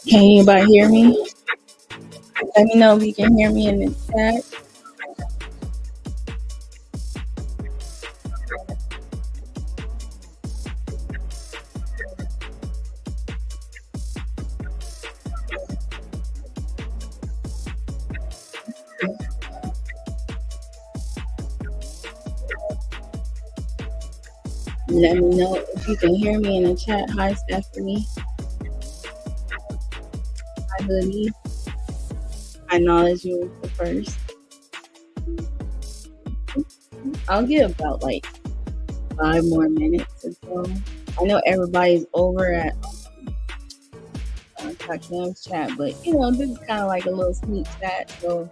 Can anybody hear me? Let me know if you can hear me in the chat. Let me know if you can hear me in the chat. Hi, Stephanie. Hi, Hoodie. I acknowledge you for first. I'll give about like 5 more minutes or so. I know everybody's over at Kenne's chat, but this is kind of like a little sneak chat. So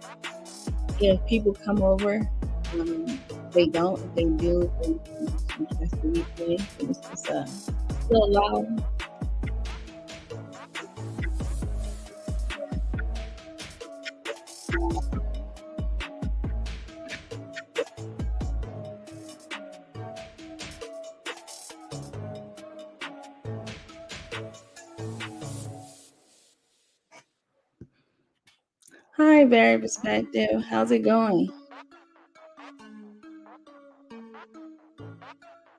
if people come over, they don't. If they do, then that's the replay. It's just a little loud. Hi, Very Pespective. How's it going?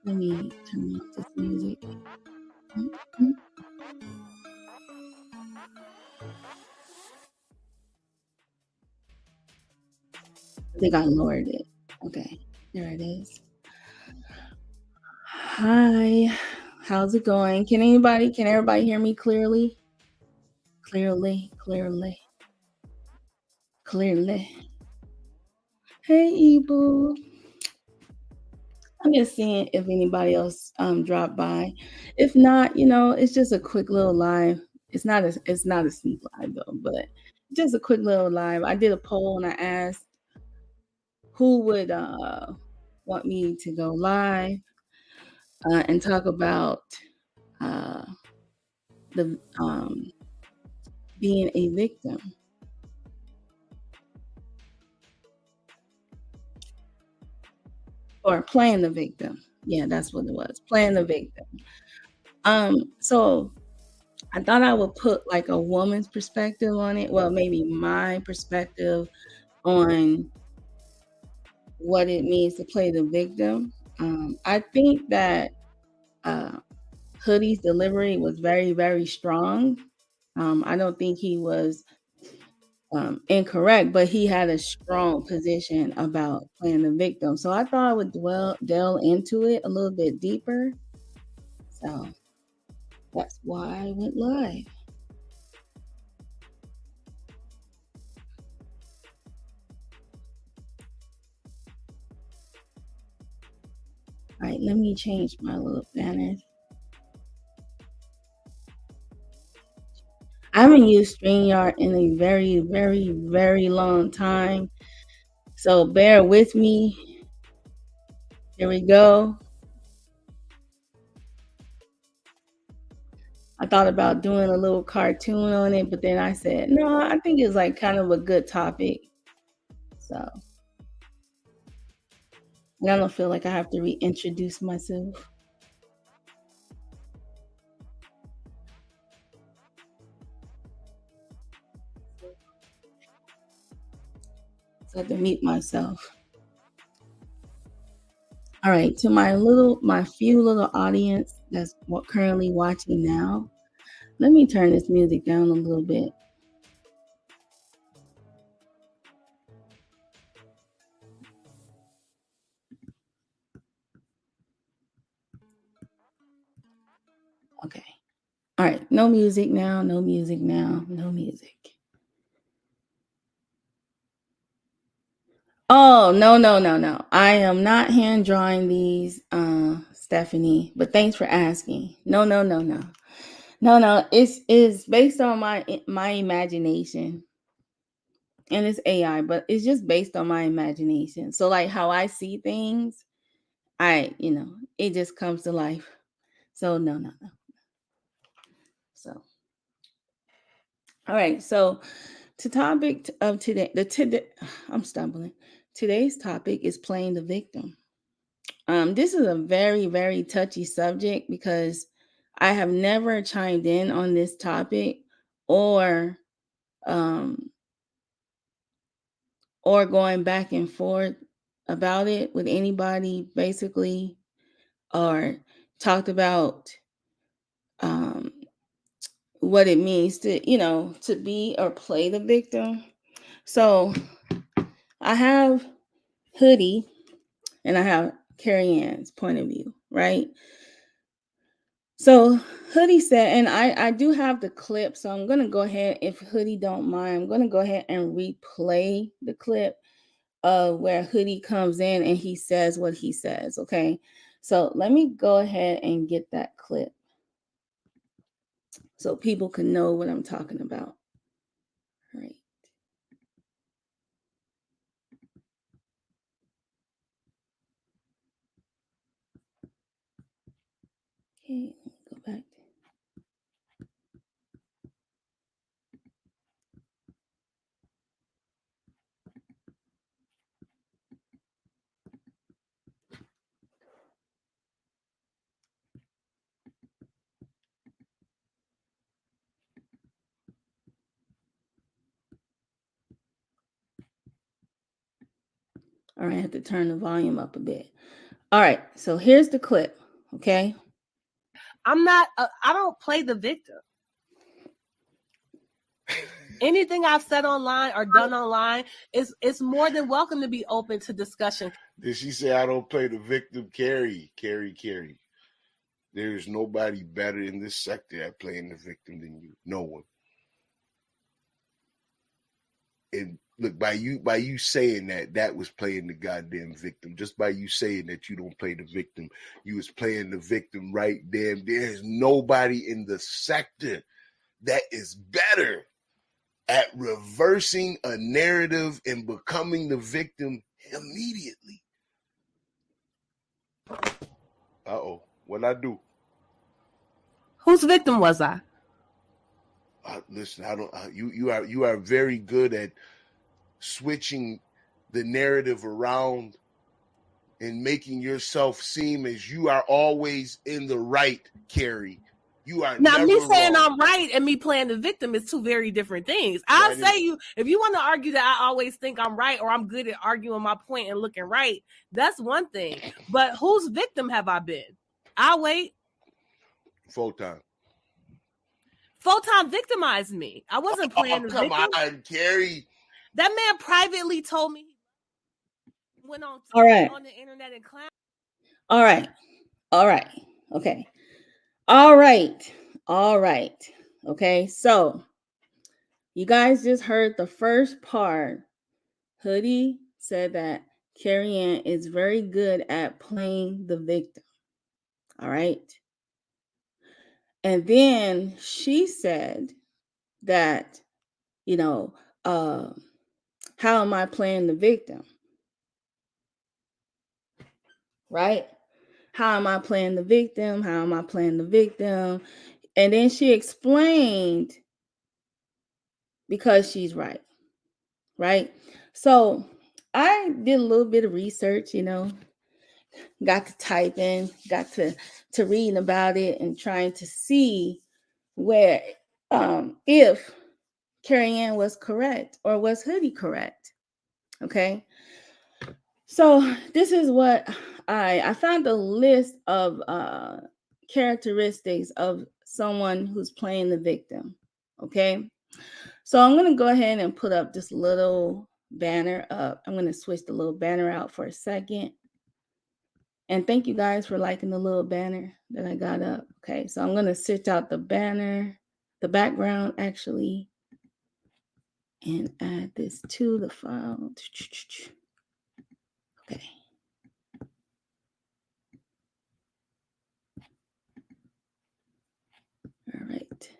Let me turn off this music. I think I lowered it. Okay, there it is. Hi, how's it going? Can everybody hear me clearly? Clearly. Hey, Ebu. I'm just seeing if anybody else dropped by. If not, it's just a quick little live. It's not a sneak live though, but just a quick little live. I did a poll and I asked who would want me to go live and talk about the being a victim. Or playing the victim. Yeah, that's what it was. Playing the victim. So I thought I would put like a woman's perspective on it. Well, maybe my perspective on what it means to play the victim. I think that Hoodie's delivery was very, very strong. I don't think he was incorrect, but he had a strong position about playing the victim. So I thought I would delve into it a little bit deeper. So that's why I went live. All right, let me change my little banners. I haven't used StreamYard in a very, very, very long time. So bear with me. Here we go. I thought about doing a little cartoon on it, but then I said, no, I think it's like kind of a good topic. So, and I don't feel like I have to reintroduce myself. So I have to mute myself. All right, to my few little audience that's currently watching now, let me turn this music down a little bit. Okay. All right, no music now, no music now, no music. Oh, no, no, no, no. I am not hand drawing these, Stephanie, but thanks for asking. No, no, no, no. No, no. It's based on my imagination. And it's AI, but it's just based on my imagination. So like how I see things, it just comes to life. So no, no, no. So all right. So the topic of today, I'm stumbling. Today's topic is playing the victim. This is a very, very touchy subject because I have never chimed in on this topic or um, or going back and forth about it with anybody, basically, or talked about um, what it means to be or play the victim. So I have Hoodie and I have Carrie Ann's point of view, right? So Hoodie said, and I do have the clip, so I'm gonna go ahead, if Hoodie don't mind, I'm gonna go ahead and replay the clip where Hoodie comes in and he says what he says. Okay, so let me go ahead and get that clip so people can know what I'm talking about. All right. Okay, go back. All right, I have to turn the volume up a bit. All right, so here's the clip. Okay. I don't play the victim. Anything I've said online or done online it's more than welcome to be open to discussion. Did she say I don't play the victim? Carrie. There is nobody better in this sector at playing the victim than you. No one. And look, by you saying that was playing the goddamn victim. Just by you saying that you don't play the victim, you was playing the victim right damn. There's nobody in the sector that is better at reversing a narrative and becoming the victim immediately. Uh-oh. What'd I do? Whose victim was I? Listen, I don't. You are very good at switching the narrative around and making yourself seem as you are always in the right, Carrie. You are now never me saying wrong. I'm right and me playing the victim is two very different things. I'll say you if you want to argue that I always think I'm right or I'm good at arguing my point and looking right, that's one thing. But whose victim have I been? I'll wait. Photon victimized me. I wasn't playing the victim. Come on, Carrie. That man privately told me he went on the internet and clown. All right. Okay. All right. Okay. So you guys just heard the first part. Hoodie said that Carrie Ann is very good at playing the victim. All right. And then she said that, how am I playing the victim? right? How am I playing the victim? How am I playing the victim? And then she explained because she's right, right? So I did a little bit of research, got to typing, got to reading about it and trying to see where if Carrie Ann was correct or was Hoodie correct. Okay. So this is what I found a list of characteristics of someone who's playing the victim. Okay. So I'm going to go ahead and put up this little banner up. I'm going to switch the little banner out for a second. And thank you guys for liking the little banner that I got up. Okay, so I'm going to switch out the banner, the background actually, and add this to the file. Okay. All right.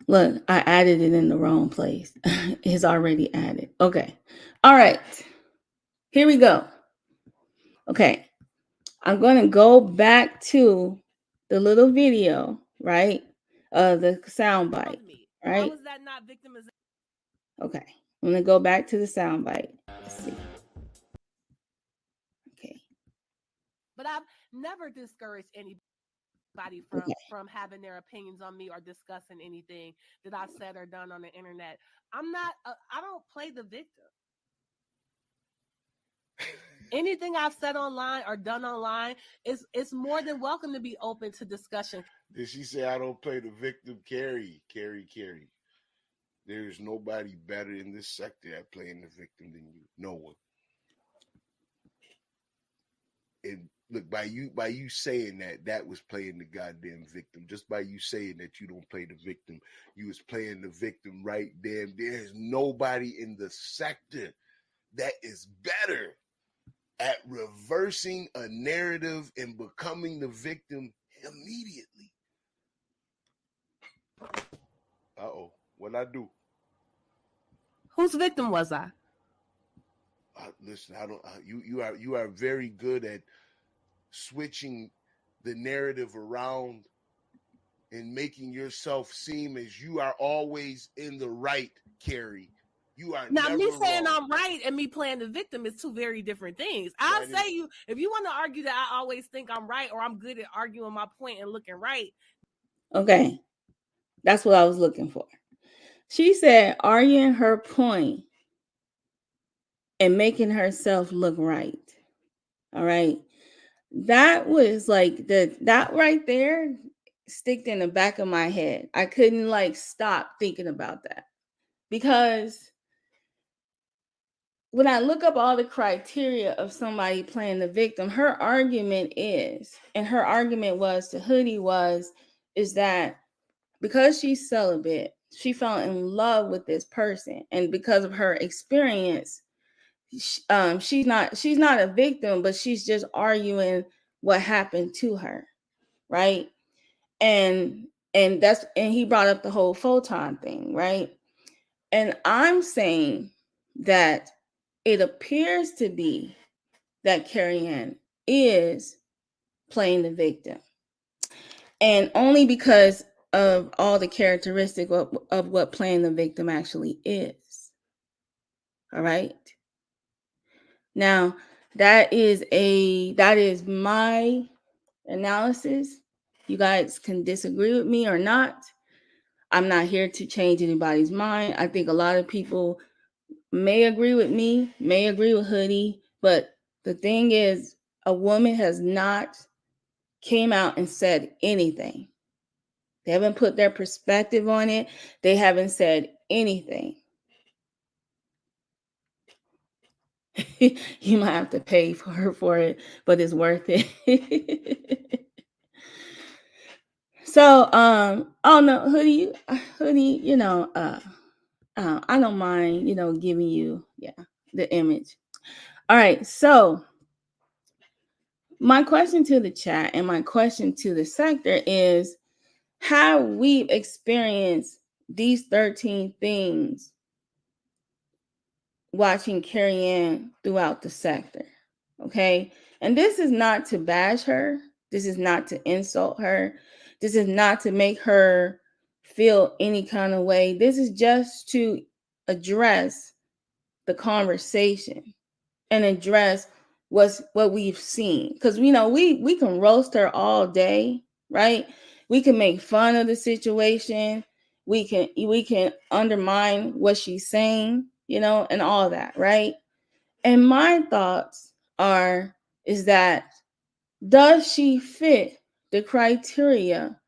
Look, I added it in the wrong place. It's already added. Okay. All right. Here we go. Okay. I'm going to go back to the little video, right? The sound bite, right? How is that not victimization? Okay. I'm going to go back to the sound bite. Let's see. Okay. But I've never discouraged anybody from having their opinions on me or discussing anything that I've said or done on the internet. I don't play the victim. Anything I've said online or done online is more than welcome to be open to discussion. Did she say I don't play the victim? Carrie. There's nobody better in this sector at playing the victim than you. No one. And look, by you saying that was playing the goddamn victim. Just by you saying that you don't play the victim, you was playing the victim right there. There's nobody in the sector that is better at reversing a narrative and becoming the victim immediately. Uh-oh. What'd I do? Whose victim was I? Listen, I don't. You are very good at switching the narrative around and making yourself seem as you are always in the right, Carrie. You are now never me saying wrong. I'm right and me playing the victim is two very different things. I'll say you if you want to argue that I always think I'm right or I'm good at arguing my point and looking right. Okay. That's what I was looking for. She said arguing her point and making herself look right. All right. That was like that right there sticked in the back of my head. I couldn't stop thinking about that because when I look up all the criteria of somebody playing the victim, her argument was to Hoodie is that because she's celibate, she fell in love with this person, and because of her experience, she's not a victim, but she's just arguing what happened to her, right? And he brought up the whole photon thing, right? And I'm saying that it appears to be that Carrie Ann is playing the victim, and only because of all the characteristics of what playing the victim actually is. All right. Now, that is my analysis. You guys can disagree with me or not. I'm not here to change anybody's mind. I think a lot of people may agree with me, may agree with Hoodie, but the thing is, a woman has not came out and said anything. They haven't put their perspective on it. They haven't said anything. You might have to pay for it, but it's worth it. So, oh no, Hoodie, I don't mind, giving you, the image. All right. So my question to the chat and my question to the sector is, have we experienced these 13 things watching Carrie Ann throughout the sector? Okay. And this is not to bash her. This is not to insult her. This is not to make her feel any kind of way. This is just to address the conversation and address what we've seen. Because we can roast her all day, right? We can make fun of the situation. We can undermine what she's saying, and all that, right? And my thoughts is that, does she fit the criteria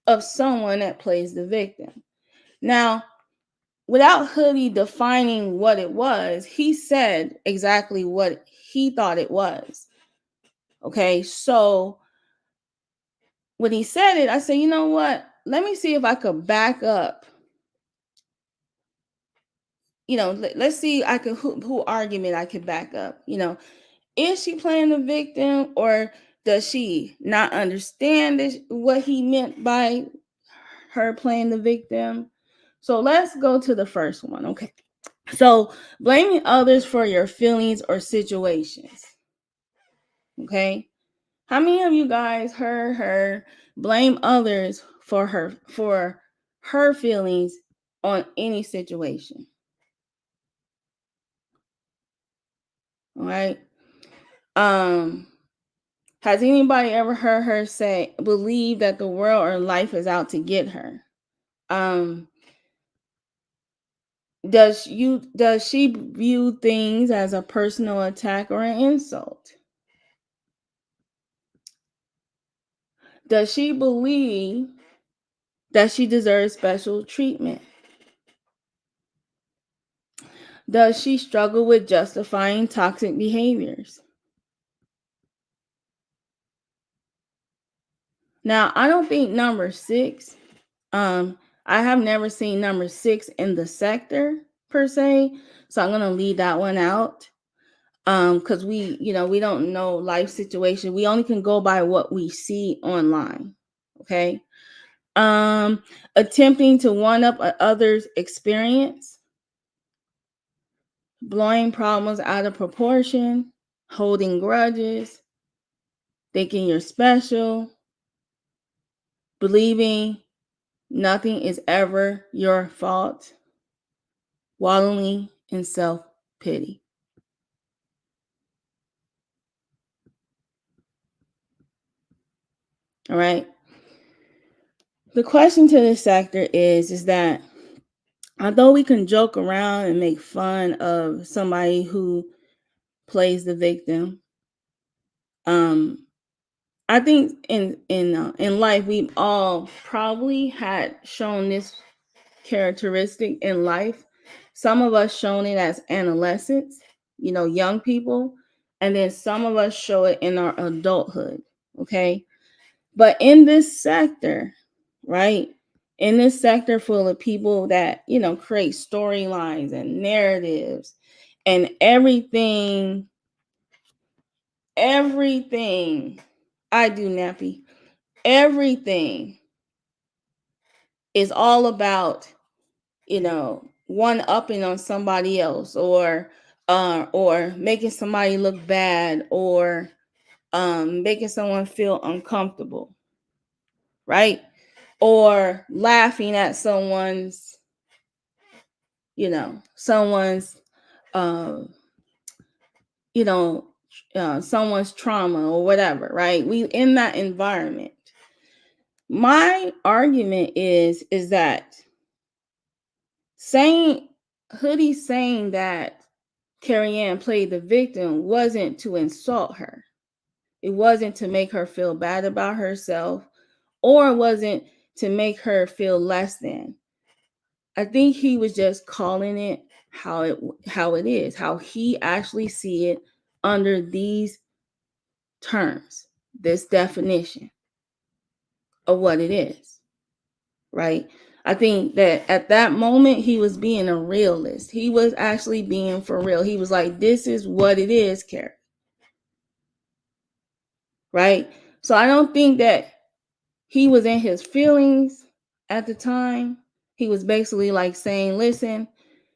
of someone that plays the victim? Now, without Hoodie defining what it was, he said exactly what he thought it was. Okay, so when he said it, I said, you know what? Let me see if I could back up. Let's see who argument I could back up. Is she playing the victim, or does she not understand what he meant by her playing the victim? So let's go to the first one. Okay. So blaming others for your feelings or situations. Okay. How many of you guys heard her blame others for her feelings on any situation? All right. Has anybody ever heard her believe that the world or life is out to get her? Does she view things as a personal attack or an insult? Does she believe that she deserves special treatment? Does she struggle with justifying toxic behaviors? Now, I don't think number 6, I have never seen number 6 in the sector per se, so I'm going to leave that one out. Because we don't know life situation. We only can go by what we see online. Okay. Attempting to one up others' experience, blowing problems out of proportion, holding grudges, thinking you're special, believing nothing is ever your fault, wallowing in self-pity. All right. The question to this sector is that, although we can joke around and make fun of somebody who plays the victim, I think in life we've all probably had shown this characteristic in life. Some of us shown it as adolescents, young people, and then some of us show it in our adulthood. Okay, but in this sector, right? In this sector full of people that create storylines and narratives and everything I do, Nappy. Everything is all about, one upping on somebody else, or making somebody look bad, or making someone feel uncomfortable, right? Or laughing at someone's uh, someone's trauma or whatever, right? We in that environment. My argument is that Hoodie saying that Carrie Ann played the victim wasn't to insult her. It wasn't to make her feel bad about herself, or it wasn't to make her feel less than. I think he was just calling it how it is, how he actually see it under these terms, this definition of what it is, right? I think that at that moment he was being a realist. He was actually being for real. He was like, this is what it is, Carrie. Right? So I don't think that he was in his feelings at the time. He was basically like saying, listen,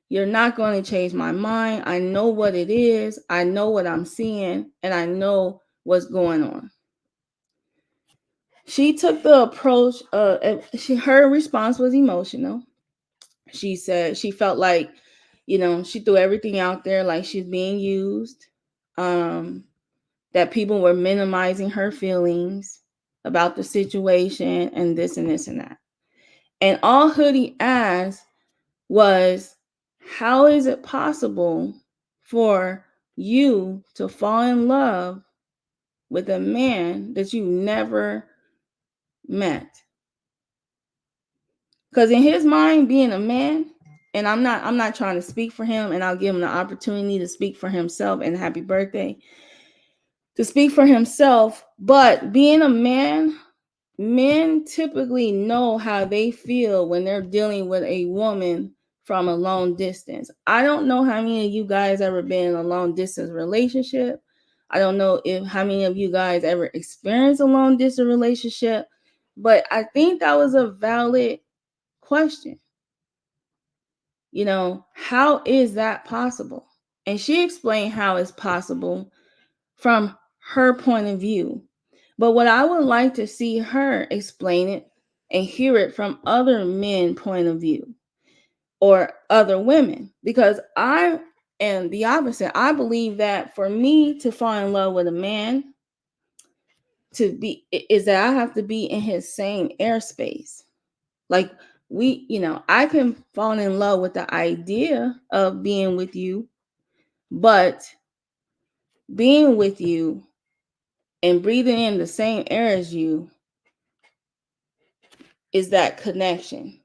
you're not going to change my mind. I know what it is. I know what I'm seeing, and I know what's going on. She took the approach, her response was emotional. She said she felt like, she threw everything out there like she's being used, that people were minimizing her feelings about the situation and this and this and that. And all Hoodie asked was, how is it possible for you to fall in love with a man that you never met? Because in his mind, being a man, and I'm not trying to speak for him, and I'll give him the opportunity to speak for himself, and happy birthday, to speak for himself. But being a man, men typically know how they feel when they're dealing with a woman from a long distance. I don't know how many of you guys ever been in a long distance relationship. I don't know how many of you guys ever experienced a long distance relationship, but I think that was a valid question. How is that possible? And she explained how it's possible from her point of view. But what I would like to see her explain it and hear it from other men' point of view or other women, because I am the opposite. I believe that for me to fall in love with a man is that I have to be in his same airspace. Like I can fall in love with the idea of being with you, but being with you and breathing in the same air as you is that connection.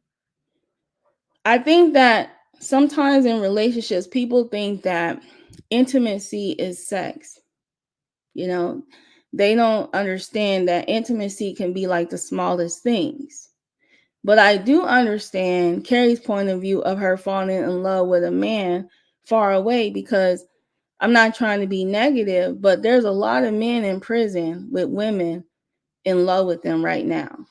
I think that sometimes in relationships, people think that intimacy is sex. They don't understand that intimacy can be like the smallest things. But I do understand Carrie's point of view of her falling in love with a man far away, because I'm not trying to be negative, but there's a lot of men in prison with women in love with them right now.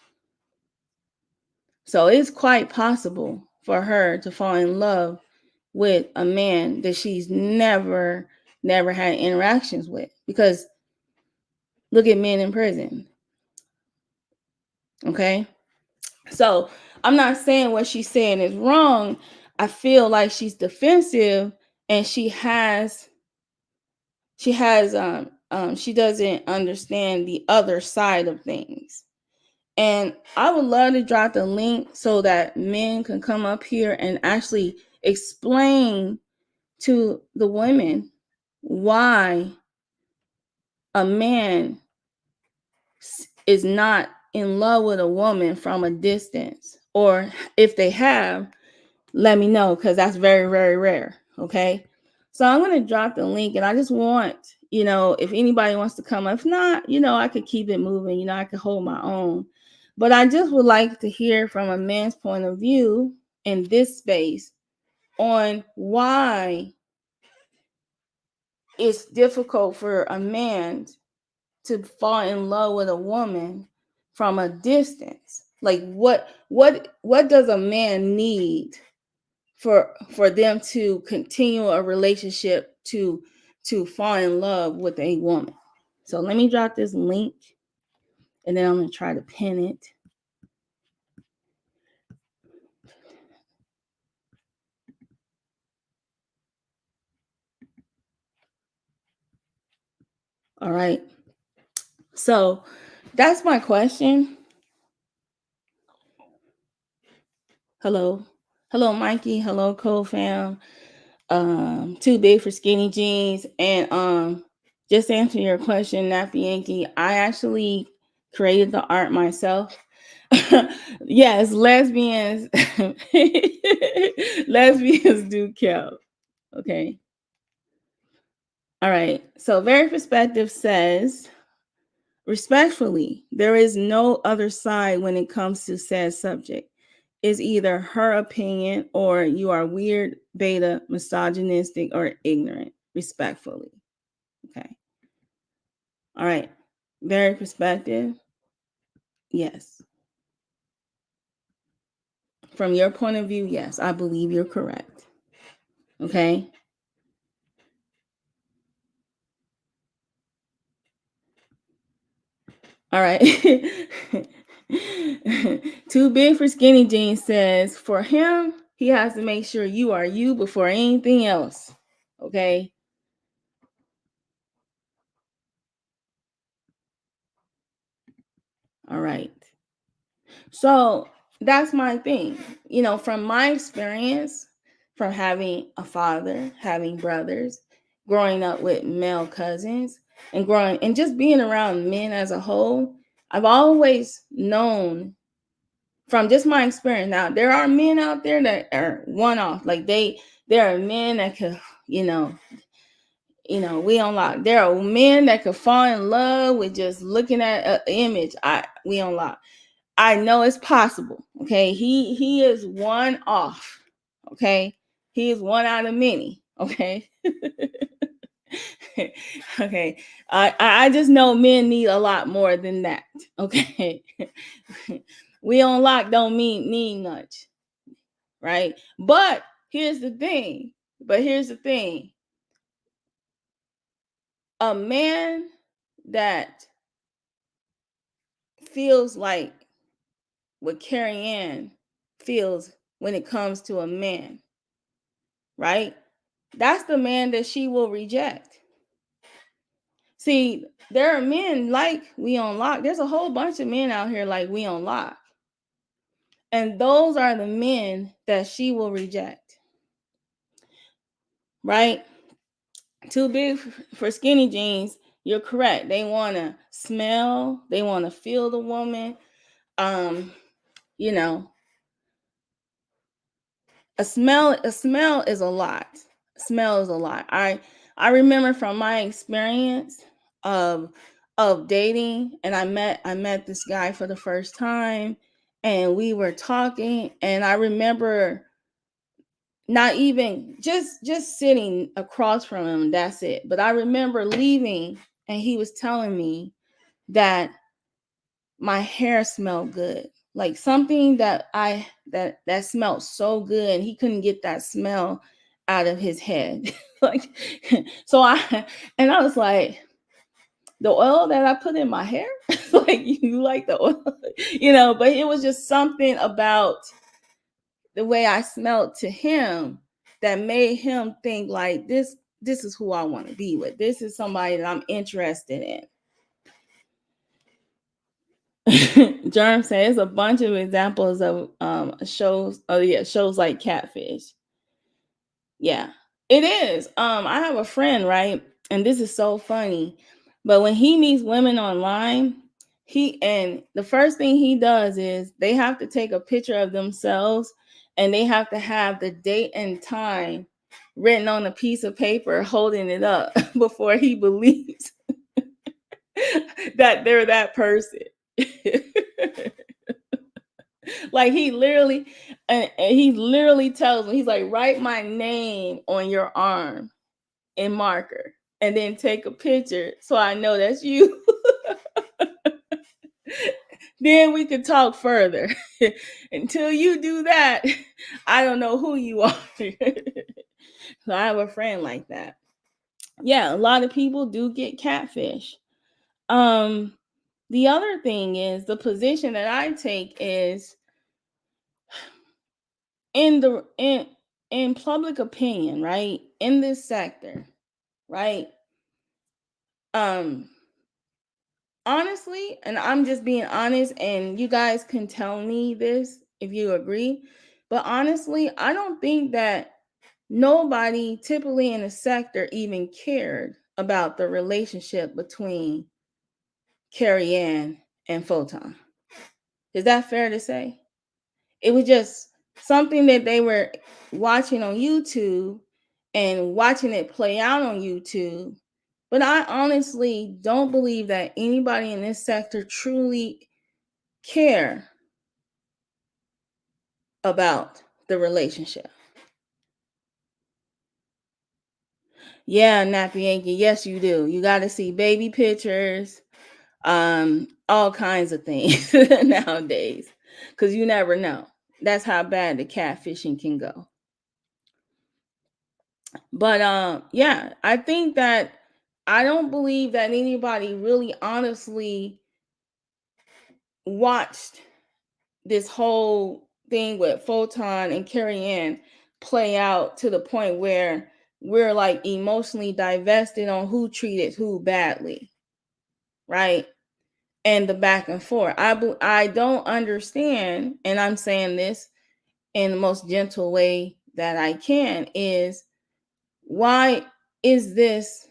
So it's quite possible for her to fall in love with a man that she's never had interactions with, because look at men in prison. Okay? So I'm not saying what she's saying is wrong. I feel like she's defensive, and she doesn't understand the other side of things. And I would love to drop the link so that men can come up here and actually explain to the women why a man is not in love with a woman from a distance. Or if they have, let me know, because that's very, very rare. Okay. So I'm going to drop the link, and I just want, if anybody wants to come up, if not, I could keep it moving, I could hold my own. But I just would like to hear from a man's point of view in this space on why it's difficult for a man to fall in love with a woman from a distance. Like what does a man need for them to continue a relationship, to fall in love with a woman? So let me drop this link, and then I'm going to try to pin it. All right. So that's my question. Hello, Mikey. Hello, co-fam. Too big for skinny jeans. And just to answer your question, Nappy Yankee, I actually created the art myself. Yes, lesbians do count. Okay. All right. So Very Perspective says, respectfully, there is no other side when it comes to said subject. is either her opinion or you are weird, beta, misogynistic, or ignorant, respectfully. Okay. All right. Very perspective. Yes. From your point of view, yes, I believe you're correct. Okay. All right. Too big for skinny jeans says for him, he has to make sure you are you before anything else. Okay. All right. So that's my thing. You know, from my experience, from having a father, having brothers, growing up with male cousins, and growing and just being around men as a whole, I've always known from just my experience. Now, there are men out there that are one off. Like there are men that could, we don't lock. There are men that could fall in love with just looking at an image. We don't lock. I know it's possible. Okay. He is one off. Okay. He is one out of many. Okay. Okay. I just know men need a lot more than that. Okay. We on lock don't mean much. Right. But here's the thing. A man that feels like what Carrie Ann feels when it comes to a man, right? That's the man that she will reject. See, there are men like we on lock. There's a whole bunch of men out here like we on lock. And those are the men that she will reject. Right? Too big for skinny jeans. You're correct. They want to smell, they want to feel the woman. You know, a smell is a lot. Smell is a lot. I remember from my experience of dating, and I met this guy for the first time, and we were talking, and I remember not even just sitting across from him, that's it. But I remember leaving and he was telling me that my hair smelled good. Like something that that smelled so good, and he couldn't get that smell out of his head. Like so I was like, the oil that I put in my hair, like you like the oil, but it was just something about the way I smelled to him that made him think like this is who I want to be with. This is somebody that I'm interested in. Germ says a bunch of examples of shows. Oh yeah, shows like Catfish. Yeah, it is. I have a friend, right? And this is so funny. But when he meets women online, the first thing he does is they have to take a picture of themselves and they have to have the date and time written on a piece of paper holding it up before he believes that they're that person. Like he literally tells me, he's like, write my name on your arm in marker and then take a picture so I know that's you. Then we could talk further. Until you do that, I don't know who you are. So I have a friend like that. Yeah, a lot of people do get catfish. The other thing is the position that I take is in public opinion, right? In this sector, right? Honestly, and I'm just being honest, and you guys can tell me this if you agree, but honestly, I don't think that nobody typically in the sector even cared about the relationship between Carrie Ann and Photon. Is that fair to say? It was just something that they were watching on YouTube and watching it play out on YouTube. But I honestly don't believe that anybody in this sector truly care about the relationship. Yeah, Nappy Yankee, yes you do. You got to see baby pictures, all kinds of things nowadays, because you never know. That's how bad the catfishing can go. But yeah, I think that I don't believe that anybody really honestly watched this whole thing with Photon and Carrie Ann play out to the point where we're like emotionally divested on who treated who badly, right? And the back and forth. I don't understand, and I'm saying this in the most gentle way that I can, is why is this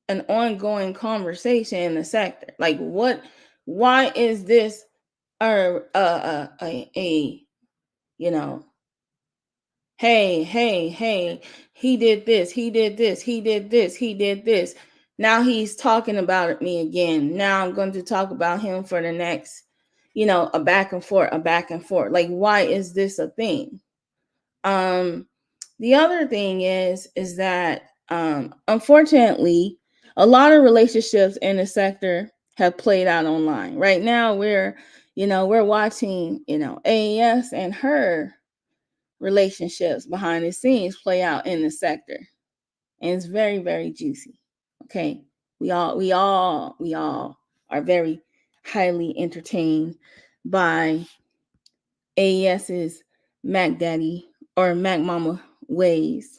an ongoing conversation in the sector? Like, why is this a you know, hey, he did this, he did this, he did this, he did this. Now he's talking about me again. Now I'm going to talk about him for the next, a back and forth, a back and forth. Like, why is this a thing? The other thing is that unfortunately, a lot of relationships in the sector have played out online. Right now, we're watching, AES and her relationships behind the scenes play out in the sector, and it's very, very juicy. Okay, we all are very highly entertained by AES's Mac Daddy or Mac Mama ways.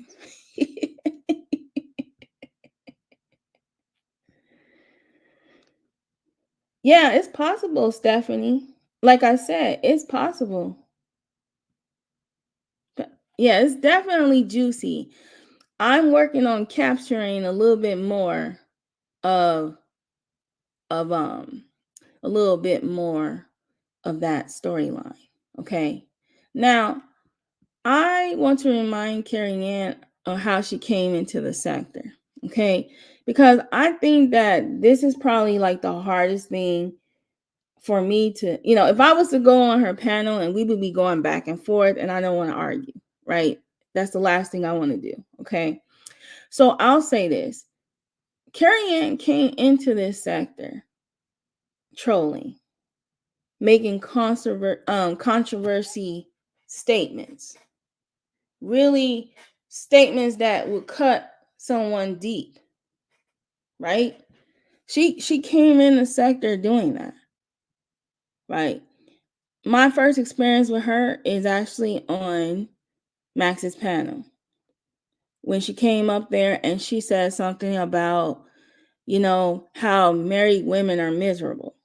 Yeah, it's possible, Stephanie. Like I said, it's possible. Yeah, it's definitely juicy. I'm working on capturing a little bit more of of a little bit more of that storyline. Okay. Now, I want to remind Carrie Ann of how she came into the sector. Okay. Because I think that this is probably like the hardest thing for me to, if I was to go on her panel and we would be going back and forth, and I don't want to argue, right? That's the last thing I want to do. Okay. So I'll say this. Carrie Ann came into this sector trolling, making controversy statements, really statements that would cut someone deep, right? She came in the sector doing that, right? My first experience with her is actually on Max's panel when she came up there and she said something about, how married women are miserable.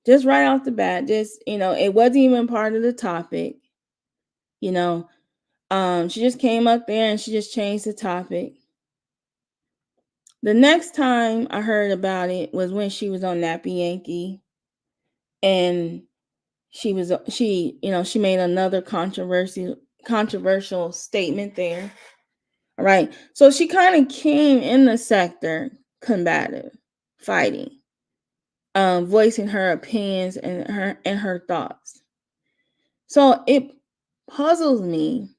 Just right off the bat, it wasn't even part of the topic. She just came up there and she just changed the topic. The next time I heard about it was when she was on Nappy Yankee, and she made another controversial statement there. All right. So she kind of came in the sector combative, fighting, voicing her opinions and her thoughts. So it puzzles me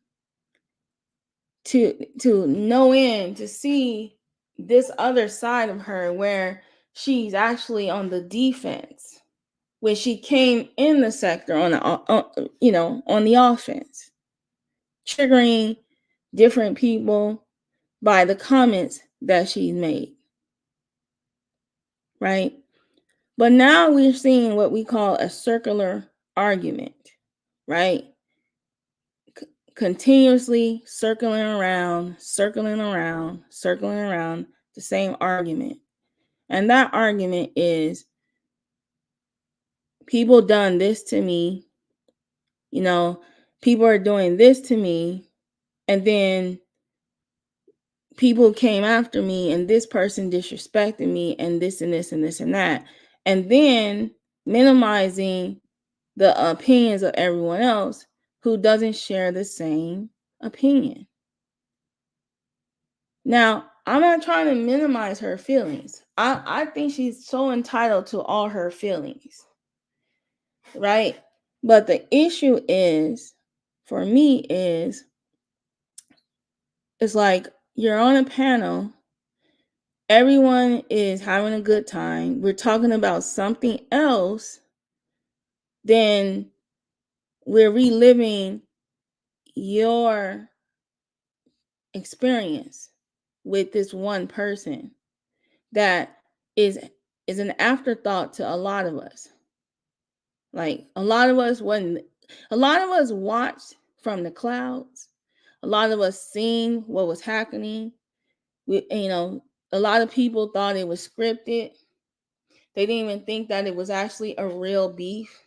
to to see this other side of her where she's actually on the defense when she came in the sector on the offense, triggering different people by the comments that she made, right? But now we're seeing what we call a circular argument, right? Continuously circling around the same argument. And that argument is, people done this to me, people are doing this to me, and then people came after me, and this person disrespected me, and this and this and this and that. And then minimizing the opinions of everyone else who doesn't share the same opinion. Now, I'm not trying to minimize her feelings. I think she's so entitled to all her feelings, right? But the issue is for me is, it's like you're on a panel, everyone is having a good time, we're talking about something else, then we're reliving your experience with this one person that is an afterthought to a lot of us. Like a lot of us watched from the clouds. A lot of us seen what was happening. A lot of people thought it was scripted. They didn't even think that it was actually a real beef.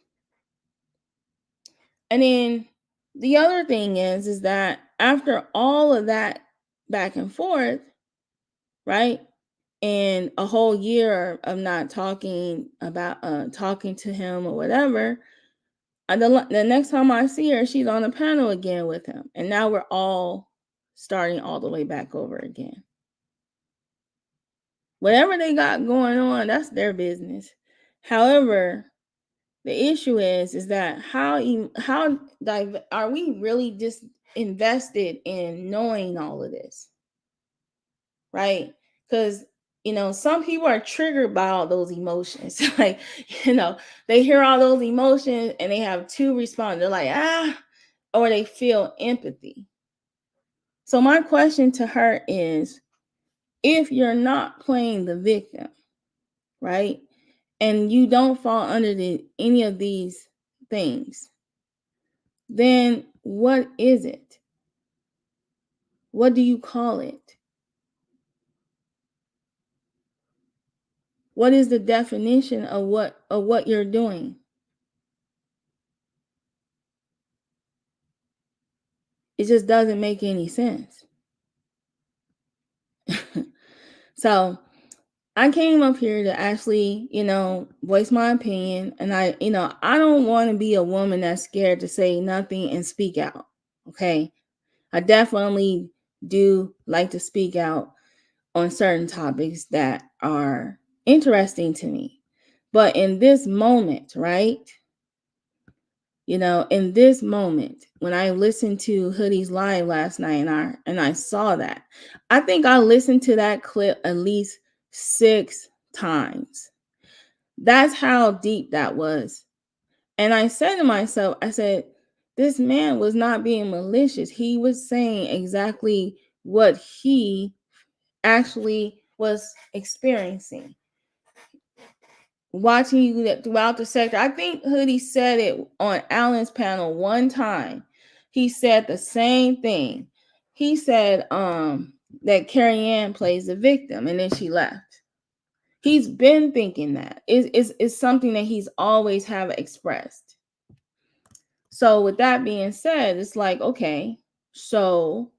And then the other thing is that after all of that back and forth, right? And a whole year of not talking to him or whatever, the next time I see her, she's on a panel again with him. And now we're all starting all the way back over again. Whatever they got going on, that's their business. However, the issue is that how are we really just invested in knowing all of this, right? Because some people are triggered by all those emotions. Like, they hear all those emotions and they have two responses. They're like, or they feel empathy. So my question to her is, if you're not playing the victim, right, and you don't fall under any of these things, then what is it? What do you call it? What is the definition of what you're doing? It just doesn't make any sense. So I came up here to actually, voice my opinion. And I don't want to be a woman that's scared to say nothing and speak out. Okay. I definitely do like to speak out on certain topics that are interesting to me. But in this moment, right? In this moment, when I listened to Hoodie's live last night and I saw that, I think I listened to that clip at least 6 times. That's how deep that was. And I said to myself, I said, this man was not being malicious. He was saying exactly what he actually was experiencing. Watching you throughout the sector. I think Hoodie said it on Alan's panel one time. He said the same thing. He said that Carrie Ann plays the victim, and then she left. He's been thinking that. It's something that he's always have expressed. So with that being said, it's like, okay, so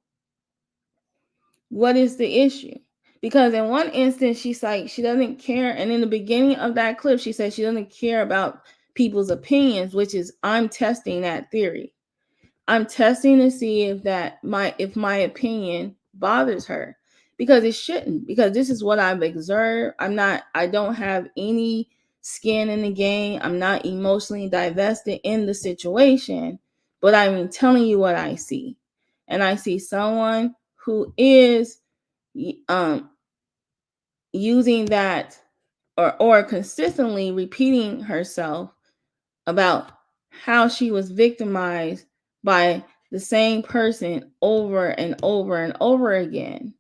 what is the issue? Because in one instance, she's like, she doesn't care. And in the beginning of that clip, she said she doesn't care about people's opinions, which is, I'm testing that theory. I'm testing to see if my opinion bothers her, because it shouldn't, because this is what I've observed. I don't have any skin in the game. I'm not emotionally divested in the situation, but I'm telling you what I see. And I see someone who is using that or consistently repeating herself about how she was victimized by the same person over and over and over again,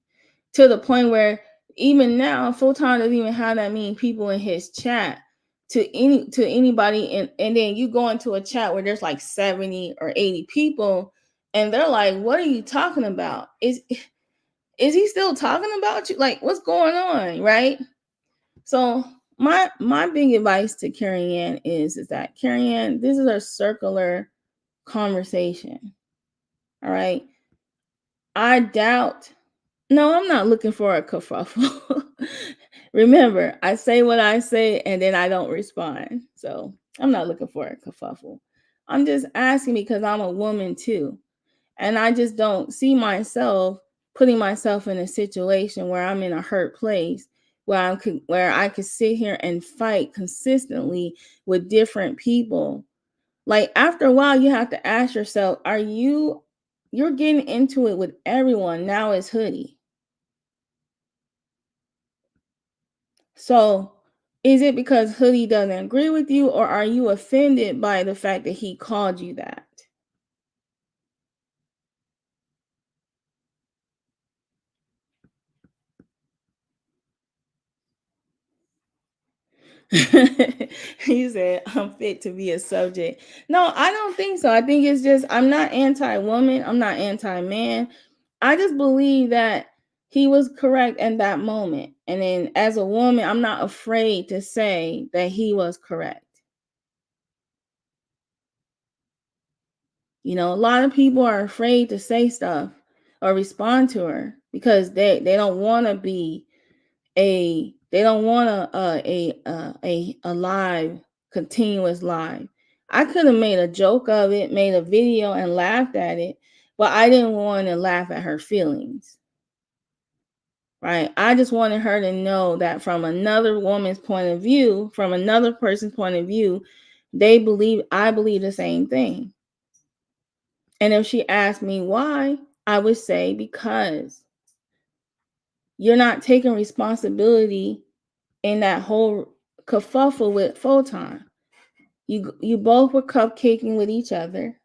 to the point where even now Photon doesn't even have that many people in his chat to anybody, and then you go into a chat where there's like 70 or 80 people and they're like, what are you talking about? Is he still talking about you? Like, what's going on, right? So my big advice to Carrie Ann is that, Carrie Ann, this is a circular conversation. All right. No, I'm not looking for a kerfuffle. Remember, I say what I say and then I don't respond. So I'm not looking for a kerfuffle. I'm just asking because I'm a woman too. And I just don't see myself putting myself in a situation where I'm in a hurt place, where I could sit here and fight consistently with different people, Like after a while, you have to ask yourself, you're getting into it with everyone. Now it's Hoodie. So is it because Hoodie doesn't agree with you, or are you offended by the fact that he called you that? He said, I'm fit to be a subject. No, I don't think so. I think it's just, I'm not anti-woman. I'm not anti-man. I just believe that he was correct in that moment. And then as a woman, I'm not afraid to say that he was correct. You know, a lot of people are afraid to say stuff or respond to her because they don't want to be they don't want a live continuous live. I could have made a joke of it, made a video and laughed at it, but I didn't want to laugh at her feelings. Right? I just wanted her to know that from another woman's point of view, from another person's point of view, I believe the same thing. And if she asked me why, I would say because you're not taking responsibility in that whole kerfuffle with Photon. You both were cupcaking with each other,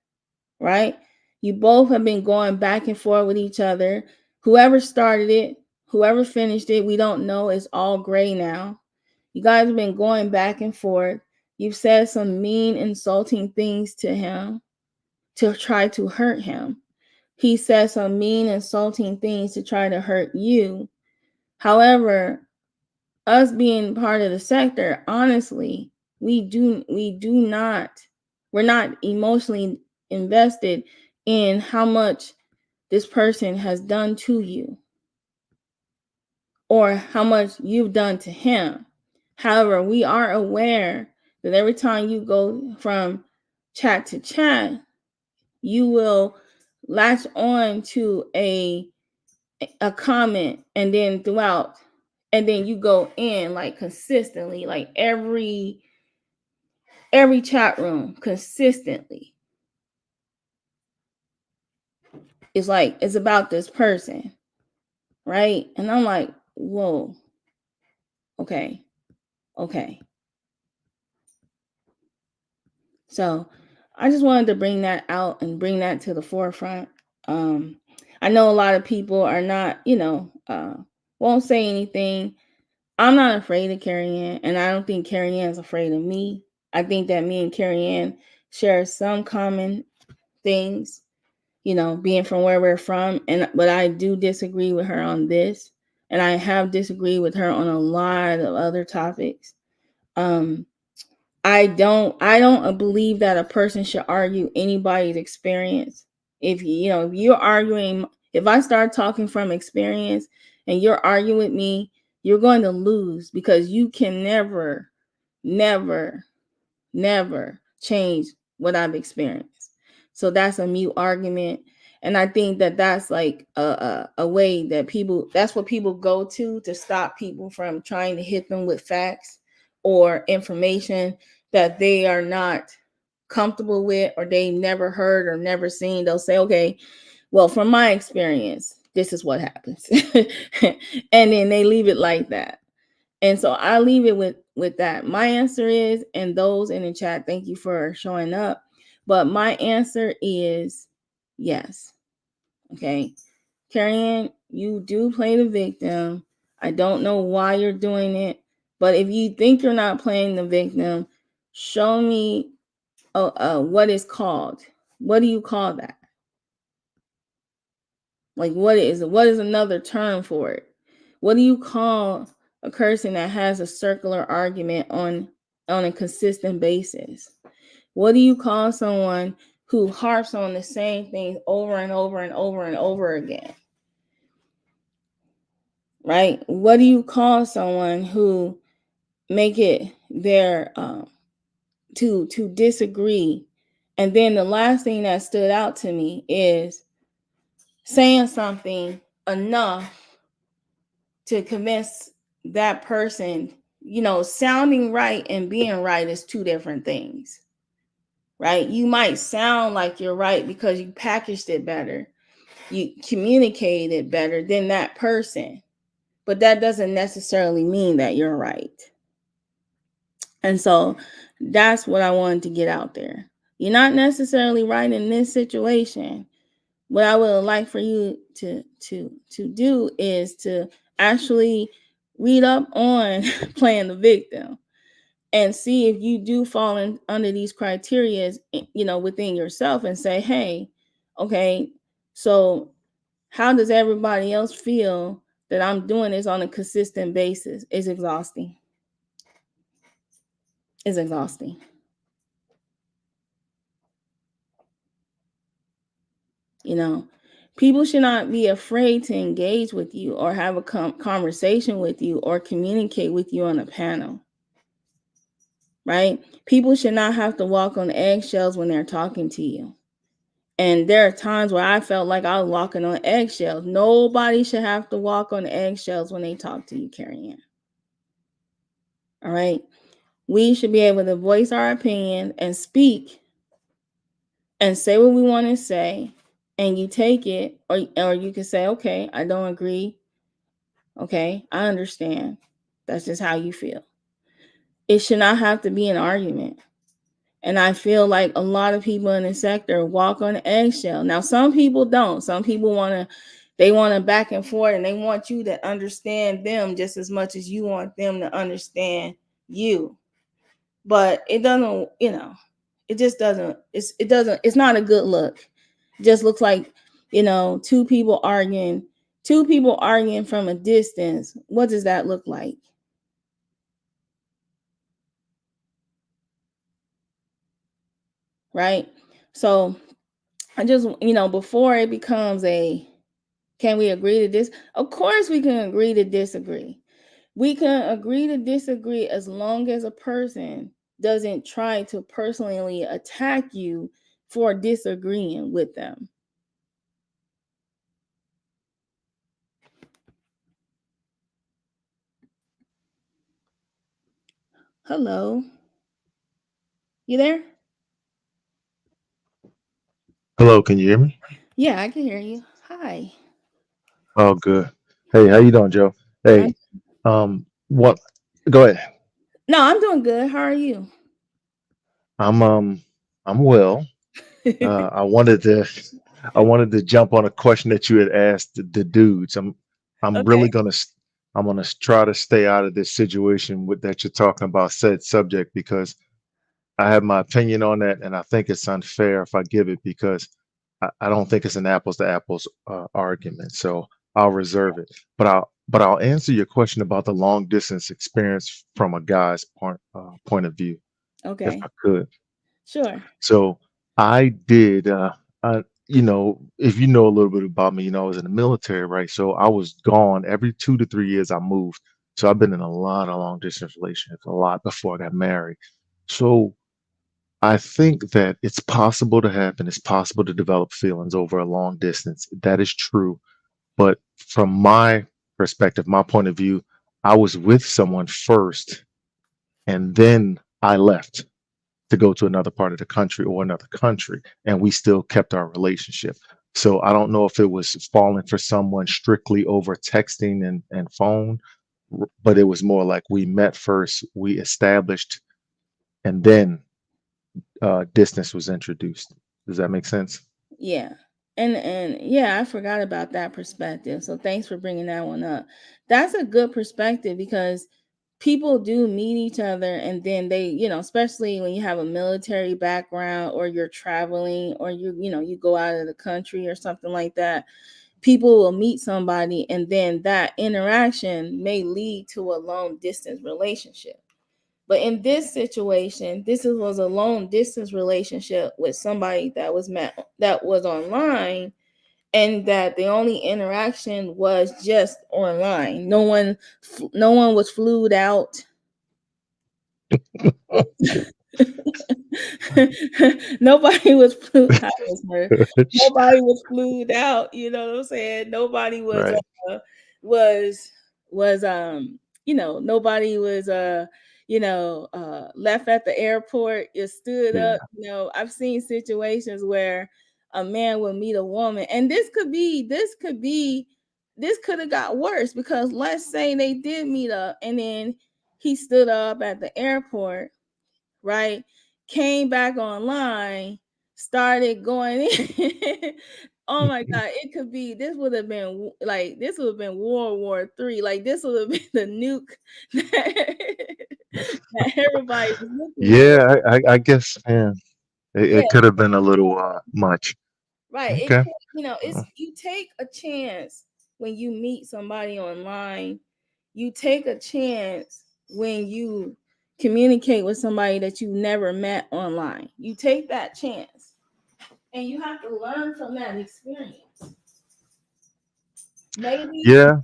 right? You both have been going back and forth with each other. Whoever started it, whoever finished it, we don't know. It's all gray now. You guys have been going back and forth. You've said some mean, insulting things to him to try to hurt him. He said some mean, insulting things to try to hurt you. However, us being part of the sector, honestly, we're not emotionally invested in how much this person has done to you or how much you've done to him. However, we are aware that every time you go from chat to chat, you will latch on to a comment and then throughout, and then you go in like consistently, like every chat room consistently. It's like it's about this person, right? And I'm like, whoa, okay. So I just wanted to bring that out and bring that to the forefront. I know a lot of people are not, won't say anything. I'm not afraid of Carrie Ann, and I don't think Carrie Ann is afraid of me. I think that me and Carrie Ann share some common things, being from where we're from. But I do disagree with her on this, and I have disagreed with her on a lot of other topics. I don't believe that a person should argue anybody's experience. If you're arguing, if I start talking from experience and you're arguing with me, you're going to lose because you can never, never, never change what I've experienced. So that's a mute argument. And I think that that's like a way that that's what people go to stop people from trying to hit them with facts or information that they are not comfortable with or they never heard or never seen. They'll say, okay, well, from my experience, this is what happens. And then they leave it like that. And so I leave it with that. My answer is, and those in the chat, thank you for showing up. But my answer is yes. Okay. Carrie Ann, you do play the victim. I don't know why you're doing it. But if you think you're not playing the victim, show me what is called. What do you call that? Like, what is another term for it? What do you call a person that has a circular argument on a consistent basis? What do you call someone who harps on the same thing over and over and over and over again? Right? What do you call someone who make it their to disagree? And then the last thing that stood out to me is saying something enough to convince that person, sounding right and being right is two different things, right? You might sound like you're right because you packaged it better, you communicated it better than that person, but that doesn't necessarily mean that you're right. And so that's what I wanted to get out there. You're not necessarily right in this situation. What I would like for you to do is to actually read up on playing the victim and see if you do fall in under these criteria, within yourself, and say, hey, okay, so how does everybody else feel that I'm doing this on a consistent basis? It's exhausting. It's exhausting. People should not be afraid to engage with you or have a conversation with you or communicate with you on a panel, right? People should not have to walk on eggshells when they're talking to you. And there are times where I felt like I was walking on eggshells. Nobody should have to walk on eggshells when they talk to you, Carrie Ann. All right? We should be able to voice our opinion and speak and say what we want to say, and you take it, or you can say, okay, I don't agree. Okay, I understand. That's just how you feel. It should not have to be an argument. And I feel like a lot of people in the sector walk on eggshell. Now, some people don't. Some people want to back and forth, and they want you to understand them just as much as you want them to understand you. But it doesn't, it just doesn't, it's not a good look. It just looks like, two people arguing from a distance. What does that look like? Right? So I just, before it becomes can we agree to this? Of course we can agree to disagree. We can agree to disagree as long as a person doesn't try to personally attack you for disagreeing with them. Hello. You there? Hello, can you hear me? Yeah, I can hear you. Hi. Oh, good. Hey, how you doing, Joe? Hey, what? Go ahead. No, I'm doing good. How are you? I'm I'm well. I wanted to jump on a question that you had asked the dudes. I'm Okay. really I'm gonna try to stay out of this situation with that you're talking about said subject because I have my opinion on that, and I think it's unfair if I give it because I don't think it's an apples to apples argument. So I'll reserve it. But I'll answer your question about the long distance experience from a guy's point of view, if Okay. I could. Sure. So I did. If you know a little bit about me, I was in the military, right? So I was gone every 2 to 3 years. I moved. So I've been in a lot of long distance relationships, a lot before I got married. So I think that it's possible to happen. It's possible to develop feelings over a long distance. That is true. But from my perspective, my point of view, I was with someone first, and then I left to go to another part of the country or another country, and we still kept our relationship. So I don't know if it was falling for someone strictly over texting and phone, but it was more like we met first, we established, and then distance was introduced. Does that make sense? Yeah. And yeah, I forgot about that perspective. So thanks for bringing that one up. That's a good perspective because people do meet each other, and then they, especially when you have a military background or you're traveling or you go out of the country or something like that. People will meet somebody, and then that interaction may lead to a long distance relationship. But in this situation, was a long distance relationship with somebody that was online, and that the only interaction was just online. No one was flued out. Nobody was flued. Nobody was flued out. You know what I'm saying? Nobody Right. was was nobody was left at the airport, you stood Yeah. up. I've seen situations where a man will meet a woman, and this could have got worse, because let's say they did meet up and then he stood up at the airport, right? Came back online, started going in. Oh my God, it could be, this would have been World War III. Like, this would have been the nuke that everybody was looking for. Yeah, I guess, man, Yeah, it could have been a little much. right. Okay. It's, you take a chance when you meet somebody online. You take a chance when you communicate with somebody that you never met online. You take that chance, and you have to learn from that experience. Maybe, Yeah.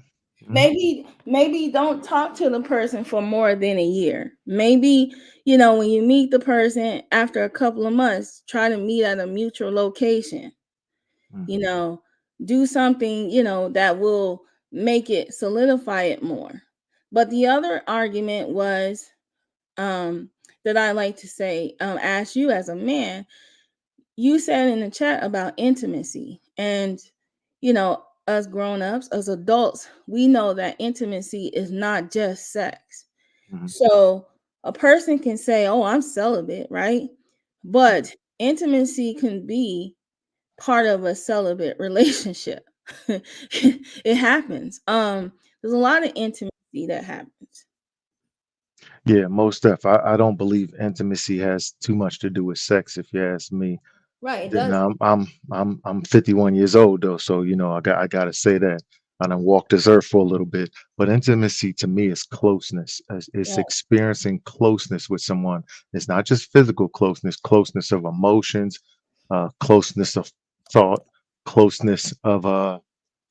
Mhm. maybe don't talk to the person for more than a year. Maybe, when you meet the person after a couple of months, try to meet at a mutual location. Mhm. you know do something, that will make it solidify it more. But the other argument was, that I like to say, ask you as a man. You said in the chat about intimacy, and us grown-ups, as adults, we know that intimacy is not just sex. Mhm. So a person can say, oh, I'm celibate, right? But intimacy can be part of a celibate relationship. It happens. There's a lot of intimacy that happens. Yeah, most def. I don't believe intimacy has too much to do with sex, if you ask me. Right, it Then does. I'm 51 years old though, so I gotta say that I done walked this earth for a little bit. But intimacy to me is closeness. It's Right, experiencing closeness with someone. It's not just physical closeness, closeness of emotions, closeness of thought, closeness of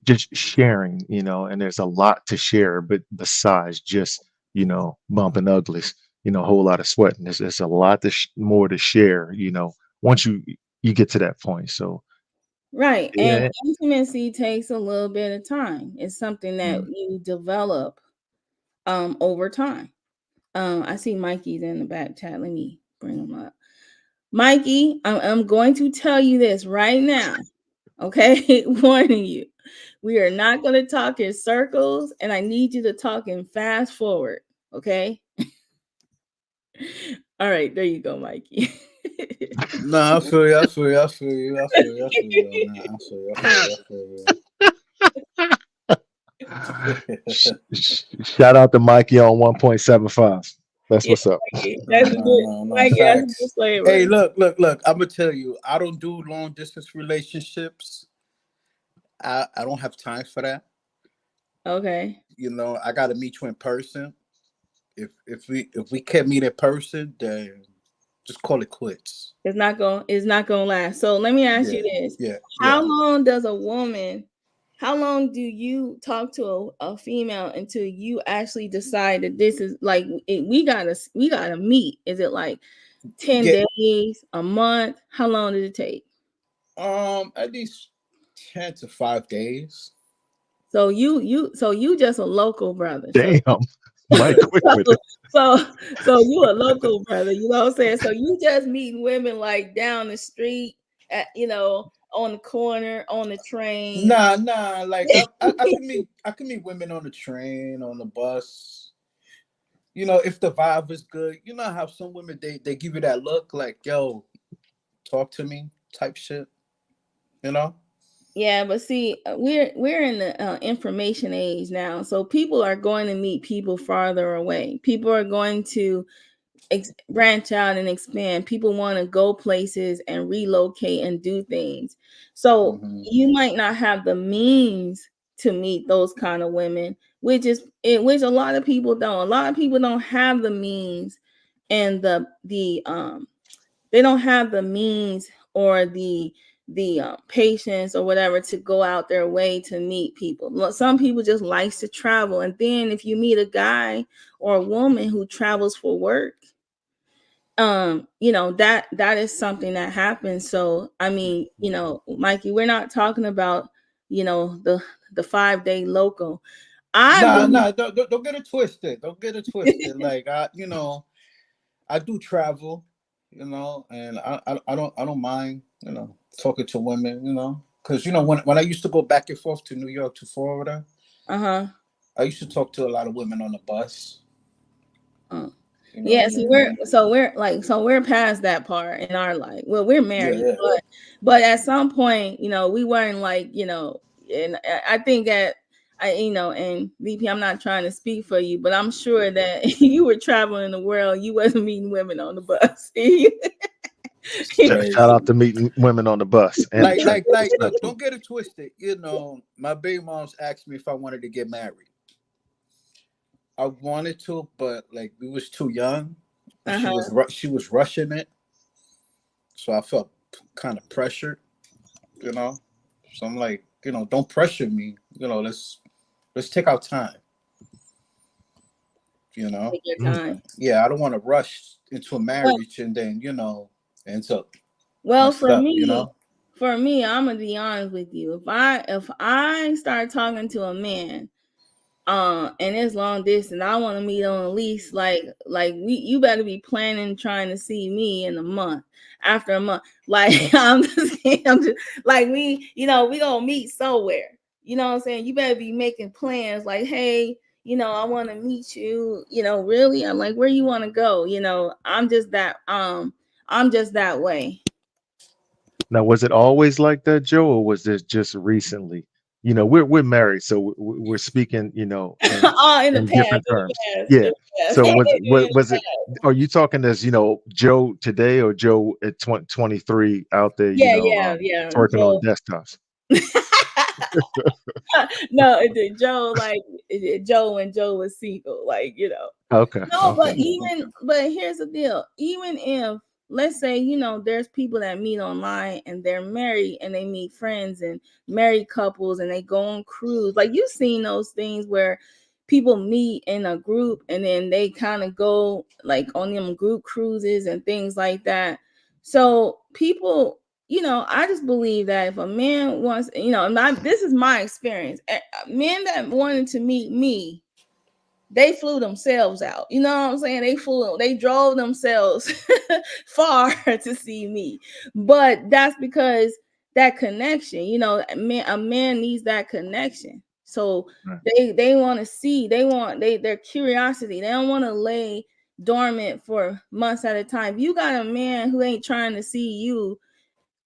just sharing, and there's a lot to share, but besides just, bumping uglies, a whole lot of sweating. There's a lot more to share, once you get to that point. So right. And yeah. intimacy takes a little bit of time. It's something that Mm. you develop over time. I see Mikey's in the back chat. Let me bring him up. Mikey, I'm going to tell you this right now. Okay, warning you. We are not going to talk in circles, and I need you to talk in fast forward. Okay. All right, there you go, Mikey. Nah, I feel you. I feel you. I feel you. I feel you. I feel you on that. I feel you. I feel you. I feel Shout out to Mikey on 1.75. That's Yeah, what's up. Mikey. No, That's a no, good, no, no. Mikey. That's a good Facts. flavor. Hey, look. I'm gonna tell you, I don't do long distance relationships. I don't have time for that. Okay. I gotta meet you in person. If we can't meet in person, then just call it quits. It's not gonna last. So let me ask you Yeah, this. yeah, How yeah. long does a woman, how long do you talk to a female until you actually decide that this is like we gotta meet? Is it like 10 Yeah. days, a month? How long did it take? At least 10 to 5 days. So you just a local brother. So Damn. Mike, quick so with it. so you a local brother, you know what I'm saying? So you just meeting women like down the street on the corner, on the train. Nah. Like I can meet women on the train, on the bus. If the vibe is good, how some women they give you that look like, yo, talk to me type shit. You know? Yeah, but see, we're in the information age now, so people are going to meet people farther away. People are going to branch out and expand. People want to go places and relocate and do things. So Hmm. you might not have the means to meet those kind of women, which a lot of people don't. A lot of people don't have the means and the they don't have the means or the patience or whatever to go out their way to meet people. Some people just likes to travel, and then if you meet a guy or a woman who travels for work, that is something that happens. So I mean, Mikey, we're not talking about the 5-day local. Nah, don't get it twisted. Don't get it twisted. Like I do travel, and I don't mind, talking to women, because when I used to go back and forth to New York to Florida, I used to talk to a lot of women on the bus. Yeah, we're past that part in our life. Well, we're married, but at some point, we weren't like, and I think that and VP, I'm not trying to speak for you, but I'm sure that you were traveling the world, you wasn't meeting women on the bus. Shout out to meeting women on the bus. And look, don't get it twisted. My baby moms asked me if I wanted to get married. I wanted to, but like we was too young. She was rushing it, so I felt kind of pressured. So I'm like, don't pressure me. Let's take our time. Take your time. Yeah, I don't want to rush into a marriage and then ends up. Well, for me, I'm gonna be honest with you. If I start talking to a man, and it's long distance, I want to meet on at least you better be planning trying to see me in a month. After a month, like I'm just like we gonna meet somewhere. You know what I'm saying? You better be making plans. Like, hey, I want to meet you. Really, I'm like, where you want to go? I'm just that way. Now, was it always like that, Joe, or was this just recently? We're married, so we're speaking, in the different terms. Yeah. So was it? Are you talking as Joe today or Joe at 23 out there? Yeah. Working on desktops. No, Joe, Joe when Joe was single, Okay. No, Okay. but here's the deal. Even if, let's say, there's people that meet online and they're married and they meet friends and married couples and they go on cruise. Like you've seen those things where people meet in a group and then they kind of go like on them group cruises and things like that. So people, I just believe that if a man wants, this is my experience. Men that wanted to meet me, they flew themselves out. You know what I'm saying? They drove themselves far to see me. But that's because that connection, a man needs that connection. So they want to see, their curiosity. They don't want to lay dormant for months at a time. If you got a man who ain't trying to see you,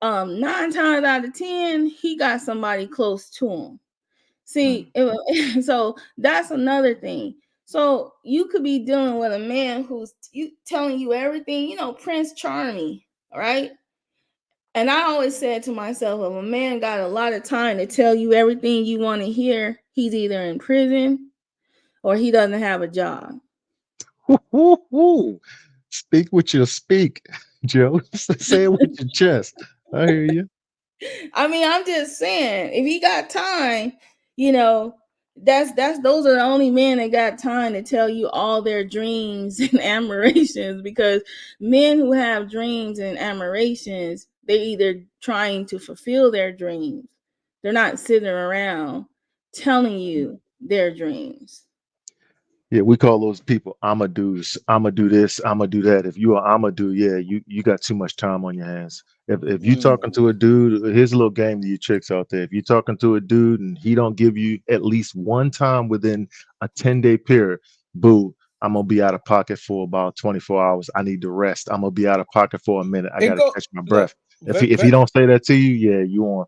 9 times out of 10, he got somebody close to him. See, so that's another thing. So you could be dealing with a man who's telling you everything, Prince Charming, right? And I always said to myself, if a man got a lot of time to tell you everything you want to hear, he's either in prison or he doesn't have a job. Speak with your speak, Joe. Say it with your chest. I hear you. I mean, I'm just saying, if he got time, those are the only men that got time to tell you all their dreams and admirations, because men who have dreams and admirations, they're either trying to fulfill their dreams. They're not sitting around telling you their dreams. Yeah, we call those people I'ma do's. I'ma do this. I'ma do that. If you are I'ma do, yeah, you got too much time on your hands. If you talking to a dude, here's a little game to you chicks out there. If you talking to a dude and he don't give you at least one time within a 10-day period, boo, I'm gonna be out of pocket for about 24 hours. I need to rest. I'm gonna be out of pocket for a minute. I gotta catch my breath. If he don't say that to you, yeah, you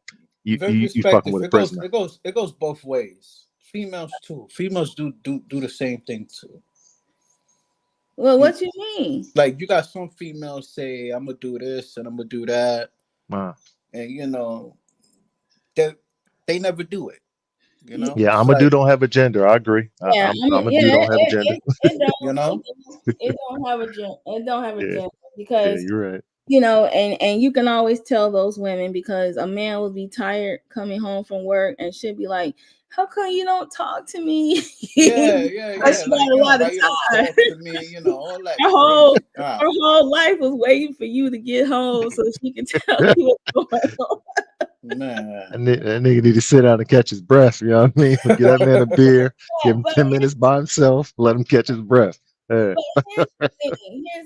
fucking with a prisoner. It goes both ways. Females too. Females do the same thing too. Well, what you mean? Like you got some females say, I'm gonna do this and I'm gonna do that. And they never do it. Yeah, I'm a dude don't have a gender. I agree. I'm a dude don't have a gender. It don't have a gender. It don't have a gender because you're right. And you can always tell those women, because a man will be tired coming home from work and she'll be like, how come you don't talk to me? Yeah. Like, a lot of time. Talk to me, all that. Her whole life was waiting for you to get home so she can tell you what's going on. Man. And that nigga need to sit down and catch his breath. You know what I mean? Give that man a beer. Give him But 10 minutes by himself. Let him catch his breath. here's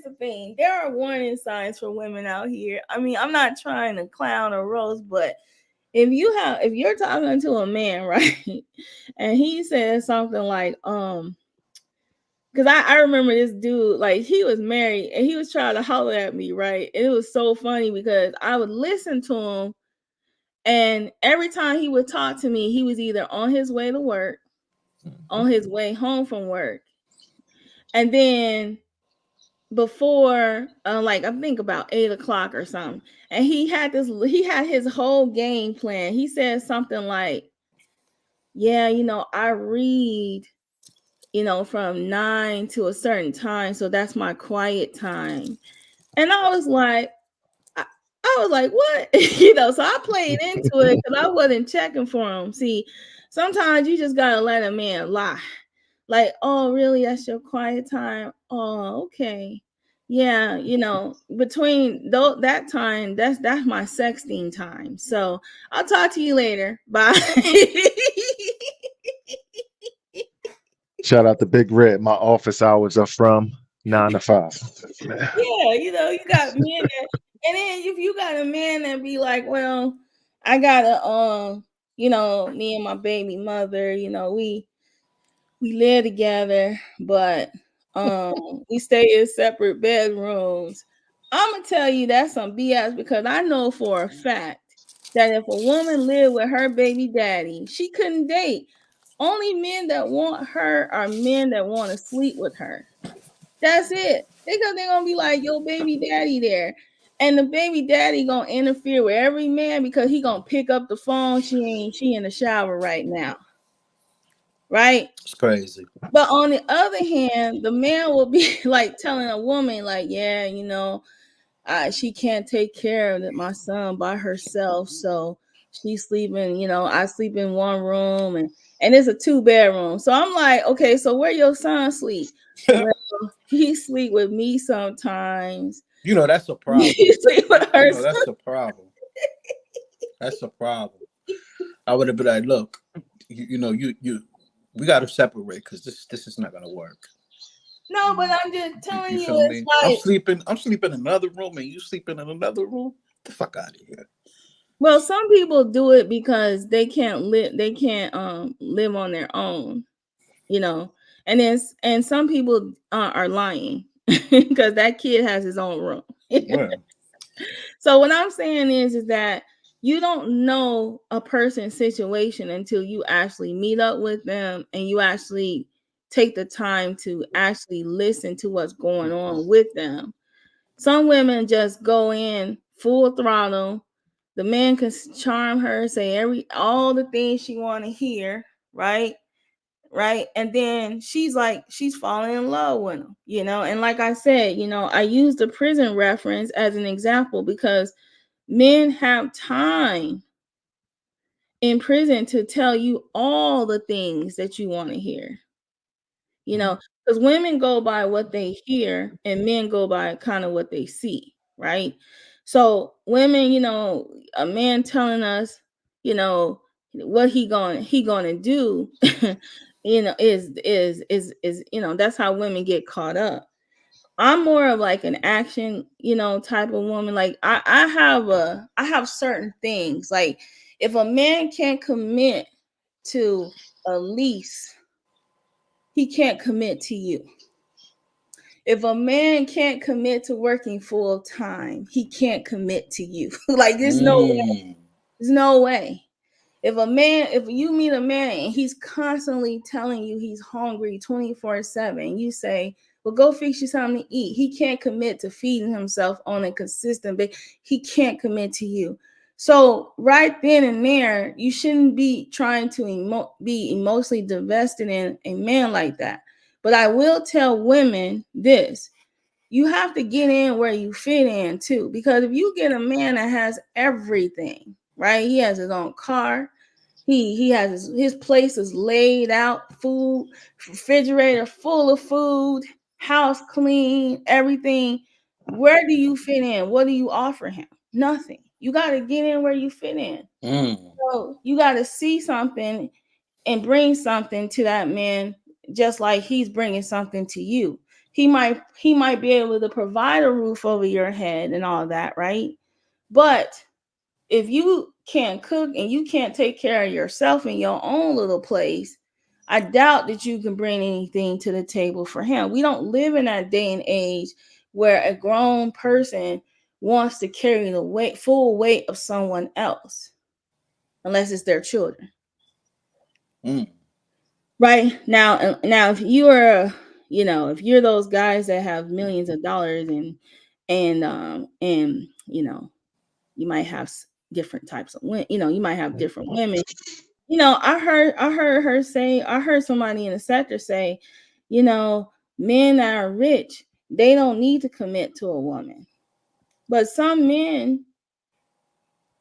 the thing. There are warning signs for women out here. I mean, I'm not trying to clown or roast, but if you're talking to a man, right, and he says something like, because I remember this dude, like he was married and he was trying to holler at me, right? And it was so funny because I would listen to him, and every time he would talk to me, he was either on his way to work, on his way home from work, and then before like I think about 8 o'clock or something, and he had his whole game plan. He said something like, yeah, I read, from 9 to a certain time, so that's my quiet time. And I was like, what? So I played into it because I wasn't checking for him. See, sometimes you just gotta let a man lie. Like, oh, really? That's your quiet time? Oh, okay. Yeah, between that time, that's my sexting time. So I'll talk to you later. Bye. Shout out to Big Red. My office hours are from 9 to 5. Yeah, you got men that, and then if you got a man that be like, well, I gotta, me and my baby mother, we live together, but we stay in separate bedrooms. I'm gonna tell you that's some BS, because I know for a fact that if a woman lived with her baby daddy, she couldn't date. Only men that want her are men that want to sleep with her. That's it. Because they're gonna be like, yo, baby daddy there. And the baby daddy gonna interfere with every man because he gonna pick up the phone. She in the shower right now. Right? It's crazy. But on the other hand, the man will be like telling a woman, like, yeah, she can't take care of my son by herself, so she's sleeping. I sleep in one room, and it's a 2-bedroom. So I'm like, okay, so where your son sleep? Well, he sleep with me sometimes. That's a problem. He sleep with her. That's a problem. That's a problem. I would have been like, look, we got to separate because this is not gonna work. No, but I'm just telling you, feel it's me? like I'm sleeping in another room and you sleeping in another room. Get the fuck out of here. well, some people do it because they can't live live on their own, and some people are lying because that kid has his own room. Yeah. So what I'm saying is that you don't know a person's situation until you actually meet up with them and you actually take the time to actually listen to what's going on with them. Some women just go in full throttle. The man can charm her, say all the things she want to hear, right? Right. And then she's falling in love with him, And like I said, I use the prison reference as an example because men have time in prison to tell you all the things that you want to hear, because women go by what they hear and men go by kind of what they see, right? So women, a man telling us, what he gonna do, is that's how women get caught up. I'm more of like an action, type of woman. Like I have certain things. Like if a man can't commit to a lease, he can't commit to you. If a man can't commit to working full time, he can't commit to you. Like there's no way. There's no way. If you meet a man and he's constantly telling you he's hungry 24/7, you say, well, go fix you something to eat. He can't commit to feeding himself on a consistent basis. He can't commit to you. So right then and there, you shouldn't be trying to be emotionally divested in a man like that. But I will tell women this. You have to get in where you fit in too. Because if you get a man that has everything, right? He has his own car. He has his place is laid out, food, refrigerator full of food, house clean, everything. Where do you fit in? What do you offer him? Nothing. You got to get in where you fit in. So you got to see something and bring something to that man, just like he's bringing something to you. He might be able to provide a roof over your head and all that, right? But if you can't cook and you can't take care of yourself in your own little place, I doubt that you can bring anything to the table for him. We don't live in that day and age where a grown person wants to carry the full weight of someone else, unless it's their children. Right now, if you are, if you're those guys that have millions of dollars and you might have different types of women, you might have different women. I heard somebody in the sector say, men that are rich, they don't need to commit to a woman. But some men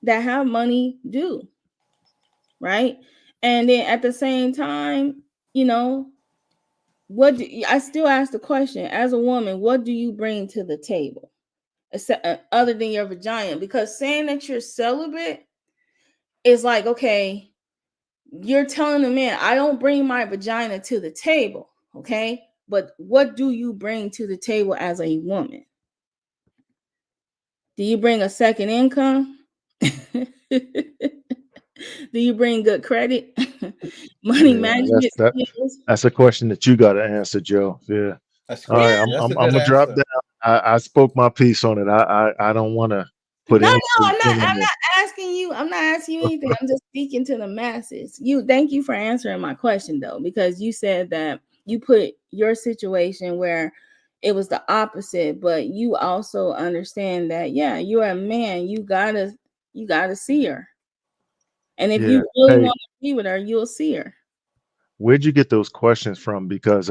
that have money do, right? And then at the same time, I still ask the question, as a woman, what do you bring to the table? Other than your vagina? Because saying that you're celibate is like, okay, you're telling the man, I don't bring my vagina to the table, okay? But what do you bring to the table as a woman? Do you bring a second income? Do you bring good credit? Money management skills? That's a question that you got to answer, Joe. Yeah. That's All right, good. That's I'm a good gonna drop answer. down. I spoke my piece on it. I don't want to put No, any. I'm not asking you. I'm not asking you anything. I'm just speaking to the masses. Thank you for answering my question though, because you said that you put your situation where it was the opposite, but you also understand that, yeah, you're a man. You gotta see her, and if you really Hey, want to be with her, you'll see her. where'd you get those questions from? Because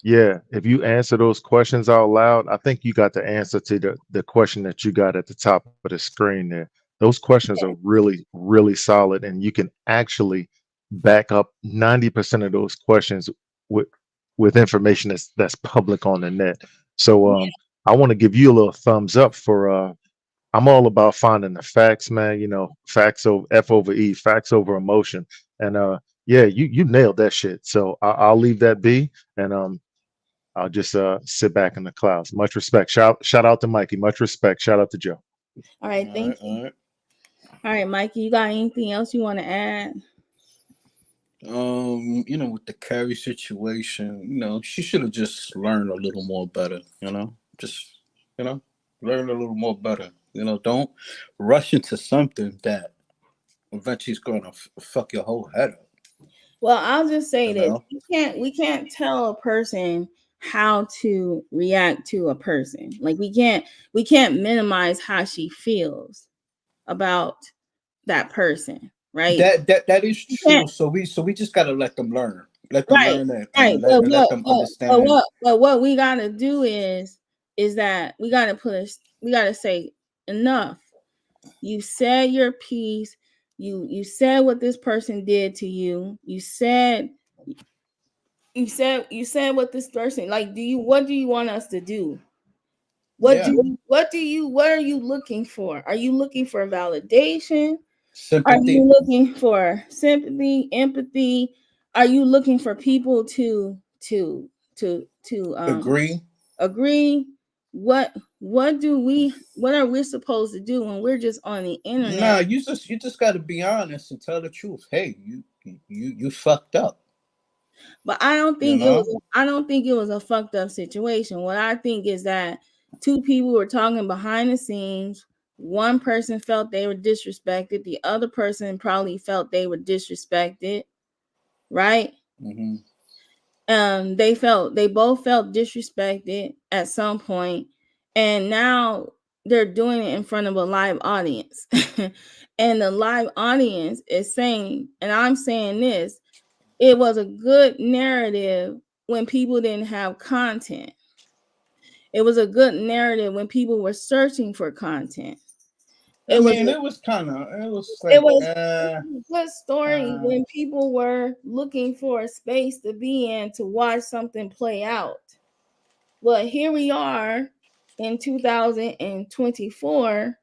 yeah, if you answer those questions out loud, I think you got the answer to the question that you got at the top of the screen there. Those questions are really, really solid, and you can actually back up 90% of those questions with information that's public on the net. So I want to give you a little thumbs up for I'm all about finding the facts, man. Facts over F over E, facts over emotion. And yeah, you nailed that shit. So I'll leave that be. And I'll just sit back in the clouds. Much respect. Shout out to Mikey. Much respect. Shout out to Joe. All right, thank you. All right, Mikey, you got anything else you want to add? With the Carrie situation, she should have just learned a little more better, just, learn a little more better. Don't rush into something that eventually is going to fuck your whole head up. Well, I'll just say this. know? We can't tell a person how to react to a person. Like we can't minimize how she feels about that person, right? That is true. So we just gotta let them learn. Let them Right, learn it right. and let them understand. But what we gotta do is that we gotta say enough. You said your piece. You said what this person did to you. You said what this person, like, what do you want us to do? What are you looking for? Are you looking for validation? Are Sympathy. you looking for sympathy, empathy? Are you looking for people to agree? What are we supposed to do when we're just on the internet? Nah, you just got to be honest and tell the truth. Hey, you fucked up. But I don't think it was a fucked up situation. What I think is that two people were talking behind the scenes. One person felt they were disrespected. The other person probably felt they were disrespected. Right? Mm-hmm. They both felt disrespected at some point, and now they're doing it in front of a live audience. And the live audience is saying, and I'm saying this, it was a good narrative when people didn't have content. It was a good narrative when people were searching for content. It was a good story when people were looking for a space to be in to watch something play out. But here we are in 2024,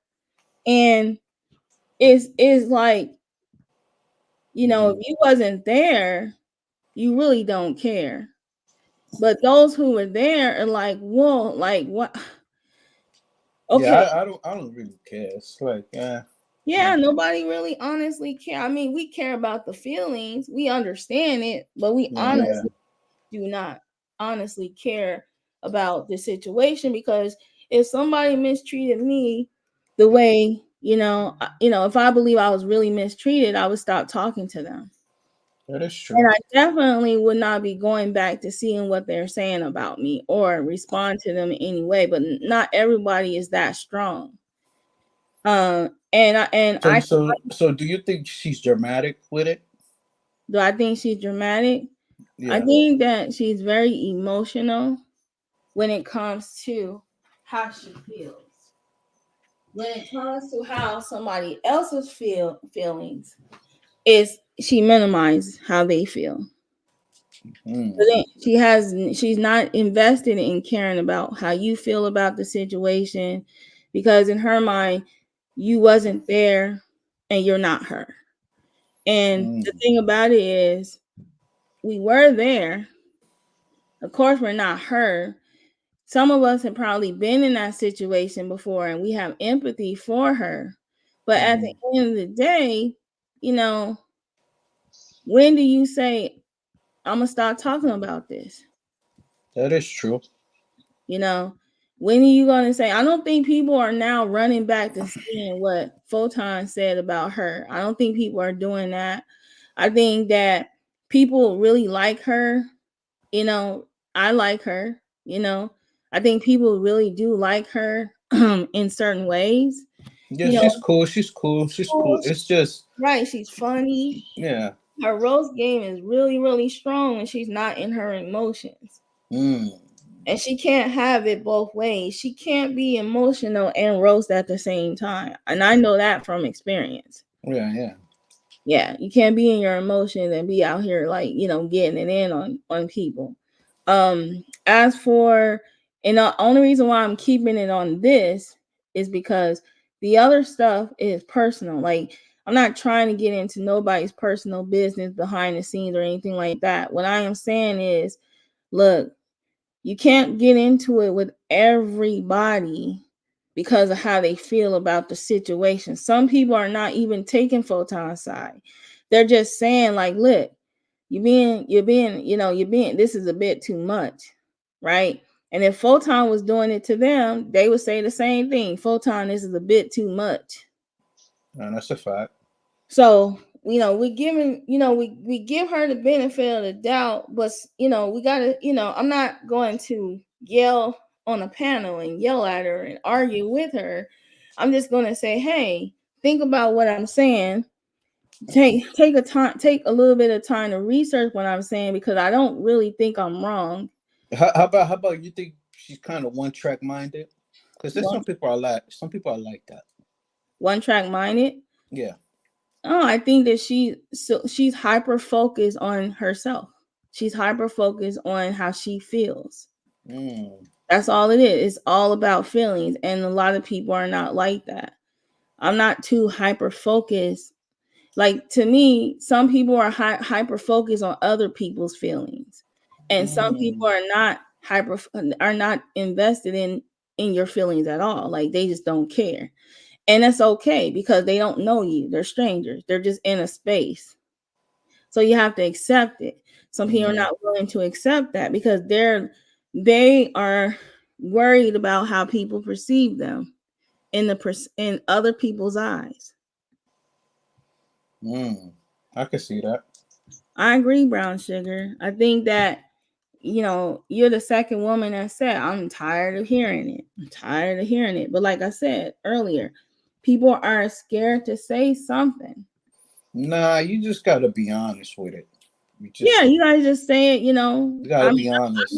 And it's like, if you wasn't there, you really don't care. But those who were there are like, whoa, like what? Okay. Yeah, I don't really care. It's like, Yeah, nobody really honestly care. I mean, we care about the feelings. We understand it, but we honestly do not honestly care about the situation, because if somebody mistreated me the way, if I believe I was really mistreated, I would stop talking to them. that is true. And I definitely would not be going back to seeing what they're saying about me or respond to them in any way. But not everybody is that strong. So do you think she's dramatic with it? Do I think she's dramatic? I Yeah. think that she's very emotional when it comes to how she feels. When it comes to how somebody else's feelings, is she minimizes how they feel. But then she's not invested in caring about how you feel about the situation, because in her mind, you wasn't there and you're not her. And the thing about it is, we were there. Of course, we're not her. Some of us have probably been in that situation before and we have empathy for her. But at the end of the day, when do you say, I'm going to stop talking about this? That is true. When are you going to say, I don't think people are now running back to seeing what Photon said about her. I don't think people are doing that. I think that people really like her. I like her. I think people really do like her in certain ways. Yeah, she's cool. She's cool. She's cool. It's just right. She's funny. Yeah. Her roast game is really, really strong when she's not in her emotions. And she can't have it both ways. She can't be emotional and roast at the same time. And I know that from experience. Yeah, you can't be in your emotions and be out here like, getting it in on people. As for, and the only reason why I'm keeping it on this is because the other stuff is personal. Like, I'm not trying to get into nobody's personal business behind the scenes or anything like that. What I am saying is, look, you can't get into it with everybody because of how they feel about the situation. Some people are not even taking Photon's side. They're just saying, like, look, you're being, this is a bit too much, right? And if Photon was doing it to them, they would say the same thing. Photon, this is a bit too much. That's a fact. So, we're giving, we give her the benefit of the doubt, but, we got to, I'm not going to yell on a panel and yell at her and argue with her. I'm just going to say, hey, think about what I'm saying. Take a little bit of time to research what I'm saying, because I don't really think I'm wrong. How about you think she's kind of one track minded? Because there's some people are like that. One track minded? Yeah. Oh, I think that she's hyper focused on herself. She's hyper focused on how she feels. That's all it is. It's all about feelings, and a lot of people are not like that. I'm not too hyper focused. Like, to me, some people are hyper focused on other people's feelings, and some people are not invested in your feelings at all. Like, they just don't care. And that's okay, because they don't know you. They're strangers. They're just in a space. So you have to accept it. Some people are not willing to accept that because they are worried about how people perceive them in other people's eyes. I can see that. I agree, Brown Sugar. I think that, you're the second woman that said, I'm tired of hearing it. I'm tired of hearing it. But like I said earlier, people are scared to say something. Nah, you just got to be honest with it. You guys just say it, You got to be honest.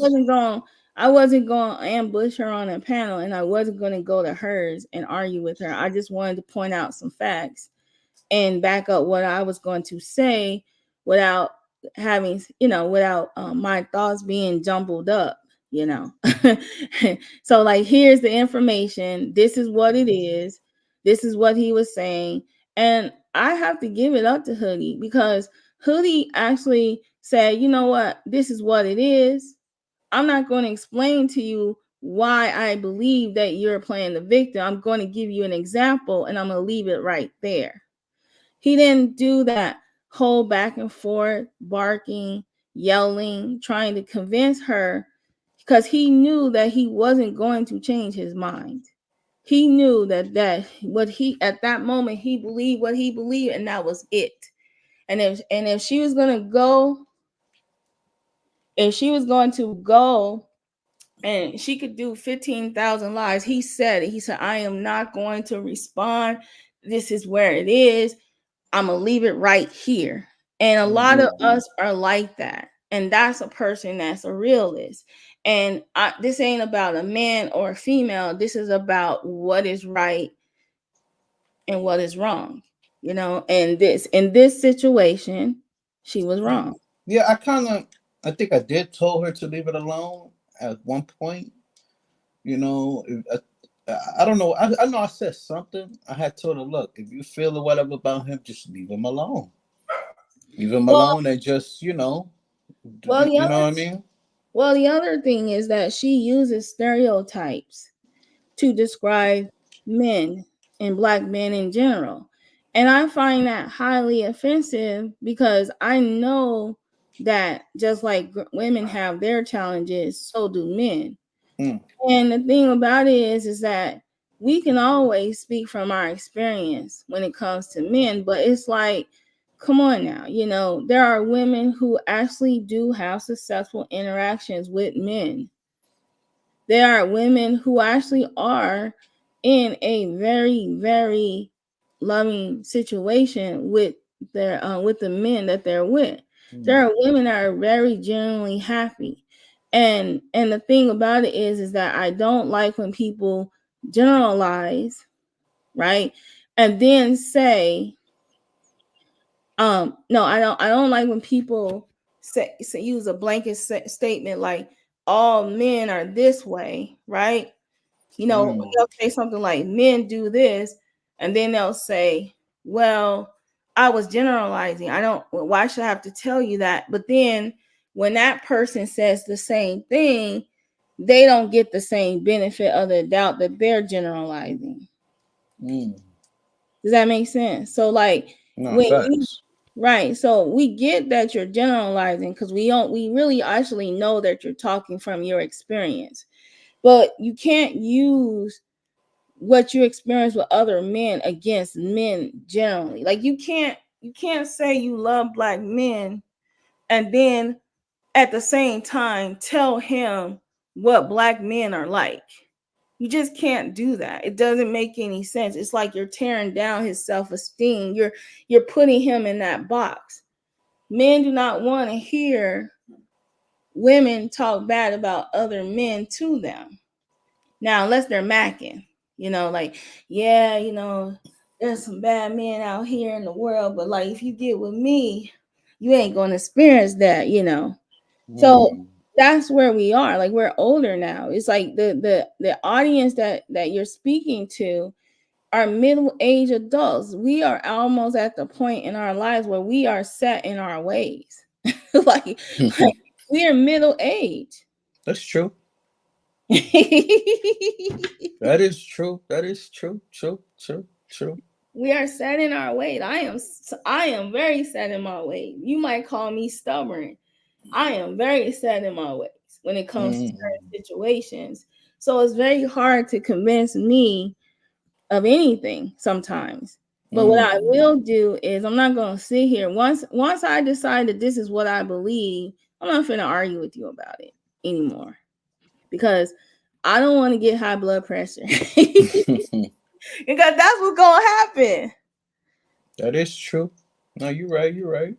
I wasn't going to ambush her on a panel, and I wasn't going to go to hers and argue with her. I just wanted to point out some facts and back up what I was going to say without having, without my thoughts being jumbled up, So, like, here's the information. This is what it is. This is what he was saying. And I have to give it up to Hoodie, because Hoodie actually said, you know what, this is what it is. I'm not going to explain to you why I believe that you're playing the victim. I'm going to give you an example, and I'm going to leave it right there. He didn't do that whole back and forth, barking, yelling, trying to convince her, because he knew that he wasn't going to change his mind. He knew that what he, at that moment, he believed what he believed, and that was it. And if she was going to go, if she was going to go and she could do 15,000 lies, he said it. He said, I am not going to respond. This is where it is. I'm going to leave it right here. And a lot of us are like that. And that's a person that's a realist. And this ain't about a man or a female. This is about what is right and what is wrong. You know, and in this situation, she was wrong. Yeah, I think I did tell her to leave it alone at one point. You know, I don't know. I know I said something. I had told her, look, if you feel or whatever about him, just leave him alone. Leave him alone and just, you know what I mean? Well, the other thing is that she uses stereotypes to describe men and Black men in general. And I find that highly offensive, because I know that just like women have their challenges, so do men. And the thing about it is that we can always speak from our experience when it comes to men, but it's like, come on now, you know, there are women who actually do have successful interactions with men. There are women who actually are in a very, very loving situation with the men that they're with. There are women that are very genuinely happy. And the thing about it is that I don't like when people generalize, right? And then say, no, I don't like when people say use a blanket statement like all men are this way, right? You know, they'll say something like men do this, and then they'll say, well, I was generalizing. I don't, why should I have to tell you that? But then when that person says the same thing, they don't get the same benefit of the doubt that they're generalizing. Does that make sense? So like, no, when facts. you, right, so we get that you're generalizing, because we really actually know that you're talking from your experience, but you can't use what you experience with other men against men generally. Like you can't say you love Black men and then at the same time tell him what Black men are like. You just can't do that. It doesn't make any sense. It's like you're tearing down his self-esteem. You're putting him in that box. Men do not want to hear women talk bad about other men to them. Now, unless they're macking, you know, like, yeah, you know, there's some bad men out here in the world, but like if you get with me, you ain't gonna experience that, you know. So that's where we are. Like we're older now. It's like the audience that you're speaking to are middle-aged adults. We are almost at the point in our lives where we are set in our ways. like we are middle age. That's true. That is true. That is true. True. We are set in our ways. I am very set in my ways. You might call me stubborn. I am very set in my ways when it comes to certain situations. So it's very hard to convince me of anything sometimes. But what I will do is I'm not going to sit here. Once I decide that this is what I believe, I'm not going to argue with you about it anymore, because I don't want to get high blood pressure. Because that's what's going to happen. That is true. No, you're right.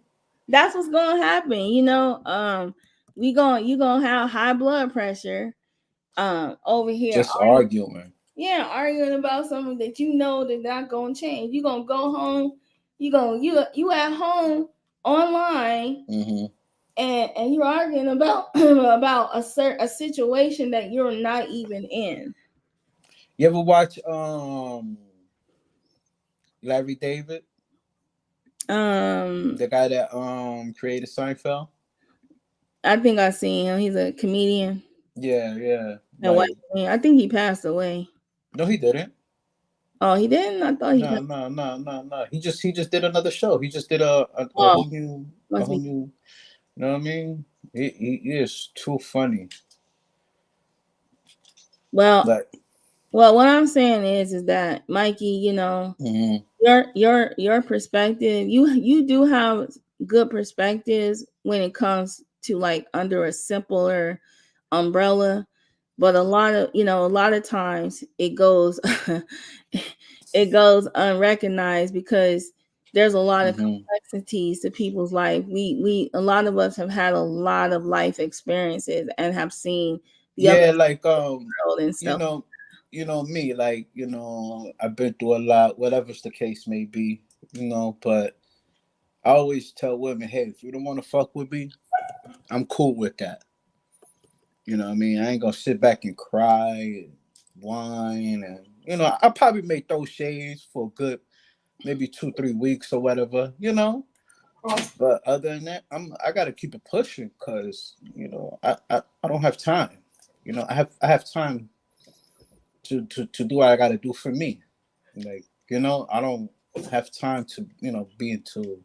That's what's going to happen. You know, you going to have high blood pressure over here. Just arguing. Yeah, arguing about something that you know that's not going to change. You're going to go home. You at home online. And you're arguing about about a situation that you're not even in. You ever watch Larry David, Um, the guy that created Seinfeld. I think I seen him. He's a comedian. Yeah. And white Like, man. I think he passed away. no, he didn't. Oh, he didn't. I thought he passed. No. He just did another show. He just did a Oh, whole new a must whole be. new. You know what I mean? He is too funny. Well, Like, well, what I'm saying is that Mikey, mhm. your perspective, you do have good perspectives when it comes to like under a simpler umbrella, but a lot of times it goes it goes unrecognized because there's a lot of Mhm. complexities to people's life. We a lot of us have had a lot of life experiences and have seen the other Yeah, like world and you stuff. know, me, like, I've been through a lot, whatever's the case may be, but I always tell women, hey, if you don't want to fuck with me, I'm cool with that. You know what I mean? I ain't gonna sit back and cry and whine, and I probably may throw shades for a good maybe 2-3 weeks or whatever. But other than that, I gotta keep it pushing because I don't have time. I have time to do what I gotta do for me. Like, I don't have time to be into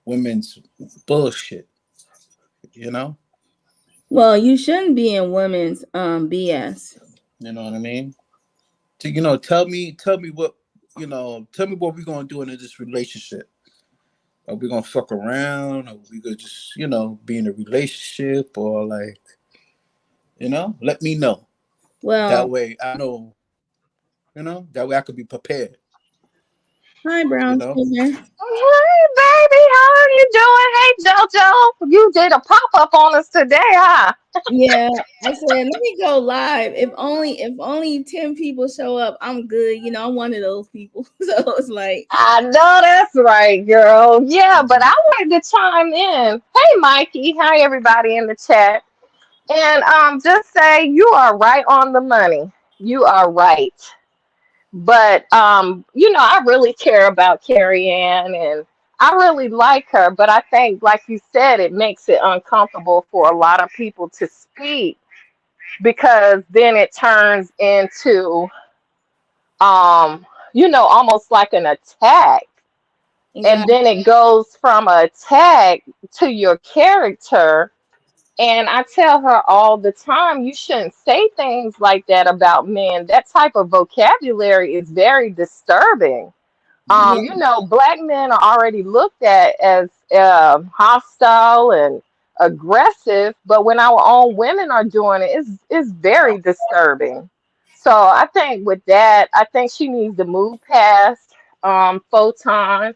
women's bullshit. You know, Well, you shouldn't be in women's BS. you know what I mean. To tell me what tell me what we're gonna do in this relationship. Are we gonna fuck around? Or we gonna just be in a relationship? Or like let me know. That Well, way I know. That way I could be prepared. hi, You brown know. sugar. Hey, baby, how are you doing? Hey, JoJo, you did a pop up on us today, huh? Yeah, I said let me go live. If only 10 people show up, I'm good. I'm one of those people. So it's like, I know that's right, girl. Yeah, but Mhm. I wanted to chime in. Hey, Mikey. Hi, everybody in the chat. And just say you are right on the money. You are right. But I really care about Carrie Ann and I really like her, but I think, like you said, it makes it uncomfortable for a lot of people to speak because then it turns into almost like an attack. And exactly. then it goes from a attack to your character. And I tell her all the time, you shouldn't say things like that about men. That type of vocabulary is very disturbing. Yeah. Black men are already looked at as hostile and aggressive, but when our own women are doing it, it's very disturbing. So I think with that, I think she needs to move past Photon.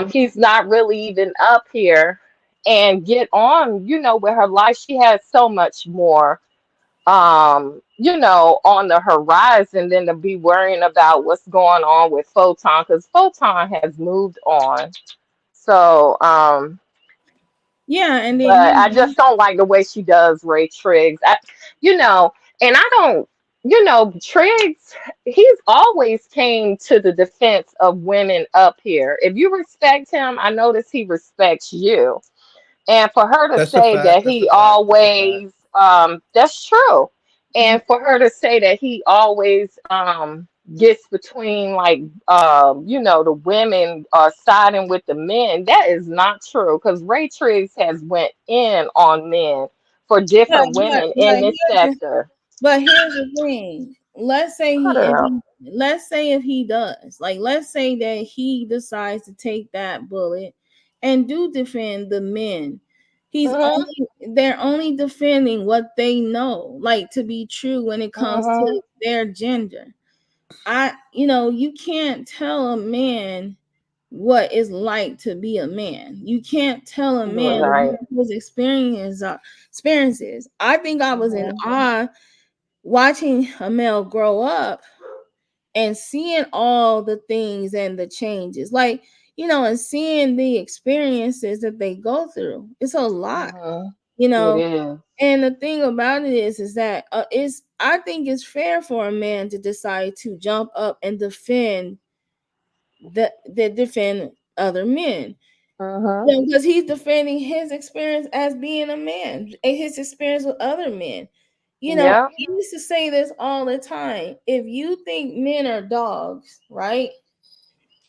He's not really even up here and get on, with her life. She has so much more on the horizon than to be worrying about what's going on with Photon because Photon has moved on. So, Yeah, and then but I just don't like the way she does Ray Triggs. You know, and I don't, Triggs, he's always came to the defense of women up here. If you respect him, I notice he respects you. And for her to That's a say fact. that That's a he fact. That's a fact. always, that's true. And for her to say that he always gets between like, the women siding with the men, that is not true. Because Ray Triggs has went in on men for but different but women but in this sector. here's the thing. Shut up. Let's say if he does, like let's say that he decides to take that bullet and do defend the men. Hmm. They're only defending what they know, like to be true when it comes Hmm. to their gender. You can't tell a man what it's like to be a man. You can't tell a man Right. what his experiences. I think I was in Hmm. awe watching a male grow up and seeing all the things and the changes, like and seeing the experiences that they go through. It's a lot, Hmm. you It know. is. And the thing about it is that I think it's fair for a man to decide to jump up and defend that defend other men. Mhm. You know, because he's defending his experience as being a man and his experience with other men. You know, Yep. he used to say this all the time. If you think men are dogs, right,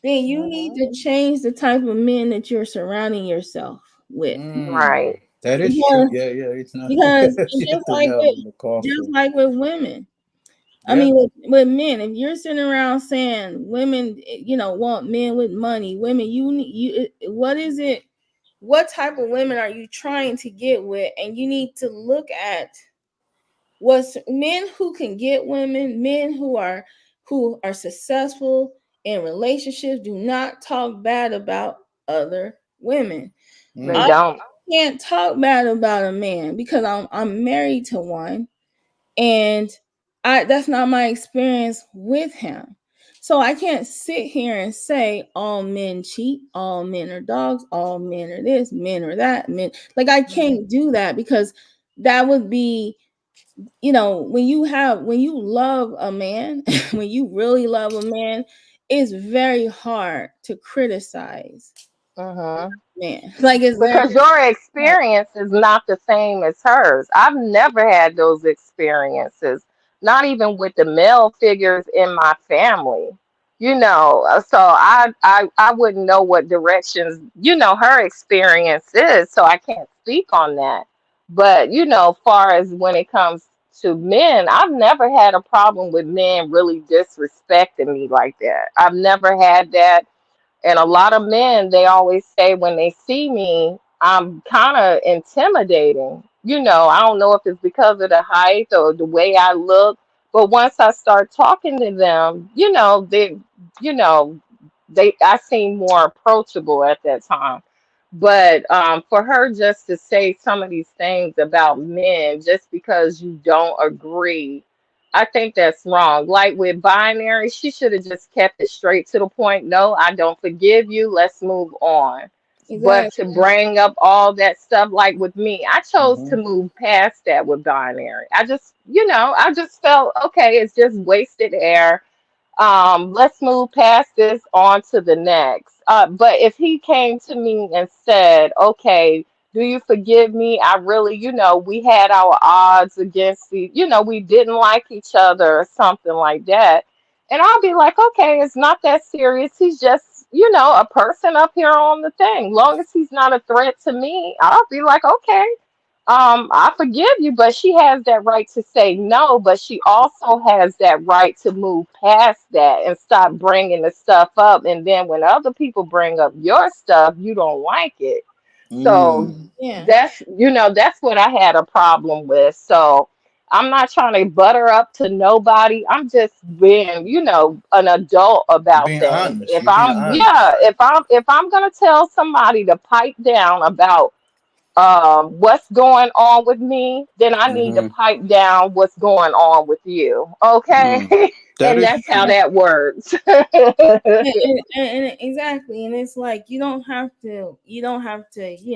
then you need Mhm. to change the type of men that you're surrounding yourself with. Right. That is true. Because Yeah, yeah. It's not. because You hit the nail on the just coffin. like with women. I Yeah. mean, with men, if you're sitting around saying women, you know, want men with money, women, what is it? What type of women are you trying to get with? And you need to look at what's men who can get women, men who are successful in relationships do not talk bad about other women. They I Mm. don't. can't talk bad about a man because I'm married to one, and I that's not my experience with him. So I can't sit here and say all men cheat, all men are dogs, all men are this, men are that, men, like I can't do that because that would be, you know, when you love a man, when you really love a man, it's very hard to criticize Mhm. man. Like it's very Because your hard. experience is not the same as hers. I've never had those experiences, not even with the male figures in my family. So I wouldn't know what directions, her experience is, so I can't speak on that. But, far as when it comes to men, I've never had a problem with men really disrespecting me like that. I've never had that. And a lot of men, they always say when they see me, I'm kind of intimidating. I don't know if it's because of the height or the way I look, but once I start talking to them, you know, I seem more approachable at that time. But for her just to say some of these things about men just because you don't agree, I think that's wrong. Like with binary, she should have just kept it straight to the point. No, I don't forgive you. Let's move on. But to Exactly. bring up all that stuff, like with me, I chose to Mm-hmm. move past that with binary. I just felt okay, it's just wasted air. Let's move past this on to the next. But if he came to me and said, okay, do you forgive me? I really, we had our odds against we didn't like each other or something like that. And I'll be like, okay, it's not that serious. He's just, a person up here on the thing. Long as he's not a threat to me, I'll be like, okay, I forgive you, but she has that right to say no, but she also has that right to move past that and stop bringing the stuff up. And then when other people bring up your stuff, you don't like it. So Mm. Yeah. that's what I had a problem with. So I'm not trying to butter up to nobody. I'm just being, an adult You're about being things. honest. You're being Yeah, honest. if I'm gonna tell somebody to pipe down about what's going on with me, then I need to Mm-hmm. pipe down what's going on with you. Okay. Mm. That And is that's how true. that works. And exactly, and it's like you don't have to, you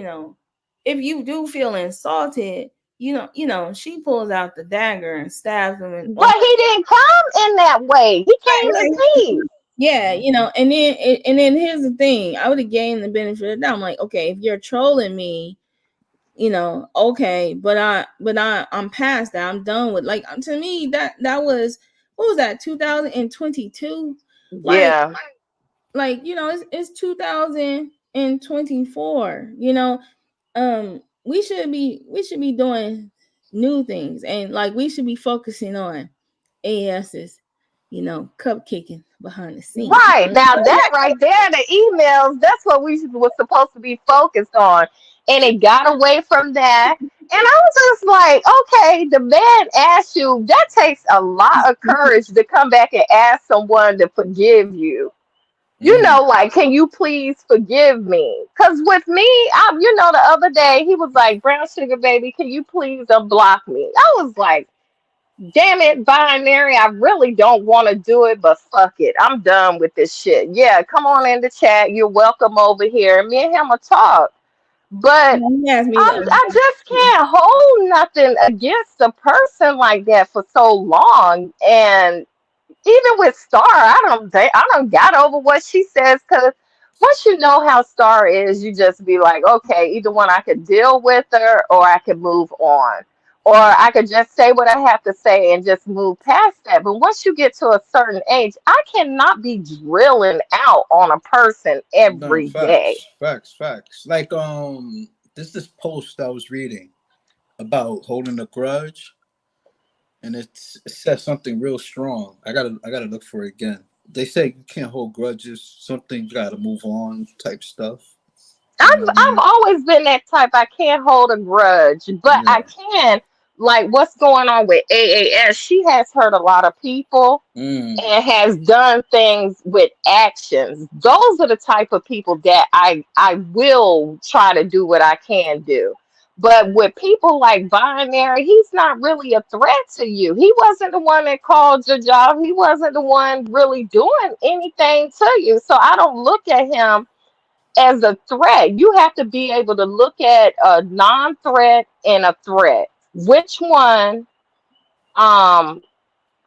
know, if you do feel insulted, she pulls out the dagger and stabs him and But he didn't come in that way. He came in peace. yeah, Mm-hmm. and then here's the thing, I would have gained the benefit of the doubt. I'm like, okay, if you're trolling me, okay, I'm past that. I'm done with, like, to me that was, what was that, 2022? Like Yeah. it's 2024. We should be doing new things, and like we should be focusing on AS's, cup kicking behind the scenes. Right. Now that right there, the emails, that's what we was supposed to be focused on. And it got away from that. And I was just like, okay, the man asked you, that takes a lot of courage to come back and ask someone to forgive you. Mm. Like, can you please forgive me? Because with me, the other day, he was like, Brown Sugar Baby, can you please unblock me? I was like, damn it, binary, I really don't want to do it, but fuck it. I'm done with this shit. Yeah, come on in the chat. You're welcome over here. Me and him will talk. But He asked me I to. just can't hold nothing against a person like that for so long. And even with Star, I don't got over what she says, because once you know how Star is, you just be like, okay, either one, I could deal with her or I could move on. Or I could just say what I have to say and just move past that. But once you get to a certain age, I cannot be drilling out on a person No, every day. facts. Like this post I was reading about holding a grudge, and it says something real strong. I gotta look for it again. They say you can't hold grudges. Something you gotta move on, type stuff. You know what I I've mean? always been that type. I can't hold a grudge, but I Yeah. can, like what's going on with AAS. She has hurt a lot of people Mm. and has done things with actions. Those are the type of people that I will try to do what I can do. But with people like Binary, he's not really a threat to you. He wasn't the one that called your job. He wasn't the one really doing anything to you. So I don't look at him as a threat. You have to be able to look at a non-threat and a threat. Which one um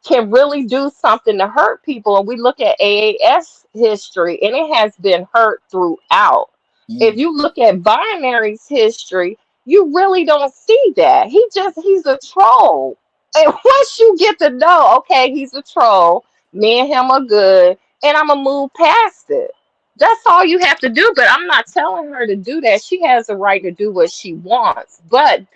can really do something to hurt people? And we look at AAS history, and it has been hurt throughout. If Mm. you look at Binary's history, you really don't see that. He's a troll. And once you get to know, okay, he's a troll, me and him are good, and I'm gonna move past it. That's all you have to do. But I'm not telling her to do that. She has the right to do what she wants. But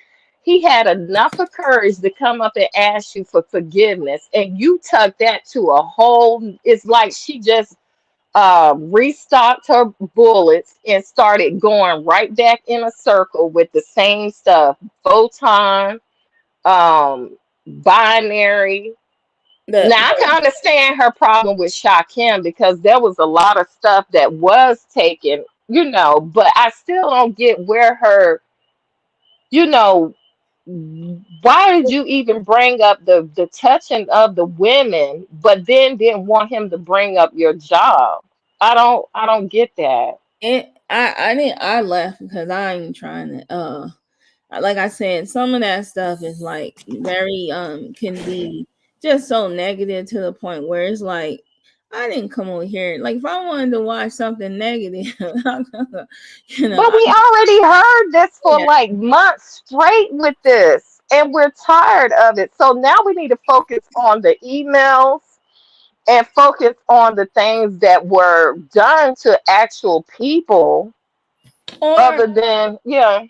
he had enough of courage to come up and ask you for forgiveness, and you took that to a whole. It's like she just restocked her bullets and started going right back in a circle with the same stuff. Photon, Binary. The Now I can understand her problem with Shakim, because there was a lot of stuff that was taken, but I still don't get where her, you know, why did you even bring up the touching of the women, but then didn't want him to bring up your job? I don't get that. I left because I ain't trying to like I said, some of that stuff is like very can be just so negative to the point where it's like I didn't come over here. Like if I wanted to watch something negative, you know, But we already heard this for yeah. like months straight with this, and we're tired of it. So now we need to focus on the emails and focus on the things that were done to actual people, Or other than, yeah.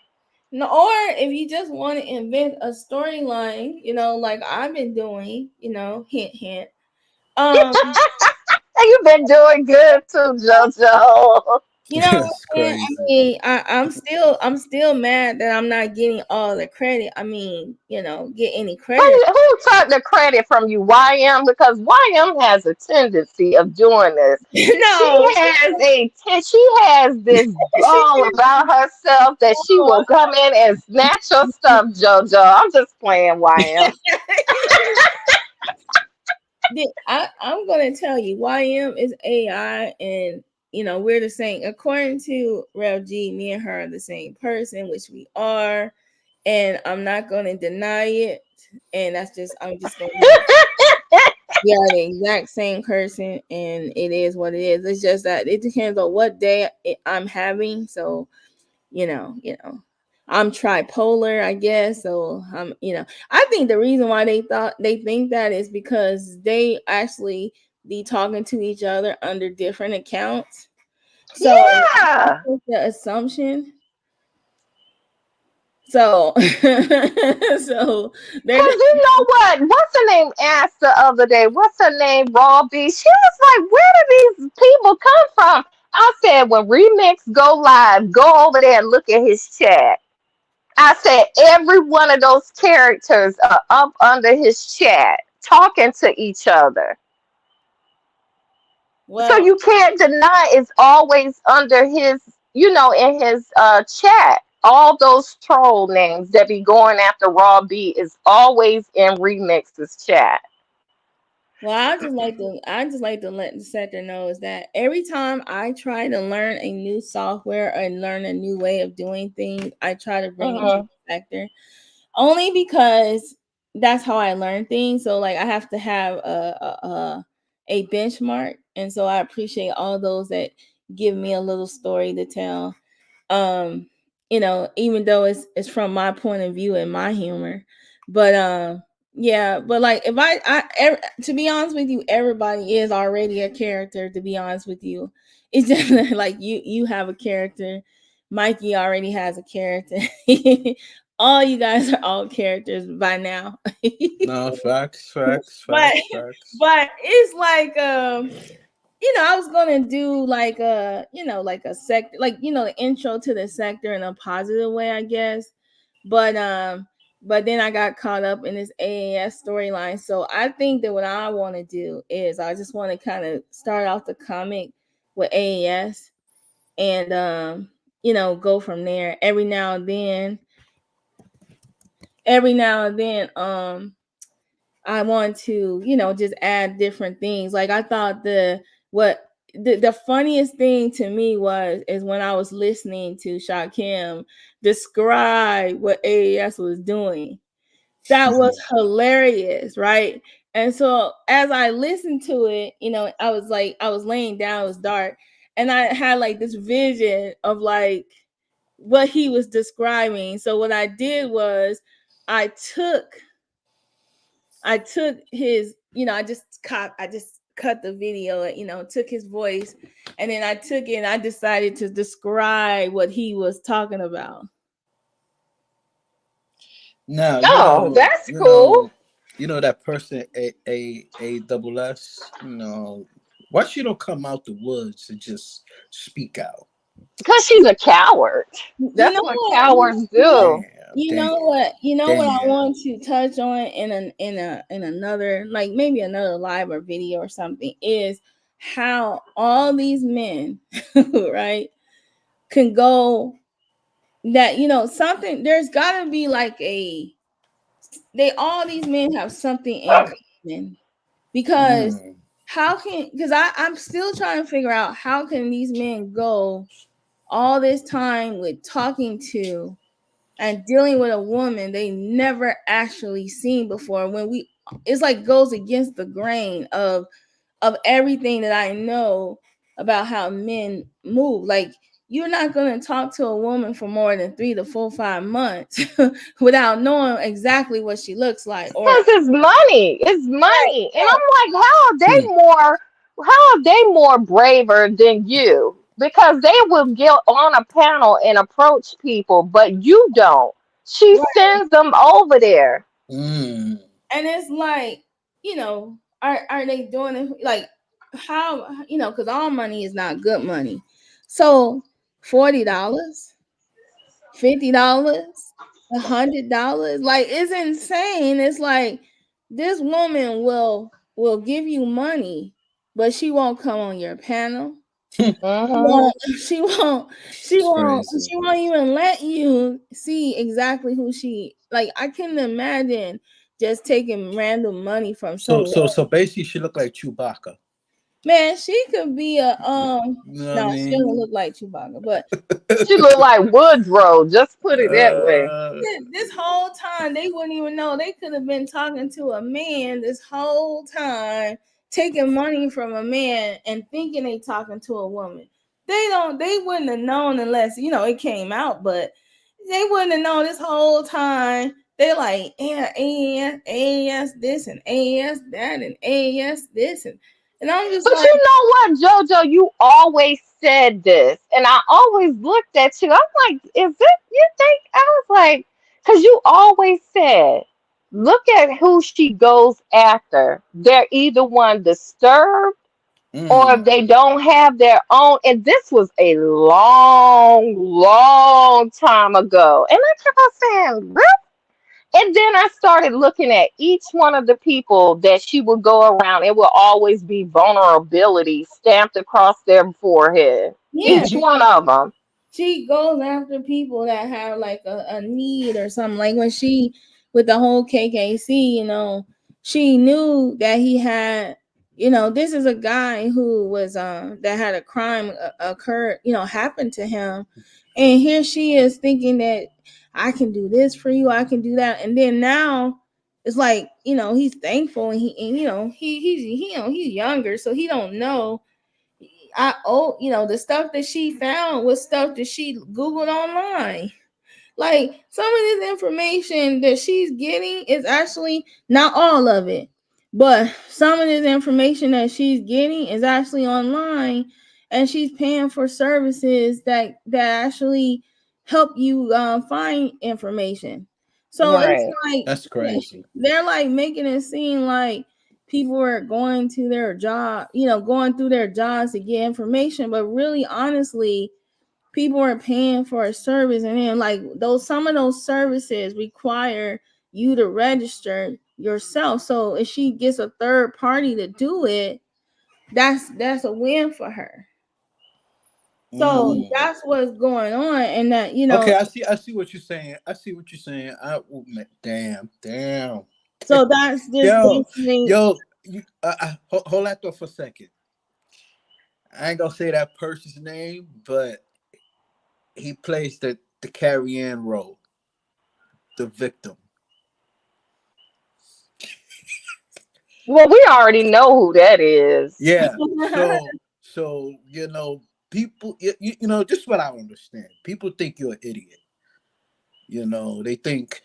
no, or if you just want to invent a storyline, like I've been doing, hint hint. Um, You've been doing good too, JoJo. what I'm That's saying? I crazy. mean, I'm still mad that I'm not getting all the credit. I mean, get any credit. Who took the credit from you, YM? Because YM has a tendency of doing this. No, She has this she all about herself that she will come in and snatch your stuff, JoJo. I'm just playing, YM. I'm gonna tell you, YM is AI, and we're the same. According to Rev G, me and her are the same person, which we are, and I'm not gonna deny it. And I'm just gonna we are the exact same person, and it is what it is. It's just that it depends on what day I'm having. So I'm tripolar, I guess. So I think the reason why they think that is because they actually be talking to each other under different accounts. So Yeah. that's the assumption. So so they're Cause you know what? What's her name asked the other day? What's her name? Raw B. She was like, "Where do these people come from?" I said, "When Remix go live, go over there and look at his chat." I said, "Every one of those characters are up under his chat, talking to each other." So well, you can't deny it's always under his, in his chat. All those troll names that be going after Raw B is always in Remix's chat. I just like to let the sector know is that every time I try to learn a new software or learn a new way of doing things, I try to bring it to Hmm. the sector only because that's how I learn things. So like I have to have a a benchmark. And so I appreciate all those that give me a little story to tell. You know, even though it's from my point of view and my humor. But yeah, but like if to be honest with you, everybody is already a character, to be honest with you. It's just like you have a character. Mikey already has a character. All you guys are all characters by now. No, facts, facts, but facts, facts. but it's like you know, I was gonna do like like a sector, like the intro to the sector in a positive way, I guess. But then I got caught up in this AAS storyline. So I think that what I want to do is I just want to kind of start off the comic with AAS and go from there. Every now and then, I want to, just add different things. Like I thought the funniest thing to me is when I was listening to Shakim describe what AES was doing. That was hilarious, right? And so as I listened to it, I was laying down, it was dark, and I had like this vision of like what he was describing. So what I did was I took his, I just cut the video, took his voice, and then I took it and I decided to describe what he was talking about. Now, Oh, that's cool. You know that person a double S. Why she don't come out the woods and just speak out? Because she's a coward. That's what cowards do. What I want to touch on in another, like maybe another live or video or something, is how all these men right can go that something, there's got to be like all these men have something in common, because I'm still trying to figure out how can these men go all this time with talking to and dealing with a woman they never actually seen before, when it's like goes against the grain of everything that I know about how men move. Like, you're not going to talk to a woman for more than 3 to 4, 5 months without knowing exactly what she looks like. Because it's money. It's money. And I'm like, how are they more braver than you? Because they will get on a panel and approach people, but you don't. She sends them over there. And it's like, are they doing it like how, because all money is not good money. So $40, $50, $100, like, it's insane. It's like this woman will give you money, but she won't come on your panel. She won't even let you see exactly who she, like, I couldn't imagine just taking random money from someone. So basically she looked like Chewbacca. Man, she could be a she doesn't look like Chewbacca, but she looked like Woodrow, just put it that way. This whole time they wouldn't even know. They could have been talking to a man this whole time, taking money from a man and thinking they talking to a woman. They wouldn't have known unless it came out, but they wouldn't have known this whole time. They're like, AAS this and AAS that and AAS this, and I'm just but like, you know what, JoJo, you always said this, and I always looked at you. I'm like, is it you think? I was like, because you always said, look at who she goes after. They're either one disturbed or if they don't have their own. And this was a long, long time ago. And I kept on saying, really? And then I started looking at each one of the people that she would go around. It will always be vulnerability stamped across their forehead. yeah, Each one of them. she goes after people that have like a need or something. Like when she, with the whole KKC, she knew that he had, this is a guy who was that had a crime occurred, happened to him, and here she is thinking that I can do this for you, I can do that, and then now it's like, he's thankful, and he's younger, so he don't know. The stuff that she found was stuff that she Googled online. Like, some of this information that she's getting is actually not all of it, but some of this information that she's getting is actually online, and she's paying for services that actually help you find information. So it's Right. like That's crazy. they're like making it seem like people are going to their job, going through their jobs to get information, but really, honestly, people are paying for a service, and then like some of those services require you to register yourself. So if she gets a third party to do it, that's a win for her. So that's what's going on, and that Okay, I see what you're saying. I see what you're saying. Damn. so that's just Yo, basically. hold that thought for a second. I ain't gonna say that person's name, but he plays the carry-in role, the victim. Well, we already know who that is. Yeah. So people, just what I understand. People think you're an idiot. They think,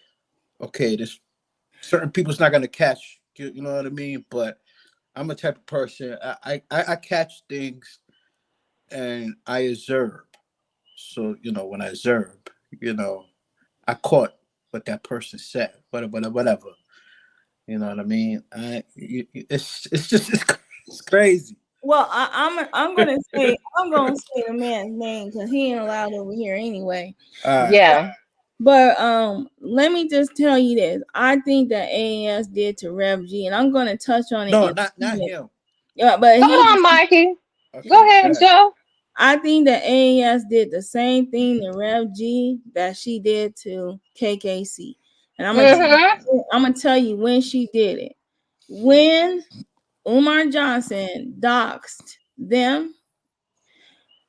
okay, this certain people's not gonna catch. You know what I mean? But I'm a type of person. I catch things and I observe. So when I observe, I caught what that person said. Whatever. You know what I mean? It's crazy. Well, I'm gonna say the man's name because he ain't allowed over here anyway. All right. Yeah. But let me just tell you this. I think that AAS did to Rev G, and I'm gonna touch on it. No, not him. Yeah, but Hold on, Mikey. Okay, Go ahead, Joe. I think that AAS did the same thing to Rev G that she did to KKC, and I'm gonna tell you when she did it. When Umar Johnson doxed them,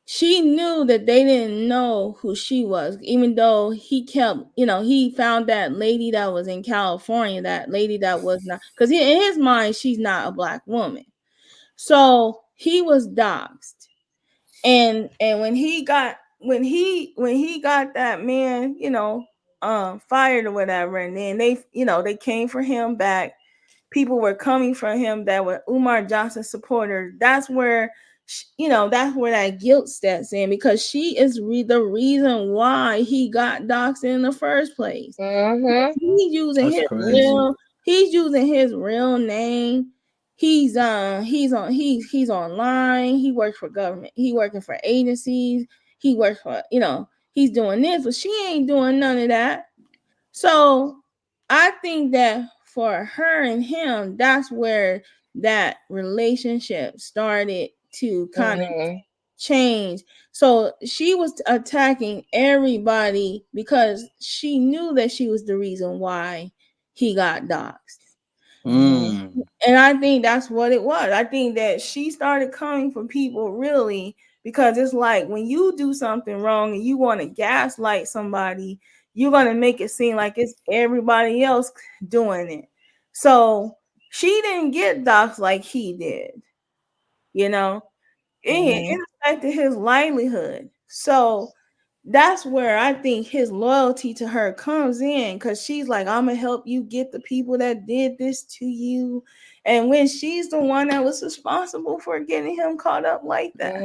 she knew that they didn't know who she was, even though he kept, he found that lady that was in California, that lady that was not, because in his mind, she's not a black woman. So he was doxed. And when he got that man, fired or whatever, and then they came for him back. People were coming for him that were Umar Johnson supporters. That's where that guilt steps in, because she is the reason why he got doxxed in the first place. He's using his real name. He's online. He works for government. He working for agencies. He works for he's doing this, but she ain't doing none of that. So I think that for her and him, that's where that relationship started to kind of change. So she was attacking everybody because she knew that she was the reason why he got doxxed. And I think that's what it was. I think that she started coming for people really because it's like when you do something wrong and you want to gaslight somebody, you're going to make it seem like it's everybody else doing it. So she didn't get doxxed like he did, it affected his livelihood. So that's where I think his loyalty to her comes in, because she's like, I'm gonna help you get the people that did this to you. And when she's the one that was responsible for getting him caught up like that.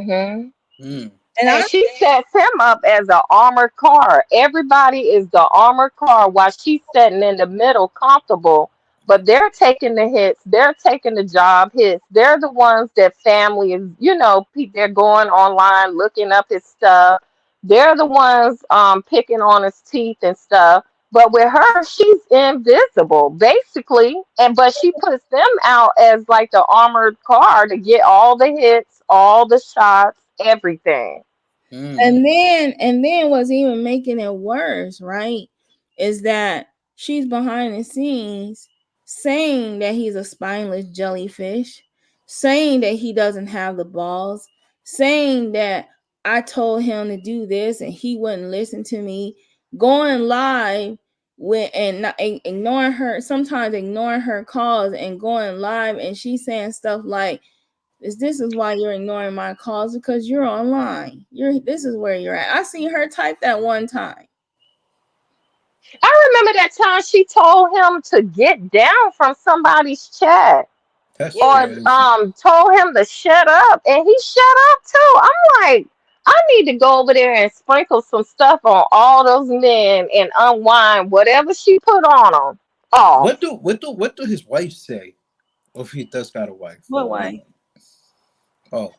And she sets him up as an armored car. Everybody is the armored car while she's sitting in the middle comfortable. But they're taking the hits. They're taking the job hits. They're the ones that family is, they're going online looking up his stuff. They're the ones picking on his teeth and stuff. But with her, she's invisible, basically. But she puts them out as like the armored car to get all the hits, all the shots, everything. And then what's even making it worse, right, is that she's behind the scenes saying that he's a spineless jellyfish, saying that he doesn't have the balls, saying that I told him to do this and he wouldn't listen to me, going live and not ignoring her, sometimes ignoring her calls and going live, and she's saying stuff like, this is why you're ignoring my calls, because you're online. This is where you're at. I seen her type that one time. I remember that time she told him to get down from somebody's chat, That's or crazy. told him to shut up, and he shut up too. I'm like, I need to go over there and sprinkle some stuff on all those men and unwind whatever she put on them off. What do his wife say? Or if he does got a wife? What way? Oh,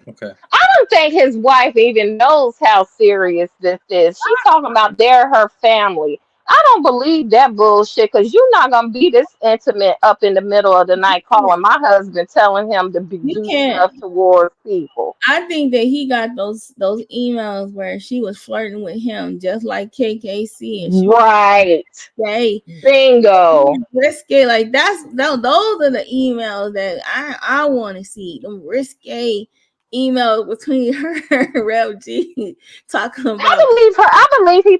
okay. I don't think his wife even knows how serious this is. She's talking about they're her family. I don't believe that bullshit, because you're not gonna be this intimate up in the middle of the night calling my husband telling him to You do can't. stuff towards people. I think that he got those emails where she was flirting with him, just like KKC, and she Right. say Bingo. risque. Like those are the emails that I want to see. Them risque emails between her and Rev G talking about. I believe her. I believe he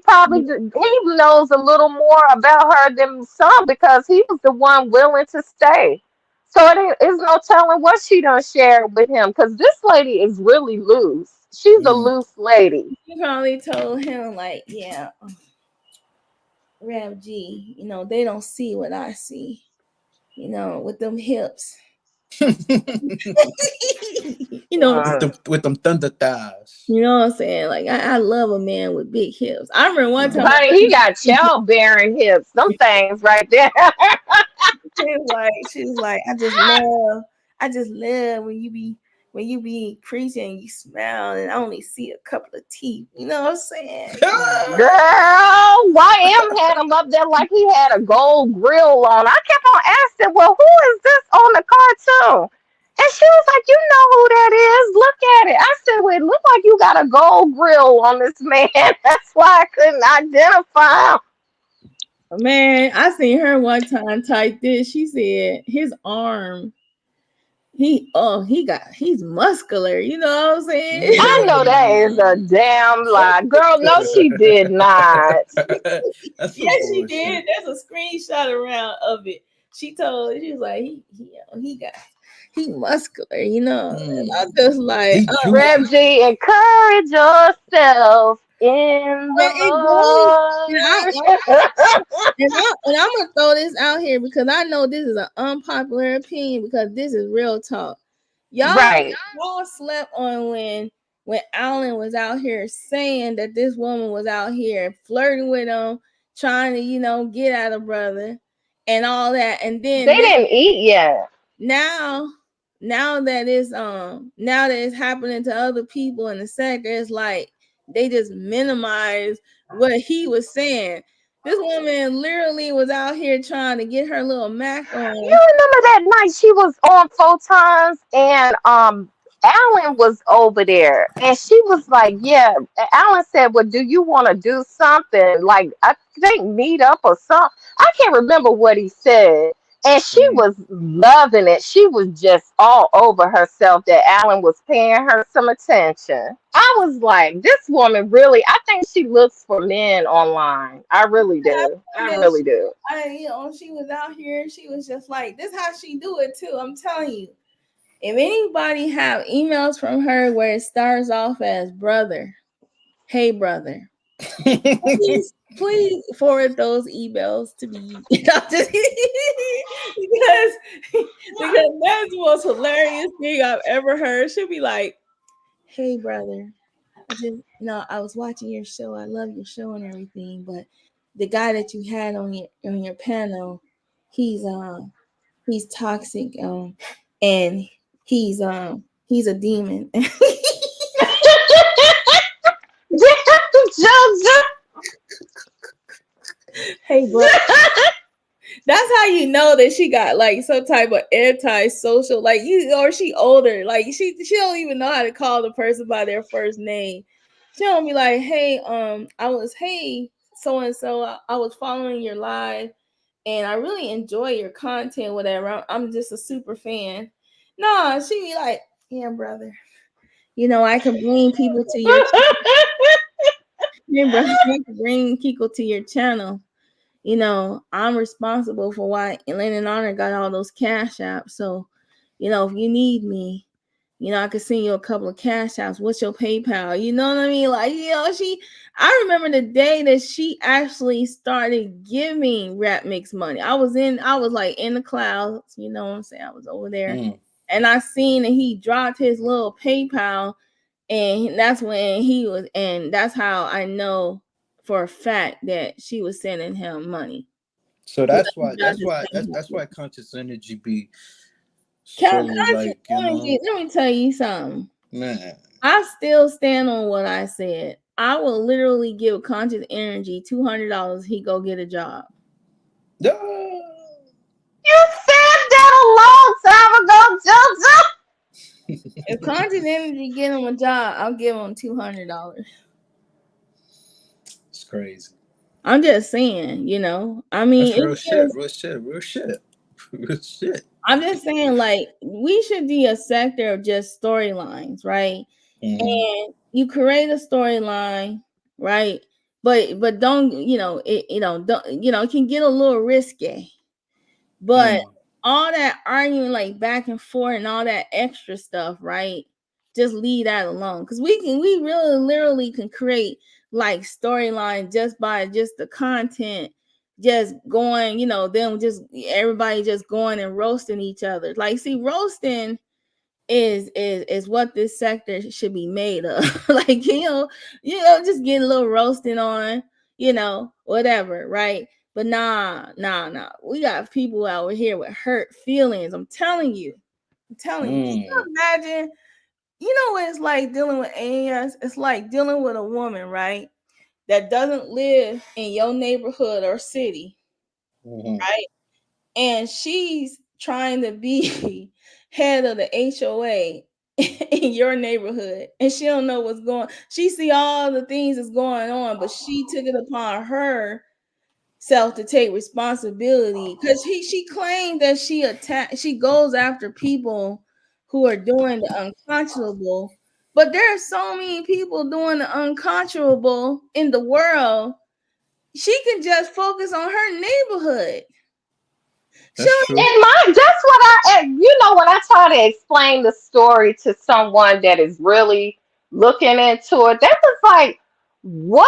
knows a little more about her than some, because he was the one willing to stay. So it's no telling what she done shared with him, because this lady is really loose. She's a Mm. loose lady. She probably told him like, yeah, Rev G, they don't see what I see, with them hips. Uh, with them thunder thighs. You know what I'm saying? Like I love a man with big hips. I remember one time Honey, he got childbearing hips. Them things right there. she was like, I just love when you be preaching and you smile and I only see a couple of teeth. You know what I'm saying? Girl, YM had him up there like he had a gold grill on. I kept on asking, well, who is this on the cartoon? And she was like, you know who that is. Look at it. I said, well, it looked like you got a gold grill on this man. That's why I couldn't identify him. Man, I seen her one time type this. She said his arm, he's muscular. You know what I'm saying? I know that is a damn lie. Girl, no, she did not. That's some Yes, she did. bullshit. There's a screenshot around of it. She was like, he muscular, And I'm just like, He Rev juicy. G, encourage yourself in the it goes. Lord. And I'm gonna throw this out here because I know this is an unpopular opinion, because this is real talk. Y'all Right. slept on when Alan was out here saying that this woman was out here flirting with him, trying to, get at a brother and all that. And then They didn't eat yet. now now that it's happening to other people in the sector, it's like they just minimize what he was saying. This woman literally was out here trying to get her little Mac on. You remember that night she was on Photons, and Alan was over there, and she was like, yeah. Alan said, well, do you want to do something, like, I think meet up or something? I can't remember what he said. And she was loving it. She was just all over herself that Alan was paying her some attention. I was like, this woman really, I think she looks for men online. I really do. I really do. She was out here. She was just like, this how she do it too. I'm telling you. If anybody have emails from her where it starts off as brother, hey brother, please forward those emails to me. because that's the most hilarious thing I've ever heard. She'll be like, hey brother, I was watching your show. I love your show and everything, but the guy that you had on your panel, he's toxic, and he's a demon. Hey bro, that's how you know that she got like some type of anti-social, like or she older, like she don't even know how to call the person by their first name. She don't be like, hey, hey so and so, I was following your live and I really enjoy your content, whatever. I'm just a super fan. No, she be like, yeah, brother, I can bring people to your channel. Yeah, brother, I can bring people to your channel. you know, I'm responsible for why Elaine and Honor got all those cash apps. So, you know, if you need me, you know, I could send you a couple of cash apps. What's your PayPal? You know what I mean? Like, you know, I remember the day that she actually started giving Rap Mix money. I was like in the clouds, you know what I'm saying? I was over there and I seen that he dropped his little PayPal, and that's when and that's how I know for a fact that she was sending him money. So that's why conscious energy be so like, you know. Let me tell you something. Man. I still stand on what I said. I will literally give conscious energy $200. He go get a job. You said that a long time ago, JoJo. If conscious energy get him a job, I'll give him $200. It's crazy. I'm just saying, you know. I mean, that's real shit. Real shit. I'm just saying, like, we should be a sector of just storylines, right? And you create a storyline, right? But don't, you know, don't, you know, it can get a little risky. But all that arguing like back and forth and all that extra stuff, right? Just leave that alone. Because we really literally can create like storyline just by just the content, just going, you know, them just everybody just going and roasting each other. Like, see, roasting is what this sector should be made of. Like, you know, just get a little roasting on, you know, whatever, right? But nah. We got people out here with hurt feelings. I'm telling you. Can you imagine? You know what it's like dealing with aliens? It's like dealing with a woman, right? That doesn't live in your neighborhood or city, right? And she's trying to be head of the HOA in your neighborhood, and she don't know what's going. She see all the things that's going on, but she took it upon herself to take responsibility because she claimed that she goes after people who are doing the unconscionable. But there are so many people doing the unconscionable in the world. She can just focus on her neighborhood. That's true. That's what you know, when I try to explain the story to someone that is really looking into it, they're just like, who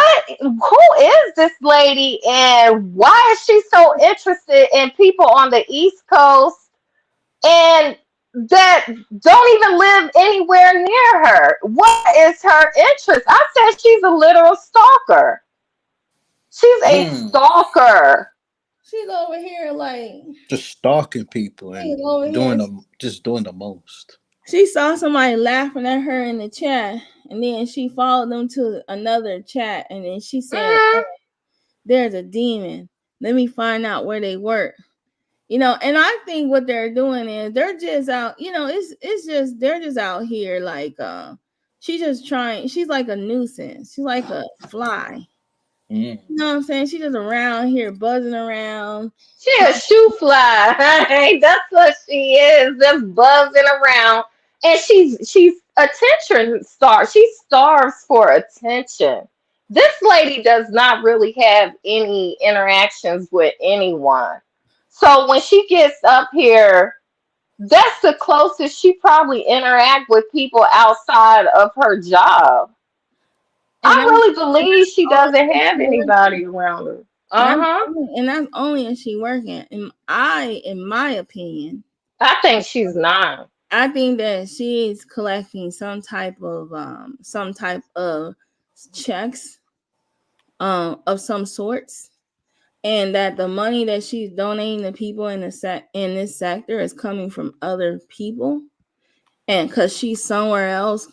is this lady and why is she so interested in people on the East Coast and that don't even live anywhere near her? What is her interest? I said she's a literal stalker. She's a stalker. She's over here like just stalking people and doing the most. She saw somebody laughing at her in the chat, and then she followed them to another chat, and then she said, oh, "There's a demon. Let me find out where they work." You know, and I think what they're doing is they're just out. You know, it's just they're just out here like she's just trying. She's like a nuisance. She's like a fly. You know what I'm saying? She's just around here buzzing around. She a shoe fly. That's what she is. Just buzzing around. And she's attention star. She starves for attention. This lady does not really have any interactions with anyone. So when she gets up here, that's the closest she probably interact with people outside of her job. I really believe she doesn't have anybody around her. And that's only if she working. And in my opinion, I think she's not. I think that she's collecting some type of checks of some sorts, and that the money that she's donating to people in this sector is coming from other people, and because she's somewhere else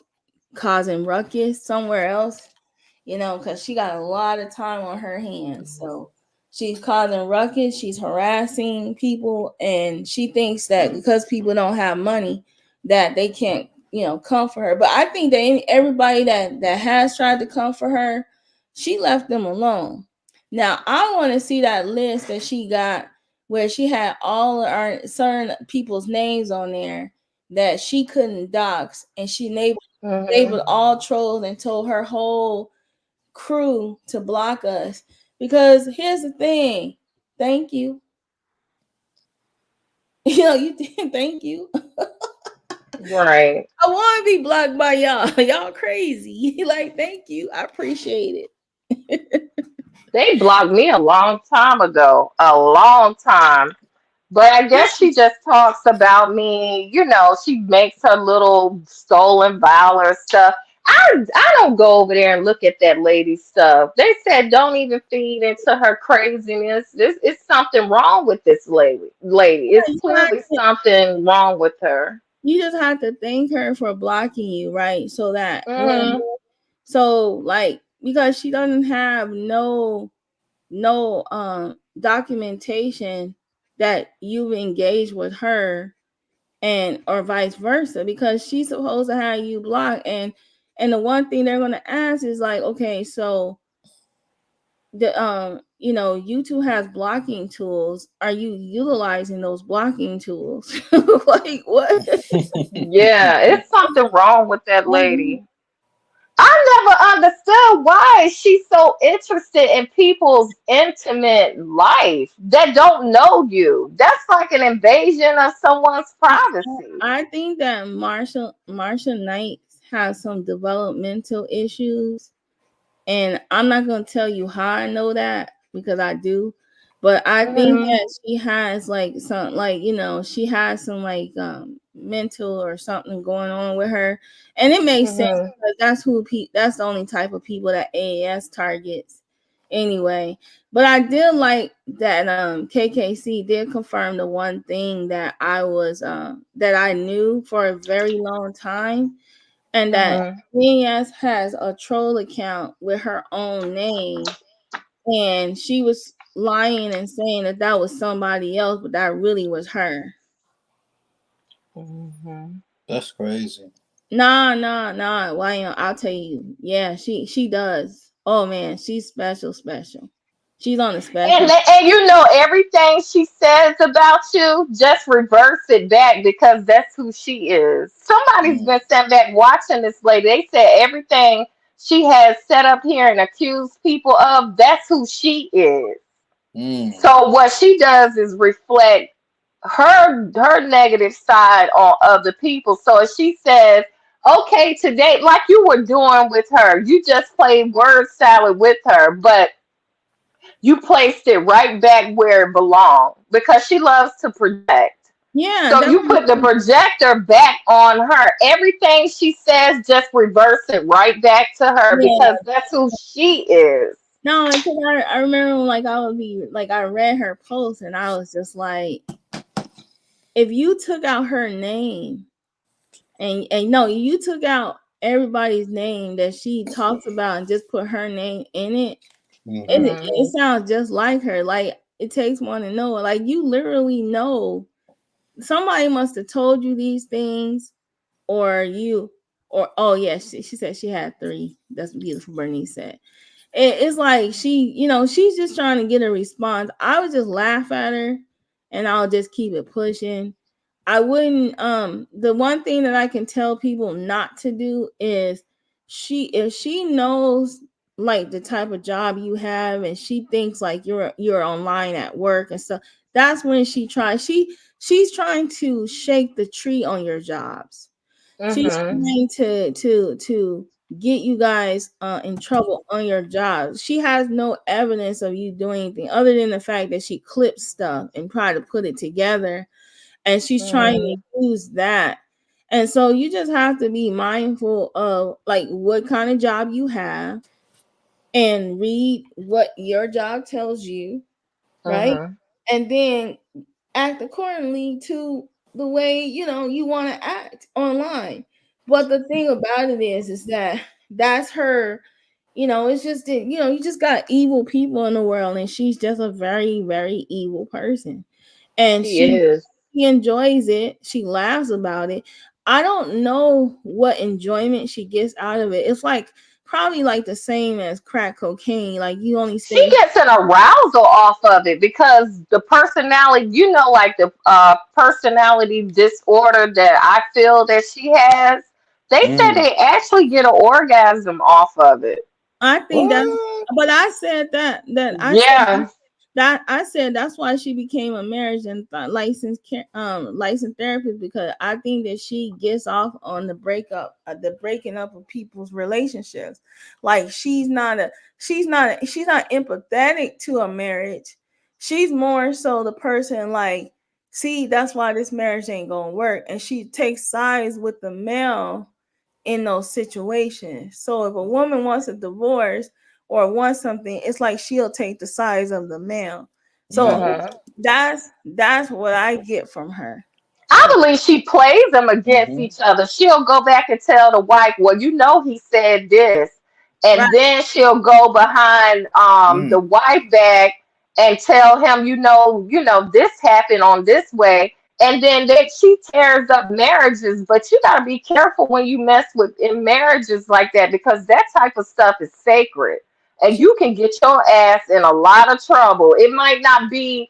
causing ruckus somewhere else, you know, because she got a lot of time on her hands. So she's causing ruckus, she's harassing people, and she thinks that because people don't have money that they can't, you know, come for her. But I think that everybody that has tried to come for her, she left them alone. Now I want to see that list that she got where she had all our certain people's names on there that she couldn't dox, and she labeled all trolls and told her whole crew to block us. Because here's the thing, Thank you. You know, you did. Thank you. Right. I want to be blocked by y'all. Y'all crazy. Like, thank you. I appreciate it. They blocked me a long time ago. A long time. But I guess she just talks about me, she makes her little stolen valor stuff. I don't go over there and look at that lady's stuff. They said don't even feed into her craziness. This is something wrong with this lady. It's You have clearly to- something wrong with her. you just have to thank her for blocking you, right? So that when, Mm, so like, because she doesn't have no documentation that you've engaged with her, and or vice versa, because she's supposed to have you blocked. And the one thing they're going to ask is like, okay, so the YouTube has blocking tools, are you utilizing those blocking tools? Like, what? yeah, it's something wrong with that lady. I never understood why she's so interested in people's intimate life that don't know you. That's like an invasion of someone's I, privacy. I think that Marshall Knight has some developmental issues. And I'm not going to tell you how I know that, because I do. But I think Hmm. that she has like some, like, she has some like mental or something going on with her. And it makes sense, Hmm. because that's the only type of people that AAS targets anyway. But I did like that KKC did confirm the one thing that that I knew for a very long time, and that Hmm. Venus has a troll account with her own name, and she was lying and saying that that was somebody else, but that really was her. Hmm. That's crazy. Nah. Why? I'll tell you. Yeah, she does. Oh man, she's special. She's on a And special. everything she says about you, just reverse it back because that's who she is. Somebody's Mm, been sitting back watching this lady. They said everything she has set up here and accused people of, that's who she is. mm. So what she does is reflect her negative side on other people. So if she says, okay, today, like you were doing with her, you just played word salad with her, but you placed it right back where it belonged because she loves to project. Yeah, So you put the projector back on her. Everything she says, just reverse it right back to her yeah. because that's who she is. No, because I remember when, like, I would be like, I read her post and I was just like, if you took out her name, and no, you took out everybody's name that she talks about and just put her name in it, and Mm-hmm. it sounds just like her. Like, it takes one to know. Like, you literally know somebody must have told you these things, or oh yeah, she said she had 3. That's beautiful, Bernice said. It's like she's just trying to get a response. I would just laugh at her and I'll just keep it pushing. I wouldn't the one thing that I can tell people not to do is, if she knows like the type of job you have, and she thinks like you're online at work and stuff, that's when she's trying to shake the tree on your jobs. She's Hmm. trying to get you guys in trouble on your job. She has no evidence of you doing anything other than the fact that she clips stuff and try to put it together, and she's trying to Hmm. use that. And so you just have to be mindful of like what kind of job you have, and read what your job tells you, right? Hmm. And then act accordingly to the way you want to act online. But the thing about it is that that's her. It's just that, you just got evil people in the world, and she's just a very, very evil person. And She is. she enjoys it. She laughs about it. I don't know what enjoyment she gets out of it. It's like probably like the same as crack cocaine. Like, you only She say, gets an arousal off of it because the personality, like the personality disorder that I feel that she has, they said Mm. they actually get an orgasm off of it. I think that, What? but I said that I said Yeah. that I said that's why she became a marriage and licensed therapist, because I think that she gets off on the breaking up of people's relationships. Like she's not empathetic to a marriage. She's more so the person like, see, that's why this marriage ain't gonna work, and she takes sides with the male in those situations. So if a woman wants a divorce or wants something, it's like she'll take the sides of the male. So Mhm. that's what I get from her. I believe she plays them against Mm-hmm. each other. She'll go back and tell the wife, well, you know, he said this. Right. And then she'll go behind the wife back and tell him, this happened on this way. And then she tears up marriages. But you got to be careful when you mess with in marriages like that, because that type of stuff is sacred. And She, you can get your ass in a lot of trouble. It might not be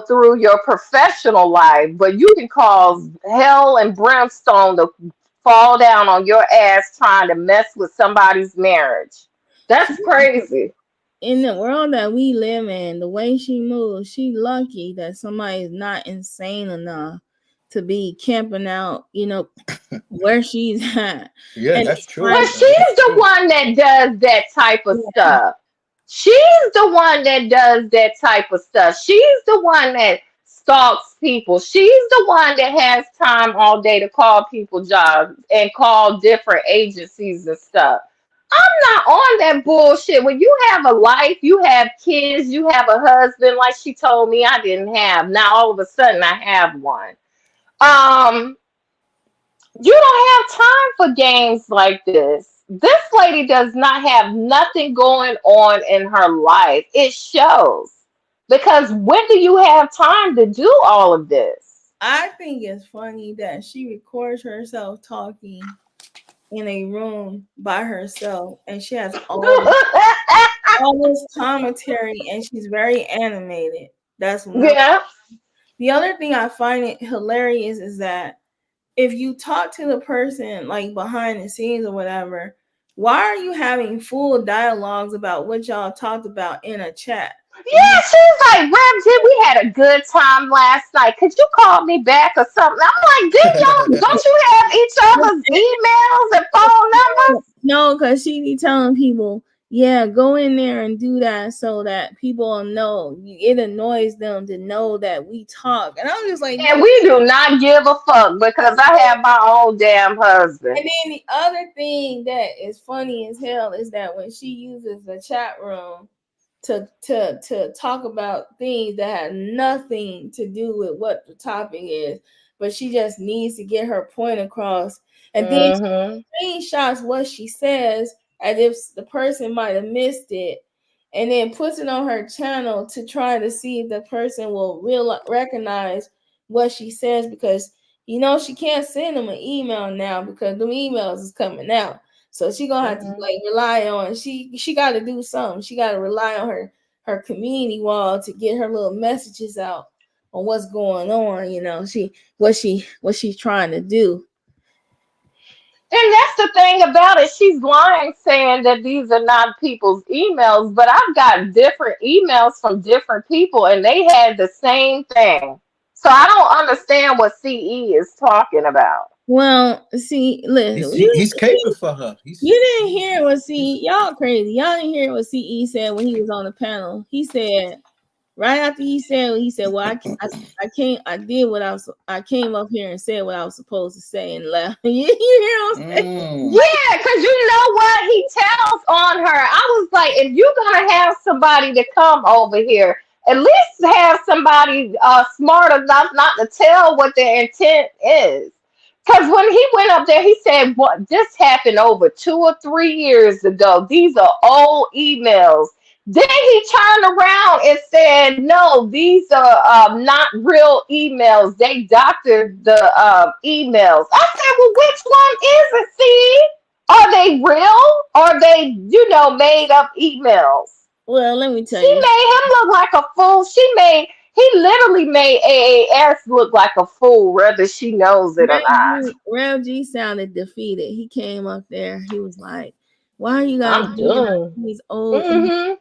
through your professional life, but you can cause hell and brimstone to fall down on your ass trying to mess with somebody's marriage. she That's crazy. in the world that we live in, the way she moves, she lucky that somebody is not insane enough to be camping out, where she's at. Yeah, And that's it's true. like, But she's That's the true. one that does that type of yeah, stuff. She's the one that does that type of stuff. She's the one that stalks people. She's the one that has time all day to call people jobs and call different agencies and stuff. I'm not on that bullshit. When you have a life, you have kids, you have a husband, like she told me I didn't have. Now all of a sudden I have one. Um, you don't have time for games like this. This lady does not have nothing going on in her life. It shows. Because when do you have time to do all of this? I think it's funny that she records herself talking in a room by herself, and she has all this commentary, and she's very animated. That's number. Yeah. The other thing I find it hilarious is that if you talk to the person like behind the scenes or whatever, why are you having full dialogues about what y'all talked about in a chat? If Yeah, she's like, Rev, we had a good time last night. Could you call me back or something? I'm like, didn't y'all, don't you have each other's emails and phone numbers? no, because she be telling people, yeah, go in there and do that so that people will know. It annoys them to know that we talk. And I'm just like, And no. we do not give a fuck because I have my own damn husband. And then the other thing that is funny as hell is that when she uses the chat room to talk about things that have nothing to do with what the topic is, but she just needs to get her point across. And then Mm-hmm. screenshots what she says as if the person might have missed it, and then puts it on her channel to try to see if the person will recognize what she says, because she can't send them an email now because the emails is coming out. So she gonna have to Mm-hmm. like rely on she got to do something. She got to rely on her community wall to get her little messages out on what's going on. What she's trying to do. And that's the thing about it. She's lying saying that these are not people's emails, but I've got different emails from different people and they had the same thing. So I don't understand what CE is talking about. Well, see, listen, He's caping for her. you didn't hear what y'all crazy. Y'all didn't hear what CE said when he was on the panel. He said right after he said, well, I can't, I did what I came up here and said what I was supposed to say and left. You hear what I'm saying? Yeah, because you know what he tells on her. I was like, if you're gonna have somebody to come over here, at least have somebody smart enough not to tell what their intent is. Because when he went up there, he said, "What this happened over 2 or 3 years ago. These are old emails." Then he turned around and said, "No, these are not real emails. They doctored the emails." I said, "Well, which one is it? See, are they real? Or are they, made up emails?" Well, let me tell She you, made him look like a fool. He literally made AAS look like a fool, whether she knows it or not. Rev G sounded defeated. He came up there. He was like, "Why are you guys I'm bringing up done. these old Mm-hmm. emails?"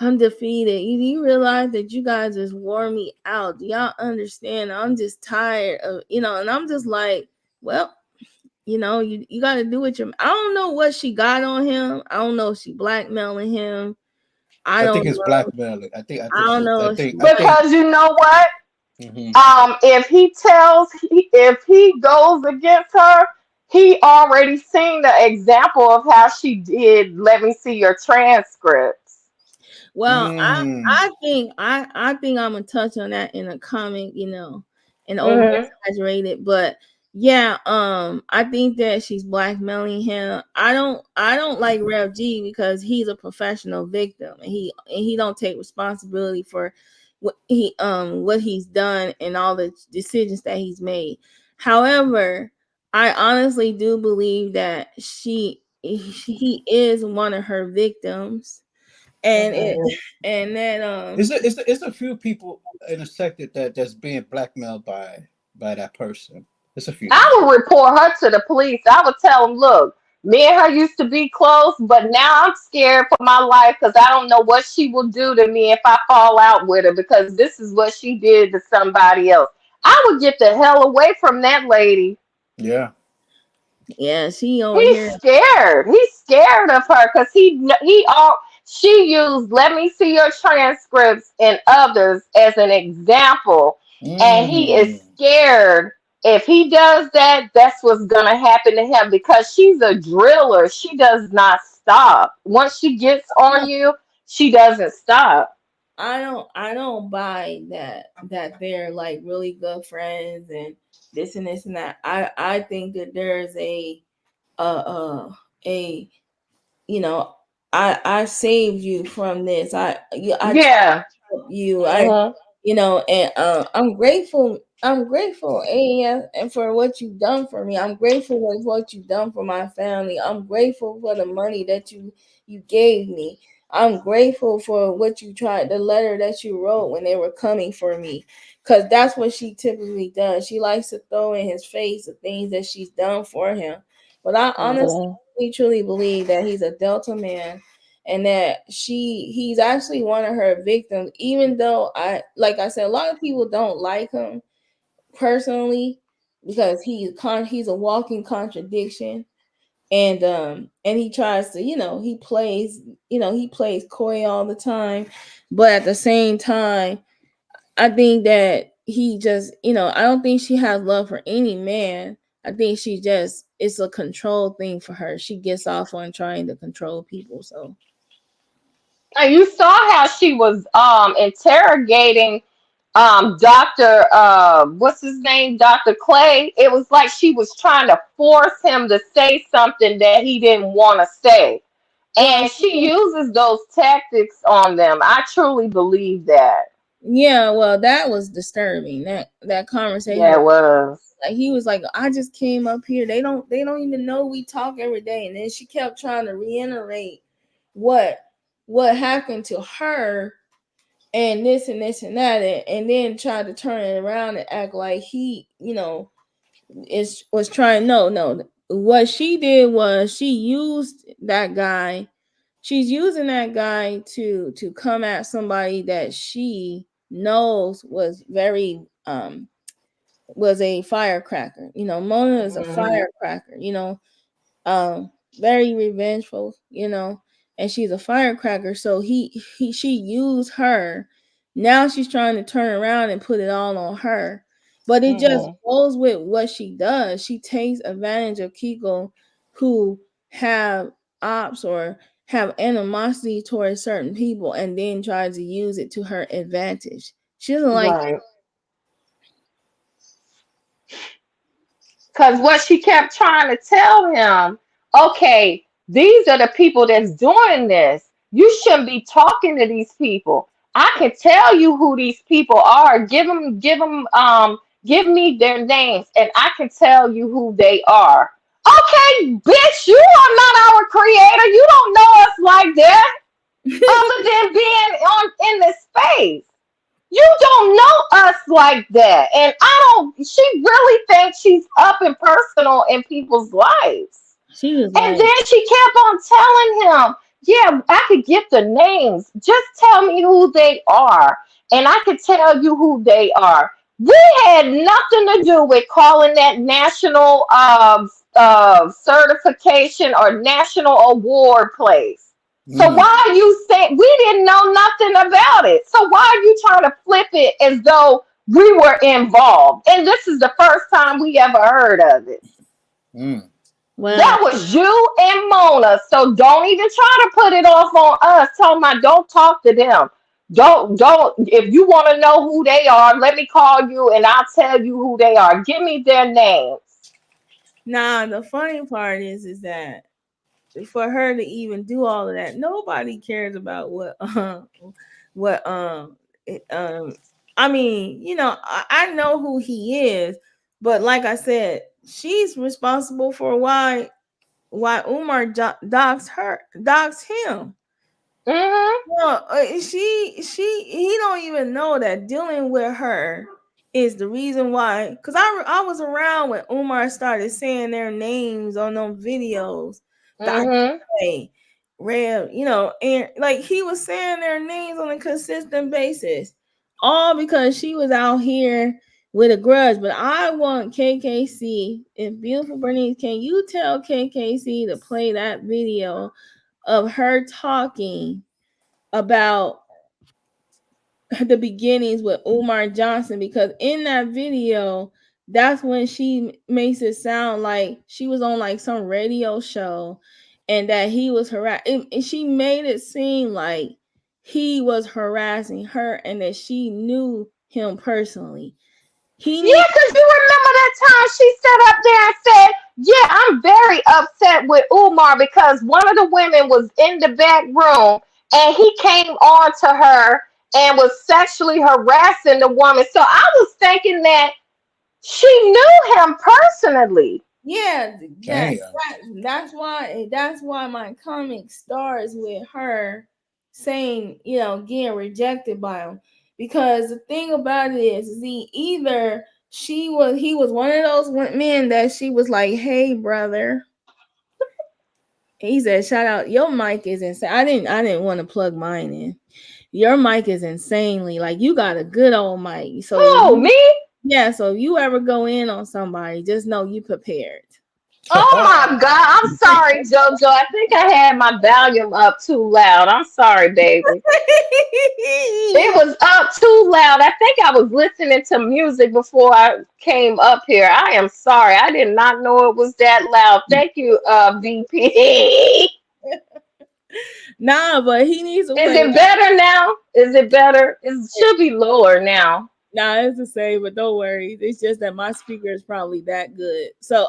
I'm defeated. You realize that you guys just wore me out. Do y'all understand? I'm just tired of, and I'm just like, well, you got to do what I don't know what she got on him. I don't know if she blackmailing him. I I don't think it's know. blackmailing. I don't know if she, I think. Because you know what? Hmm. If he goes against her, he already seen the example of how she did. Let me see your transcripts. well, I Mm. I think I think I'm gonna touch on that in a comment, and over Hmm. exaggerated, but yeah, I think that she's blackmailing him. I don't like Rev G because he's a professional victim, and he don't take responsibility for what he's done and all the decisions that he's made. However, I honestly do believe that he is one of her victims, and it Hmm. and then It's a few people in the sector that's being blackmailed by that person. It's a few I people. would report her to the police. I would tell them, look, me and her used to be close, but now I'm scared for my life because I don't know what she will do to me if I fall out with her because this is what she did to somebody else. I would get the hell away from that lady. Yeah. yeah, she over He's here. scared. He's scared of her because he all she used. Let me see your transcripts and others as an example, and he is Mm. scared. If he does that, that's what's gonna happen to him because she's a driller. She does not stop. Once she gets on you, she doesn't stop. I don't buy that they're like really good friends and this and that. I think that there's a you know I saved you from this. I tried Yeah. to help you. Hmm. And I'm grateful, and for what you've done for me. I'm grateful for what you've done for my family. I'm grateful for the money that you gave me. I'm grateful for what you tried, the letter that you wrote when they were coming for me, because that's what she typically does. She likes to throw in his face the things that she's done for him. But I honestly Hmm. truly believe that he's a Delta man, and that he's actually one of her victims, even though like I said, a lot of people don't like him personally because he's a walking contradiction, and he tries to, he plays coy all the time, but at the same time I think that he just, I don't think she has love for any man. I think it's a control thing for her. She gets off on trying to control people. So And you saw how she was interrogating Dr. What's his name? Dr. Clay. It was like she was trying to force him to say something that he didn't want to say. well, And she uses those tactics on them. I truly believe that. yeah, well, that was disturbing. That conversation Yeah, was it was. like, he was like, I just came up here. They don't even know we talk every day. And then she kept trying to reiterate what what happened to her and this and that, and then tried to turn it around and act like he, is was trying. No, what she did was she used that guy. She's using that guy to come at somebody that she knows was a firecracker. Mona is a Hmm. firecracker. Very revengeful, and she's a firecracker. So she used her. Now she's trying to turn around and put it all on her, but it just Hmm. goes with what she does. She takes advantage of people who have ops or have animosity towards certain people, and then tries to use it to her advantage. She doesn't like. Right. Because what she kept trying to tell him, okay, these are the people that's doing this. You shouldn't be talking to these people. I can tell you who these people are. Give me their names, and I can tell you who they are. Okay, bitch, you are not our creator. You don't know us like that, other than being on in this space. You don't know us like that. And I don't, she really thinks she's up and personal in people's lives. She was And like, then she kept on telling him, yeah, I could get the names. Just tell me who they are, and I could tell you who they are. We had nothing to do with calling that national certification or national award place. So Mm. why are you saying we didn't know nothing about it? So why are you trying to flip it as though we were involved? And this is the first time we ever heard of it. Mm. That Well, was you and Mona. So don't even try to put it off on us. Tell them I don't talk to them. Don't. If you want to know who they are, let me call you and I'll tell you who they are. Give me their names. now the funny part is that for her to even do all of that, nobody cares about what I mean, I know who he is, but like I said, she's responsible for why Umar doxed him. Hmm. Well, he don't even know that dealing with her is the reason why. Cause I was around when Umar started saying their names on those videos. Dr. Hmm. Ray, Rev, and like he was saying their names on a consistent basis, all because she was out here with a grudge. But I want KKC, if beautiful Bernice, can you tell KKC to play that video of her talking about the beginnings with Umar Johnson, because in that video, that's when she makes it sound like she was on like some radio show and that he was harassing. She made it seem like he was harassing her and that she knew him personally. He Yeah, need because you remember that time she sat up there and said, yeah, I'm very upset with Umar because one of the women was in the back room and he came on to her and was sexually harassing the woman. So I was thinking that she knew him personally. Yeah, Damn. that's why my comic starts with her saying, getting rejected by him. Because the thing about it is he was one of those men that she was like, hey brother. He said, shout out, your mic is insane. I didn't want to plug mine in. Your mic is insanely like you got a good old mic. Who, me? So if you ever go in on somebody, just know you prepared. Oh my God. I'm sorry, JoJo. I think I had my volume up too loud. I'm sorry, baby. It was up too loud. I think I was listening to music before I came up here. I am sorry. I did not know it was that loud. Thank you, VP. Nah, but he needs to Is play it that. better now? Is it better? It should be lower now. Nah, it's the same, but don't worry. It's just that my speaker is probably that good. So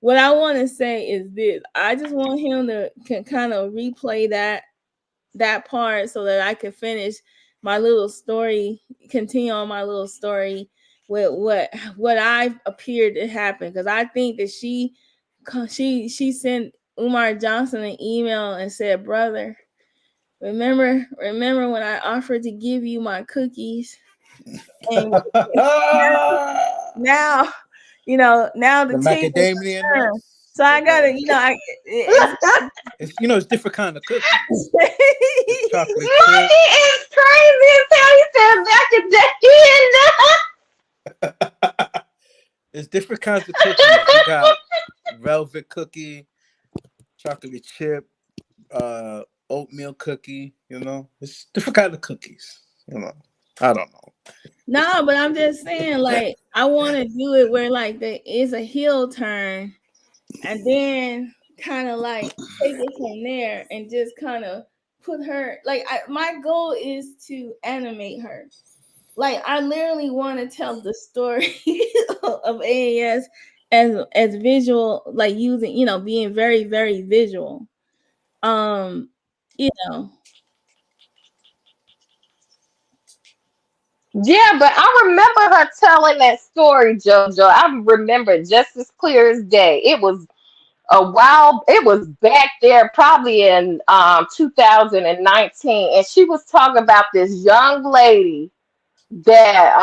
what I want to say is this. I just want him to kind of replay that part so that I can finish my little story, continue on my little story with what I appeared to happen, because I think that she sent Umar Johnson an email and said, brother, remember when I offered to give you my cookies, and now now the The tables macadamia are turned. nuts. So I gotta, It's different kind of cookies. It's chocolate chip. Mikey is crazy as hell. He said It's different kinds of cookies. You got velvet cookie, chocolate chip, oatmeal cookie. It's different kind of cookies. I don't know. no, but I'm just saying, like, I want to do it where like there is a heel turn, and then kind of like take it from there and just kind of put her like my goal is to animate her. Like I literally want to tell the story of AAS as visual, like using, being very, very visual. Um, you know, Yeah, but I remember her telling that story, JoJo. I remember it just as clear as day. It was a while, it was back there probably in 2019. And she was talking about this young lady that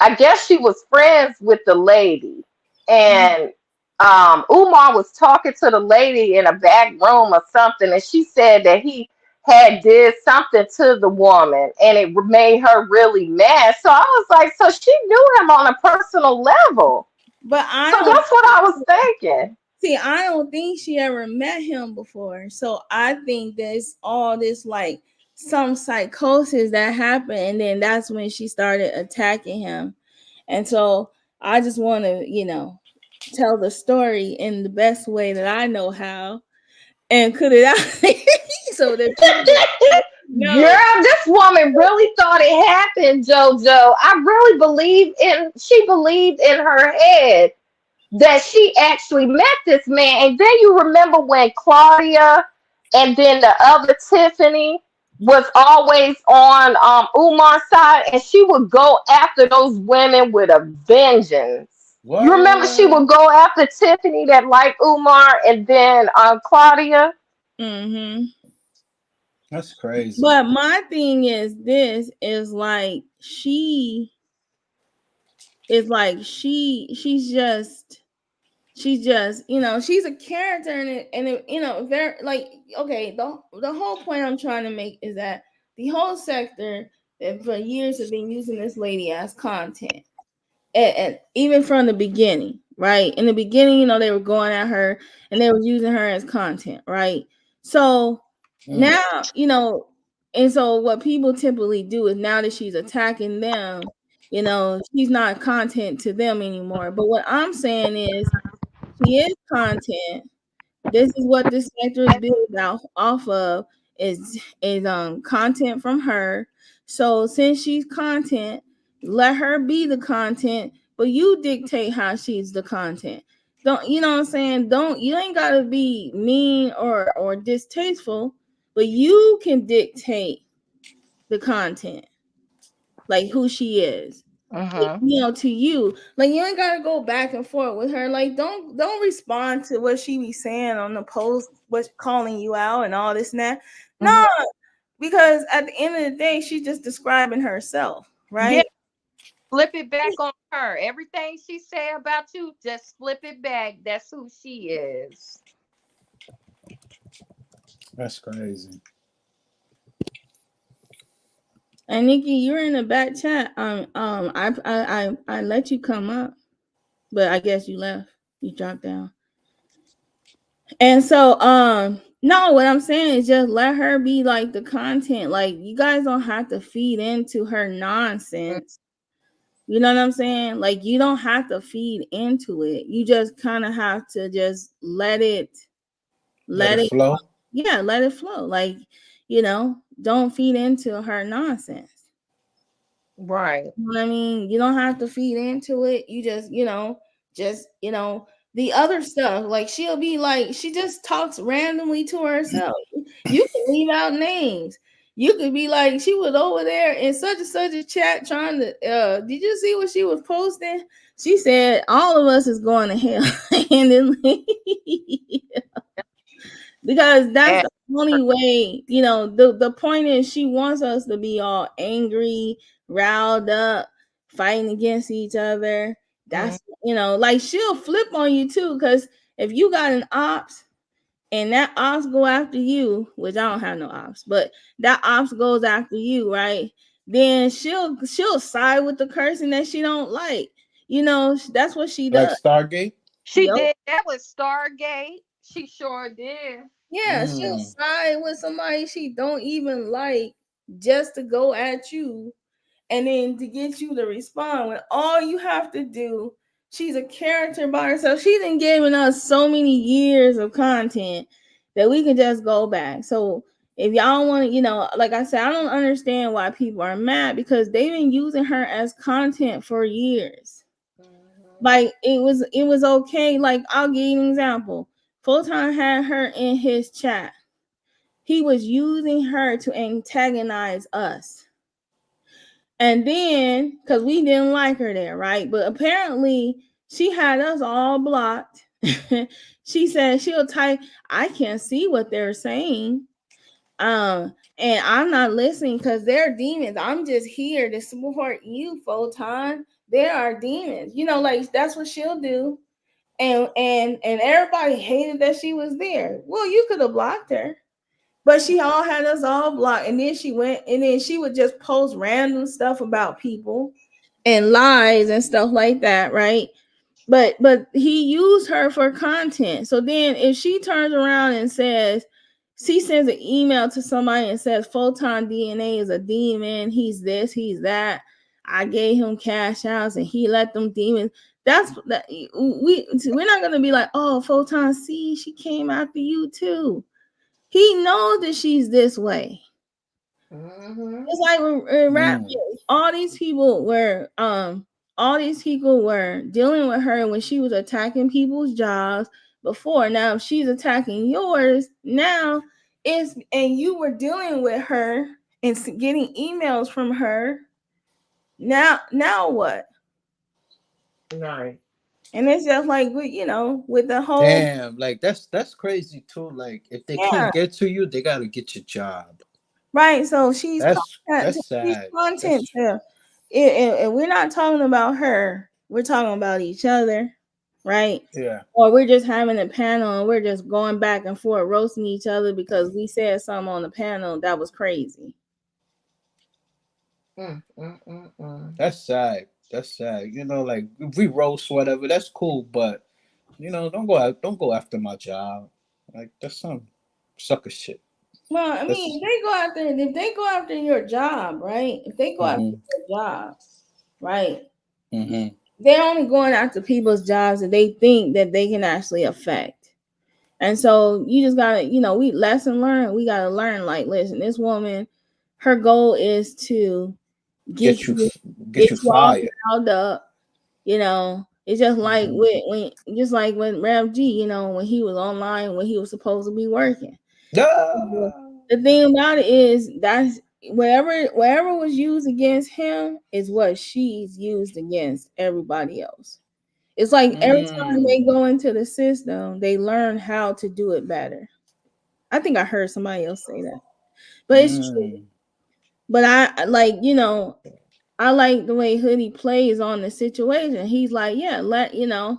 I guess she was friends with the lady. And Umar was talking to the lady in a back room or something, and she said that he had did something to the woman, and it made her really mad. So I was like, so she knew him on a personal level. But So that's what I was thinking. see, I don't think she ever met him before. So I think there's all this like some psychosis that happened, and then that's when she started attacking him. And so I just want to, tell the story in the best way that I know how and put it out so that people know. Girl, this woman really thought it happened, JoJo. I really she believed in her head that she actually met this man. And then you remember when Claudia and then the other Tiffany was always on Umar's side, and she would go after those women with a vengeance. What? You remember she would go after Tiffany that liked Umar, and then Claudia. Mm-hmm. That's crazy. But my thing is this is like she is like she's just she's a character and very like okay, the whole point I'm trying to make is that the whole sector that for years have been using this lady as content. And even from the beginning, right? In the beginning, they were going at her and they were using her as content, right? So now, and so what people typically do is now that she's attacking them, she's not content to them anymore. But what I'm saying is she is content. This is what this sector is built off of is content from her. So since she's content, let her be the content, but you dictate how she's the content. Don't you know what I'm saying? Don't you ain't gotta be mean or distasteful, but you can dictate the content, like who she is. To you, like you ain't gotta go back and forth with her. Like don't respond to what she be saying on the post, what's calling you out and all this and that. No, because at the end of the day, she's just describing herself, right? Yeah, flip it back on her. Everything she say about you, just flip it back. That's who she is. That's crazy. And Nikki, you're in the back chat. I let you come up, but I guess you left. You dropped down. And so, no, what I'm saying is just let her be like the content. Like you guys don't have to feed into her nonsense. You know what I'm saying? Like you don't have to feed into it. You just kind of have to just let it flow. Yeah, let it flow. Like, don't feed into her nonsense. Right. You know what I mean? You don't have to feed into it. You just, the other stuff. Like she'll be like, she just talks randomly to herself. You can leave out names. You could be like, she was over there in such and such a chat trying to did you see what she was posting? She said all of us is going to hell. And then because that's the only way, the point is she wants us to be all angry, riled up, fighting against each other. That's like she'll flip on you too, because if you got an ops and that ops go after you, which I don't have no ops, but that ops goes after you, right? Then she'll side with the person that she don't like. That's what she does. Like Stargate? She did that with Stargate. She sure did. Yeah, she'll side with somebody she don't even like just to go at you and then to get you to respond when all you have to do, she's a character by herself. She's been giving us so many years of content that we can just go back. So if y'all want to, like I said, I don't understand why people are mad because they've been using her as content for years. Like it was okay. Like I'll give you an example. Full-Time had her in his chat. He was using her to antagonize us. And then, because we didn't like her there, right? But apparently she had us all blocked. She said she'll type, I can't see what they're saying. And I'm not listening because they're demons. I'm just here to support you, Full-Time. They are demons. Like that's what she'll do. and everybody hated that she was there. Well, you could have blocked her. But she all had us all blocked. And then she went and then she would just post random stuff about people and lies and stuff like that, right? But he used her for content. So then if she turns around and says, she sends an email to somebody and says Photon DNA is a demon, he's this, he's that. I gave him cash outs and he let them demons. That's that we're not gonna be like, oh, Photon, see, she came after you too. He knows that she's this way. It's like rap. All these people were dealing with her when she was attacking people's jobs before. Now if she's attacking yours now, it's and you were dealing with her and getting emails from her. Now what? Right. And it's just like with the whole Damn, like that's crazy too. Like if they yeah. can't get to you, they gotta get your job. Right, so she's content. That's She's sad. content That's to, and we're not talking about her. We're talking about each other, right? yeah. Or we're just having a panel and we're just going back and forth roasting each other because we said something on the panel that was crazy. That's sad. That's sad. You know, like if we roast whatever, that's cool, but don't go after my job. Like that's some sucker shit. Well, I mean, That's if they go after your job, right? If they go after mm-hmm. your job, right? Mm-hmm. They're only going after people's jobs that they think that they can actually affect. And so you just gotta, we lesson learn. We gotta learn. Like, listen, this woman, her goal is to get Get you you, get you all fired. riled up. It's just like Mm-hmm. when Rev G, when he was online, when he was supposed to be working. Ah! The thing about it is that's whatever was used against him is what she's used against everybody else. It's like every time they Mm. go into the system, they learn how to do it better. I think I heard somebody else say that, but it's true. Mm. But I like the way Hoodie plays on the situation. He's like, yeah, you know,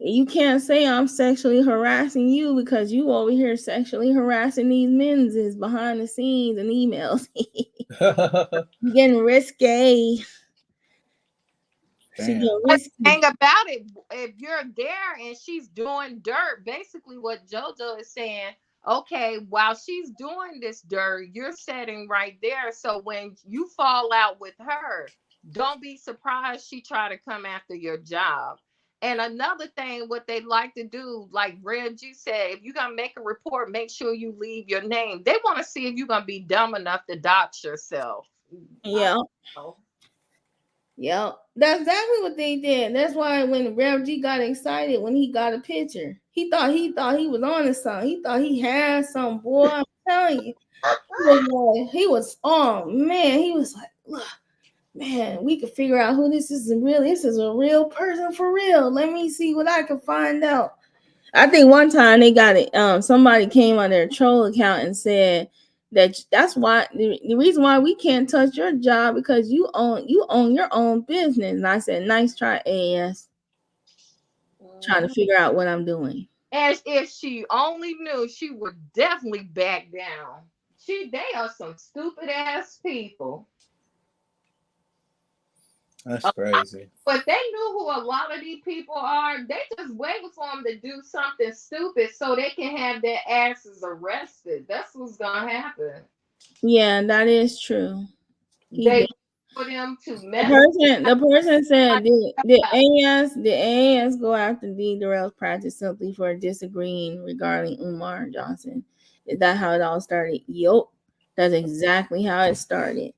you can't say I'm sexually harassing you because you over here sexually harassing these men's is behind the scenes and emails. You getting risque. She Damn. getting But the risky. thing about it, if you're there and she's doing dirt, basically what JoJo is saying, okay, while she's doing this dirt, you're sitting right there. So when you fall out with her, don't be surprised she try to come after your job. And another thing, what they like to do, like Reggie said, if you're gonna make a report, make sure you leave your name. They want to see if you're gonna be dumb enough to dox yourself. I Yeah. don't know. Yep. That's exactly what they did. That's why when Rev G got excited when he got a picture, he thought he was on to something. He thought he had some boy. I'm telling you. Oh man, he was like, look, man, we could figure out who this is and really this is a real person for real. Let me see what I can find out. I think one time they got it. Somebody came on their troll account and said that's why the reason why we can't touch your job because you own your own business. And I said, nice try, AS. Trying to figure out what I'm doing. As if she only knew, she would definitely back down. They are some stupid ass people. That's crazy. But they knew who a lot of these people are. They just waiting for them to do something stupid so they can have their asses arrested. That's what's gonna happen. Yeah, that is true. He They did. for them to The mess person, the person said, did up. AS go after D. Durrell's practice simply for disagreeing regarding Umar Johnson? Is that how it all started? Yup, that's exactly how it started.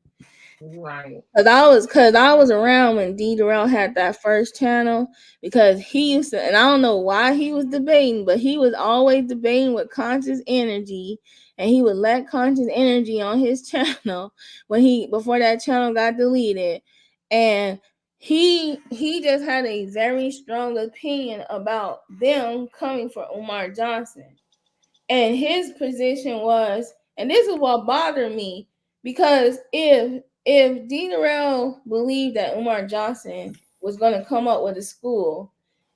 Right. Cause I was around when D. Durrell had that first channel because he used to, and I don't know why he was debating, but he was always debating with Conscious Energy, and he would let Conscious Energy on his channel before that channel got deleted, and he just had a very strong opinion about them coming for Umar Johnson. And his position was, and this is what bothered me, because if D. Durrell believed that Umar Johnson was going to come up with a school,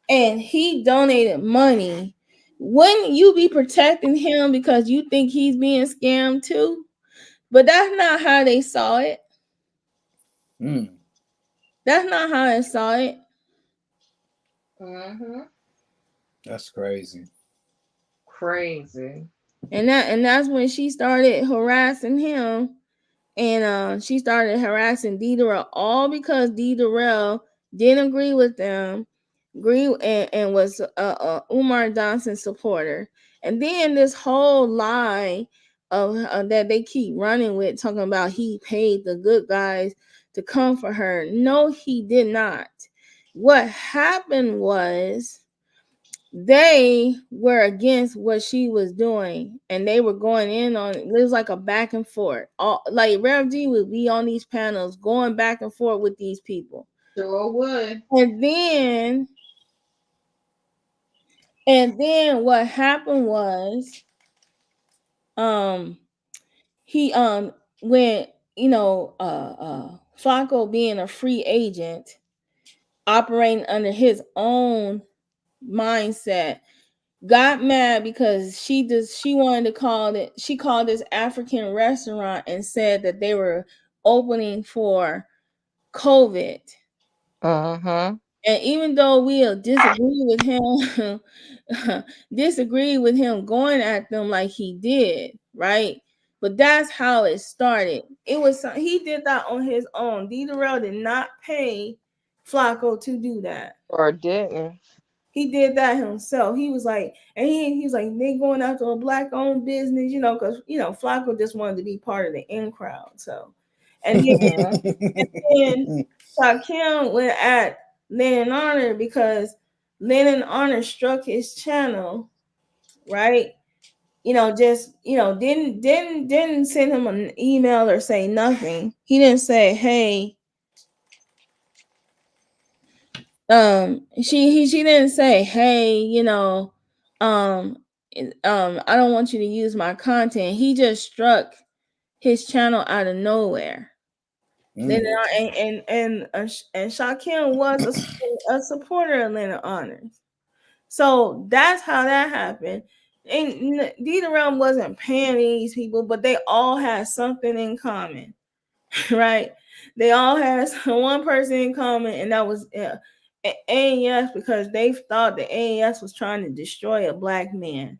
and he donated money, wouldn't you be protecting him because you think he's being scammed too? But that's not how they saw it. That's not how they saw it. That's crazy. Crazy. And that's when she started harassing him, and she started harassing D Darrell, all because D Darrell didn't agree with them, and was Umar Johnson's supporter. And then this whole lie of that they keep running with, talking about he paid the good guys to come for her. No, he did not. What happened was they were against what she was doing, and they were going in on it. It was like a back and forth. All, like Rev G would be on these panels going back and forth with these people. Sure would. And then what happened was he when Flacco, being a free agent, operating under his own mindset, got mad because she wanted to call this African restaurant and said that they were opening for COVID. And even though we'll disagree with him, going at them like he did, right? But that's how it started. It was he did that on his own. D Darrell did not pay Flacco to do that. Or didn't. He did that himself. He was like, and he was like, they going after a black-owned business, because Flacco just wanted to be part of the in crowd. So, and then Shaquem went at Lennon Honor because Lennon Honor struck his channel, right? Didn't send him an email or say nothing. He didn't say, hey, she didn't say, hey, I don't want you to use my content. He just struck his channel out of nowhere. And Shaquem was a supporter of Leonard Honors. So that's how that happened. And D Realm wasn't paying these people, but they all had something in common, right? They all had one person in common, and that was AES, because they thought the AES was trying to destroy a black man.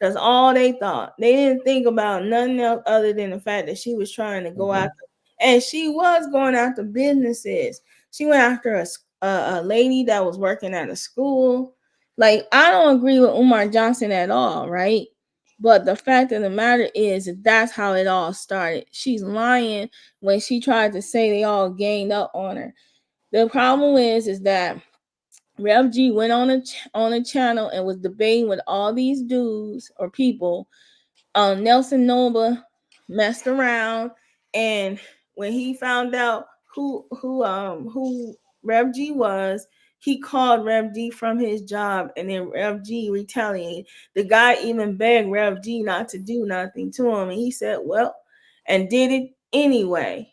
That's all they thought. They didn't think about nothing else other than the fact that she was trying to go after, and she was going after businesses. She went after a lady that was working at a school. Like, I don't agree with Umar Johnson at all, right? But the fact of the matter is that's how it all started. She's lying when she tried to say they all ganged up on her. The problem is that Rev G went on a channel and was debating with all these dudes or people. Nelson Nova messed around, and when he found out who Rev G was, he called Rev G from his job, and then Rev G retaliated. The guy even begged Rev G not to do nothing to him, and he said, well, and did it anyway.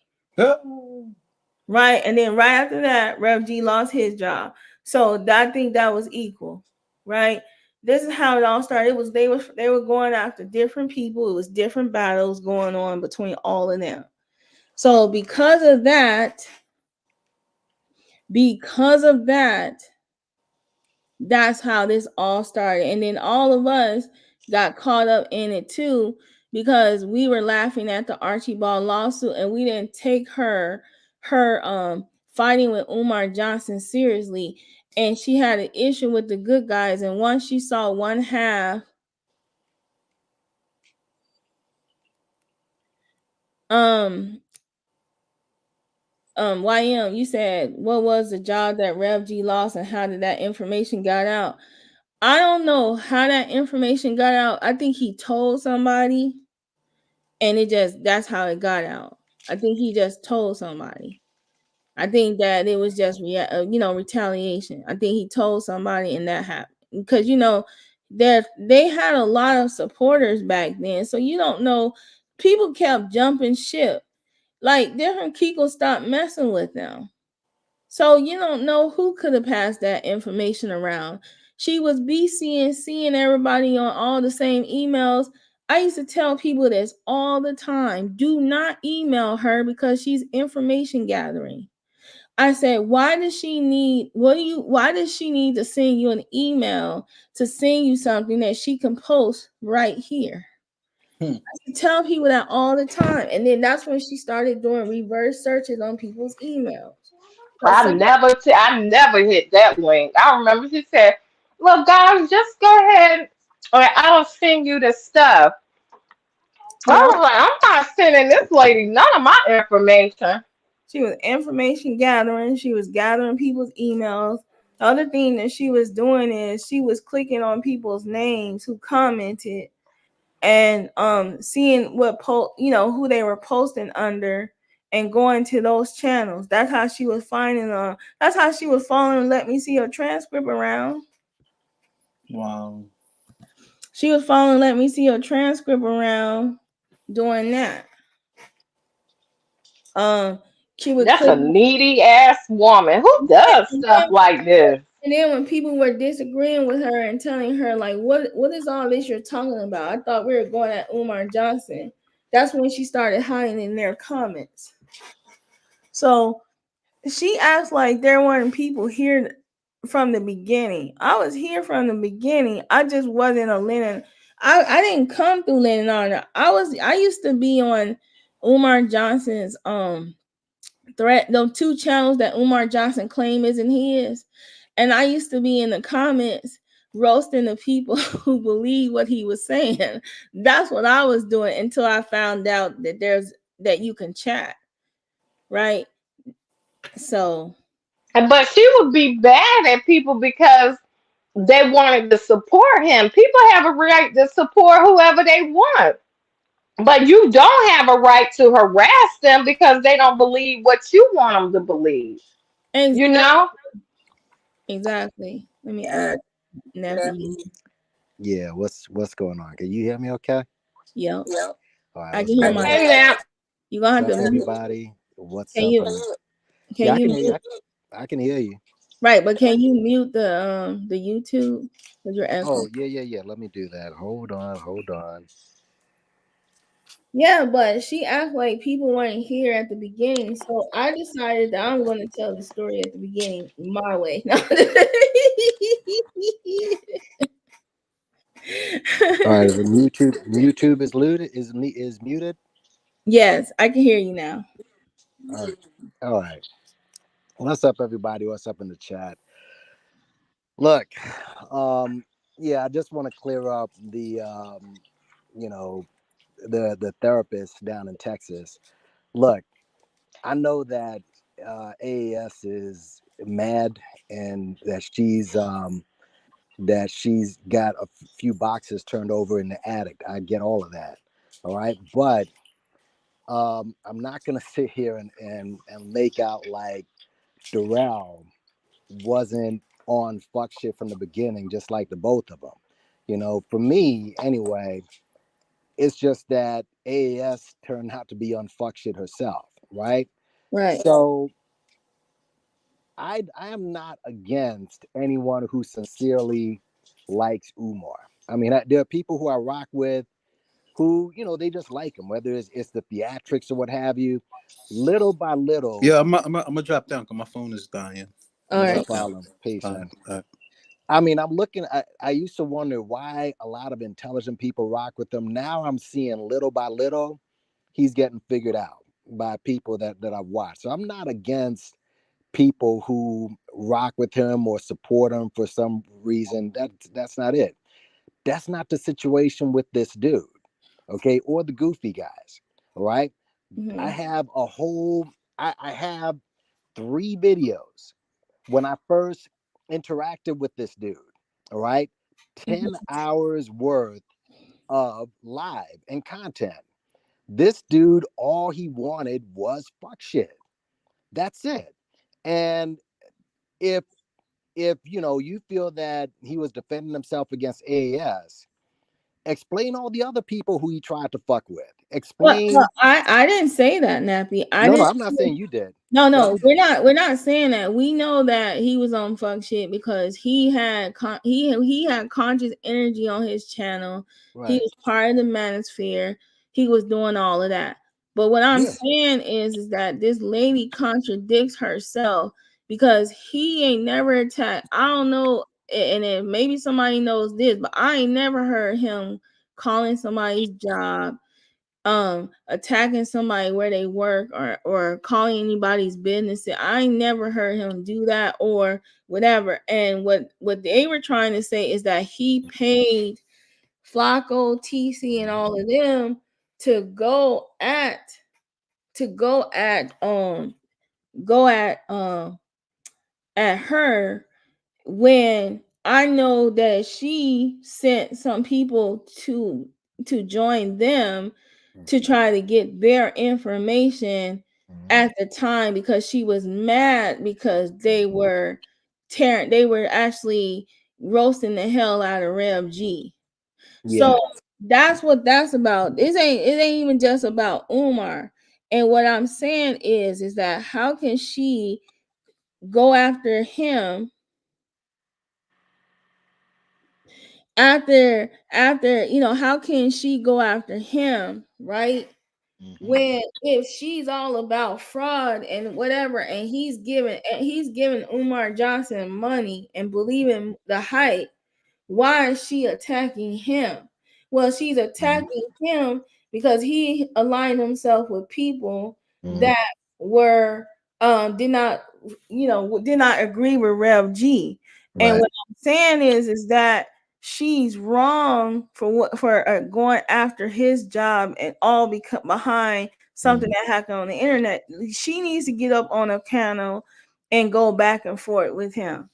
Right? And then right after that, Rev G lost his job. So I think that was equal, right? This is how it all started. It was they were going after different people. It was different battles going on between all of them. So because of that, that's how this all started. And then all of us got caught up in it too, because we were laughing at the Archibald lawsuit, and we didn't take her fighting with Umar Johnson seriously. And she had an issue with the good guys, and once she saw one half YM, you said what was the job that Rev G lost and how did that information got out? I don't know how that information got out. I think he told somebody, and that's how it got out. I think he just told somebody. I think that it was just retaliation. I think he told somebody, and that happened because they had a lot of supporters back then. So you don't know, people kept jumping ship. Like different people stopped messing with them. So you don't know who could have passed that information around. She was BCing, seeing everybody on all the same emails. I used to tell people this all the time. Do not email her because she's information gathering. I said, why does she need why does she need to send you an email to send you something that she can post right here? I tell people that all the time. And then that's when she started doing reverse searches on people's emails. I never hit that link. I remember she said, "Well, guys, just go ahead, or I'll send you the stuff." I Yep. was like, "I'm not sending this lady none of my information." She was information gathering. She was gathering people's emails. The other thing that she was doing is she was clicking on people's names who commented and seeing what who they were posting under and going to those channels. That's how she was finding that's how she was following and let me see her transcript around. Wow. She was following let me see her transcript around doing that. She would That's click a needy ass woman. Who does and stuff like this? then when people were disagreeing with her and telling her like what is all this you're talking about? I thought we were going at Umar Johnson. That's when she started hiding in their comments. So she acts like there weren't people here from the beginning. I was here from the beginning. I just wasn't a Lennon. I didn't come through Lennon Honor. I used to be on Umar Johnson's threat, those two channels that Umar Johnson claim isn't his. And I used to be in the comments roasting the people who believe what he was saying. That's what I was doing until I found out that you can chat, right? So But she would be bad at people because they wanted to support him. People have a right to support whoever they want. But you don't have a right to harass them because they don't believe what you want them to believe. and You know? exactly. Let me add nephew. Yeah, what's going on? Can you hear me okay? Yep. All right, I what's can hear going my on? Okay, now. you gonna have What's to up, mute. everybody? What's Can up? you Yeah, can I you can hear you. mute? I can hear you. Right, but can you mute the YouTube with your echo? Oh, yeah. Let me do that. Hold on. Yeah, but she acts like people weren't here at the beginning, so I decided that I'm going to tell the story at the beginning my way. All right, the YouTube is muted. Yes, I can hear you now. All right. All right. What's up, everybody? What's up in the chat? Look, yeah, I just want to clear up you know, the therapist down in Texas. Look, I know that AAS is mad and that she's got a few boxes turned over in the attic. I get all of that. All right. But I'm not gonna sit here and make out like Darrell wasn't on fuck shit from the beginning, just like the both of them. You know, for me anyway, it's just that AAS turned out to be on fuck shit herself, right? Right. So I am not against anyone who sincerely likes Umar. I mean, there are people who I rock with who, they just like him, whether it's the theatrics or what have you. Little by little, Yeah, I'm gonna drop down because my phone is dying. I'm All gonna no right. drop down. problem. Peace, All right, man. all right. I mean, I used to wonder why a lot of intelligent people rock with him. Now I'm seeing little by little, he's getting figured out by people that I've watched. So I'm not against people who rock with him or support him for some reason. That's not it. That's not the situation with this dude, okay, or the goofy guys. All right. I Mm-hmm. have I have 3 videos when I first interacted with this dude. All right. 10 hours worth of live and content. This dude, all he wanted was fuck shit. That's it. And if you feel that he was defending himself against AAS, Explain all the other people who he tried to fuck with. Well, Explain. I didn't say that, Nappy. I No, didn't. I'm not saying you did. But No, we're not saying that. We know that he was on fuck shit because he had he had conscious energy on his channel. He right. was part of the manosphere. He was doing all of that. But what I'm Yeah. saying is that this lady contradicts herself because he ain't never attacked. I don't know, and if maybe somebody knows this, but I ain't never heard him calling somebody's job, attacking somebody where they work, or calling anybody's business. I ain't never heard him do that or whatever. And what they were trying to say is that he paid Flacco, TC, and all of them to go at at her, when I know that she sent some people to join them to try to get their information at the time, because she was mad because they were actually roasting the hell out of Rev G. Yeah. So that's what that's about. It ain't even just about Umar. And what I'm saying is that how can she go after him after how can she go after him, right? When if she's all about fraud and whatever, and he's giving Umar Johnson money and believing the hype, why is she attacking him? Well, she's attacking him because he aligned himself with people that were did not agree with Rev G. And Right. what I'm saying is that she's wrong for going after his job and all behind something that happened on the internet. She needs to get up on a panel and go back and forth with him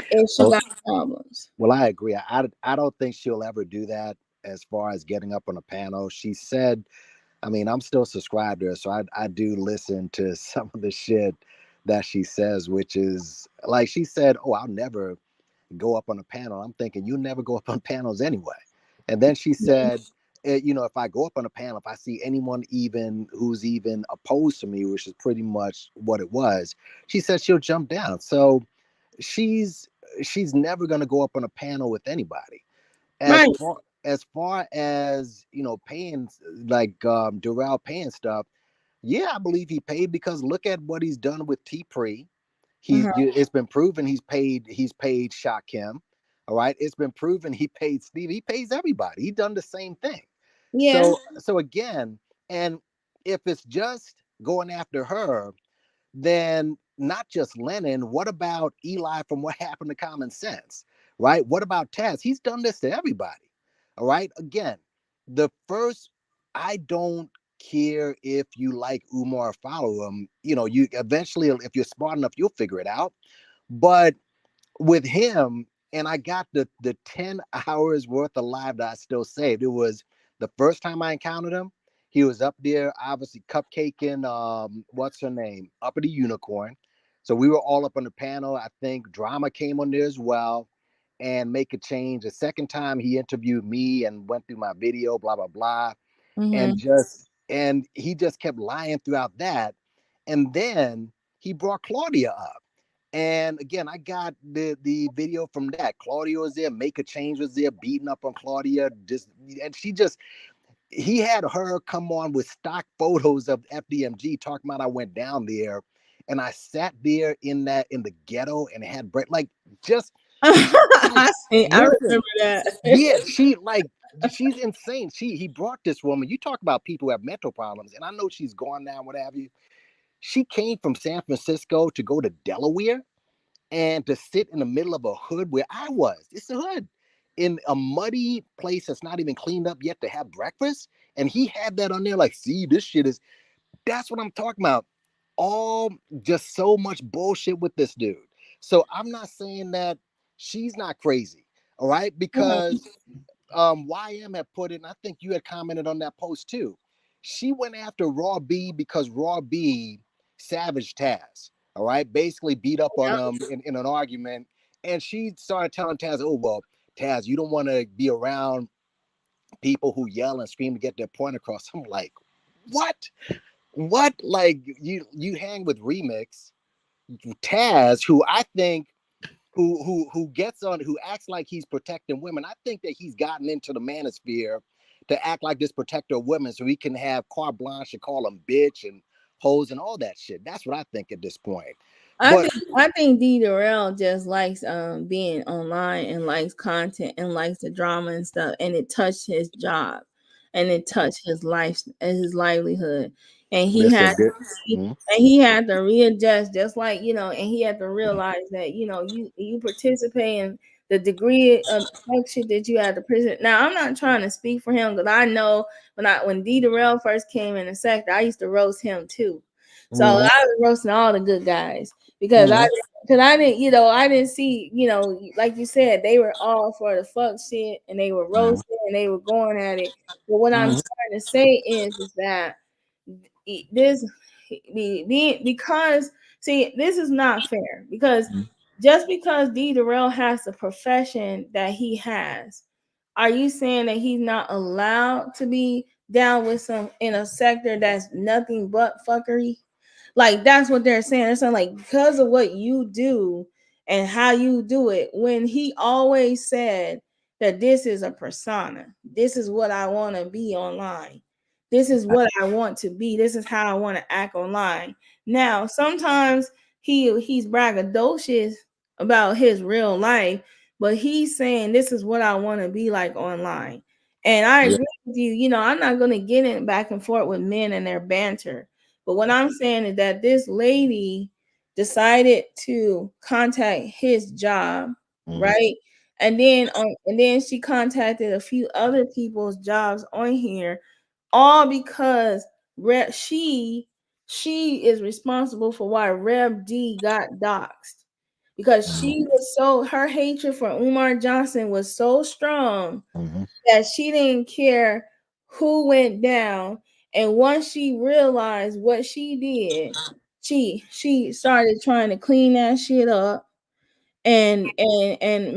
if she Oh, got problems. well, I agree. I don't think she'll ever do that as far as getting up on a panel. She said, I mean, I'm still subscribed to her, so I do listen to some of the shit that she says, which is like she said, "Oh, I'll never go up on a panel." I'm thinking, you never go up on panels anyway. And then she said, if I go up on a panel, if I see anyone even who's even opposed to me, which is pretty much what it was, she said she'll jump down. So she's never going to go up on a panel with anybody. As Right. far as paying, like Durrell paying stuff, yeah, I believe he paid, because look at what he's done with T Pre. It's been proven he's paid Shot Kim. All right, it's been proven he paid Steve. He pays everybody. He done the same thing. Yeah. So again, and if it's just going after her, then not just Lennon. What about Eli from What Happened to Common Sense? Right? What about Taz? He's done this to everybody. All right. Again, the first, I don't care if you like Umar or follow him. You eventually, if you're smart enough, you'll figure it out. But with him, and I got the 10 hours worth of live that I still saved. It was the first time I encountered him. He was up there, obviously cupcaking, what's her name, Uppity Unicorn. So we were all up on the panel. I think Drama came on there as well, and Make a Change. The second time he interviewed me and went through my video, blah blah blah, and he just kept lying throughout that. And then he brought Claudia up. And again, I got the video from that. Claudia was there, Make a Change was there, beating up on Claudia. And he had her come on with stock photos of FDMG, talking about I went down there and I sat there in the ghetto and had bread. Like, just I remember that. yeah, she's insane. He brought this woman. You talk about people who have mental problems, and I know she's gone now, what have you. She came from San Francisco to go to Delaware and to sit in the middle of a hood where I was. It's a hood in a muddy place that's not even cleaned up yet, to have breakfast. And he had that on there, like, see, this shit is, that's what I'm talking about. All just so much bullshit with this dude. So I'm not saying that she's not crazy, all right? Because YM had put it, and I think you had commented on that post too. She went after Raw B because Raw B savaged Taz, all right? Basically beat up on him in an argument. And she started telling Taz, oh, well, Taz, you don't want to be around people who yell and scream to get their point across. I'm like, what? Like you hang with Remix, Taz, who I think who gets on, who acts like he's protecting women. I think that he's gotten into the manosphere to act like this protector of women, so he can have carte blanche and call them bitch and hoes and all that shit. That's what I think at this point. But I think D Durrell just likes being online and likes content and likes the drama and stuff, and it touched his job and it touched his life and his livelihood. And he had to readjust, just like, you know, and he had to realize that, you know, you participate in the degree of fuck shit that you had to present. Now, I'm not trying to speak for him, because I know when D Durrell first came in the sector, I used to roast him too. So I was roasting all the good guys, because I didn't, you know, I didn't see, you know, like you said, they were all for the fuck shit and they were roasting and they were going at it. But what I'm trying to say is that this because see, this is not fair, because just because D Durrell has the profession that he has, are you saying that he's not allowed to be down with some in a sector that's nothing but fuckery? Like, that's what they're saying. They're saying, like, because of what you do and how you do it, when he always said that this is a persona, this is what I want to be online, this is what I want to be, this is how I want to act online. Now, sometimes he's braggadocious about his real life, but he's saying this is what I want to be like online. And I agree with you. You know, I'm not going to get in back and forth with men and their banter. But what I'm saying is that this lady decided to contact his job, right? And then she contacted a few other people's jobs on here, all because she is responsible for why Rev D got doxxed. Because her hatred for Umar Johnson was so strong that she didn't care who went down. And once she realized what she did, she started trying to clean that shit up and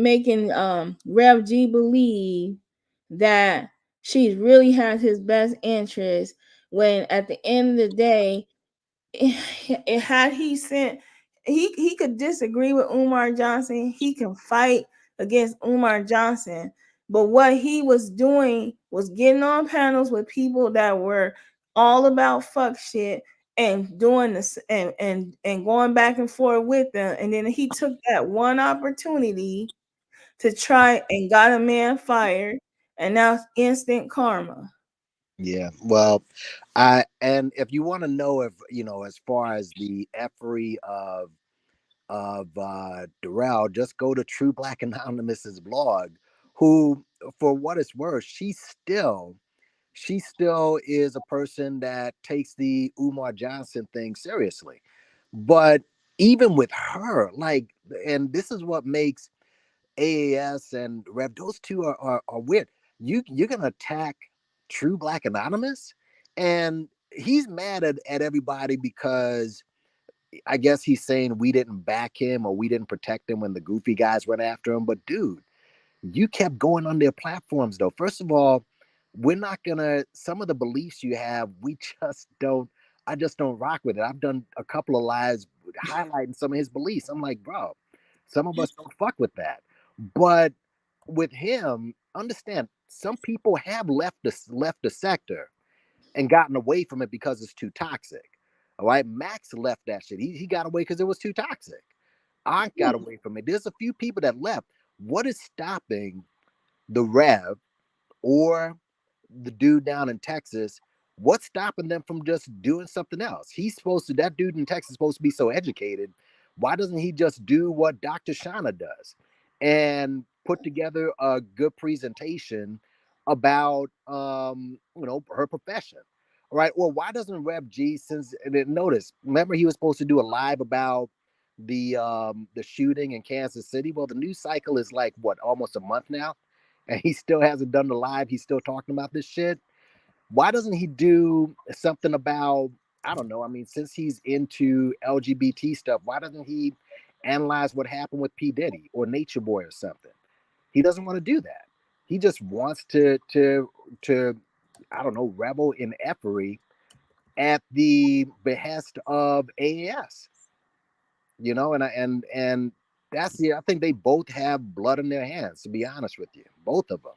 making Rev G believe that she really has his best interest, when at the end of the day, had he sent, he could disagree with Umar Johnson, he can fight against Umar Johnson, but what he was doing was getting on panels with people that were all about fuck shit and doing this and going back and forth with them, and then he took that one opportunity to try and got a man fired, and now it's instant karma. Yeah, well, and if you want to know, if you know, as far as the effery of Durrell, just go to True Black Anonymous's blog, who, for what it's worth, she still is a person that takes the Umar Johnson thing seriously. But even with her, like, and this is what makes AAS and Rev, those two are weird. You're gonna attack True Black Anonymous, and he's mad at everybody because I guess he's saying we didn't back him or we didn't protect him when the goofy guys went after him. But dude, you kept going on their platforms though. First of all, we're not gonna, some of the beliefs you have, we just don't, I just don't rock with it. I've done a couple of lives highlighting some of his beliefs. I'm like, bro, some of us don't fuck with that. But with him, understand, some people have left the sector and gotten away from it because it's too toxic. All right. Max left that shit. He got away because it was too toxic. Ankh got away from it. There's a few people that left. What is stopping the Rev or the dude down in Texas? What's stopping them from just doing something else? That dude in Texas is supposed to be so educated. Why doesn't he just do what Dr. Shauna does and put together a good presentation about, her profession? All right. Or why doesn't Rev G, notice, remember he was supposed to do a live about the shooting in Kansas City? Well, the news cycle is like what, almost a month now, and he still hasn't done the live. He's still talking about this shit. Why doesn't he do something about, I don't know, I mean, since he's into LGBT stuff, why doesn't he analyze what happened with P. Diddy or Nature Boy or something? He doesn't want to do that. He just wants to to, I don't know, revel in effery at the behest of AAS. You know, and that's I think they both have blood in their hands. To be honest with you, both of them.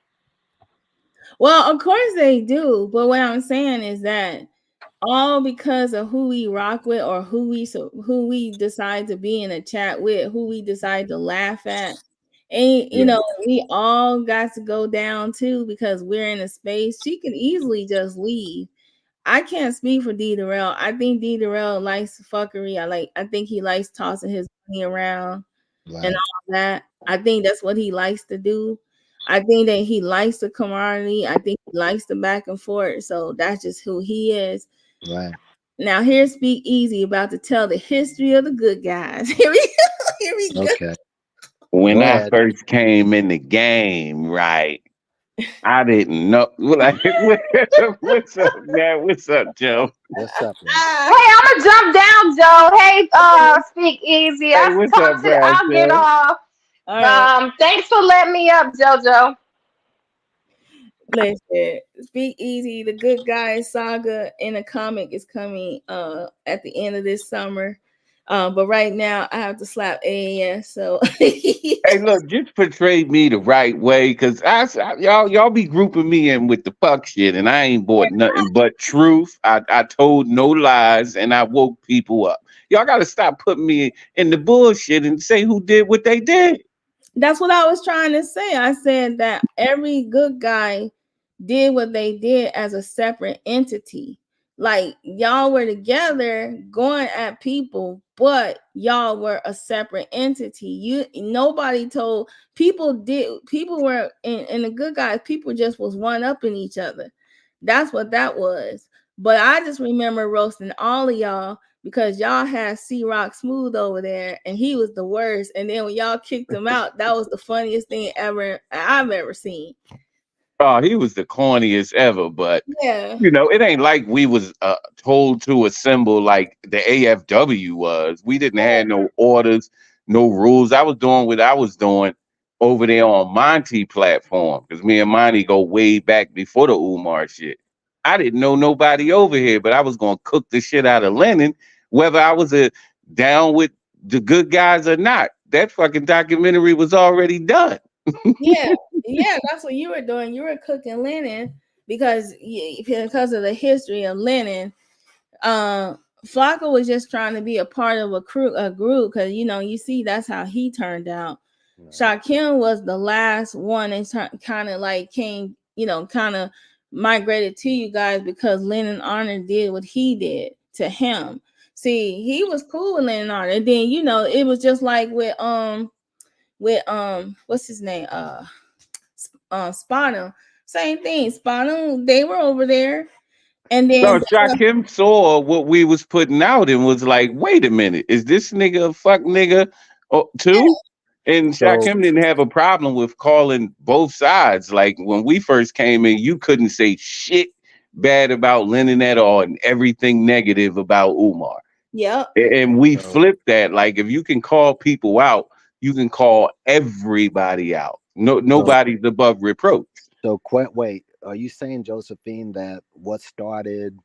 Well, of course they do, but what I'm saying is that all because of who we rock with or who we decide to be in a chat with, who we decide to laugh at. And you know, we all got to go down too because we're in a space. She can easily just leave. I can't speak for D Darrell. I think D Darrell likes fuckery. I think he likes tossing his money around and all that. I think that's what he likes to do. I think that he likes the camaraderie. I think he likes the back and forth. So that's just who he is. Right. Now here's Speak Easy about to tell the history of the good guys. Here we go. Here we go. Okay. When Go I ahead. first came in the game, right, I didn't know. Like, what's up, man? What's up, Joe? What's up, man? Hey, I'm gonna jump down, Joe. Hey, Speak Easy. Hey, what's up, I'll get Bradshaw? off. All right. Thanks for letting me up, JoJo. Listen, Speak Easy, the good guys saga in a comic is coming at the end of this summer. But right now I have to slap AAS. So Hey, look, just portray me the right way, cause y'all be grouping me in with the fuck shit, and I ain't bought nothing but truth. I told no lies, and I woke people up. Y'all got to stop putting me in the bullshit and say who did what they did. that's what I was trying to say. I said that every good guy did what they did as a separate entity. Like y'all were together going at people, but y'all were a separate entity. Nobody told people were in the good guys, people just was one up in each other. That's what that was. But I just remember roasting all of y'all because y'all had C Rock Smooth over there and he was the worst. And then when y'all kicked him out, that was the funniest thing ever I've ever seen. Oh, he was the corniest ever, but Yeah. it ain't like we was told to assemble like the AFW was. We didn't have no orders, no rules. I was doing what I was doing over there on Monty platform because me and Monty go way back before the Umar shit. I didn't know nobody over here, but I was gonna cook the shit out of Lennon, whether I was down with the good guys or not. That fucking documentary was already done. Yeah, that's what you were doing. You were cooking Lennon because of the history of Lennon. Flocka was just trying to be a part of a group because you see that's how he turned out. Right. Shaquem was the last one and kind of like came, kind of migrated to you guys because Lennon Honor did what he did to him. See, he was cool with Lennon Honor, and then it was just like with what's his name, Spanum. Same thing. Spanum, they were over there. And So then Shakim saw what we was putting out and was like, wait a minute, is this nigga a fuck nigga too? And So Shakim didn't have a problem with calling both sides. Like when we first came in, you couldn't say shit bad about Lennon at all and everything negative about Umar. yep. And we flipped that. Like if you can call people out, you can call everybody out. Nobody's above reproach. So wait, are you saying, Josephine, that what started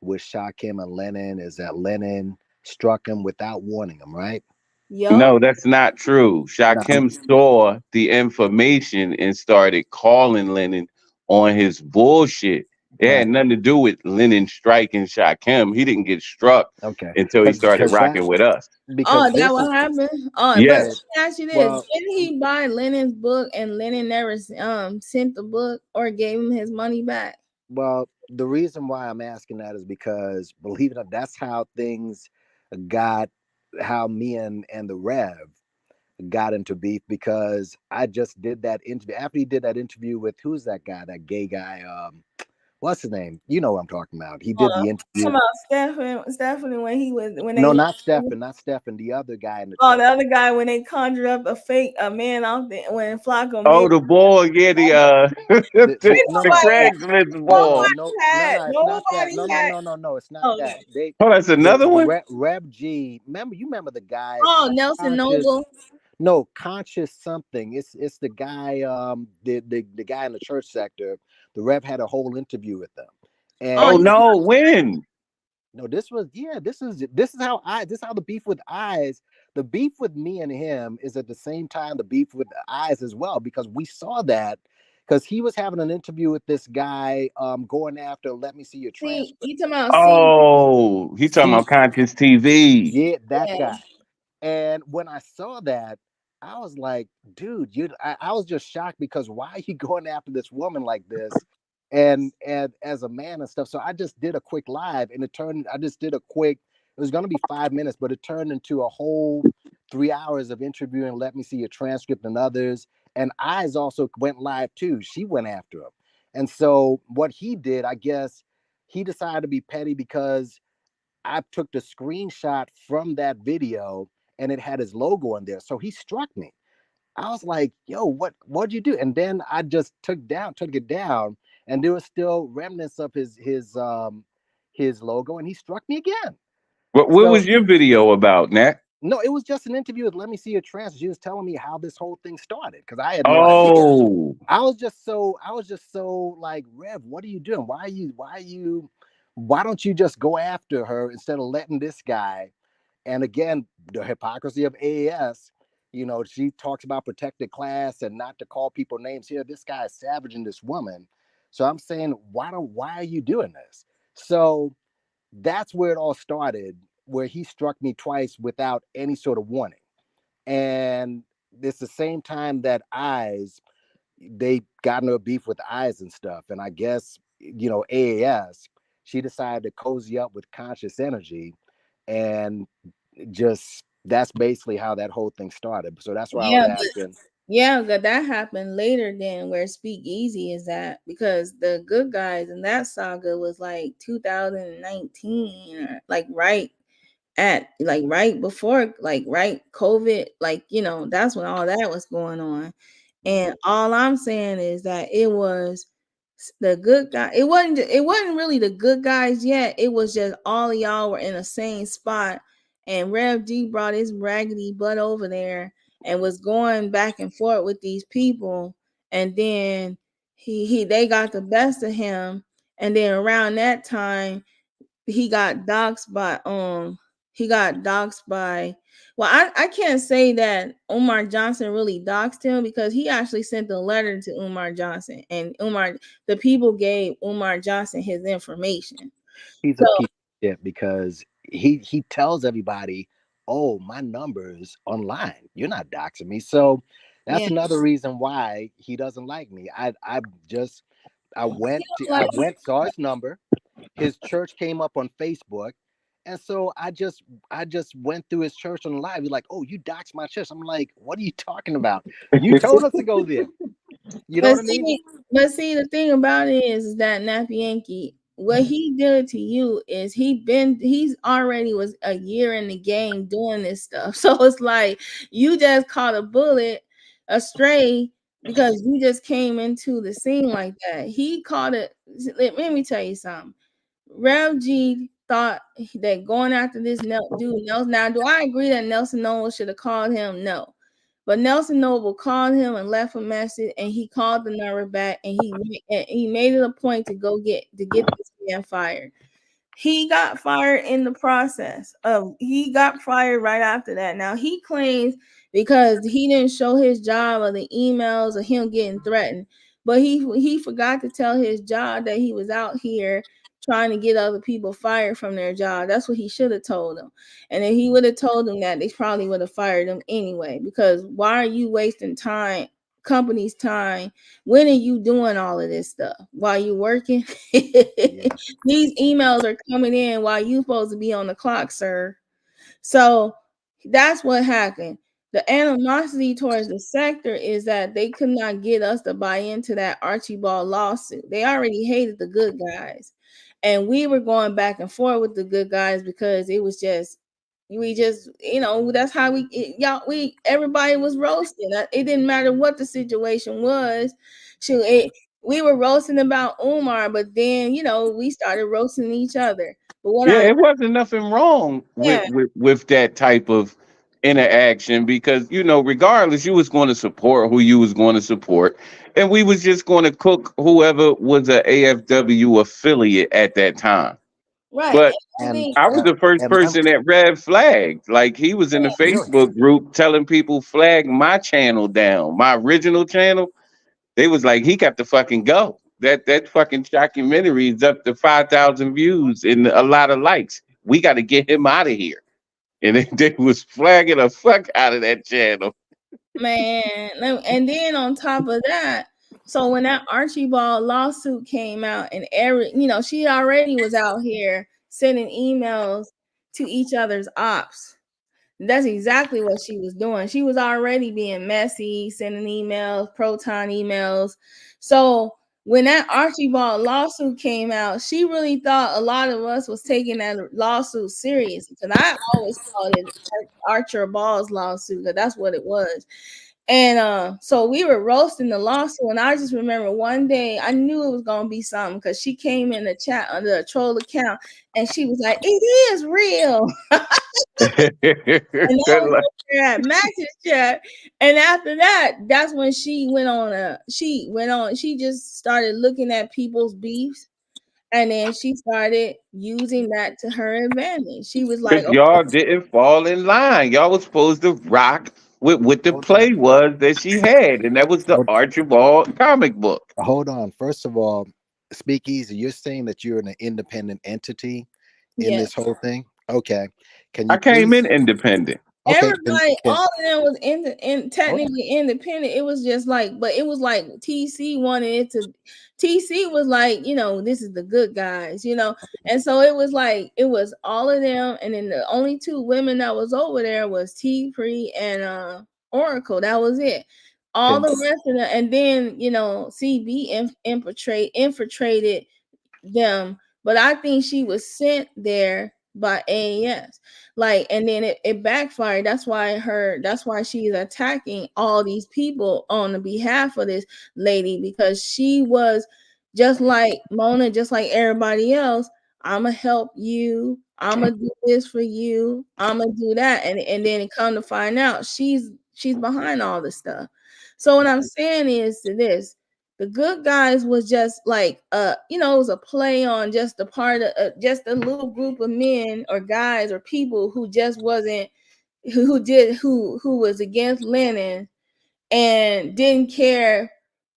with Shakim and Lennon is that Lennon struck him without warning him, right? Yep. No, that's not true. No. Shakim saw the information and started calling Lennon on his bullshit. It had nothing to do with Lennon striking Shakim. He didn't get struck Okay. until he started rocking with us. Because That what happened? But Yes. let me ask you this: Well, didn't he buy Lennon's book and Lennon never sent the book or gave him his money back? Well, the reason why I'm asking that is because, believe it or not, that's how things got, how me and the Rev got into beef, because I just did that interview. After he did that interview with, who's that guy, that gay guy? What's his name? You know what I'm talking about. He did the interview. About Stephanie No, not Stefan, the other guy in the the other guy when they conjured up a man off when Flacco Oh, made the boy, yeah, the Craigslist boy. No, it's not that. That's another one. Reb G. Remember the guy? Nelson Noble. No, conscious something. It's the guy, the guy in the church sector The Rev had a whole interview with them, Oh, Oh and you no, when? no, this is how the beef with Eyes, the beef with me and him is at the same time the beef with Eyes as well, because we saw that because he was having an interview with this guy going after let me see your See, transcript. you talking about see? Oh, he talking See, about conscious TV. yeah, that Yeah, guy. And when I saw that, I was like, dude, I was just shocked because why are you going after this woman like this? And as a man and stuff. So I just did a quick live and I just did a quick, it was gonna be 5 minutes, but it turned into a whole 3 hours of interviewing. Let me see your transcript and others. And Eyes also went live too. She went after him. And so what he did, I guess he decided to be petty because I took the screenshot from that video and it had his logo in there. So he struck me. I was like, yo, what'd you do? And then I just took it down, and there was still remnants of his logo, and he struck me again. What So was your video about, Nat? no, it was just an interview with Let Me See Your Transfer. She was telling me how this whole thing started because I had no idea. Oh, I was just so like, Rev, what are you doing? Why don't you just go after her instead of letting this guy? And again, the hypocrisy of AAS, she talks about protected class and not to call people names here. This guy is savaging this woman. So I'm saying, why are you doing this? So that's where it all started, where he struck me twice without any sort of warning. And it's the same time that Eyes, they got into a beef with Eyes and stuff. And I guess, AAS, she decided to cozy up with Conscious Energy, and just that's basically how that whole thing started. So that's why I was yeah, asking. yeah. That happened later than where Speak Easy is at because the good guys in that saga was like 2019, or like right before, like right COVID, like that's when all that was going on. And all I'm saying is that it was the good guy. It wasn't really the good guys yet. It was just all of y'all were in the same spot. And Rev D brought his raggedy butt over there and was going back and forth with these people. And then they got the best of him. And then around that time, he got doxxed by he got doxxed by well, I can't say that Umar Johnson really doxed him because he actually sent a letter to Umar Johnson, and the people gave Umar Johnson his information. He's So a piece of shit because he tells everybody, "Oh, my number's online. You're not doxing me." So that's yeah, another reason why he doesn't like me. I went to like saw his number. His church came up on Facebook. And so I just went through his church on live. He's like, "Oh, you doxed my church." I'm like, "What are you talking about? You told us to go there." You know But what I mean? see, the thing about it is that Nappy Yankee, what he did to you is he's already was a year in the game doing this stuff. So it's like you just caught a bullet astray because you just came into the scene like that. He caught it. Let me tell you something. Rev G thought that going after this dude Nelson. Now, do I agree that Nelson Noble should have called him? No. But Nelson Noble called him and left a message, and he called the number back, and he made it a point to get this man fired. He got fired in the process of he got fired right after that. Now he claims because he didn't show his job or the emails of him getting threatened, but he forgot to tell his job that he was out here trying to get other people fired from their job. That's what he should have told them. And if he would have told them that, they probably would have fired him anyway. Because why are you wasting company's time? When are you doing all of this stuff while you working? Yeah. These emails are coming in while you supposed to be on the clock, sir. So that's what happened. The animosity towards the sector is that they could not get us to buy into that Archibald lawsuit. They already hated the good guys. And we were going back and forth with the good guys because it was just we just that's how everybody was roasting. It didn't matter what the situation was. We were roasting about Umar, but then we started roasting each other. But what yeah, I it wasn't nothing wrong yeah with that type of interaction because regardless, you was going to support who you was going to support, and we was just going to cook whoever was a AFW affiliate at that time. Right. But And I And think I was the first and I'm person that red flagged. Like he was in the really Facebook group telling people flag my channel down, my original channel. They was like, he got to fucking go. That fucking documentary is up to 5,000 views and a lot of likes. We got to get him out of here. And they was flagging the fuck out of that channel. man, and then on top of that, so when that Archibald lawsuit came out, and she already was out here sending emails to each other's ops. That's exactly what she was doing. She was already being messy, sending emails, proton emails. So when that Archibald lawsuit came out, she really thought a lot of us was taking that lawsuit serious. Because I always called it Archer Ball's lawsuit, because that's what it was. And so we were roasting the lawsuit, and I just remember one day I knew it was gonna be something because she came in the chat under a troll account, and she was like, "It is real." And that was over at Max's chat. And after that, that's when she just started looking at people's beefs, and then she started using that to her advantage. She was like, Because "Oh, y'all didn't fall in line. Y'all was supposed to rock with what the hold on. play was that she had, and that was the Hold, Archibald comic book. hold on. First of all, Speakeasy, you're saying that you're an independent entity in yes." this whole thing. Okay. Can I you came please? in independent. Okay. Everybody, Can all of them was hold on. technically independent. It was just like, but it was like TC wanted it to. TC was like, this is the good guys. And so it was like it was all of them, and then the only two women that was over there was T Free and Oracle. That was it. All Can the rest of them, and then CB infiltrated them, but I think she was sent there by AAS. Like, and then it backfired. That's why she's attacking all these people on the behalf of this lady, because she was just like Mona, just like everybody else. I'ma help you. I'ma do this for you. I'ma do that. And then it come to find out she's behind all this stuff. So what I'm saying is to this, the good guys was just like it was a play on just a part of just a little group of men or guys or people who just wasn't who was against Lenin and didn't care.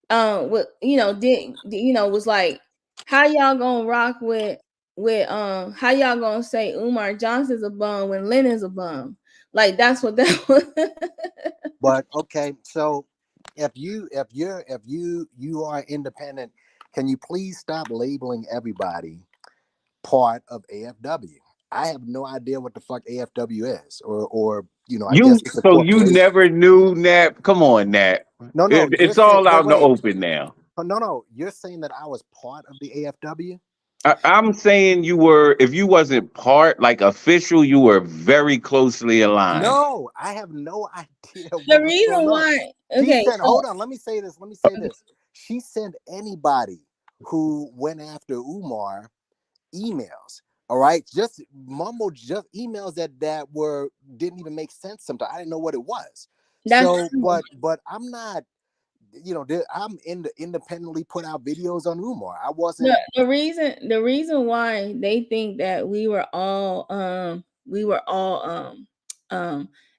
What did was like, how y'all gonna rock with how y'all gonna say Umar Johnson's a bum when Lenin's a bum? Like, that's what that was. but okay, so if you are independent, can you please stop labeling everybody part of AFW? I have no idea what the fuck AFW is, or I guess it's a You corporation. never knew, Nat. Come on, Nat. No, you're It's saying all no out in the wait. open now. No, you're saying that I was part of the AFW. I'm saying you were, if you wasn't part, like official, you were very closely aligned. No, I have no idea The what was reason going on. why, She okay, said, so hold on, let me say this. She sent anybody who went after Umar emails. All right, just just emails that were didn't even make sense sometimes. I didn't know what it was. that's So, but I'm not, I'm independently put out videos on Umar. I wasn't. the reason why they think that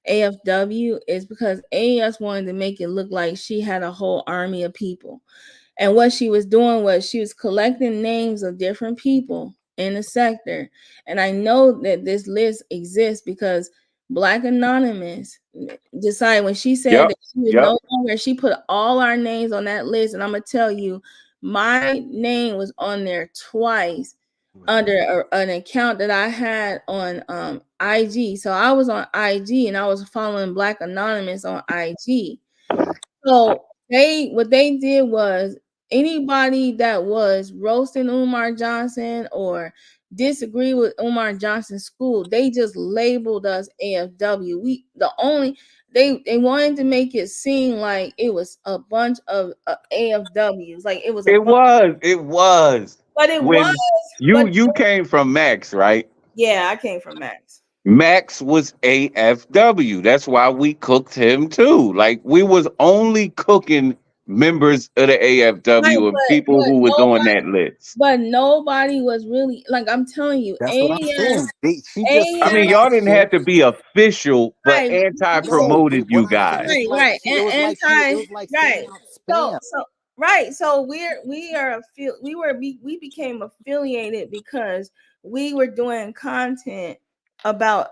AFW is because AS wanted to make it look like she had a whole army of people. And what she was doing was she was collecting names of different people in the sector. And I know that this list exists because Black Anonymous decided, when she said Yep. that she was Yep. no longer, she put all our names on that list. And I'm going to tell you, my name was on there twice under an account that I had on IG. So I was on IG and I was following Black Anonymous on IG. So what they did was, anybody that was roasting Umar Johnson or disagree with Umar Johnson's school, they just labeled us AFW. They wanted to make it seem like it was a bunch of AFWs, like it was a It bunch, was. It was. but it was, When but you came from Max, right? yeah, I came from Max. Max was AFW. That's why we cooked him too. Like we was only cooking members of the Right, AFW and people but who was on nobody that list. but nobody was really like I'm telling you, That's what I'm AES, saying. She just I felt mean, AES, like y'all didn't have shit. to be official, but right, No, anti-promoted what you I'm saying, guys. it's like right, it was and like it anti, was like sending right. out So spam. so right, so we became affiliated because we were doing content about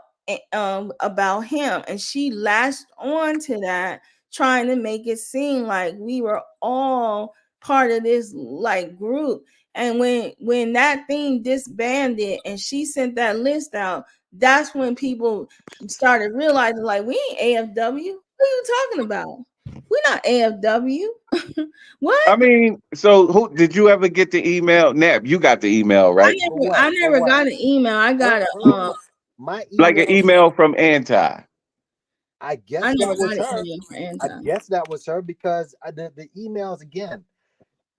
about him, and she latched on to that, trying to make it seem like we were all part of this like group. And when that thing disbanded and she sent that list out, that's when people started realizing like we ain't AFW. What are you talking about? We're not AFW. I What? mean, so who did you ever get the email? Nap, you got the email, I right? For never what? I For never what? got an email. I got a My Like an emails. email from Anti. I I guess never that got was an her. email for I anti. guess that was her because the emails again.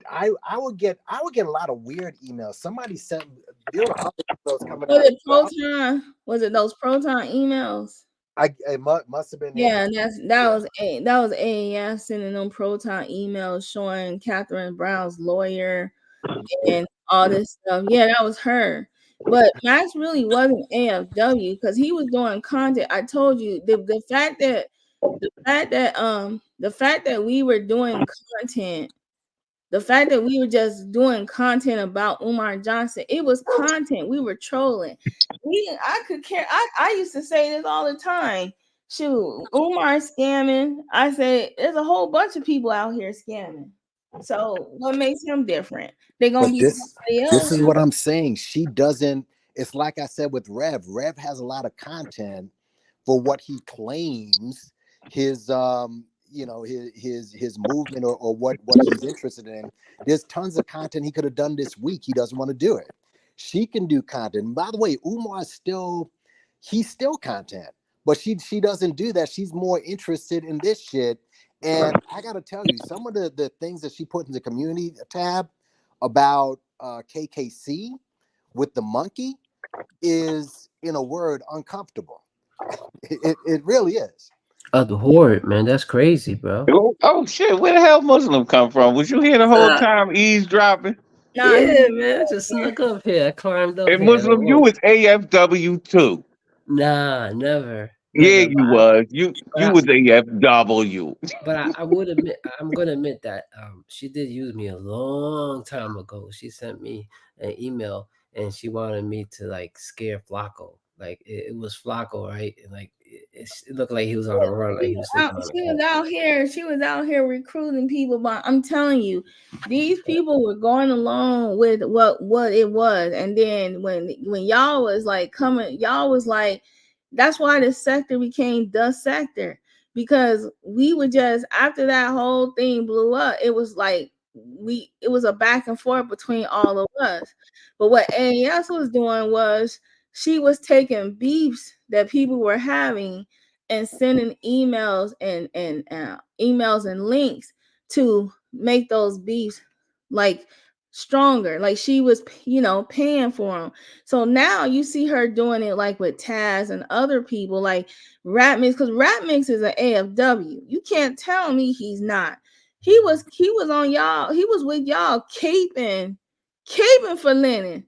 I would get a lot of weird emails. Somebody sent there were other emails coming Was out of it South. Proton? Was it those Proton emails? Must have been it. Yeah, Yeah. that was AES sending them Proton emails showing Catherine Brown's lawyer and all this stuff. Yeah, that was her. But Max really wasn't AFW because he was doing content. I told you the fact that we were doing content, the fact that we were just doing content about Umar Johnson, it was content. We were trolling. I could care. I used to say this all the time. Shoot, Umar scamming. I said there's a whole bunch of people out here scamming. So what makes him different? They're gonna But be somebody this else. is what I'm saying. She doesn't. It's like I said with Rev. Rev has a lot of content for what he claims his his movement or what he's interested in. There's tons of content he could have done this week. He doesn't want to do it. She can do content. And by the way, Umar's he's still content, but she doesn't do that. She's more interested in this shit. And I gotta tell you, some of the things that she put in the community tab about KKC with the monkey is, in a word, uncomfortable. It really is. Abhorrent, man. That's crazy, bro. Oh shit, where the hell Muslim come from? Was you here the whole time eavesdropping? Nah, Yeah, he's man. I just here. snuck up here. I climbed up And here. Muslim, you Whoa. was AFW too. Nah, never, Yeah, never. you was. You But was AFW. I would admit, I'm gonna admit that she did use me a long time ago. She sent me an email and she wanted me to like scare Flacco. Like it was Flacco, right? And like it looked like he was on a run, like he was sleeping on the She was couch. out here. She was out here recruiting people. But I'm telling you, these people were going along with what it was. And then when y'all was like coming, y'all was like, that's why the sector became the sector, because we would just, after that whole thing blew up, it was like it was a back and forth between all of us. But what AES was doing was she was taking beefs that people were having and sending emails and emails and links to make those beefs like stronger. Like she was, paying for them. So now you see her doing it like with Taz and other people like Rat Mix, because Rat Mix is an AFW. You can't tell me he's not. He was on y'all. He was with y'all caping for Lennon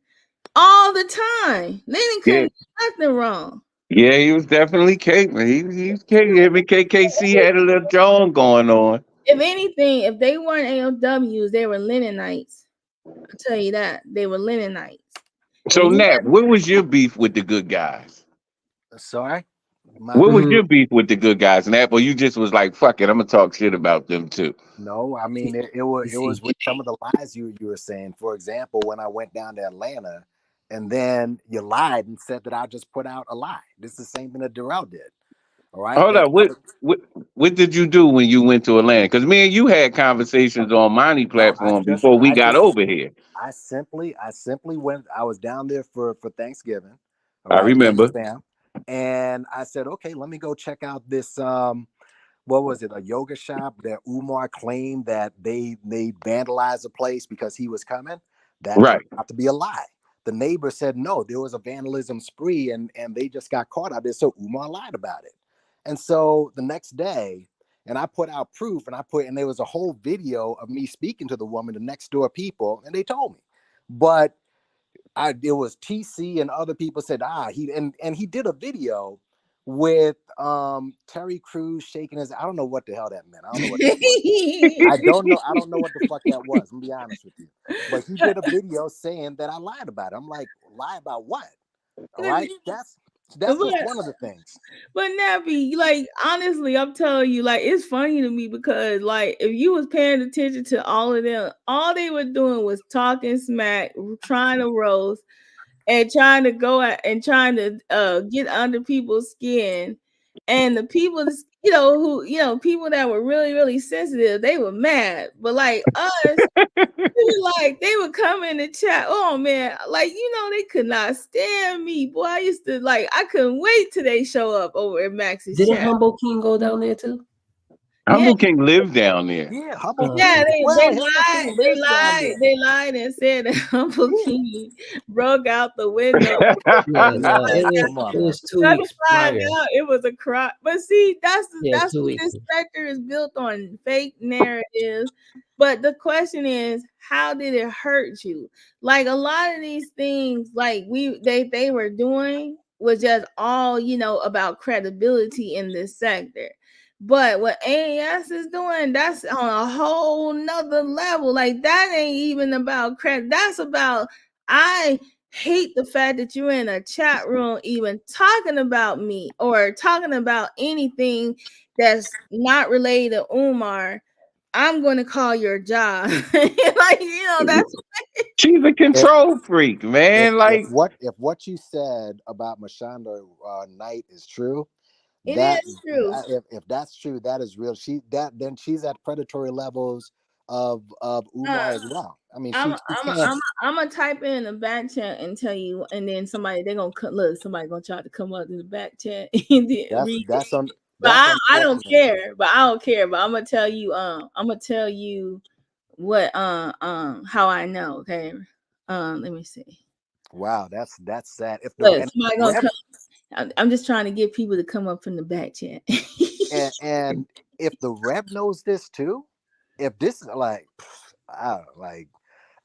all the time. Lennon Yeah, couldn't do nothing wrong. yeah, he was definitely caping. He was caping. Him and KKC had a little John going on. If anything, if they weren't ALWs, they were Lennonites. I'll tell you that. They were Lennonites. And So you Nap, what was your beef with the good guys? Sorry, my What was Mhm. your beef with the good guys, Nap? Or you just was like, fuck it, I'm gonna talk shit about them too. no. I mean, it You was see, with some of the lies you were saying. For example, when I went down to Atlanta, and then you lied and said that I just put out a lie. This is the same thing that Darrell did. All right, Hold that up, what did you do when you went to Atlanta? Because me and you had conversations on Money no, platform before we got over here. I simply went. I was down there for Thanksgiving. All I right, with the remember. fam, and I said, okay, let me go check out this. What was it? A yoga shop that Umar claimed that they vandalized the place because he was coming. That turned Right. out to be a lie. the neighbor said no, there was a vandalism spree, and they just got caught out there. So Umar lied about it. And so the next day, and I put out proof, and there was a whole video of me speaking to the woman, the next door people, and they told me. But it was TC and other people said, he did a video with Terry Crews shaking his. I don't know what the hell that meant. I don't know what that was. I don't know what the fuck that was. I'm gonna be honest with you. But he did a video saying that I lied about it. I'm like, lie about what? All right, that's just one of the things. But Nappy, like, honestly, I'm telling you, like, it's funny to me because, like, if you was paying attention to all of them, all they were doing was talking smack, trying to roast, and trying to go at and trying to get under people's skin. And the people, people that were really, really sensitive, they were mad. But like us, they would come in the chat. Oh man, they could not stand me. Boy, I used to I couldn't wait till they show up over at Max's Didn't chat. Humble King go down there too? Humble King lived down there. Yeah, Humble King. Yeah, they lied. They lied and said that Humble King broke out the window. It was 2 weeks prior. It was a cry. But see, that's what this sector is built on, fake narratives. But the question is, how did it hurt you? Like a lot of these things, like they were doing was just all about credibility in this sector. But what AAS is doing, that's on a whole nother level. Like that ain't even about credit. That's about, I hate the fact that you're in a chat room even talking about me or talking about anything that's not related to Umar. I'm going to call your job. That's she's a control freak, man. If what you said about Mashonda Knight is true, it is true. If that's true, that is real. Then she's at predatory levels of Umar as well. I mean, I'm gonna type in the back chat and tell you, and then somebody gonna try to come up in the back chat and that's on. But I don't care. But I'm gonna tell you. I'm gonna tell you what how I know. Okay. Let me see. Wow, that's sad. If somebody gonna come. I'm just trying to get people to come up from the back chat. and if the Rev knows this too, if this is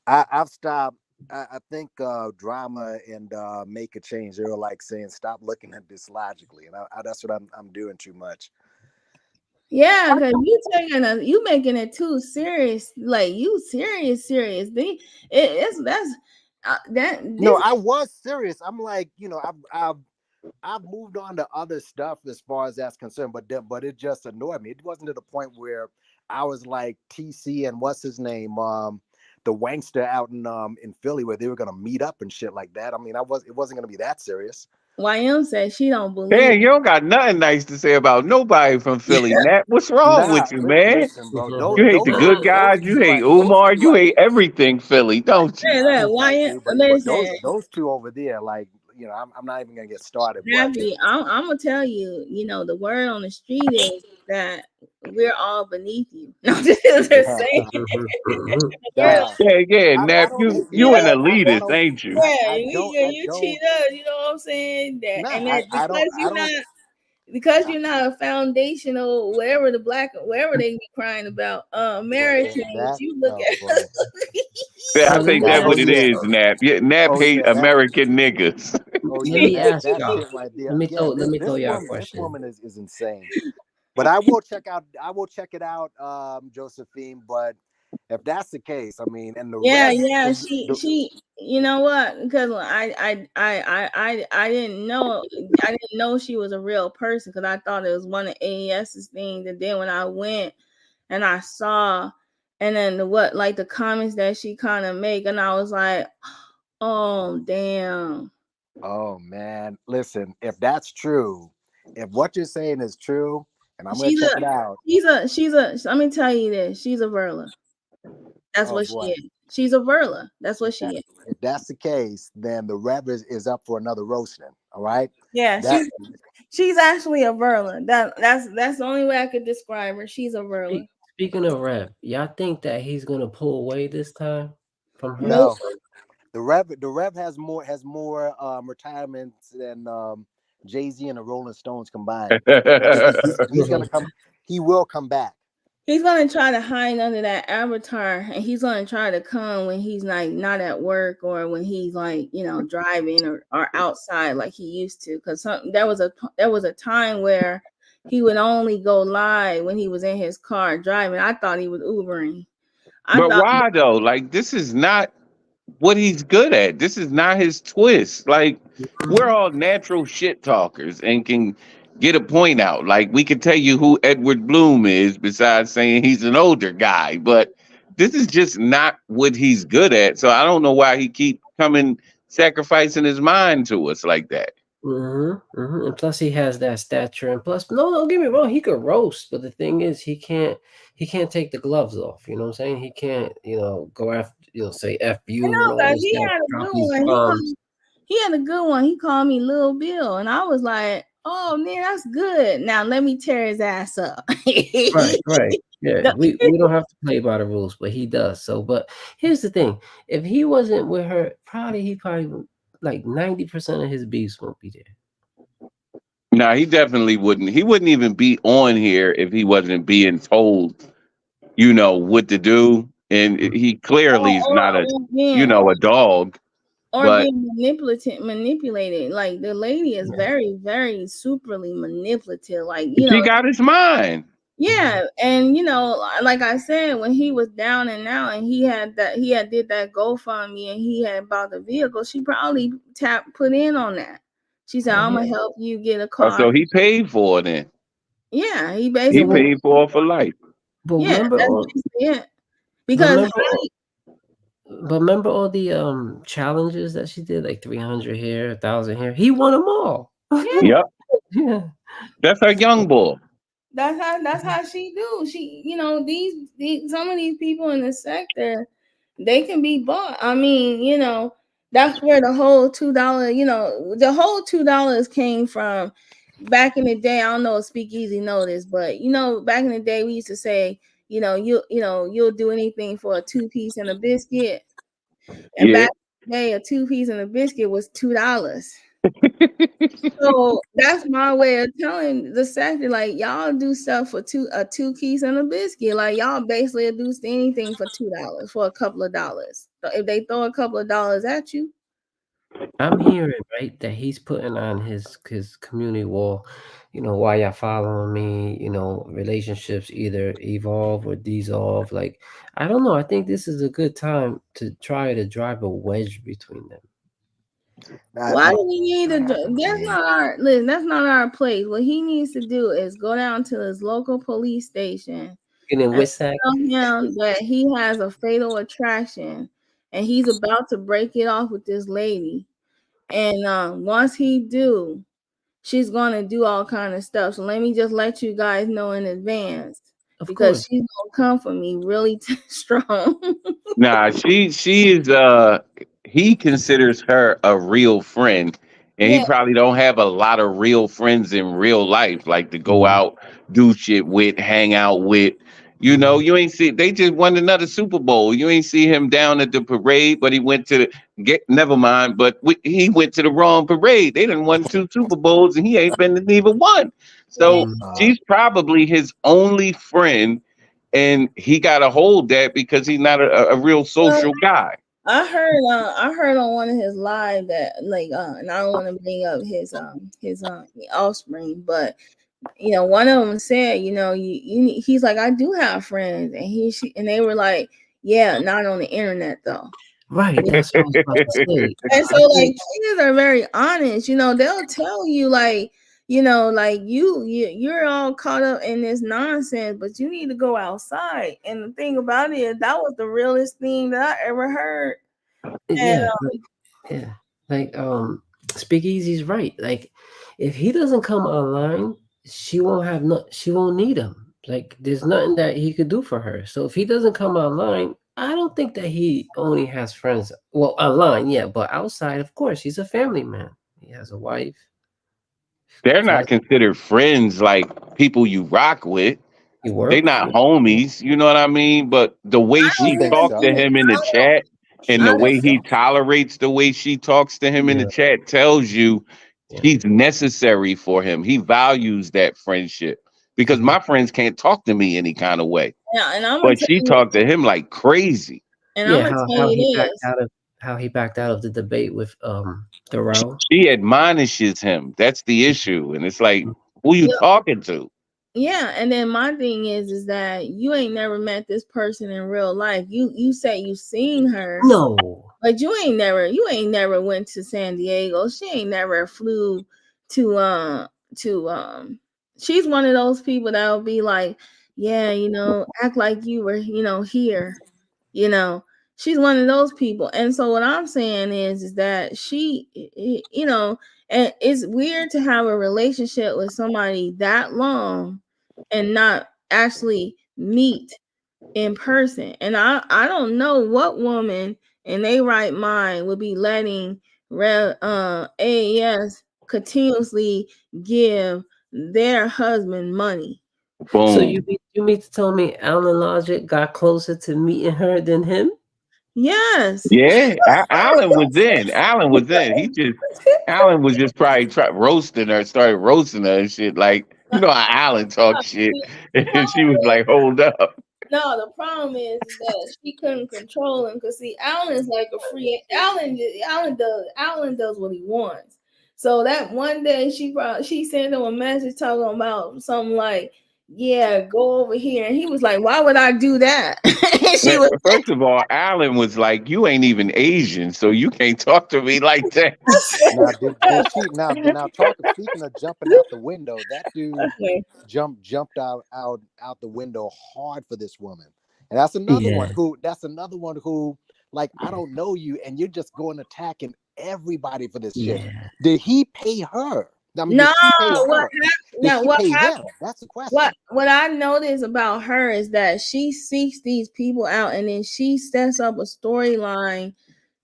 I've stopped. I think drama and make a change. They're like saying stop looking at this logically, and that's what I'm doing too much. Yeah, because you making it too serious. Like you serious. No, I was serious. I'm like, I've moved on to other stuff as far as that's concerned, but it just annoyed me. It wasn't to the point where I was like TC and what's his name, the wankster out in Philly, where they were gonna meet up and shit like that. I mean, it wasn't gonna be that serious. YM said she don't believe. Hey, you don't got nothing nice to say about nobody from Philly, Nat. What's wrong with you, man? Listen, bro, you hate the good guys. You hate Umar. You hate everything Philly, don't you? Those two over there, like, I'm not even gonna get started. Happy, I'm gonna tell you, the word on the street is that we're all beneath you. I'm just saying. Yeah, Nap, you an elitist, ain't you? Yeah, you cheat us. You know what I'm saying? Because you're not a foundational, wherever they be crying about Americans, you look at. I think that's what it is, Nap. Yeah, Nap hate American niggas. Let me ask y'all. Let me throw y'all a question. This woman is insane. But I will check it out, Josephine. But if that's the case, I mean, and the she, you know what? Because I didn't know she was a real person, because I thought it was one of AES's things. And then when I went and I saw, and then the comments that she kind of make, and I was like, oh damn. Oh man, listen, if that's true, if what you're saying is true, and I'm gonna check it out. Let me tell you this, she's a Verla. That's what she is. She's a Verla. That's what she is. If that's the case, then the Rev is up for another roasting. All right. Yeah, she's actually a Verla. That's the only way I could describe her. She's a Verla. Speaking of Rev, y'all think that he's gonna pull away this time from her? No. The Rev has more retirements than Jay-Z and the Rolling Stones combined. He's gonna come. He will come back. He's gonna try to hide under that avatar, and he's gonna try to come when he's like not at work or when he's like driving or outside like he used to. Because there was a time where he would only go live when he was in his car driving. I thought he was Ubering. I But thought, why though? Like, this is not what he's good at. This is not his twist. Like, we're all natural shit talkers and can get a point out. Like, we can tell you who Edward Bloom is besides saying he's an older guy, but this is just not what he's good at. So I don't know why he keep coming sacrificing his mind to us like that. And plus he has that stature, and plus, no, don't get me wrong, he could roast, but the thing is, he can't take the gloves off. You know what I'm saying? He can't, go after, say F you I and know all that this he stuff, had a drop good these one. bombs. He had a good one. He called me Lil Bill, and I was like, "Oh man, that's good." Now let me tear his ass up. Right. Yeah, we don't have to play by the rules, but he does. So, but here's the thing: if he wasn't with her, he probably like 90% of his beefs won't be there. No, he definitely wouldn't. He wouldn't even be on here if he wasn't being told, what to do. And he clearly is not a dog. Or But being manipulated. Like the lady is very, very superly manipulative. Like she got his mind. Yeah, and like I said, when he was down and out, and he had did that GoFundMe, and he had bought the vehicle, she probably put in on that. She said, "I'm gonna help you get a car." So he paid for it then. Yeah, he He basically paid for it for life. But yeah, remember that's all, basically it. Because but remember all the challenges that she did, like 300 here, 1,000 here. He won them all. yeah, Yeah. That's her young boy. that's how she do. She, these some of these people in the sector, they can be bought. I mean, that's where the whole $2, the whole $2 came from. Back in the day, I don't know if Speakeasy know this, but back in the day, we used to say, you'll do anything for a 2-piece and a biscuit. And Yeah. back in the day, a 2-piece and a biscuit was $2. So that's my way of telling the sector, like, y'all do stuff for a 2-piece and a biscuit. Like, y'all basically do anything for $2, for a couple of dollars. So if they throw a couple of dollars at you, I'm hearing, right, that he's putting on his community wall, why y'all following me, relationships either evolve or dissolve. Like, I don't know. I think this is a good time to try to drive a wedge between them. why do we need to? That's not our place. What he needs to do is go down to his local police station And then and tell him that he has a fatal attraction, and he's about to break it off with this lady. And once he do, she's gonna do all kind of stuff. So let me just let you guys know in advance, because she's gonna come for me really strong. Nah, she is he considers her a real friend, and he Yeah. probably don't have a lot of real friends in real life, like to go out, do shit with, hang out with. You ain't see they just won another Super Bowl. You ain't see him down at the parade, but he went to never mind, but he went to the wrong parade. They done won 2 Super Bowls and he ain't been to neither one. So she's probably his only friend, and he got to hold that because he's not a real social guy. I heard on one of his live that, like, and I don't want to bring up his offspring, but one of them said, he's like, I do have friends, and they were like, yeah, not on the internet though. Right, that's what I was about to say. And so, like, kids are very honest. They'll tell you, like, like you're all caught up in this nonsense, but you need to go outside. And the thing about it is, that was the realest thing that I ever heard. Yeah, like Speakeasy's right. Like, if he doesn't come online, she won't need him. Like, there's nothing that he could do for her. So if he doesn't come online, I don't think that he only has friends. Well, online, yeah, but outside, of course, he's a family man. He has a wife. They're not considered friends, like people you rock with. They're not homies, you know what I mean? But the way she talked to him in the chat, And the way he tolerates the way she talks to him in the chat tells you she's necessary for him. He values that friendship because my friends can't talk to me any kind of way, Yeah, and I'm gonna but tell she you, talked to him like crazy. and I'm gonna how tell how you he backed this. out of the debate with Darrell. She admonishes him. That's the issue. And it's like, who you talking to? Yeah, and then my thing is that you ain't never met this person in real life. You say you seen her, No, but you ain't never went to San Diego. She ain't never flew to she's one of those people that'll be like, yeah, act like you were, here. You know, she's one of those people. And so what I'm saying is that and it's weird to have a relationship with somebody that long and not actually meet in person. And I don't know what woman in their right mind would be letting AES continuously give their husband money. so Boom. you mean to tell me Alan Logic got closer to meeting her than him? Yes. Yeah, Alan was in. Alan was in. Alan was just probably roasting her, started roasting her and shit. Like, you know how Alan talks shit. And she was like, hold up. No, the problem is that she couldn't control him because see, Alan is like a free Alan does what he wants. So that one day she sent him a message talking about something like, yeah, go over here. And he was like, why would I do that? And she was First of all, Alan was like, you ain't even Asian, so you can't talk to me like that. Now, did she now talk? Speaking of jumping out the window, that dude okay. jumped out the window hard for this woman, and that's another one who like, I don't know you, and you're just going attacking everybody for this shit. Did he pay her? I mean, No, did she pay what her? Did now she what pay happened? him? That's the question. What I noticed about her is that she seeks these people out and then she sets up a storyline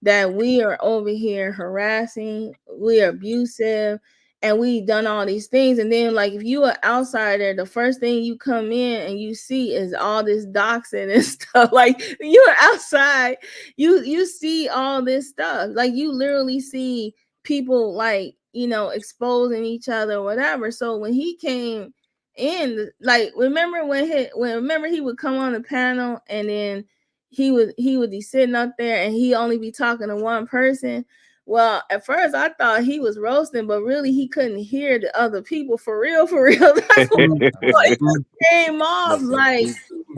that we are over here harassing, we are abusive, and we done all these things. And then, like, if you are outsider, the first thing you come in and you see is all this doxing and stuff. Like, you are outside, you see all this stuff. Like, you literally see people like exposing each other or whatever. So when he came in, like, remember he would come on the panel and then he would be sitting up there and he only be talking to one person. Well, at first I thought he was roasting, but really he couldn't hear the other people for real. That's what it came off like.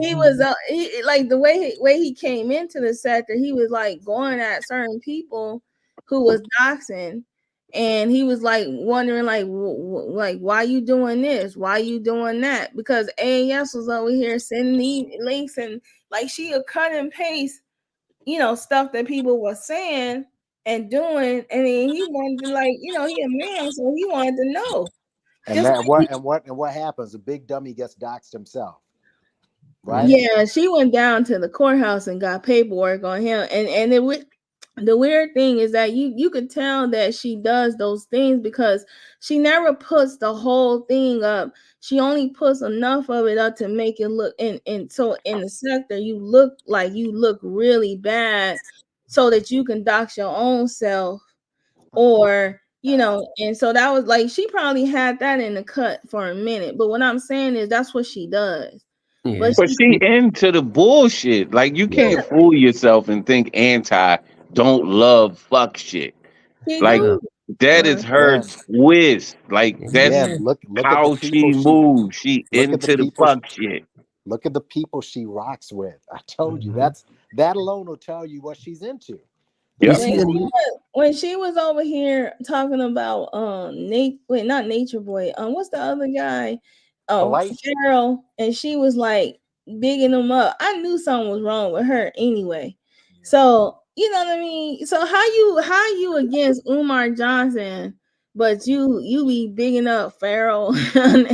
He was like the way he came into the sector, he was like going at certain people who was doxing, and he was like wondering like why you doing this, why you doing that, because AAS was over here sending these links and like she would cut and paste stuff that people were saying and doing, and then he wanted to, like, he a man, so he wanted to know. And Just that what happens? The big dummy gets doxed himself, right? yeah, she went down to the courthouse and got paperwork on him, and the weird thing is that you could tell that she does those things because she never puts the whole thing up. She only puts enough of it up to make it look so in the sector you look really bad so that you can dox your own self, or and so that was like she probably had that in the cut for a minute. But what I'm saying is that's what she does. But But she she into the bullshit. Like, you can't fool yourself and think anti don't love fuck shit. Like, do. that is her Again, twist. Like, that's look at the how people she moves. She look at the into the people fuck shit. look at the people she rocks with. I told you, that alone will tell you what she's into. The Yep. people When she was over here talking about not Nature Boy, what's the other guy, polite. Cheryl, and she was like bigging him up, I knew something was wrong with her anyway. So you know what I mean. So how you against Umar Johnson, but you be bigging up Farrell and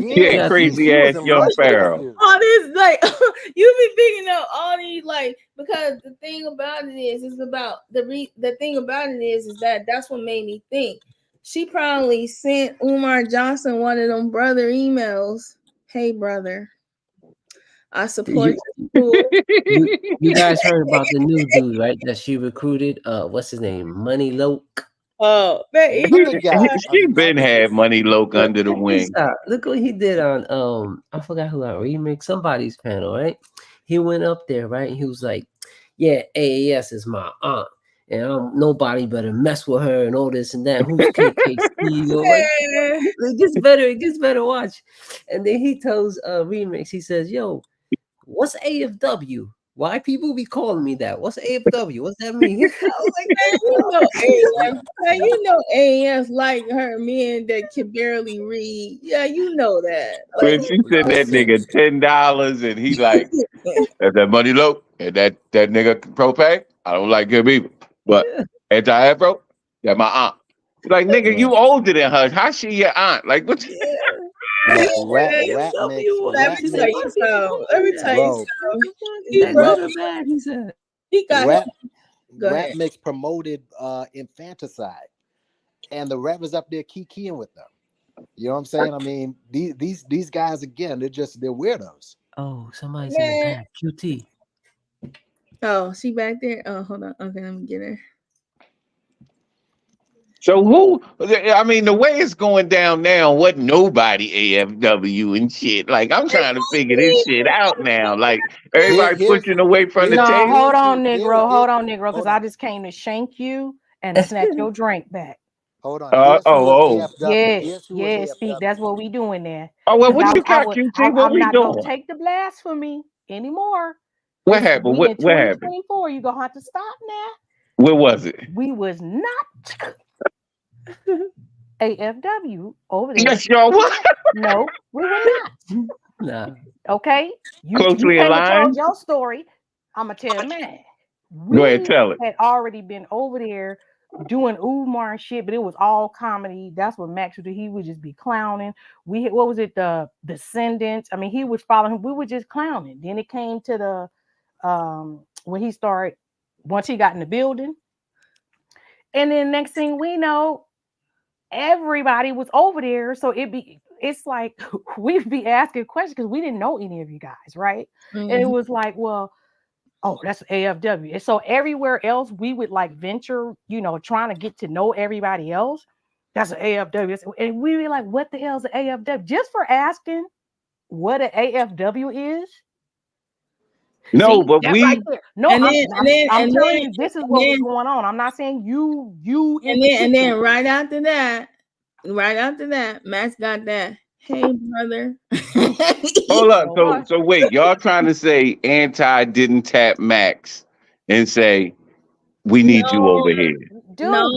Yeah, Yeah, crazy he was ass in young love with this Pharaoh. dude. all this, like, you be picking up all these, like, because the thing about it is about the thing about it is that that's what made me think she probably sent Umar Johnson one of them brother emails. Hey brother, I support You, you. you guys heard about the new dude, right? That she recruited. What's his name? Money Loke. Oh, man, Another guy, She been another had Money Loke Look, under the check this wing. out. Look what he did on I forgot who I remixed somebody's panel, right? He went up there, right? He was like, "Yeah, AAS is my aunt, and nobody better mess with her and all this and that. Who's KKC?" Or like, it gets better. It gets better. Watch. And then he tells remix. He says, "Yo, what's AFW? Why people be calling me that? What's AFW? What's that mean?" I was like, you know AF, man, you know AF like her men that can barely read. Yeah, you know that. When Like, she sent that listen. nigga $10 and he like, "That's that Money Loke and that nigga propane. I don't like him either. But anti-afro, that my aunt." Like, nigga, Look, you older than her. How she your aunt? Like, what? look, rap mix, AFW. let rap me He said, tell mix, "Why you people something. call Let me me that? tell you bro. What something. the fuck? Is He that brought, Rap, good or bad?" He said. he got his, rap, go rap ahead. mix promoted infanticide, and the rappers up there keying with them. You know what I'm saying? I mean, these guys again, they're weirdos. Oh, somebody's in the Man. back. QT. Oh, she back there? Oh, hold on. Okay, let me get her. So who? I mean, the way it's going down now, what nobody AFW and shit. Like, I'm trying to figure this shit out now. Like, Here, everybody here's pushing away from the here, No, table. hold here's on, who Negro. here. Hold on, Negro, because Hold I on, just came to shank you and snatch your drink back. hold on. Here's who is Oh. AFW. Yes, Here's who is yes, speak. That's AFW. what we doing there. Oh, well, Because what you I got, would, QT? What I'm we not gonna doing? take the blasphemy anymore. What happened? We in What happened? 2024. You gonna have to stop now. What was it? We was not AFW over there. Yes, y'all was. No, we were not. Nah. Okay, you Closely came and told aligned? your story. I'm gonna tell mine. Go ahead, We tell it. had already been over there doing Umar and shit, but it was all comedy. That's what Max would do. He would just be clowning. We had, what was it, the Descendants? I mean, he would follow him. We were just clowning. Then it came to when he started, once he got in the building, and then next thing we know, everybody was over there. So it's like we'd be asking questions because we didn't know any of you guys, right? And it was like, well, oh, that's AFW. And so everywhere else we would like venture, trying to get to know everybody else. That's an AFW. And we were like, what the hell is an AFW? Just for asking what an AFW is. No, See, but that right we. there. No, And I'm then, I'm, I'm telling then, you, this is and what was then, going on. I'm not saying you in and particular. then right after that, Max got that. Hey, brother. Hold up. So So what? so wait, y'all trying to say anti didn't tap Max and say we need you No, over here. Dude, no,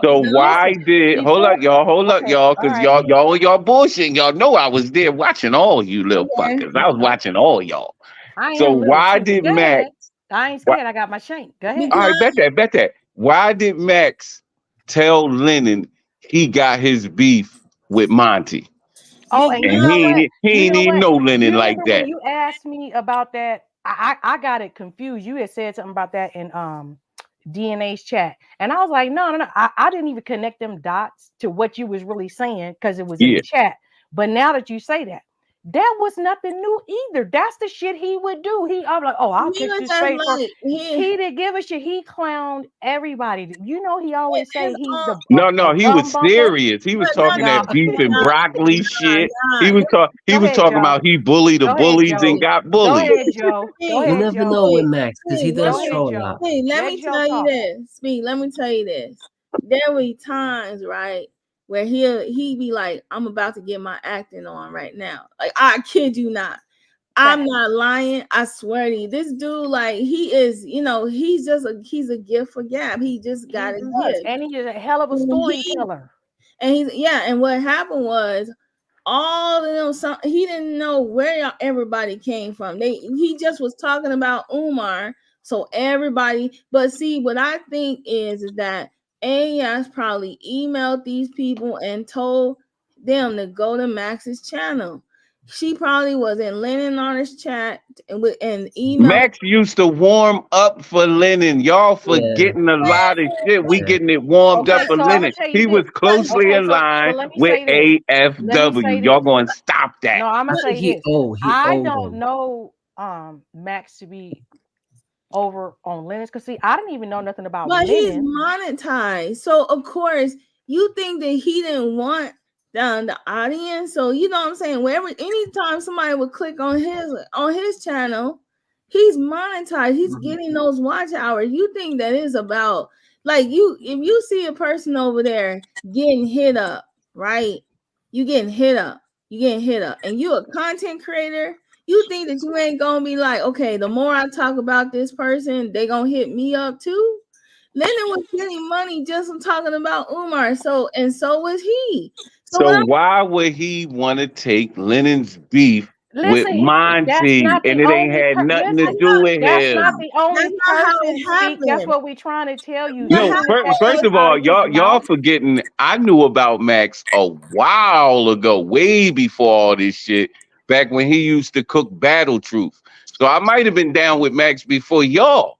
So no. why did before hold up, okay, y'all, all because right. y'all bullshitting. Y'all know I was there watching all you little Okay. fuckers. I was watching all y'all. I So am little why too, but did go Max? ahead. I ain't Why, scared. I got my shank. Go ahead. all right, Because bet that. Why did Max tell Lennon he got his beef with Monty, Oh, and you and know because what? he You ain't know even what? know You Lennon like remember when that? you asked me about that? I got it confused. You had said something about that in DNA's chat, and I was like, no. I didn't even connect them dots to what you was really saying because it was in Yeah. the chat. But now that you say that, that was nothing new either. That's the shit he would do. I'm like, oh, I'll he catch was this just straight for. like He didn't give a shit. He clowned everybody. You know, he always say and he's a No, he was gum bumper. serious. He was but talking No, that beef and broccoli shit. He nah. was go ahead, talking Joe. about he bullied the Go ahead, bullies and Joe. got Go bullied. ahead, Joe. Go You ahead, never Joe. know with Max because he Let Go does me ahead, troll a Joe. lot. let Let me Joe tell you talk. this. Let me tell you this. There be times, right, where he be like, I'm about to get my acting on right now. Like, I kid you not. I'm Fact. not lying. I swear to you. This dude, like, he is, he's a gift for gab. He just He got a does. gift. And he is a hell of a And he storyteller. and what happened was all of them, he didn't know where everybody came from. He just was talking about Umar, so everybody. But see, what I think is that AS probably emailed these people and told them to go to Max's channel. She probably was in Lennon on his chat and email. Max used to warm up for Lennon. Y'all Yeah. forgetting a lot of shit. We Yeah. getting it warmed up Okay, for so I'm gonna Lennon. tell you He was this. closely Okay, so aligned let me with say this. Let me AFW. say Y'all this. gonna stop that. No, I'm I gonna think say he this. owe I them. don't know Max to be over on Linux? Because see, I didn't even know nothing about But he's Lennon. monetized. So of course you think that he didn't want the audience. So you know what I'm saying? Wherever anytime somebody would click on his channel, he's monetized. He's getting those watch hours. You think that is about like if you see a person over there getting hit up, right? You getting hit up, and you a content creator. You think that you ain't gonna be like, okay, the more I talk about this person, they gonna hit me up too. Lennon was getting money just from talking about Umar, so was he. So when So why would he want to take Lennon's beef with Listen, that's Monty, not the and it ain't only had nothing to listen, do with that's not him? the only that's not how person it speak. That's happened. what we're trying to tell you. Not He how No, didn't say it first this of was. out all, of his y'all mouth. forgetting. I knew about Max a while ago, way before all this shit. Back when he used to cook Battle Truth, so I might have been down with Max before y'all.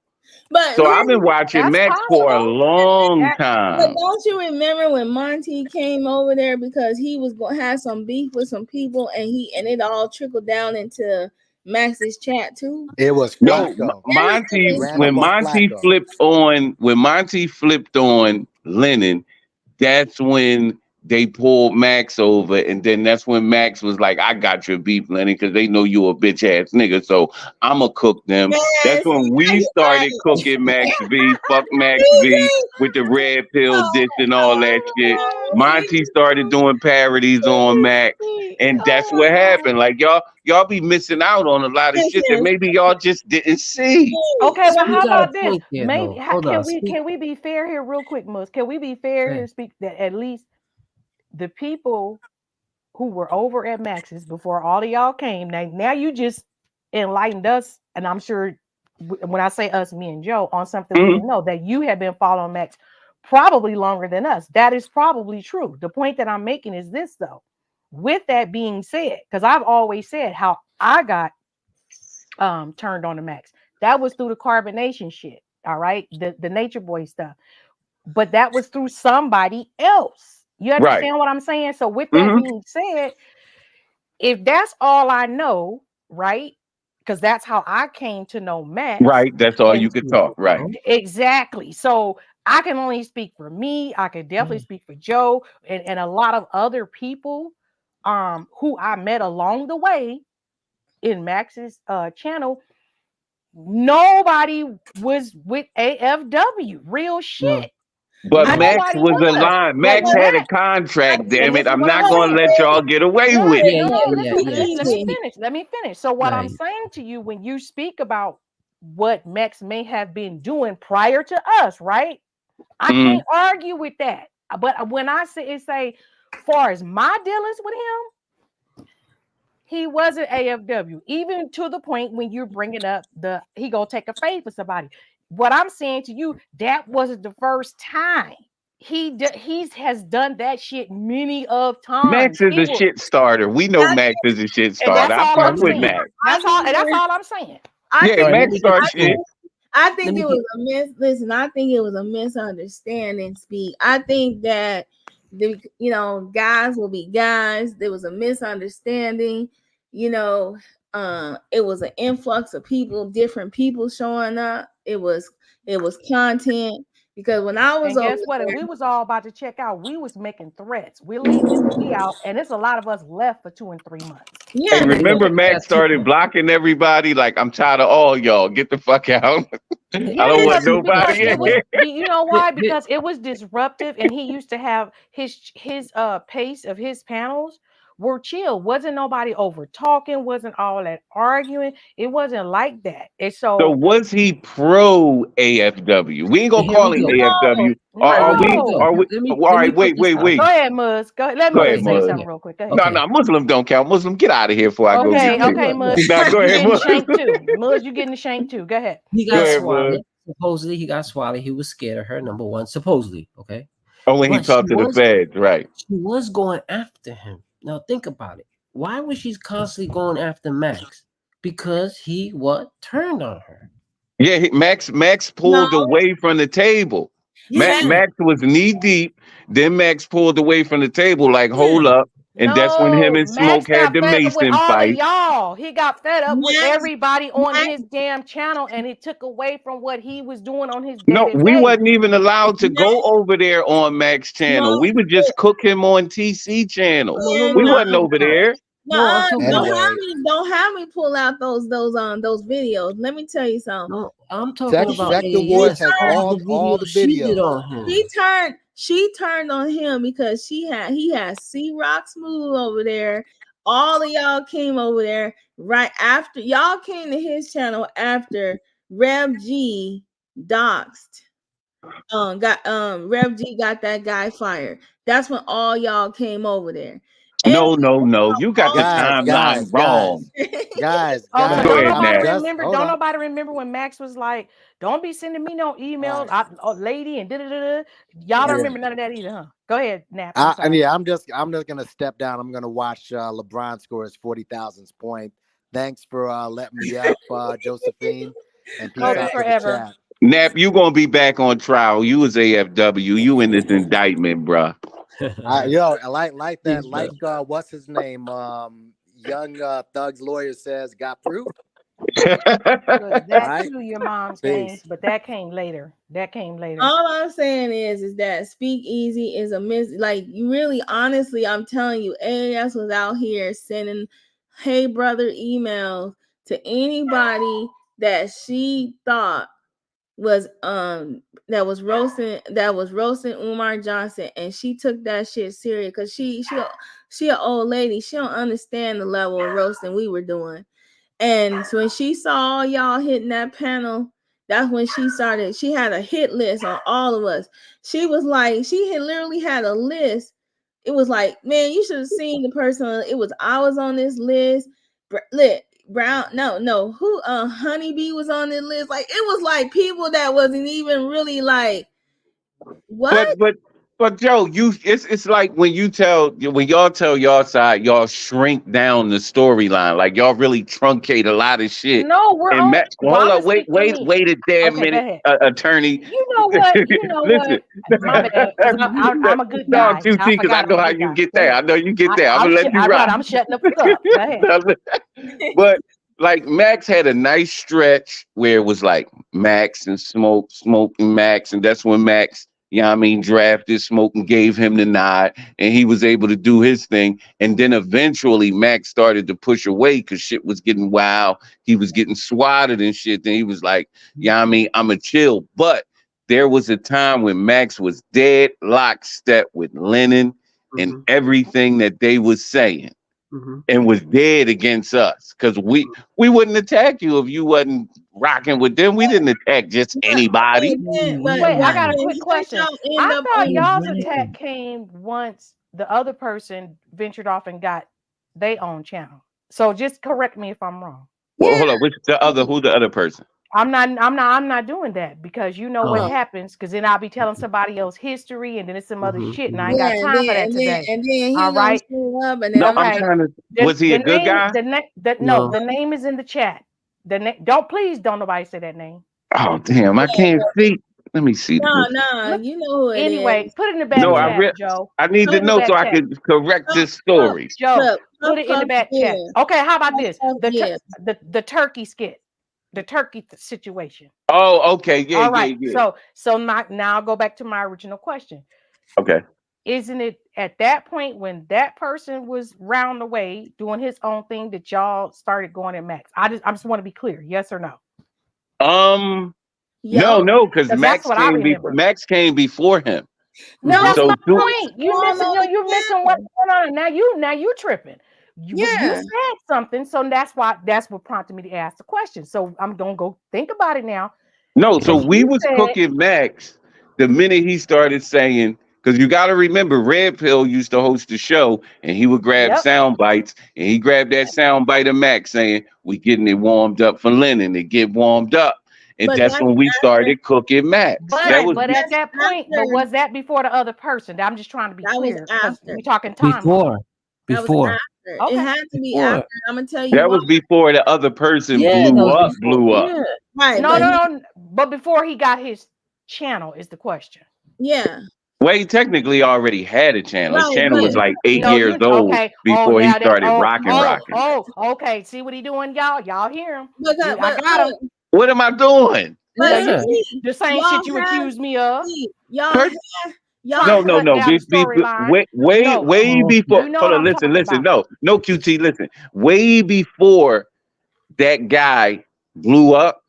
But So I've been watching That's Max for a possible. long That but time. don't you remember when Monty came over there because he was going to have some beef with some people, and it all trickled down into Max's chat too? It was No, Flacco. Everything He is ran up on Flacco. When Monty flipped on Lennon, that's when they pulled Max over, and then that's when Max was like, "I got your beef, Lenny, because they know you a bitch ass nigga, so I'ma cook them." That's yes. when we started cooking Max V. Fuck Max V with the red pill dish and all that shit. Monty started doing parodies on Max, and that's oh what my God. happened. Like y'all be missing out on a lot of shit that Listen, maybe y'all just didn't see. Okay, well, You how got a about this? point there, Maybe though. Hold on. Speak. can we be fair here, real quick, Mus? Can we be fair Okay. here? Speak that at least the people who were over at Max's before all of y'all came. Now you just enlightened us, and I'm sure when I say us, me and Joe, on something we Mhm. didn't know that you have been following Max probably longer than us. That is probably true. The point that I'm making is this, though. With that being said, because I've always said how I got turned on to Max. That was through the carbonation shit. All right, the Nature Boy stuff, but that was through somebody else. You Right. understand what I'm saying? So with that Hmm. being said, if that's all I know, right? Because that's how I came to know Max. Right. That's all And you could talk. Right. exactly. So I can only speak for me. I can definitely speak for Joe and a lot of other people who I met along the way in Max's channel. Nobody was with AFW. Real No. shit. But I Max Nobody was was. aligned. But Max but had a Max, I contract, and damn this it. is I'm what I'm not gonna saying. let y'all get away with Right. it. Yeah, No, yeah, no, yeah, listen, yeah. listen, let me finish. Let me finish. So what I'm Right. saying to you, when you speak about what Max may have been doing prior to us, right? I Mhm. can't argue with that. But when I say far as my dealings with him, he wasn't AFW, even to the point when you're bringing up he gonna take a fade for somebody. What I'm saying to you, that wasn't the first time. He has done that shit many of Max times. is He a will, shit starter. We know Max is a shit and starter. that's I all fuck I'm with saying. think Max. I That's all, think and that's all I'm saying. I Yeah, All right. think Let Max me get I starts this in. shit. think I Let think me it get. was a listen, I think it was a misunderstanding, Speak. I think that guys will be guys. There was a misunderstanding, you know. It was an influx of people, different people showing up. It was content because when I was And over guess what? And there, we was all about to check out. We was making threats. We're leaving. We out, and it's a lot of us left for 2 and 3 months. Hey, yeah, Yeah, remember yeah, Max too. started blocking everybody? Like, I'm tired of all y'all. Get the fuck out. Hey, I Yeah, don't hey, want because see, because nobody listen, in it was. man. here. You know Here, why? here, Because it was disruptive, and he used to have his pace of his panels were chill. Wasn't nobody over talking. Wasn't all that arguing. It wasn't like that. And So so was he pro AFW? We ain't gonna here call we him go. no, AFW. All right, Are here we we? go. no. Are we? All Let me right, put wait, this wait, out. Go wait. ahead, Muz. Go ahead. Let Go Muz ahead, say Mud. something real quick. Go ahead. No, Okay. no, Muslim don't count. Muslim, get out of here before I go Okay, get Look, you. okay, look, Muz. look. Now go You ahead, getting Mud. shanked too. Muz, you getting shanked too. Go ahead. He Go got ahead, Mud. swallowed. Supposedly, he got swallowed. He was scared of her. Number one, supposedly. Okay. Oh, when he But she talked to the was feds, right? she was going after him. Now think about it. Why was she constantly going after Max? Because he what turned on her. Yeah, Max no, pulled away from the table. yeah, Yeah. Max was knee deep. Then Max pulled away from the table, like, Yeah. hold up. And that's when him No, and Smoke Max had got the fed up with Mason all of fight. y'all. He got fed up with Max, everybody on Max, his damn channel, and it took away from what he was doing on his day No, to we day. wasn't even allowed to Max, go over there on Max channel. no, We would just cook him on TC channel. No, no, man, no, We no, wasn't no, over no. there. no. I'm talking about Anyway, Don't have me pull out those videos. Let me tell you something. no. I'm talking about Sector She Wars AAS. has All the all the videos she did videos. on him. she turned on him because he had C Rock Smooth over there. All of y'all came over there right after y'all came to his channel after Rev G doxed. Rev G got that guy fired. That's when all y'all came over there. And No. You got the Guys, timeline guys, wrong. Oh, so Go don't ahead, nobody Nat. just remember? hold Don't on. nobody remember when Max was like, "Don't be sending me no emails, Right. lady," and da da da. Y'all don't Yeah. remember none of that either, huh? Go ahead, Nap. I'm sorry. Yeah, I'm just gonna step down. I'm gonna watch LeBron score his 40,000th point. Thanks for letting me up, Josephine, and peace Kobe out to the forever. chat. Nap, you gonna be back on trial. You was AFW. You in this indictment, bruh. I like that. Please, bro. Like what's his name? Young Thug's lawyer says got proof. Look, that Right. too, your mom's games, Peace. but that came later. That came later. all I'm saying is that Speakeasy is a like you really honestly, I'm telling you, AAS was out here sending hey brother emails to anybody that she thought was that was roasting Umar Johnson, and she took that shit serious because she an old lady. She don't understand the level of roasting we were doing. And so when she saw all y'all hitting that panel, that's when she had a hit list on all of us. She was like, literally had a list. It was like, man, you should have seen the person. It was, I was on this list. Brown, no, who Honeybee was on this list. Like, it was like people that wasn't even really like, what? But Joe, it's like when y'all tell y'all side, y'all shrink down the storyline. Like y'all really truncate a lot of shit. No, we're And on. Well, hold I'm up, gonna speak for me. wait a damn Okay, go minute, ahead. attorney. You know what? You know Listen, what? My bad, because I'm a good no, guy. QT, I because I forgot I'm know a how good you guy. get Go there. ahead. I know you get there. I'm gonna let you Right, rock. I'm shutting the fuck up. Go ahead. But like Max had a nice stretch where it was like Max and Smoke and Max, and that's when Max, you know what I mean, drafted Smoke and gave him the nod, and he was able to do his thing. And then eventually Max started to push away because shit was getting wild. He was getting swatted and shit. Then he was like, you know what I mean, I'm a chill. But there was a time when Max was dead lockstep with Lennon and everything that they was saying and was dead against us because we wouldn't attack you if you wasn't rocking with them. We didn't attack just anybody. Wait, I got a quick question. End I up thought on y'all's attack came once the other person ventured off and got their own channel. So just correct me if I'm wrong. Well, hold on. Who's the other person? I'm not doing that because you know what Oh. happens. Because then I'll be telling somebody else history, and then it's some other shit, and I ain't yeah, got time for that today. and then he All gonna right. show up, and then No, I'm I'm Okay. like, trying to. Was he a good guy? No, the name is in the chat. Don't nobody say that name. Oh damn, I can't see. Let me see. no, you know who it Anyway, is. put it in the back No, chat, Joe. I need Put it to in the know so back I chat. can correct this story. Joe, Look, put it in the back chat. Okay, how about this? yeah. The turkey skit, the turkey situation. Oh, okay, yeah, All right. yeah. So now I'll go back to my original question. Okay. Isn't it at that point when that person was round the way doing his own thing that y'all started going at Max? I just want to be clear, yes or no? No, because that's what I remember. Max came before him. No, That's So my point. You're missing what's going on. Now you tripping. But you Yeah. said something, so that's what prompted me to ask the question. So I'm gonna go think about it now. No, so Because we you was said cooking Max the minute he started saying, because you got to remember, Red Pill used to host the show, and he would grab Yep. sound bites, and he grabbed that sound bite of Max saying, "We getting it warmed up for Lennon. It get warmed up," and But that's that's when we after. started cooking Max. That was but at that point, after. was that before the other person? I'm just trying to be That was clear because after. we're talking timeline. That was Before. after. Okay. It had to be after. I'm gonna tell you that why. was before the other person Yeah, that blew was up. before. Blew up. Yeah. Right, No, but no, no. But before he got his channel is the question. yeah. Well, he technically already had a channel. His Right, channel but was like 8 No, years you old okay? Oh, before he now that started rocking. okay. See what he doing, y'all? Y'all hear him? but I got him. What am I doing? but Yeah. The same y'all shit you have accused me of. y'all Per- have Trying y'all to have cut down the storyline. No, way before. you know Hold what on, I'm listen, talking listen. about. No, QT, listen. Way before that guy blew up,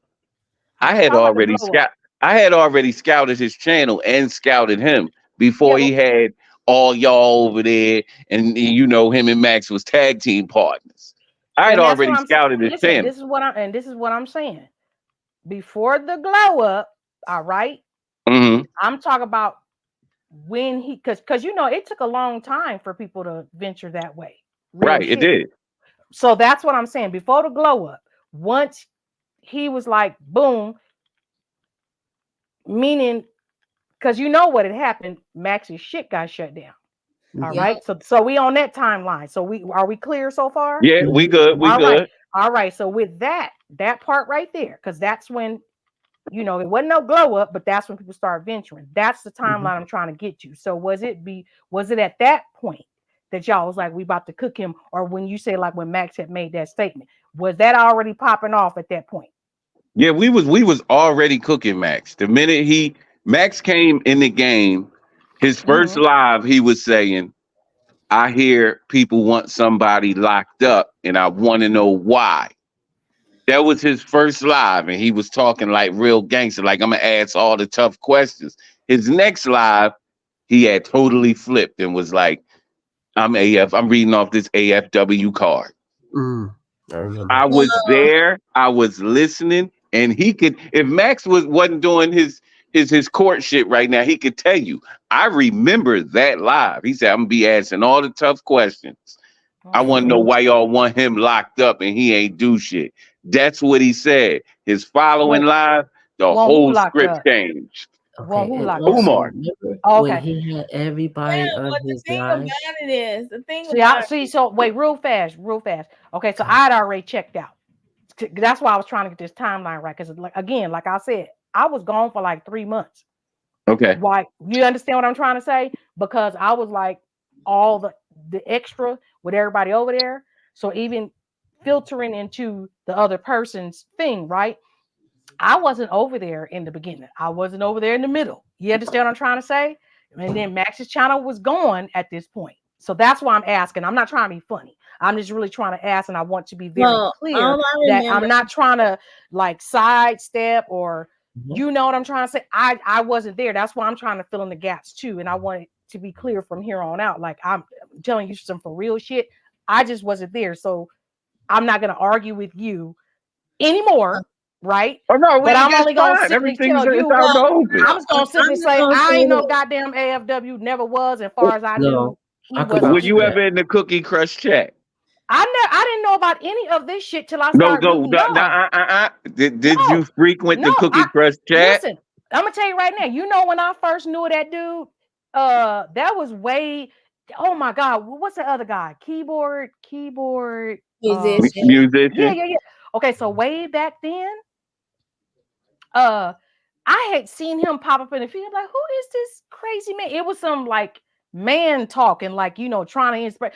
I ain't talking about the blow up. I had already scouted his channel and scouted him before Yeah, he had all y'all over there, and you know him and Max was tag team partners. I had and that's what already I'm saying. scouted his Listen, channel. this is what I'm saying. Before the glow up, all right. Hmm. I'm talking about when he because you know it took a long time for people to venture that way. Real Right, it shit. did. So that's what I'm saying. Before the glow up, once he was like boom, meaning because you know what had happened, Max's shit got shut down. All yeah. right. So we on that timeline. So we clear so far? Yeah, we good. We All right. good. All right. So with that part right there, because that's when you know it wasn't no glow up, but that's when people start venturing. That's the timeline I'm trying to get to. So was it at that point that y'all was like we about to cook him, or when you say like when Max had made that statement, was that already popping off at that point? Yeah, we was already cooking Max. The minute Max came in the game, his first Mm-hmm. live, he was saying, I hear people want somebody locked up, and I want to know why. That was his first live, and he was talking like real gangster, like I'm gonna ask all the tough questions. His next live, he had totally flipped and was like, I'm AF, I'm reading off this AFW card. I remember. I was there, I was listening, and he could if Max wasn't doing his court shit right now, he could tell you. I remember that live. He said, I'm gonna be asking all the tough questions. I want to know Mm-hmm. why y'all want him locked up and he ain't do shit. That's what he said. His following Well, live, the who whole locked script up? changed. Well, Okay, who and locked up? also Umar. remember Oh, when okay. he had everybody Yeah, on but the his thing live? about it is, the thing See, about so wait, real fast. Okay, so I'd already checked out. That's why I was trying to get this timeline right. Because like again, like I said, I was gone for like 3 months. Okay. Why? You understand what I'm trying to say? Because I was like all the extra with everybody over there. So even filtering into the other person's thing, right? I wasn't over there in the beginning. I wasn't over there in the middle. You understand what I'm trying to say? And then Max's channel was gone at this point. So that's why I'm asking. I'm not trying to be funny. I'm just really trying to ask, and I want to be very well, clear all I that remember, I'm not trying to like sidestep or Mhm. you know what I'm trying to say. I wasn't there. That's why I'm trying to fill in the gaps too. And I want it to be clear from here on out. Like I'm telling you some for real shit. I just wasn't there. So I'm not gonna argue with you anymore, right? Oh no, But I'm it's only gonna fine. simply Everything's tell it's you, out well, the open. I'm just gonna I'm simply just say gonna I say ain't no this. goddamn AFW, never was, as far as I knew, No, he I could wasn't Were vouch for you either. that. ever in the Cookie Crush chat? I didn't know about any of this shit till I No, started no, meeting y'all. Did you No, frequent no, the Cookie I Crush chat? listen, I'm gonna tell you right now, you know when I first knew that dude, that was way oh my god, what's the other guy? Keyboard, Musician. yeah, Musician? yeah, yeah. Okay, so way back then, uh I had seen him pop up in the feed. I'm like, who is this crazy man? It was some like man talking, like you know, trying to inspire.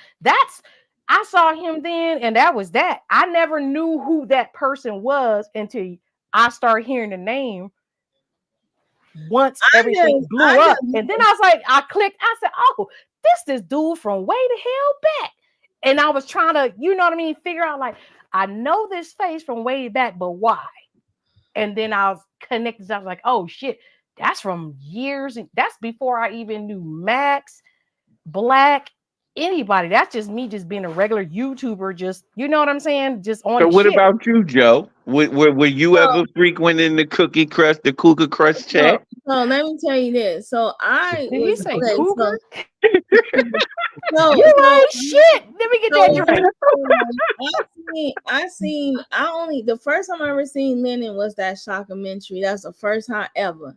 I saw him then, and that was that. I never knew who that person was until I started hearing the name once everything blew I up. just And then I was like, I clicked, I said, oh, this dude from way the hell back. And I was trying to, you know what I mean, figure out like, I know this face from way back, but why? And then I was connected. I was like, oh shit, that's from years. That's before I even knew Max, Black, anybody. That's just me just being a regular YouTuber, just you know what I'm saying? Just on So the what shit. about you, Joe? Were you so ever frequenting the Cookie Crush, the Cookie Crush so chat? so let me tell you this. So I Did he was say okay. cougar? So You so ain't shit. Let me get so that what straight. I only the first time I ever seen Lennon was that shockumentary. That's the first time ever.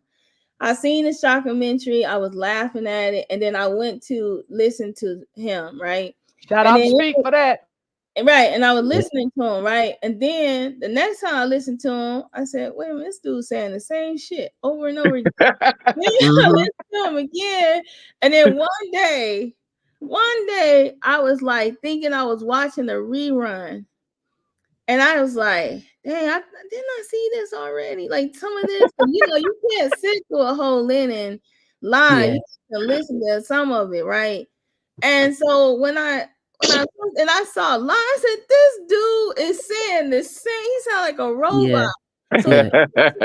I seen the shockumentary, I was laughing at it, and then I went to listen to him, right? Shout And out then to Speak for that. Right, and I was listening to him, right? And then the next time I listened to him, I said, wait a minute, this dude's saying the same shit over and over again. Then I listened to him again. And then one day I was like thinking I was watching a rerun. And I was like, dang, didn't I see this already? Like some of this, you can't sit through a whole Lennon live. Yeah. You can listen to some of it, right? And so when I saw live, I said, this dude is saying the same. He sound like a robot. Yeah. So, Yeah.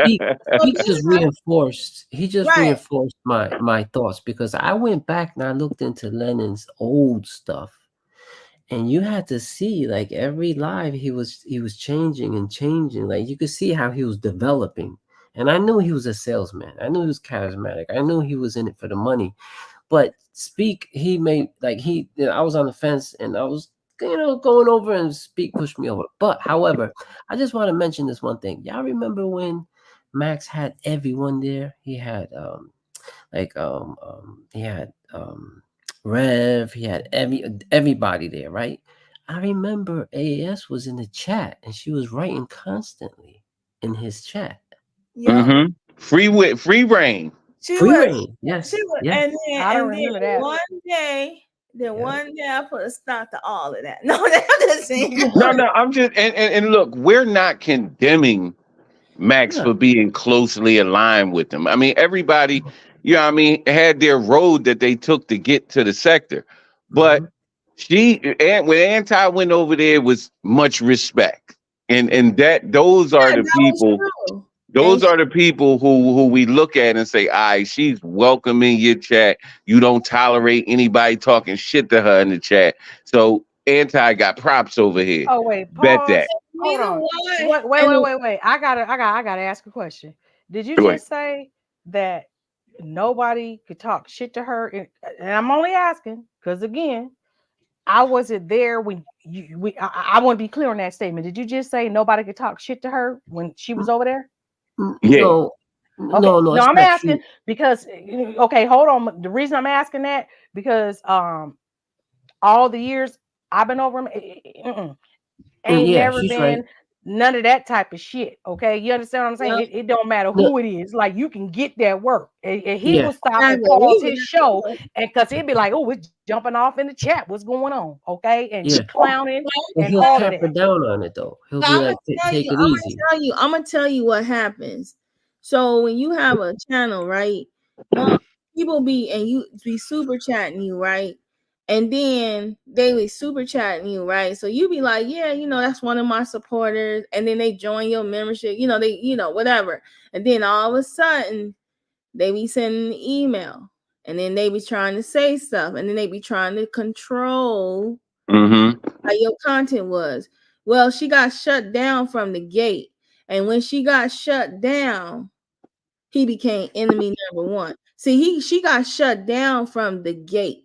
He so he then just right. reinforced my thoughts, because I went back and I looked into Lennon's old stuff. And you had to see, like, every live he was changing and changing. Like, you could see how he was developing. And I knew he was a salesman. I knew he was charismatic. I knew he was in it for the money. But he made, like, I was on the fence, and I was, going over, and Speak pushed me over. But however, I just want to mention this one thing. Y'all remember when Max had everyone there? He had he had Rev, he had everybody there, right? I remember AAS was in the chat, and she was writing constantly in his chat. Yeah. Free reign. Free reign. Yes. Yes. And then, I don't remember that. one day I put a stop to all of that. No, I'm just saying. No, I'm just and look, we're not condemning Max Yeah. for being closely aligned with them. I mean, everybody, had their road that they took to get to the sector. But when Anti went over there, it was much respect. And those are the That was people. true. Those are the people who we look at and say, all right, she's welcoming your chat. You don't tolerate anybody talking shit to her in the chat. So Anti got props over here. Oh wait, Bet pause. that. Hold on. Wait. I gotta ask a question. Did you Go ahead. just say that nobody could talk shit to her? And I'm only asking because, again, I wasn't there when I want to be clear on that statement. Did you just say nobody could talk shit to her when she was over there? Yeah. No. Okay. No, it's I'm not asking true. because, okay, hold on. The reason I'm asking that, because all the years I've been over him, ain't Yeah, never she's right. been none of that type of shit. Okay, you understand what I'm saying? Yep. It don't matter No, who it is. Like, you can get that work, and he yeah. will stop and Exactly. pause We his were show, and because he'd be like, "Oh, it's jumping off in the chat. What's going on?" Okay, and Yeah. he clowning But and he'll all of tamper that. down on it, though. He'll So be like, take it easy. I'm gonna tell you what happens. So when you have a channel, right? People you be super chatting you, right? And then they be super chatting you, right? So you be like, yeah, that's one of my supporters, and then they join your membership, whatever. And then all of a sudden they be sending an email, and then they be trying to say stuff, and then they be trying to control how your content was. Well, she got shut down from the gate. And when she got shut down, he became enemy number one. See, she got shut down from the gate.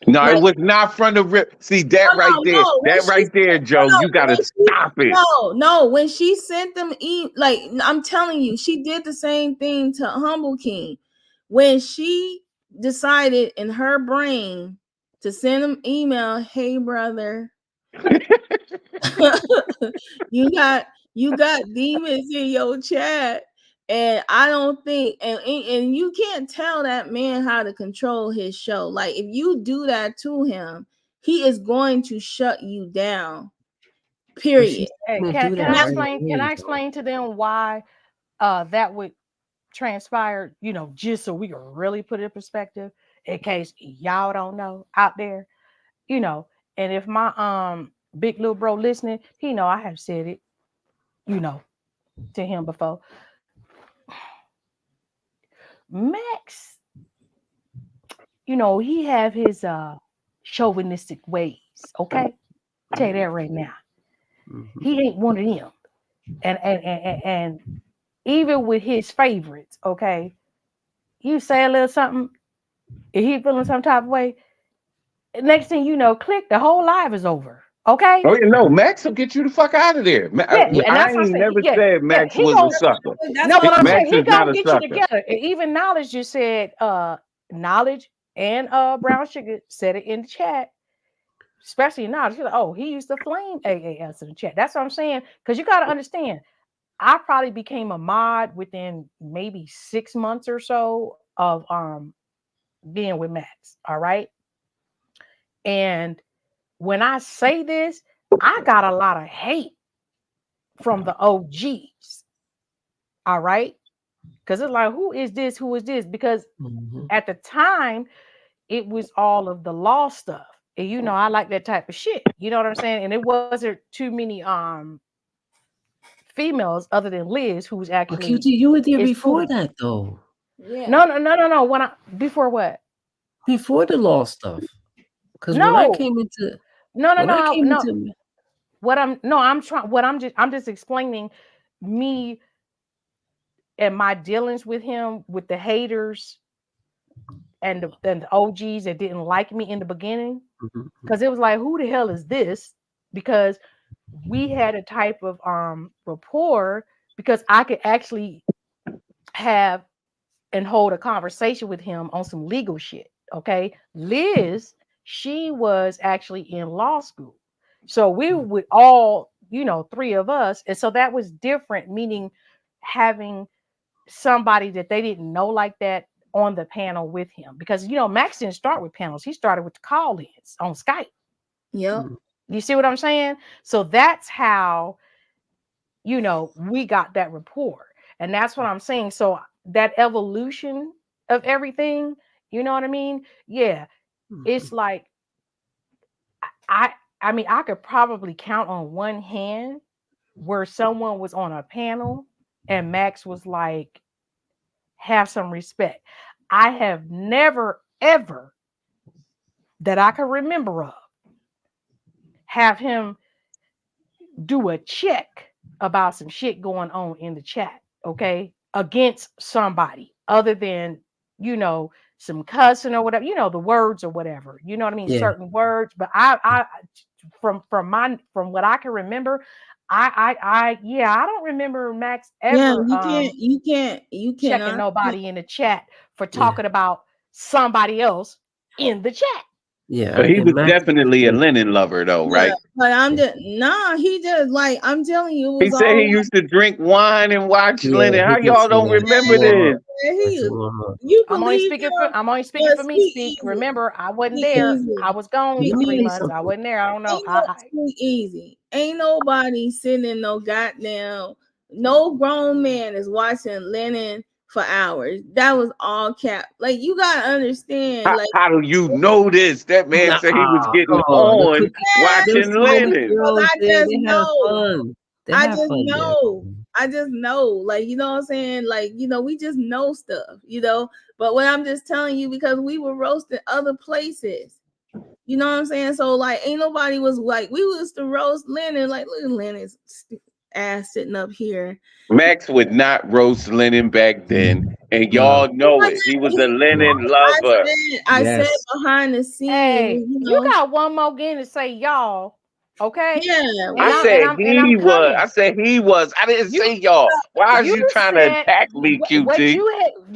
No, it Like, was not from the rip. See that right there. no, That right there, Joe. You gotta stop it. no, when she sent them like, I'm telling you, she did the same thing to Humble King. When she decided in her brain to send him email, hey brother, you got demons in your chat, and I don't think, and you can't tell that man how to control his show. Like, if you do that to him, he is going to shut you down. Period. Hey, can I explain to them why that would transpire? Just so we can really put it in perspective, in case y'all don't know out there. And if my big little bro listening, he know I have said it, to him before. Max, he have his chauvinistic ways. Okay, tell you that right now. He ain't one of them. And even with his favorites, okay, you say a little something, if he feeling some type of way, next thing you know, click, the whole live is over. Okay. Oh, no, Max will get you the fuck out of there. And I that's what I'm ain't saying. never said Max he was gonna, a sucker. No, what I'm Max saying, he is not gonna a get sucker. you together. And even Knowledge just said, Knowledge and Brown Sugar said it in the chat. especially now, she's like, oh, he used to flame AAS in the chat. That's what I'm saying. Because you got to understand, I probably became a mod within maybe 6 months or so of being with Max. All right. And when I say this, I got a lot of hate from the OGs. All right. Because it's like, who is this? Who is this? Because at the time, it was all of the law stuff. And you know, I like that type of shit. You know what I'm saying? And it wasn't too many females other than Liz, who's actually QT, you were there is before cool. that though. Yeah. No. When before what? Before the law stuff. Because No. when I came into I'm just explaining me and my dealings with him, with the haters and the OGs that didn't like me in the beginning. Because it was like, who the hell is this? Because we had a type of rapport, because I could actually have and hold a conversation with him on some legal shit. Okay. Liz, she was actually in law school. So we would all, you know, three of us. And so that was different, meaning having somebody that they didn't know like that on the panel with him. Because, you know, Max didn't start with panels. He started with the call-ins on Skype. Yep. You see what I'm saying? So that's how, you know, we got that rapport. And that's what I'm saying. So that evolution of everything, you know what I mean? Yeah. It's like I mean, I could probably count on one hand where someone was on a panel and Max was like, have some respect. I have never, ever, that I can remember of, have him do a check about some shit going on in the chat, okay, against somebody other than, you know, some cussing or whatever, you know, the words or whatever, you know what I mean? Yeah. Certain words. But I from what I can remember, I don't remember Max ever you checking cannot. nobody in the chat for talking about somebody else in the chat. Yeah. But he And was Max, definitely a linen lover, though, Yeah, right? but I'm just he just like I'm telling you, it He was said he all used to drink wine and watch yeah, Lennon. How he did y'all say don't that. remember this? he Uh-huh. you I'm only believe speaking him, for but me. speak Speak. easy. Remember, I wasn't Speak there. easy. I was gone Speak for 3 easy. months. I wasn't there. I don't know. Speak easy. Ain't nobody sitting in no goddamn. No grown man is watching Lennon for hours. That was all cap. Like you gotta understand. Like How do you know this? That man said he was Nah, getting come on. The on cookie, watching them little Lennon. because girls I there, just they have know. fun. They I have just fun there. know. I just know. Like, you know what I'm saying? Like, you know, we just know stuff, you know. But what I'm just telling you, because we were roasted other places. You know what I'm saying? So, like, ain't nobody was like, we used to roast Lennon. Like, look at Lennon's ass sitting up here. Max would not roast Lennon back then, and y'all know it. He was a Lennon lover. I said behind the scenes. Hey, you you know. got one more again to say y'all. Okay. Yeah. I said he was. I said he was. I didn't say y'all. Why is you trying to attack me, QT?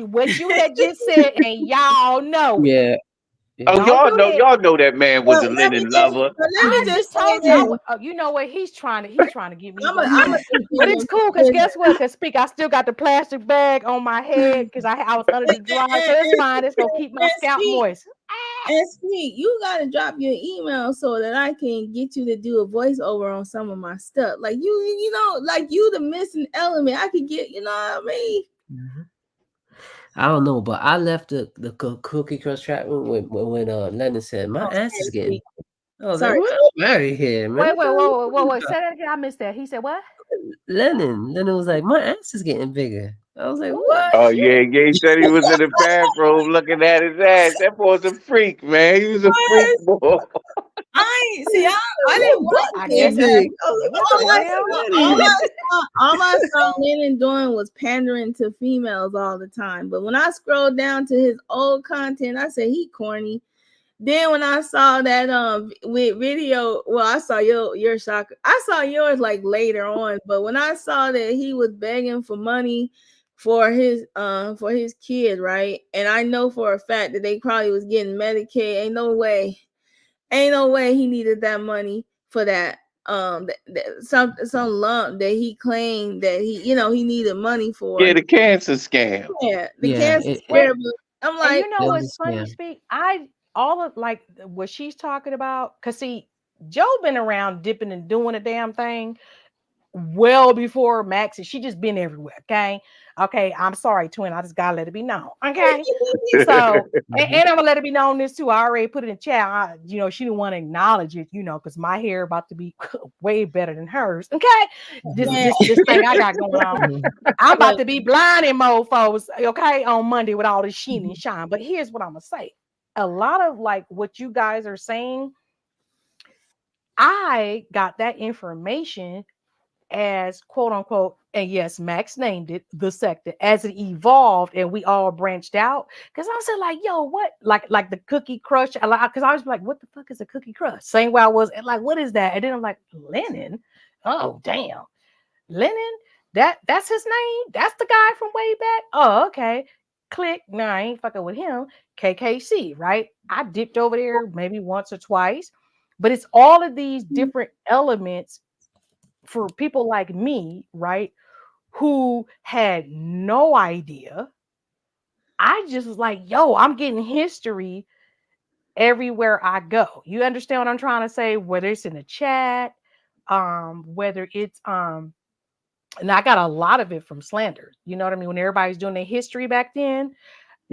What you had just said, and y'all know. Yeah. Oh, y'all know that man was a Lennon lover. Let me just told you. You know what? He's trying to get me. But it's cool because guess what? Because I still got the plastic bag on my head because I was under the dryer, so it's fine. It's gonna keep my scalp moist. And Speak, you gotta drop your email so that I can get you to do a voiceover on some of my stuff. Like you know, like you the missing element. I could get, you know what I mean? I don't know, but I left the Cookie Crunch chat room when Lennon said my ass is getting. I was like, well, I'm out of here, man. Wait. Say that again. I missed that. He said what? Lennon was like, my ass is getting bigger. I was like, what? Oh yeah, he said he was in the bathroom looking at his ass. That boy's a freak, man. He was a freak boy. I didn't want to get big. All I saw Lennon doing was pandering to females all the time. But when I scrolled down to his old content, I said he corny. Then when I saw that with video, well, I saw your shock. I saw yours like later on, but when I saw that he was begging for money for his kid, right? And I know for a fact that they probably was getting Medicaid. Ain't no way Ain't no way he needed that money for that. Some lump that he claimed that he needed money for. Yeah, the cancer scam. Yeah, the Yeah, cancer Well, scare. I'm and like, you know it what's was a funny, scam. Speak? All of like what she's talking about, cause see, Joe been around dipping and doing a damn thing well before Max, and she just been everywhere. Okay. I'm sorry, twin. I just gotta let it be known. Okay. So, Mhm. and I'm gonna let it be known this too. I already put it in chat. She didn't want to acknowledge it, because my hair about to be way better than hers. Okay. This man, this this thing I got going on. Mhm. I'm about look, to be blinding mofos, okay, on Monday with all this sheen and shine. But here's what I'm gonna say. A lot of like what you guys are saying, I got that information as quote unquote, and yes, Max named it the sector as it evolved and we all branched out. Because I was like, yo, what? Like the cookie crush. Because I was like, what the fuck is a cookie crush? Same way I was like, what is that? And then I'm like, Lennon. Oh, damn. Lennon? That's his name? That's the guy from way back? Oh, okay. Click. No, I ain't fucking with him. KKC, right? I dipped over there maybe once or twice. But it's all of these different elements for people like me, right, who had no idea. I just was like, yo, I'm getting history everywhere I go. You understand what I'm trying to say? Whether it's in the chat, whether it's and I got a lot of it from slander. You know what I mean? When everybody's doing their history back then,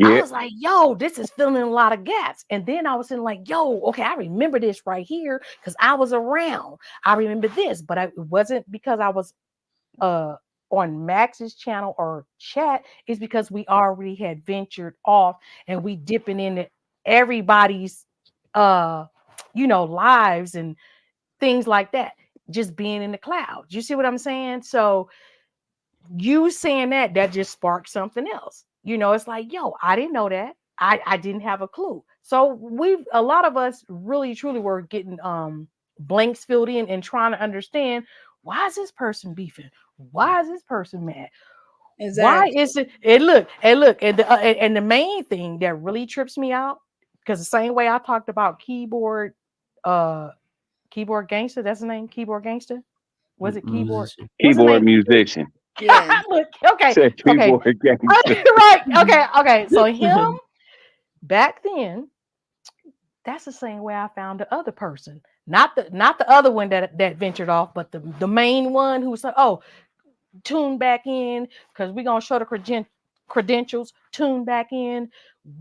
I Yeah, was like, yo, this is filling a lot of gaps. And then I was in like, yo, okay, I remember this right here because I was around. I remember this, but it wasn't because I was uh on Max's channel or chat, is because we already had ventured off and we dipping into everybody's lives and things like that, just being in the clouds. You see what I'm saying? So you saying that just sparked something else. It's like, yo, I didn't know that. I didn't have a clue. So a lot of us really truly were getting blanks filled in and trying to understand, why is this person beefing? Why is this person mad? Why exactly. is it? And the main thing that really trips me out, because the same way I talked about uh keyboard gangster, that's his name, keyboard gangster. Was it keyboard? Musician. What's his keyboard name? musician. Yeah. Look, okay, Said okay, keyboard gangster. right, okay. So him back then, that's the same way I found the other person, not the other one that ventured off, but the main one who was like, oh, tune back in because we're gonna show the credentials. Tune back in.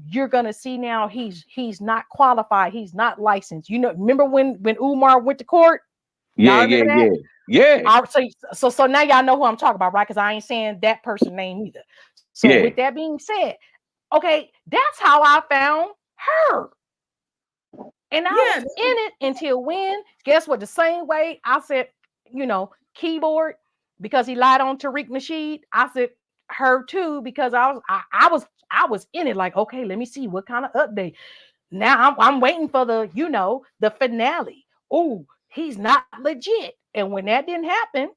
You're gonna see now he's not qualified. He's not licensed. Remember when Umar went to court? Yeah, Y'all yeah, remember that? yeah. Yeah, So now y'all know who I'm talking about, right? Because I ain't saying that person's name either. So yeah, with that being said, okay, that's how I found her. And I was Yeah. in it until when? Guess what? The same way I said, keyboard, because he lied on Tariq Nasheed. I said her too, because I was in it like, okay, let me see what kind of update. Now I'm waiting for the finale. Oh, he's not legit. And when that didn't happen,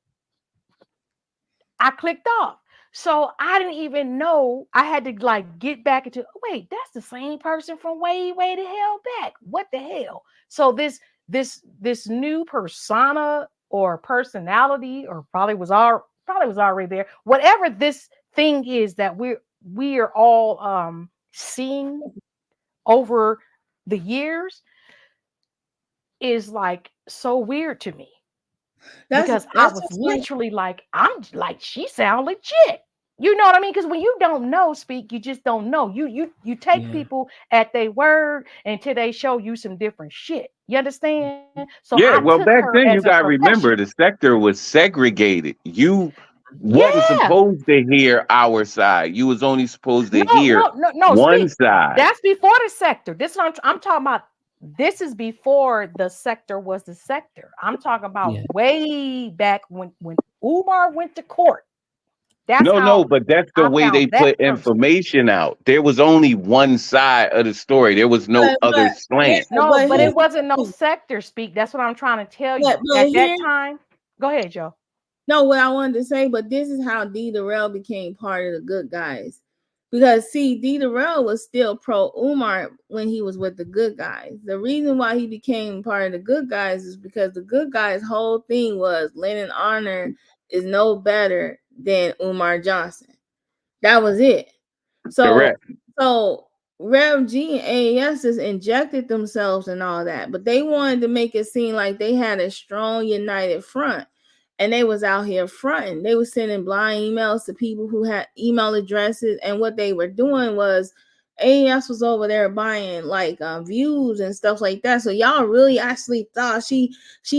I clicked off. So I didn't even know I had to like get back into, wait, that's the same person from way, way the hell back. What the hell? So this new persona or personality, or probably was already there. Whatever this thing is that we are all seeing over the years is like so weird to me, That's because I that's was just like, literally like, I'm like, she sound legit. You know what I mean? Because when you don't know, speak, you just don't know. You take Yeah. people at their word until they show you some different shit. You understand? So I yeah. took Well, her back as then a you got to remember professional. the sector was segregated. You wasn't Yeah. supposed to hear our side. You was only supposed to No, hear no, no, no. one Speak. side. That's before the sector. This is what I'm talking about. This is before the sector was the sector. I'm talking about Yeah. way back when Umar went to court. That's No, no, how but that's the I way they found that put person. information out. There was only one side of the story. There was no other yeah, slant. No, but but here's it the wasn't no thing. sector speak. That's what I'm trying to tell But you. but At that here, time, go ahead, Joe. no, what I wanted to say, but this is how D Darrell became part of the good guys. Because see, D Darrell was still pro Umar when he was with the good guys. The reason why he became part of the good guys is because the good guys' whole thing was Lennon Honor is no better than Umar Johnson. That was it. So Correct. so Rev G and AAS just injected themselves and all that, but they wanted to make it seem like they had a strong united front. And they was out here fronting. They was sending blind emails to people who had email addresses, and what they were doing was AAS was over there buying like views and stuff like that. So y'all really actually thought she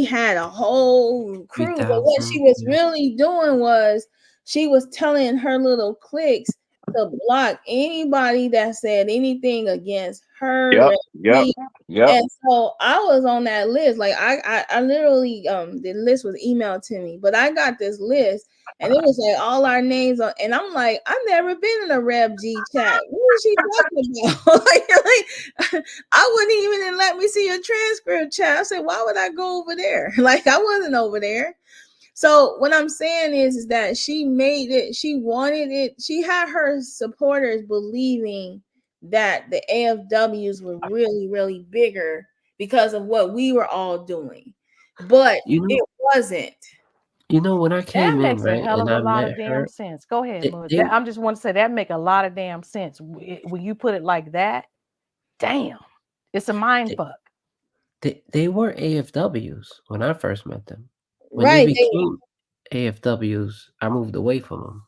had a whole crew, but what she 3,000. was really doing was she was telling her little cliques to block anybody that said anything against her. Yep. Yep. Yep. And so I was on that list. Like I literally the list was emailed to me, but I got this list and it was like all our names on, and I'm like, I've never been in a Rev G chat. What is she talking about? like, I wouldn't even let me see a transcript chat. I said, why would I go over there? Like I wasn't over there. So what I'm saying is that she made it, she wanted it, she had her supporters believing that the AFWs were really, really bigger because of what we were all doing. But You know, it wasn't. when I That came in, makes a right, hell and of a I lot met of damn her, sense. Go ahead, they Mud. they I'm just want to say that make a lot of damn sense when you put it like that. Damn, it's a mind they, fuck. they were AFWs when I first met them. When they Right. became AFWs, I moved away from them.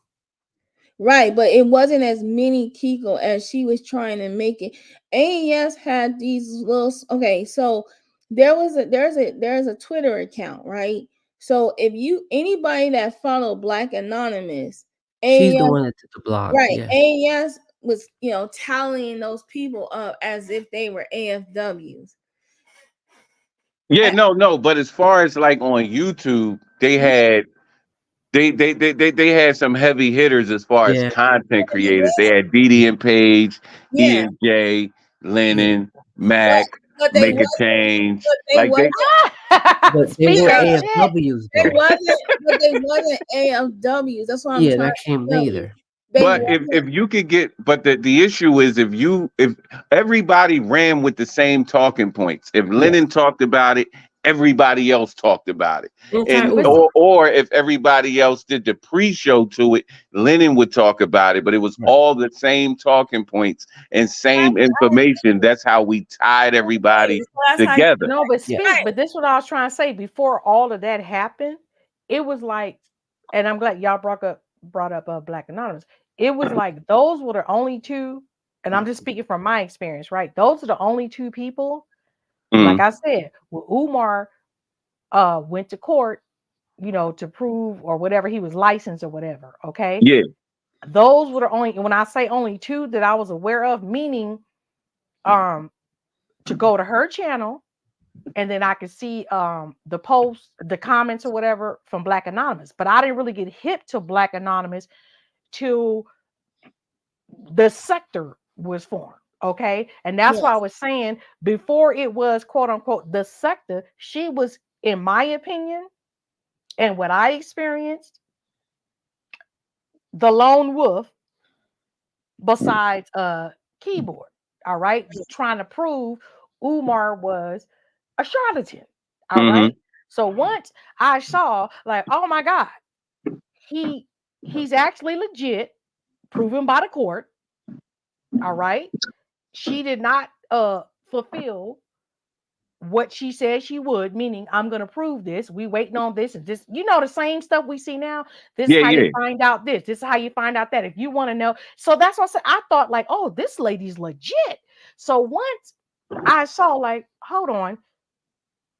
Right, but it wasn't as many Kiko as she was trying to make it. AES had these little okay, so there's a Twitter account, right? So if you anybody that follow Black Anonymous, She's the AES one that did the blog. right, Yeah. AES was tallying those people up as if they were AFWs. Yeah, no. But as far as like on YouTube, they had they had some heavy hitters as far as Yeah. content creators. They had DD and Page, E Yeah, and J, Yeah. Lennon, but Mac, but they Make a wasn't Change. but they Like wasn't But they Speak were that yeah, shit. AFWs they though. wasn't, but they wasn't AFWs. That's what I'm Yeah, trying that to came tell you. later. They But Yeah. wasn't if you could get, but the issue is if everybody ran with the same talking points. If Yeah. Lennon talked about it, everybody else talked about it. Entire And But Umar. or if everybody else did the pre-show to it, Lennon would talk about it. But it was Right. all the same talking points and same information. That's how we tied everybody so that's how together. no, but Yeah. speak. But this is what I was trying to say. Before all of that happened, it was like, and I'm glad y'all brought up Black Anonymous. It was like those were the only two, and I'm just speaking from my experience, right? Those are the only two people. Like Mm, I said, when Umar went to court, to prove or whatever he was licensed or whatever. Okay, yeah. those were the only. When I say only two that I was aware of, meaning to go to her channel and then I could see the posts, the comments or whatever from Black Anonymous. But I didn't really get hip to Black Anonymous till the sector was formed. Okay. And that's why I yes. was saying before it was quote unquote the sector, she was, in my opinion, and what I experienced, the lone wolf besides keyboard. All right. Trying to prove Umar was a charlatan. All Hmm. right. So once I saw, like, oh my God, he he's actually legit, proven by the court. All right. She did not fulfill what she said she would, meaning I'm gonna prove this. We waiting on this and this, the same stuff we see now. This is Yeah, how you yeah. find out this. This is how you find out that. If you want to know. So that's what I said. I thought like, oh, this lady's legit. So once I saw like, hold on,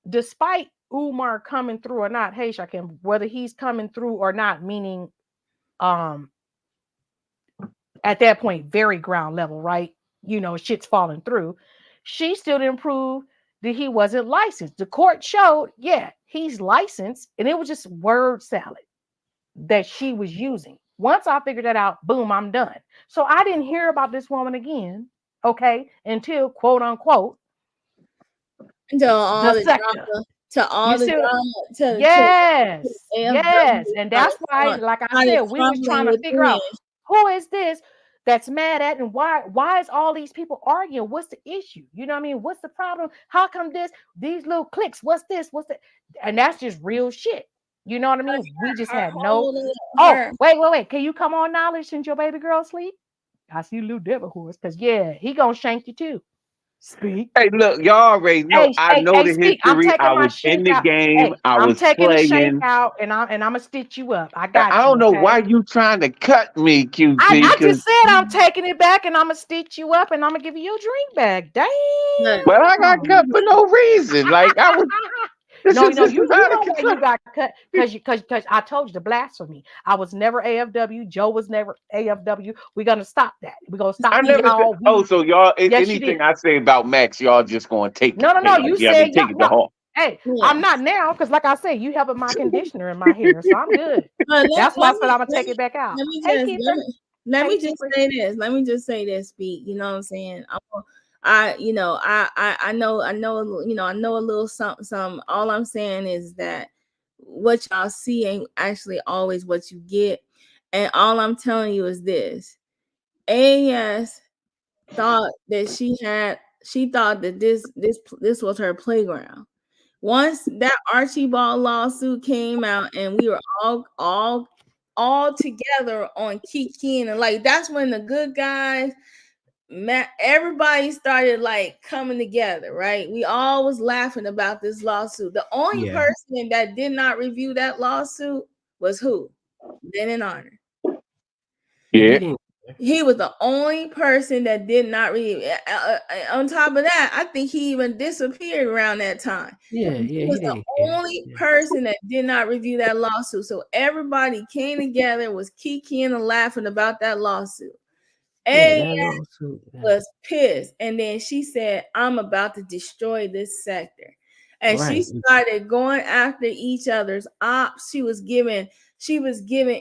despite Umar coming through or not, hey Shakim, whether he's coming through or not, meaning um at that point, very ground level, right? Shit's falling through. She still didn't prove that he wasn't licensed. The court showed, yeah, he's licensed, and it was just word salad that she was using. Once I figured that out, boom, I'm done. So I didn't hear about this woman again, okay, until quote unquote Until all the the sector. drama, to all You the see what? drama, to Yes, AFW yes, and that's why, like I said, we was crumbling trying to figure within. out who is this. that's mad at, and why is all these people arguing? What's the issue? You know what I mean? What's the problem? How come these little clicks? What's this? What's that? And that's just real shit. You know what I mean? We just had no. Oh, wait. Can you come on, Knowledge, since your baby girl sleep? I see Lou Devil horse, because yeah, he gonna shank you too. Speak. Hey, look, y'all already know. I know the Speak. I'm history. I taking my was in shake the out. game. Hey, I I'm was taking the shake playing. out, and I'm gonna stitch you up. I I got don't you, know okay? why you trying to cut me, QT, I because just said I'm taking it back, and I'm gonna stitch you up, and I'm gonna give you your drink back. Damn. but I got cut for no reason. Like I was. This No, is no, this you is out of know why control. you got cut, because I told you the blasphemy. I was never AFW. Joe was never AFW. We're gonna stop that. We're gonna stop I never said. y'all. Oh, so y'all. Yes, you Anything did. I say about Max, y'all just gonna take it. No, no, no. Like, You yeah, I mean, said take it to y'all. heart. Hey, I'm Yes. not now, because like I said, you have my conditioner in my hair, so I'm good. But That's why I said I'm gonna take it back out. let me Hey, just Keeper. let Hey, me just Keeper. say this. Let me just say this, Speak. You know what I'm saying? I know I know a little something. All I'm saying is that what y'all see ain't actually always what you get. And all I'm telling you is this. AS thought that she thought that this was her playground. Once that Archibald lawsuit came out and we were all together on Kiki, and like that's when the good guys, everybody started like coming together, right? We all was laughing about this lawsuit. The only Yeah. person that did not review that lawsuit was who? Lynn and Honor. Yeah, he Yeah. didn't. He was the only person that did not read. On top of that, I think he even disappeared around that time. Yeah, He yeah, was he the didn't care. only Yeah. person that did not review that lawsuit. So everybody came together, was kikiing and laughing about that lawsuit. Yeah, And that lawsuit. Yeah. was pissed. And then she said, I'm about to destroy this sector. And she Right. started going after each other's ops. She was giving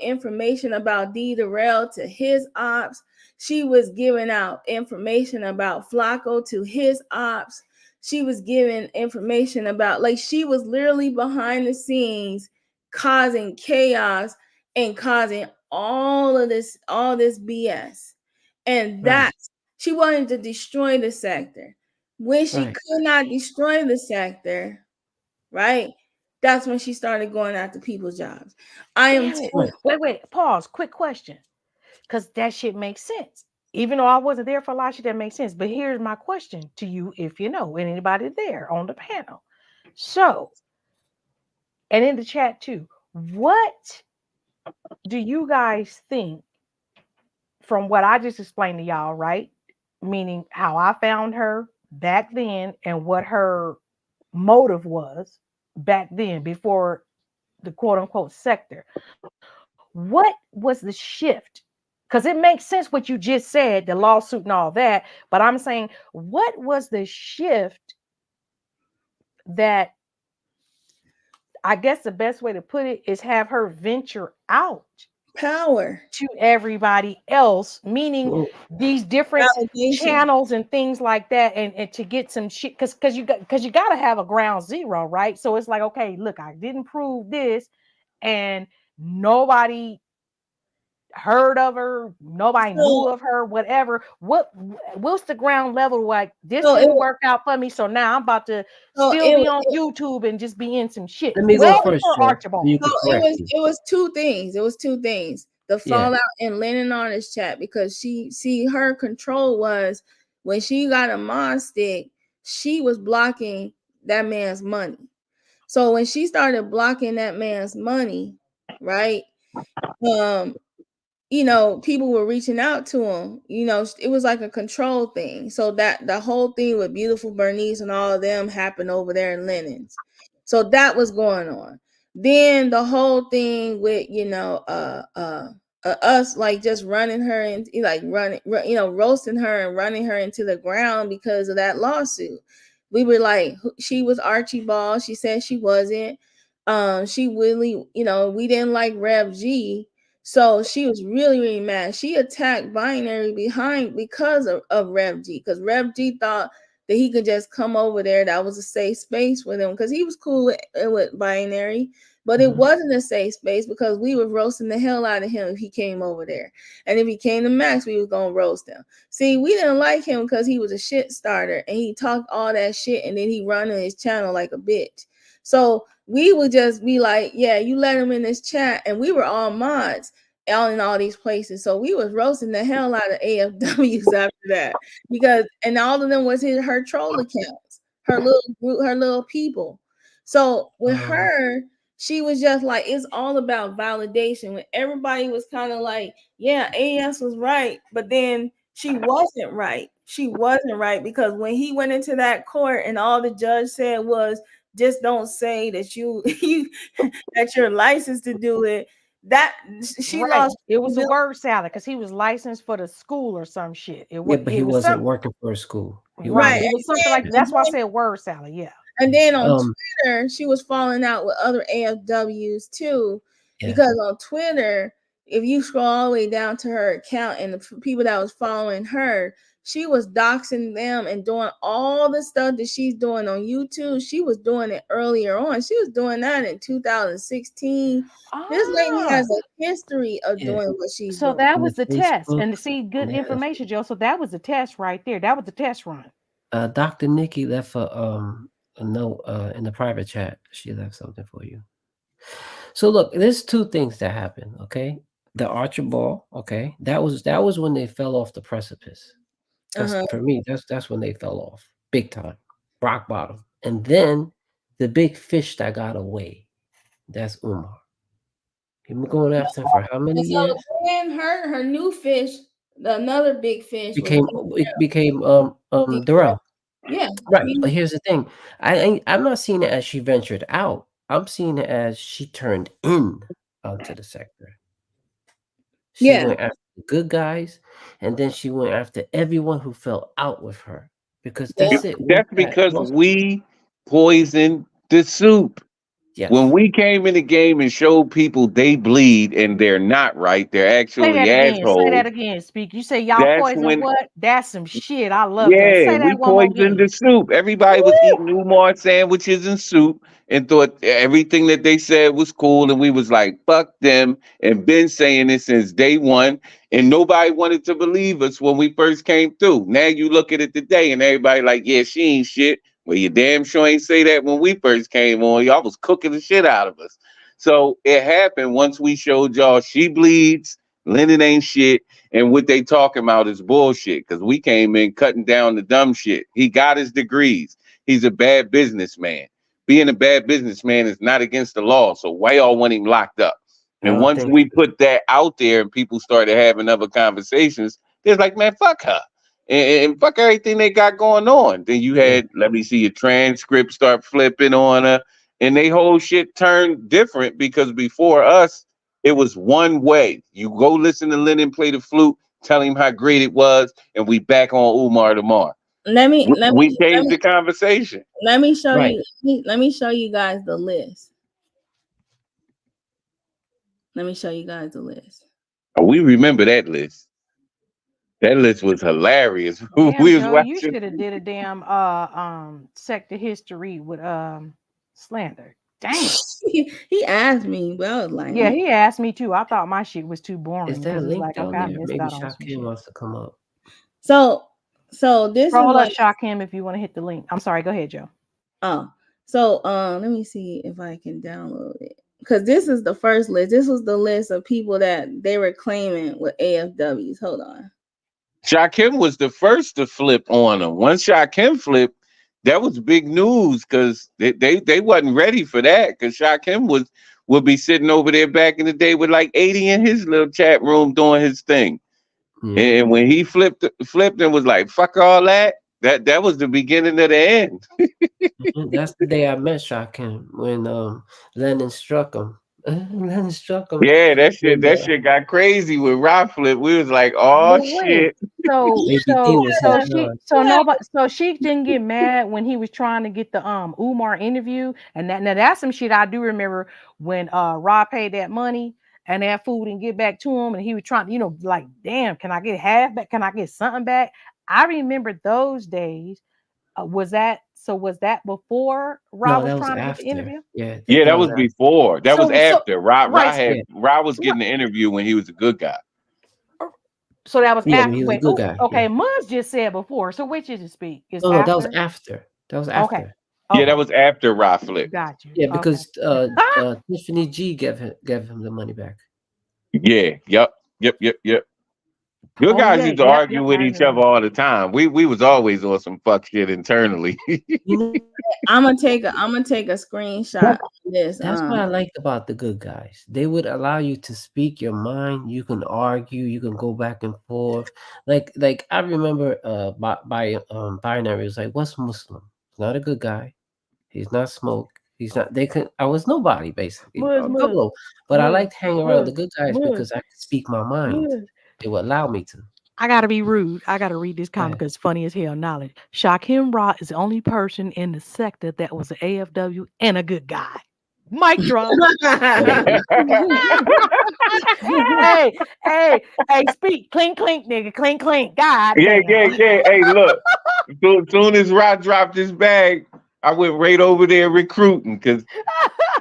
information about D Darrell to his ops. She was giving out information about Flacco to his ops. She was giving information about, like, she was literally behind the scenes causing chaos and causing all this BS. And Right. that's, she wanted to destroy the sector. When she Right. could not destroy the sector, right? That's when she started going after people's jobs. I am Damn it. Right. Wait. Pause. Quick question. Because that shit makes sense. Even though I wasn't there for a lot of shit, that makes sense. But here's my question to you, if you know, and anybody there on the panel. So, and in the chat too, what do you guys think from what I just explained to y'all, right? Meaning how I found her back then and what her motive was back then before the quote unquote sector. What was the shift? Because it makes sense what you just said, the lawsuit and all that. But I'm saying, what was the shift that, I guess the best way to put it is have her venture out power, to everybody else, meaning Well, these different validation. channels and things like that, and to get some shit, because you got to have a ground zero, right? So it's like, okay, look, I didn't prove this, and nobody heard of her, nobody So, knew of her, whatever. What's the ground level? Like, this so it didn't work out for me, so now I'm about to so still be on YouTube and just be in some shit. let me go Well, first, for Joe, so Archibald. you could correct me. it was two things. It was two things. The Yeah. fallout in Lennon Honest chat, because her control was when she got a mod stick, she was blocking that man's money. So when she started blocking that man's money, right? People were reaching out to him. It was like a control thing. So that the whole thing with Beautiful Bernice and all of them happened over there in Lennon's. So that was going on. Then the whole thing with us, like, just running her and like roasting her and running her into the ground because of that lawsuit. We were like, she was Archibald. She said she wasn't. She really, we didn't like Rev G. So she was really, really mad. She attacked Binary because of Rev G, because Rev G thought that he could just come over there. That was a safe space with him because he was cool with Binary. but it wasn't a safe space because we were roasting the hell out of him if he came over there. And if he came to Max, we was gonna roast him. See, we didn't like him because he was a shit starter and he talked all that shit and then he run his channel like a bitch. So we would just be like, yeah, you let him in this chat, and we were all mods out in all these places. So we was roasting the hell out of AFWs after that because, and all of them was her troll accounts, her little group, her little people. So with her, she was just like, it's all about validation. When everybody was kind of like, yeah, AS was right, but then she wasn't right. She wasn't right because when he went into that court and all the judge said was, just don't say that you that you're licensed to do it. That she lost. It was a word salad because he was licensed for the school or some shit. But he wasn't working for a school. Right. It was something like that. That's why I said word salad. Yeah. And then on Twitter, she was falling out with other AFWs too, because on Twitter, if you scroll all the way down to her account and the people that was following her, she was doxing them and doing all the stuff that she's doing on YouTube. She was doing it earlier on. She was doing that in 2016. This lady has a history of doing what she's doing. So that was the test. And to see good information, Joe. So that was the test right there. That was the test run. Dr. Nikki left a note in the private chat. She left something for you. So look, there's two things that happened. Okay, the Archer ball. Okay, that was when they fell off the precipice. For me, that's when they fell off big time, rock bottom. And then the big fish that got away. That's Umar. He been going after him for how many years? And her new fish, another big fish, became Darrell. Yeah, right. But here's the thing: I'm not seeing it as she ventured out. I'm seeing it as she turned in onto the sector. She went after the good guys, and then she went after everyone who fell out with her because that's it. That's because we poisoned the soup. Yes. When we came in the game and showed people they bleed and they're not right, they're actually assholes. Say that again. Speak. You say y'all That's poison when- what? That's some shit. I love that. Say we that one more poisoned again. the soup. Everybody was eating Umar sandwiches and soup and thought everything that they said was cool. And we was like, fuck them. And been saying it since day one. And nobody wanted to believe us when we first came through. Now you look at it today and everybody like, yeah, she ain't shit. Well, you damn sure ain't say that when we first came on. Y'all was cooking the shit out of us. So it happened once we showed y'all she bleeds, Lennon ain't shit, and what they talking about is bullshit. Because we came in cutting down the dumb shit. He got his degrees. He's a bad businessman. Being a bad businessman is not against the law. So why y'all want him locked up? And once we put that out there and people started having other conversations, they're like, man, fuck her. And fuck everything they got going on. Then you had, let me see your transcript start flipping on her. And they whole shit turned different because before us, it was one way. You go listen to Lennon play the flute, tell him how great it was, and we back on Umar tomorrow. We changed the conversation. Let me show you. Let me show you guys the list. Let me show you guys the list. Oh, we remember that list. That list was hilarious. Damn, We was Joe, watching. you should have did a damn sector history with slander. Damn. He asked me, but I was like, yeah, he asked me too. I thought my shit was too boring. Is that link like, down okay, I there? missed Maybe out on some shit. Shaquille wants to come up. So this Scroll is up, like Shaquille, if you want to hit the link. I'm sorry. Go ahead, Joe. Oh, so let me see if I can download it because this is the first list. This was the list of people that they were claiming with AFWs. Hold on. Shaquem was the first to flip on him. Once Shaquem flipped, that was big news because they wasn't ready for that because Shaquem would be sitting over there back in the day with like 80 in his little chat room doing his thing. And when he flipped and was like, fuck all that, that was the beginning of the end. That's the day I met Shaquem when Lennon struck him. Lennon struck him. Yeah, that shit got crazy with Rock Flip. We was like, oh shit. So she didn't get mad when he was trying to get the Umar interview, and that's some shit I do remember when Rob paid that money and that food and get back to him, and he was trying, like, damn, can I get half back? Can I get something back? I remember those days. Was that So was that before No, Rob was that was trying to get the after. interview? Yeah, Yeah, that that was was after. before. That was So after. Ra right. Yeah, Was So, what, getting the interview when he was a good guy. so that was yeah, after. he was a Wait, good guy. okay. Yeah. Muz just said before. So which is it speak? Is No, that was after? after. That was Okay. after. Yeah, that Okay. was after Ra flipped. Got you. Yeah, Okay. because Tiffany G gave him the money back. Yeah, yep. Good Oh guys yeah. used to Yep. argue Yep. with I each remember other that. all the time. We was always on some fuck shit internally. You know, I'm gonna take a screenshot that, of this. that's what I liked about the good guys. They would allow you to speak your mind. You can argue. You can go back and forth. Like I remember binary was like, what's Muslim? He's not a good guy. He's not smoke. He's not. They could. I was nobody basically. Muz. But I Muz. liked hanging around the Muz. good guys Muz. because I could speak my mind. Muz. They would allow me to. I gotta be rude. I gotta read this Go comment ahead. because it's funny as hell. Knowledge. Shakim Ra is the only person in the sector that was an AFW and a good guy. Mic drop. hey, speak. Clink, clink, nigga. Clink, clink. God Yeah. damn. Hey, look. Soon as Rod dropped his bag, I went right over there recruiting because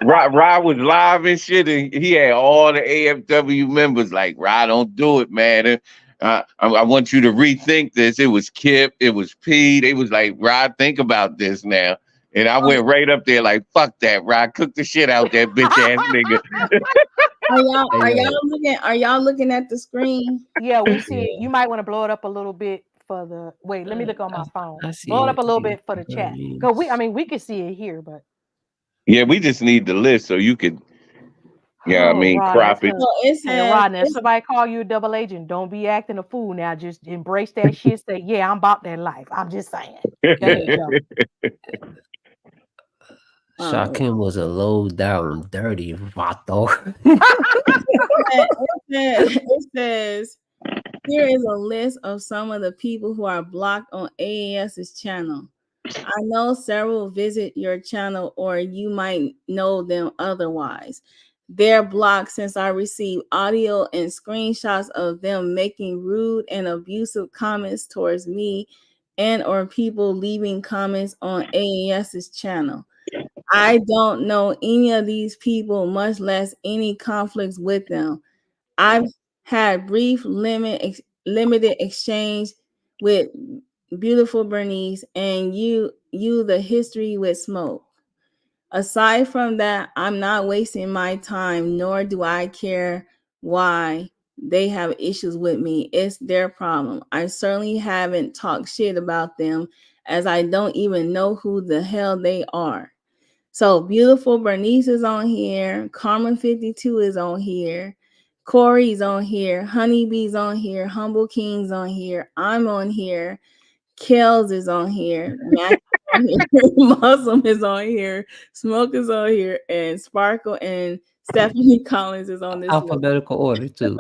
Rod was live and shit, and he had all the AFW members like, Rod, don't do it, man. And, I want you to rethink this. It was Kip, it was Pete. They was like, Rod, think about this now. And I went right up there like, fuck that, Rod. Cook the shit out that bitch ass nigga. Are y'all looking at the screen? Yeah, we see it. Yeah. You might want to blow it up a little bit for the. Wait, let me look on my phone. I see Blow it it. up a little Yeah, bit for the chat. Bernice. Cause we can see it here, but Yeah, we just need the list so you could, Rod, crop it. So it hey says Rod, if somebody call you a double agent, don't be acting a fool now. Just embrace that shit. Say, yeah, I'm about that life. I'm just saying. Go ahead, Joe. Shakim was a low down, dirty vato. it says here is a list of some of the people who are blocked on AAS's channel. I know several visit your channel, or you might know them otherwise. They're blocked since I received audio and screenshots of them making rude and abusive comments towards me and or people leaving comments on AAS's channel. I don't know any of these people, much less any conflicts with them. I've had brief limited exchange with beautiful Bernice and you the history with Smoke. Aside from that, I'm not wasting my time, nor do I care why they have issues with me. It's their problem. I certainly haven't talked shit about them, as I don't even know who the hell they are. So beautiful Bernice is on here. Carmen 52 is on here. Corey's on here. Honeybee's on here. Humble King's on here. I'm on here. Kels is on here. Mac on here. Muslim is on here. Smoke is on here. And Sparkle and Stephanie Collins is on this list. Alphabetical order too.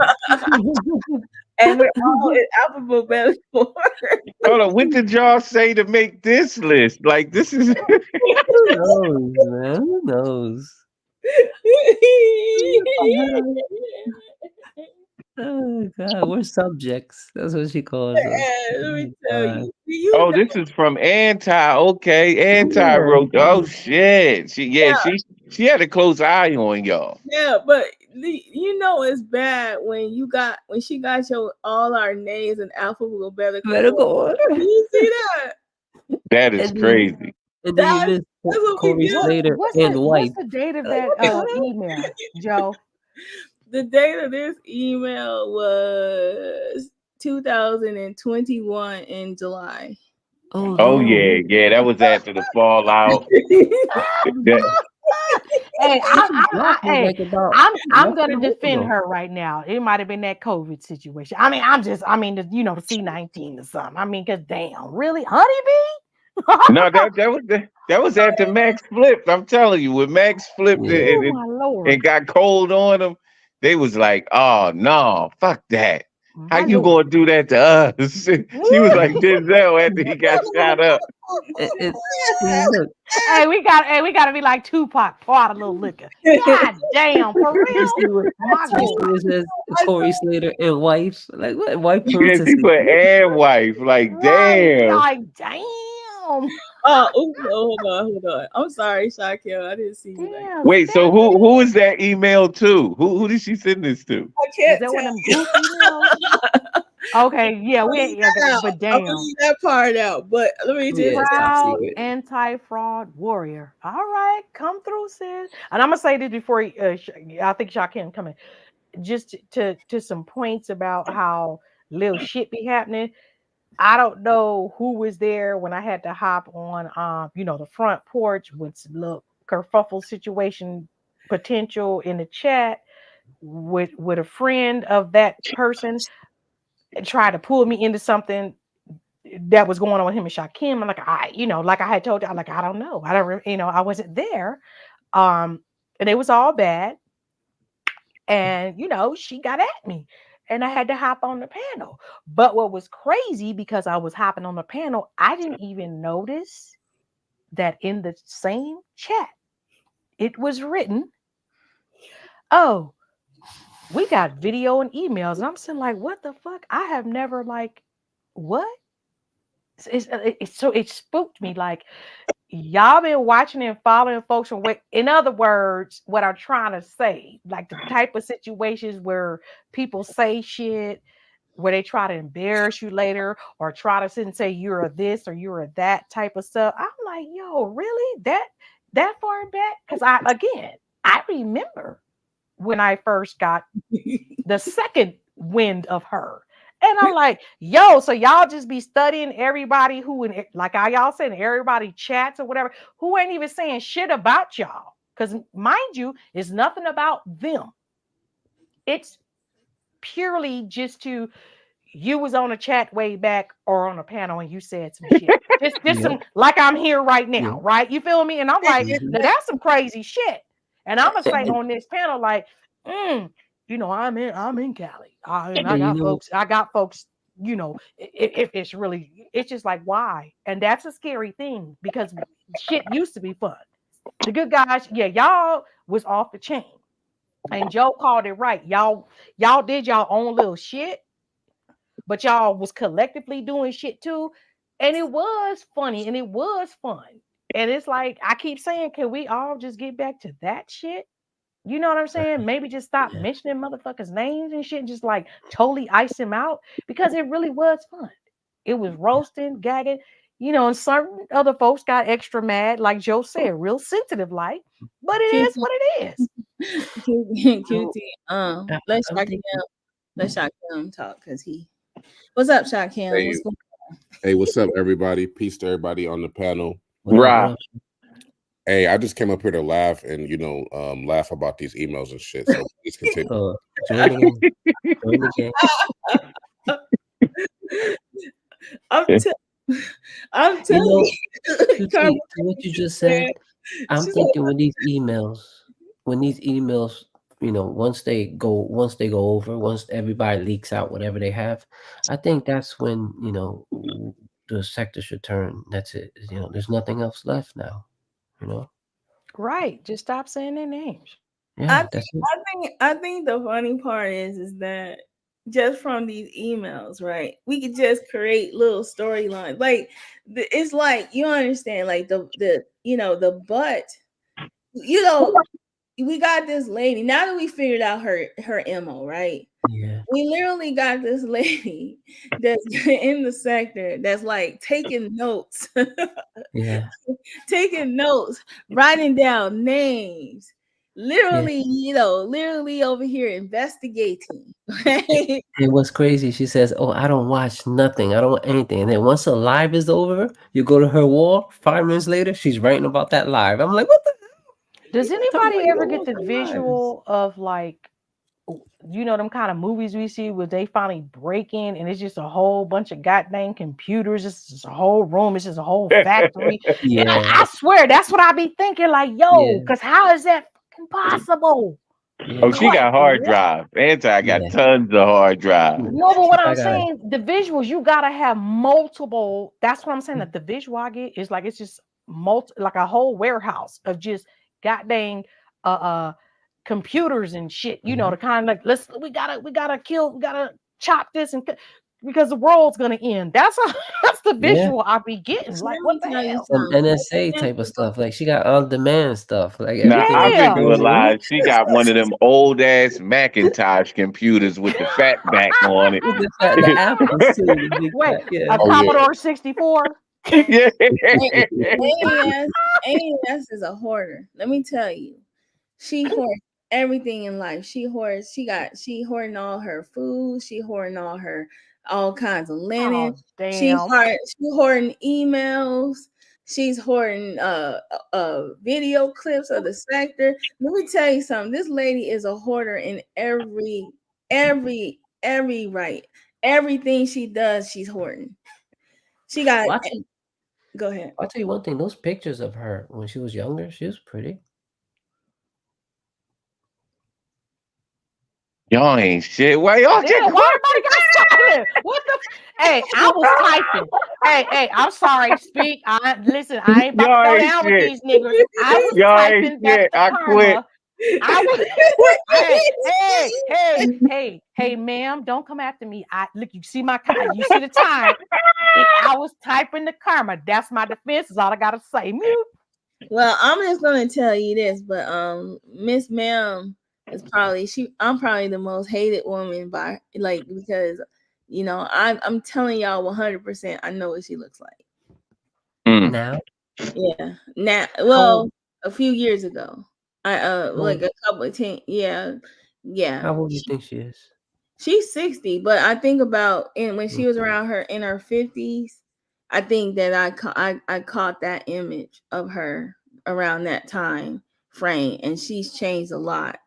And we're all in alphabetical order. Hold on, what did y'all say to make this list? Like, this is. Who knows, man? Who knows? Oh God, we're subjects. That's what she calls us. Let me Oh, tell God. you. Oh, this is from Anti. Okay, Anti wrote. Oh shit. She had a close eye on y'all. Yeah, but you know it's bad when she got all our names in alphabetical order. You see that? That is And then, crazy. and then you missed That's what we Corey do. Slater and White. What's the date of that email, Joe? The date of this email was 2021 in July. Oh Oh no. yeah, that was after the fallout. Hey, I'm gonna less than a month defend ago. her right now. It might have been that COVID situation. I mean, the C-19 or something. I mean, cause damn, really, honeybee? No, that was after Max flipped. I'm telling you, when Max flipped Yeah. Oh my lord! and got cold on him, they was like, "Oh no, fuck that! How My you lord. gonna do that to us?" She was like Denzel after he got shot up. See, look, Hey, we gotta be like Tupac, pour out a little liquor. God damn, for you real? see what My you see lord. what it says Corey Slater and wife. Like what? White Yeah, princess. she put and wife. Like, Right, damn. like damn. Hold on. I'm sorry, Shaquille. I didn't see you like Damn, Wait, so who Stephanie. is that email to? Who did she send this to? I Was can't that one tell of them you. goofy emails? Okay, yeah, I'm we gonna leave ain't okay, that out. but I'm gonna damn. leave that part out. But let me Yeah, just it's top Proud secret. anti-fraud warrior. All right, come through, sis. And I'm gonna say this before I think y'all can come in. Just to some points about how little shit be happening. I don't know who was there when I had to hop on the front porch with some little kerfuffle situation potential in the chat with a friend of that person and try to pull me into something that was going on with him and Shakim. I'm like, like I had told you, I'm like, I don't know. I don't, I wasn't there. And it was all bad. And, she got at me and I had to hop on the panel. But what was crazy because I was hopping on the panel, I didn't even notice that in the same chat, it was written, oh, we got video and emails. And I'm saying, like, what the fuck? I have never, like, what? So it spooked me. Like, y'all been watching and following folks from what, in other words, what I'm trying to say, like the type of situations where people say shit where they try to embarrass you later or try to sit and say you're a this or you're a that type of stuff. I'm like, yo, really? That far back? Because I remember when I first got the second wind of her. And I'm like, yo, so y'all just be studying everybody who, like I y'all saying, everybody chats or whatever, who ain't even saying shit about y'all. Because mind you, it's nothing about them. It's purely just to you was on a chat way back or on a panel and you said some shit. Just Yep. some like I'm here right Yeah. now, right? You feel me? And I'm like, Hmm. now that's some crazy shit. And I'm gonna say on this panel, like, I'm in Cali. And And I got folks, if it's really it's just like why? And that's a scary thing because shit used to be fun. The good guys, yeah, y'all was off the chain. And Joe called it right. Y'all did y'all own little shit but y'all was collectively doing shit too. And it was funny and it was fun. And it's like, I keep saying, can we all just get back to that shit? You know what I'm saying? Maybe just stop Yeah. mentioning motherfuckers' names and shit, and just like totally ice him out because it really was fun. It was roasting, gagging, and certain other folks got extra mad, like Joe said, real sensitive, like, but it QT. is what it is. So QT. Let I'm Shaquille thinking, let Shaquille talk because he. What's up, Shaquille? Hey, What's going? hey, what's up, everybody? Peace to everybody on the panel. what up? What Right. up? Hey, I just came up here to laugh and laugh about these emails and shit. So please continue. Join the game. Join the game. I'm t- I'm You telling know, you, Carmen, QT, to what you just man. said, I'm She's like, thinking when these emails, once they go over, once everybody leaks out whatever they have, I think that's when, the sector should turn. That's it. There's nothing else left now, you know? Right. Just stop saying their names. I Yeah, think that's it. I think the funny part is that just from these emails, right? We could just create little storylines. Like it's like you understand, like the but you know we got this lady now that we figured out her mo, right? Yeah, We literally got this lady that's in the sector that's like taking notes, yeah, taking notes, writing down names, yeah. literally over here investigating. Right? And what's crazy, she says, "Oh, I don't watch nothing. I don't want anything." And then once the live is over, you go to her wall. 5 minutes later, she's writing about that live. I'm like, "What the hell? Does You not talking anybody about you ever don't get watch the the lives?" visual of like, them kind of movies we see where they finally break in and it's just a whole bunch of goddamn computers, it's just a whole room, it's just a whole factory. And Yeah, I swear that's what I be thinking, like, yo, yeah, because how is that fucking possible? Oh, yeah, she Like, got hard what? drive. Anti got yeah. tons of hard drive. No, but She what I'm probably got like, saying, the visuals, you gotta have multiple. That's what I'm saying. That the visual I get is like it's just like a whole warehouse of just goddamn uh uh computers and shit. mhm. To kind of like we gotta chop this and because the world's gonna end. That's the Yeah. visual I be getting. So Like, let what me the tell you hell? Some something. NSA type of stuff. Like she got on demand stuff. Like Now everything I that she Yeah. posting. visualize she got one of them old ass Macintosh computers with the fat back on it. With the apples too, the big Wait, fat, yeah. a Oh yeah. Commodore 64? Yeah. AES, AES is a hoarder. Let me tell you. She hoards everything in life. She hoarding all her food. She hoarding all kinds of linen. Oh, damn. She hoarding emails. She's hoarding video clips of the sector. Let me tell you something. This lady is a hoarder in every right. Everything she does, she's hoarding. She got Well, go ahead. I'll tell you one thing. Those pictures of her when she was younger, she was pretty. Y'all ain't shit. Why y'all Yeah, get why everybody got silent? What the? Hey, I was typing. Hey, I'm sorry. Speak. Listen. I ain't about to y'all go ain't down with shit. these niggers. I was Y'all ain't typing back shit. to I quit. Karma. I was. Hey, ma'am, don't come after me. Look. You see you see the time. I was typing to Karma. That's my defense. Is all I gotta say. Mute. Well, I'm just gonna tell you this, but Miss Ma'am is I'm probably the most hated woman because I'm telling y'all 100%. I know what she looks like. Now, Yeah. Now, how well, a few years ago, like old, a couple of 10. Yeah. how old do you think she is? She's 60, but I think about when she was Mm. around her in her 50s, I think that I caught that image of her around that time frame, and she's changed a lot.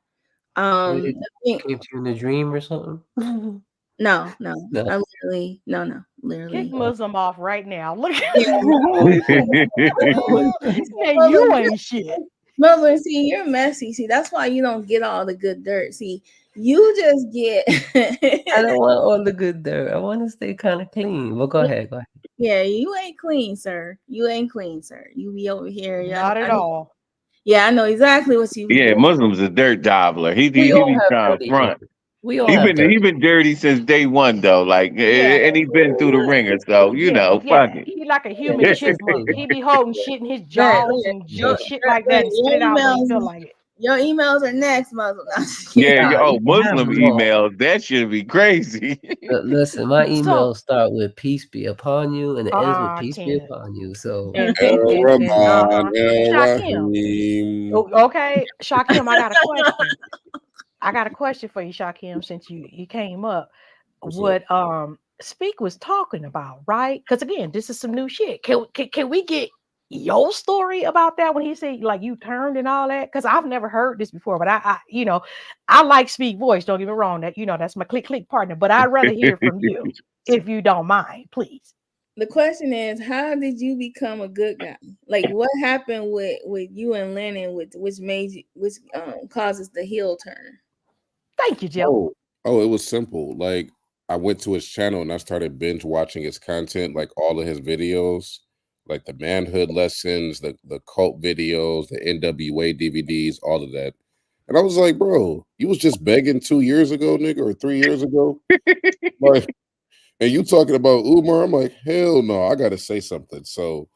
Maybe I it think came to you in a dream or something. no, No. I literally Kick literally. Muslim off right now. Look. Now you Muslim, ain't shit. Muslim, see, you're messy. See, that's why you don't get all the good dirt. See, you just get. I don't want all the good dirt. I want to stay kind of clean. Well, go ahead. Go ahead. Yeah, you ain't clean, sir. You ain't clean, sir. You be over here. Yeah, Not at all. yeah, I know exactly what you be Yeah, doing. Muslim's a dirt dabbler. He We all be have trying to dirty front. days. We all He have been dirty. dirty since day one though. Like, Yeah. and he been through the ringer. So Yeah. fuck it. He like a Yeah, human that's the chipmunk. thing. He be holding shit in his Look, jaws and your, shit like that and spit your it out when he emails, feel like it. your emails are next, Muslim. I'm just Yeah, kidding. You can have Muslim them all. emails. That should be crazy. Listen, my So emails start with "Peace be upon you" and it ends with I "Peace be can't. upon you." So El Rahman, El Shakim. Rahim. Okay, Shakim, I got a question. I got a question for you, Shakim, since you came up. What's up? What Speak was talking about, right? Because again, this is some new shit. Can we get your story about that when he said like you turned and all that? Because I've never heard this before, but I like Speak voice. Don't get me wrong. That that's my click partner. But I'd rather hear from you if you don't mind, please. The question is, how did you become a good guy? Like, what happened with you and Lennon, which causes the heel turn? Thank you, Joe. Oh, it was simple. Like I went to his channel and I started binge watching his content, like all of his videos, like the manhood lessons, the cult videos, the NWA DVDs, all of that. And I was like, bro, you was just begging 2 years ago, nigga, or 3 years ago. Like, and you talking about Umar? I'm like, hell no, I gotta say something. So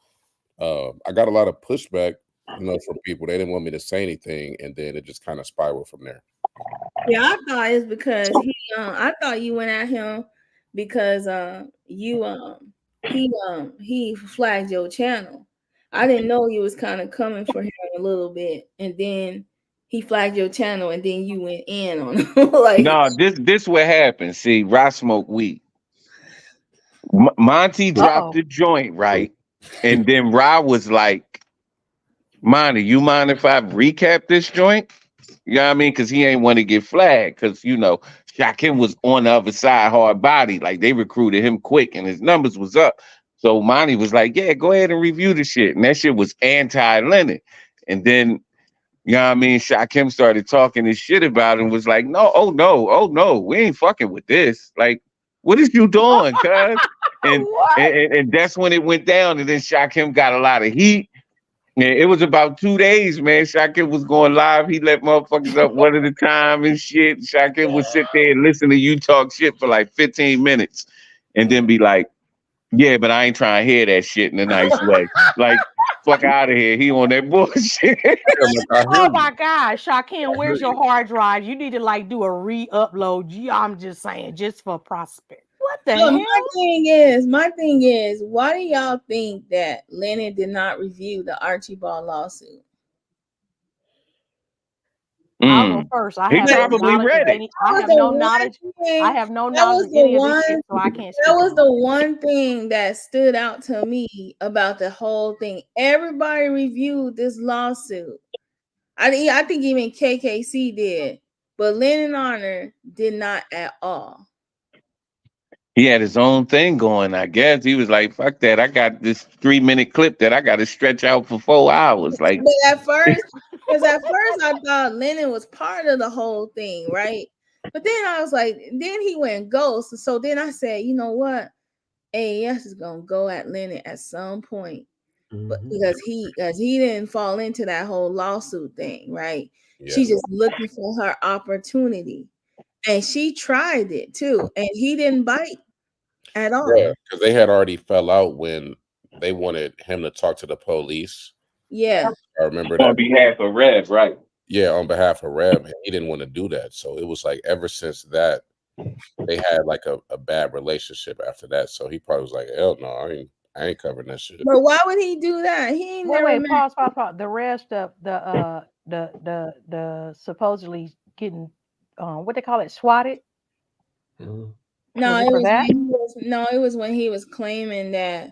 I got a lot of pushback, from people. They didn't want me to say anything, and then it just kind of spiraled from there. Yeah, I thought it's because I thought you went at him because he flagged your channel. I didn't know you was kind of coming for him a little bit, and then he flagged your channel, and then you went in on him. Like, No, this what happened. See, Rod smoke weed. Monty dropped Uh-oh. the joint, right? And then Rod was like, Monty, you mind if I recap this joint? You know what I mean? Because he ain't want to get flagged. Because, Shakim was on the other side, hard body. Like, they recruited him quick and his numbers was up. So Monty was like, yeah, go ahead and review the shit. And that shit was anti-Leonard. And then, you know what I mean? Shakim started talking his shit about it and was like, no, oh no, we ain't fucking with this. Like, what is you doing, cuz? And, What? and that's when it went down. And then Shakim got a lot of heat. Yeah, it was about 2 days, man. Shakim was going live. He let motherfuckers up one at a time and shit. Shakim would sit there and listen to you talk shit for like 15 minutes. and then be like, yeah, but I ain't trying to hear that shit in a nice way. Like, fuck out of here. He on that bullshit. Oh my gosh, Shaquem, where's your hard drive? You need to like do a re-upload. I'm just saying, just for prospect. What the So hell? my thing is, why do y'all think that Lennon did not review the Archibald lawsuit? I'll go first. I He have no probably knowledge of read it. any. I have no knowledge. I have no knowledge of any of this shit, so I can't speak. That was the one thing that stood out to me about the whole thing. Everybody reviewed this lawsuit. I think even KKC did, but Lennon Honor did not at all. He had his own thing going, I guess. He was like, fuck that. I got this 3-minute clip that I got to stretch out for 4 hours. Like, but at first I thought Lennon was part of the whole thing, right? But then I was like, then he went ghost. So then I said, you know what? AES is gonna go at Lennon at some point. But because he didn't fall into that whole lawsuit thing, right? Yeah. She's just looking for her opportunity. And she tried it too, and he didn't bite at all. Yeah, because they had already fell out when they wanted him to talk to the police. Yeah. I remember that. On behalf of Rev, right? Yeah, on behalf of Rev. He didn't want to do that. So it was like ever since that, they had like a bad relationship after that. So he probably was like, hell no, I ain't covering that shit. But why would he do that? He ain't wait, pause. The rest of the supposedly getting what they call it, swatted. No, it was when he was claiming that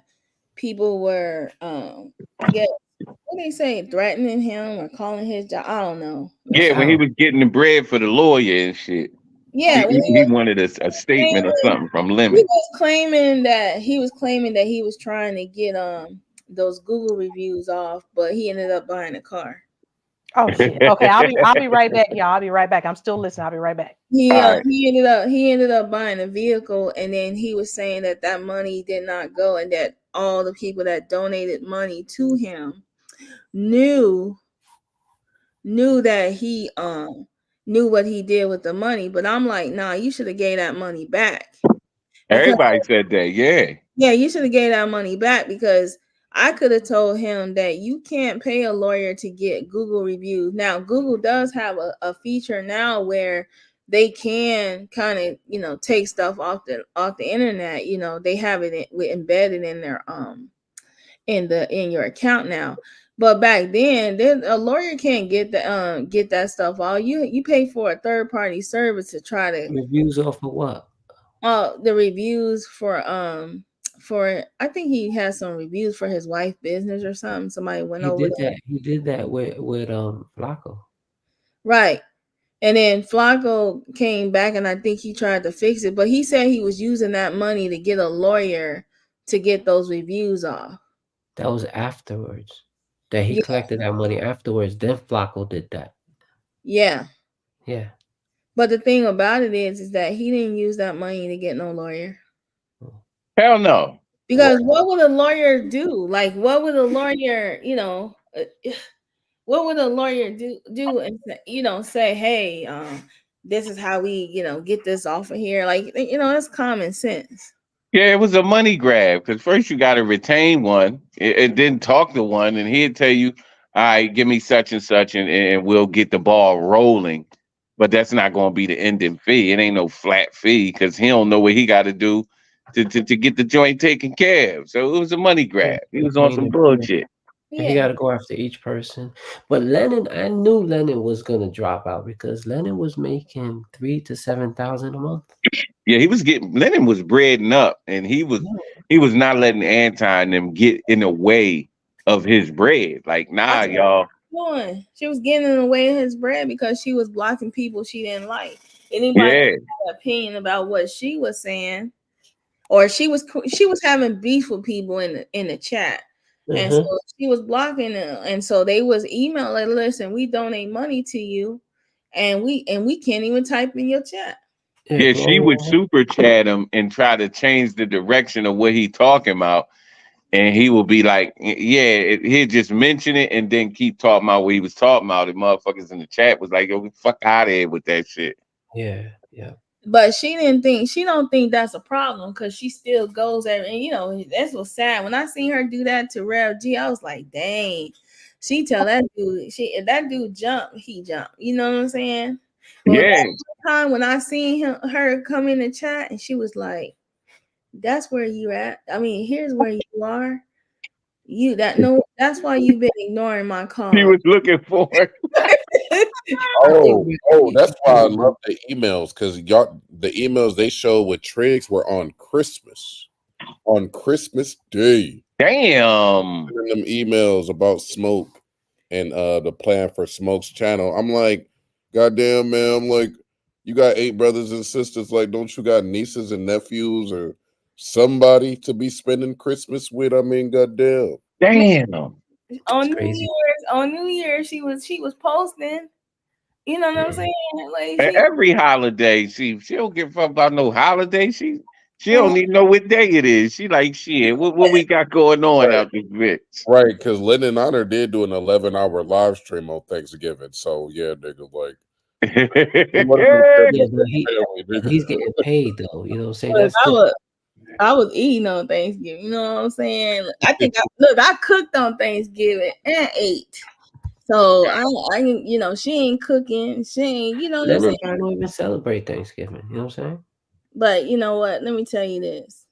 people were I guess what they say, threatening him or calling his job. I don't know. Yeah, when he was getting the bread for the lawyer and shit. Yeah, he wanted a statement or something from Lemon. He was claiming that he was trying to get those Google reviews off, but he ended up buying a car. Oh shit. Okay, I'll be right back, y'all. I'll be right back. I'm still listening. I'll be right back. He ended up buying a vehicle, and then he was saying that money did not go, and that all the people that donated money to him knew that he knew what he did with the money. But I'm like, nah, you should have gave that money back. Everybody said that, yeah. Yeah, you should have gave that money back, because I could have told him that you can't pay a lawyer to get Google reviews. Now, Google does have a feature now where they can kind of, take stuff off the internet. They have it embedded in their in your account now. But back then, a lawyer can't get that stuff off. You pay for a third party service to try to reviews off of what? The reviews for I think he has some reviews for his wife's business or something. Somebody went over that. He did that with Flacco. Right. And then Flacco came back, and I think he tried to fix it, but he said he was using that money to get a lawyer to get those reviews off. That was afterwards. That he collected that money afterwards. Then Flacco did that. Yeah. Yeah. But the thing about it is that he didn't use that money to get no lawyer. Hell no. Because what would a lawyer do? Like, what would a lawyer, what would a lawyer do and say, hey, this is how we, get this off of here. Like, that's common sense. Yeah, it was a money grab, because first you got to retain one and then talk to one, and he'd tell you, all right, give me such and such, and we'll get the ball rolling. But that's not going to be the ending fee. It ain't no flat fee, because he don't know what he got to do to get the joint taken care of. So it was a money grab. He was on some bullshit. Yeah. He got to go after each person. But Lennon, I knew Lennon was going to drop out, because Lennon was making $3,000 to $7,000 a month. Yeah, Lennon was breading up, and he was not letting Anti and them get in the way of his bread. Like, nah, y'all. She was getting in the way of his bread because she was blocking people she didn't like. Anybody had an opinion about what she was saying, or she was having beef with people in the chat, and so she was blocking them, and so they was emailing, listen, we donate money to you, and we can't even type in your chat. Yeah, she would super chat him and try to change the direction of what he talking about. And he would be like, yeah, he'd just mention it and then keep talking about what he was talking about. The motherfuckers in the chat was like, yo, fuck out of here with that shit. Yeah, yeah. But she don't think that's a problem because she still goes there. And you know, that's what's sad. When I seen her do that to Rev G, I was like, dang. She tell that dude, if that dude jump, he jump. You know what I'm saying? Well, Yeah. that time when I seen her come in the chat and she was like, that's where you at. I mean, here's where you are. That's why you've been ignoring my He call. was looking for it. That's why I love the emails, because y'all, the emails they show with Triggs were on Christmas Day. Damn. Sending them emails about Smoke and the plan for Smoke's channel. I'm like, goddamn, man. I'm like, you got 8 brothers and sisters. Like, don't you got nieces and nephews or somebody to be spending Christmas with? I mean, goddamn. Damn. On New Year's, she was posting. You know what I'm saying? Like And every holiday, she don't give a fuck about no holiday. She don't even know what day it is. She like, shit, what we got going on out this bitch? Right, because Lennon Honor did do an 11-hour live stream on Thanksgiving. So yeah, nigga, like he's getting paid though. You know what I'm saying? That's I was eating on Thanksgiving. You know what I'm saying? I think I cooked on Thanksgiving and ate. So I you know, she ain't cooking. She ain't, you know what I'm saying? I don't even celebrate Thanksgiving. You know what I'm saying? But you know what? Let me tell you this.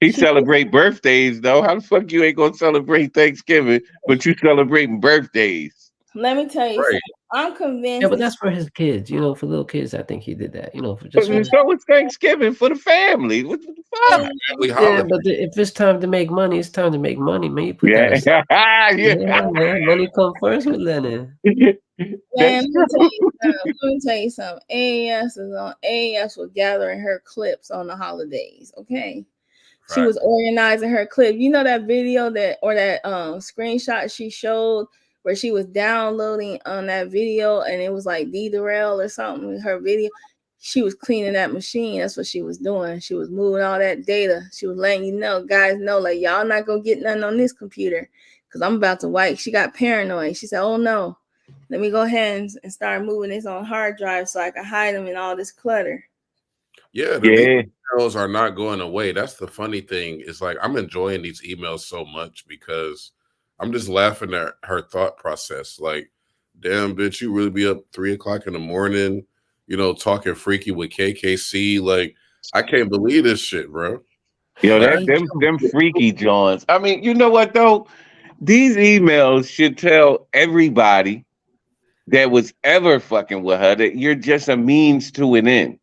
He celebrate birthdays though. How the fuck you ain't gonna celebrate Thanksgiving, but you celebrating birthdays? Let me tell you something. I'm convinced. Yeah, but that's for his kids. You know, for little kids, I think he did that. You know, for just so it's Thanksgiving for the family. What the fuck? Yeah, but if it's time to make money, it's time to make money, man. You put that aside. Yeah, man. Money come first with Lennon. Man, let me tell you something. AAS was gathering her clips on the holidays. Okay. She was organizing her clip. You know that video that screenshot she showed where she was downloading on that video and it was like D-Durrell or something with her video. She was cleaning that machine. That's what she was doing. She was moving all that data. She was letting you know, guys know, like, y'all not gonna get nothing on this computer because I'm about to wipe. She got paranoid. She said, oh no, let me go ahead and start moving this on hard drive so I can hide them in all this clutter. Yeah, the emails are not going away. That's the funny thing. Is like I'm enjoying these emails so much because I'm just laughing at her thought process. Like, damn, bitch, you really be up 3 o'clock in the morning, you know, talking freaky with KKC. Like, I can't believe this shit, bro. Yo, them freaky Johns. I mean, you know what though? These emails should tell everybody that was ever fucking with her that you're just a means to an end.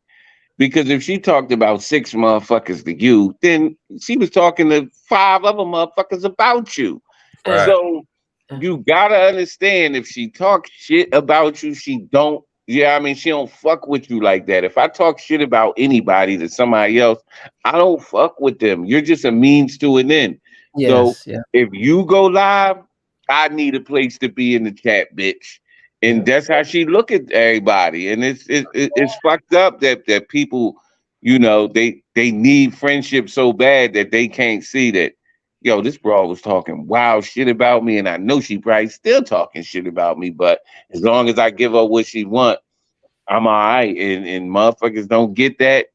Because if she talked about 6 motherfuckers to you, then she was talking to 5 other motherfuckers about you. Right. So you gotta understand, if she talks shit about you, she don't. Yeah, I mean, she don't fuck with you like that. If I talk shit about anybody to somebody else, I don't fuck with them. You're just a means to an end. So if you go live, I need a place to be in the chat, bitch. And that's how she look at everybody. And it's fucked up that people, you know, they need friendship so bad that they can't see that, yo, this broad was talking wild shit about me, and I know she probably still talking shit about me, but as long as I give her what she want, I'm all right. And motherfuckers don't get that.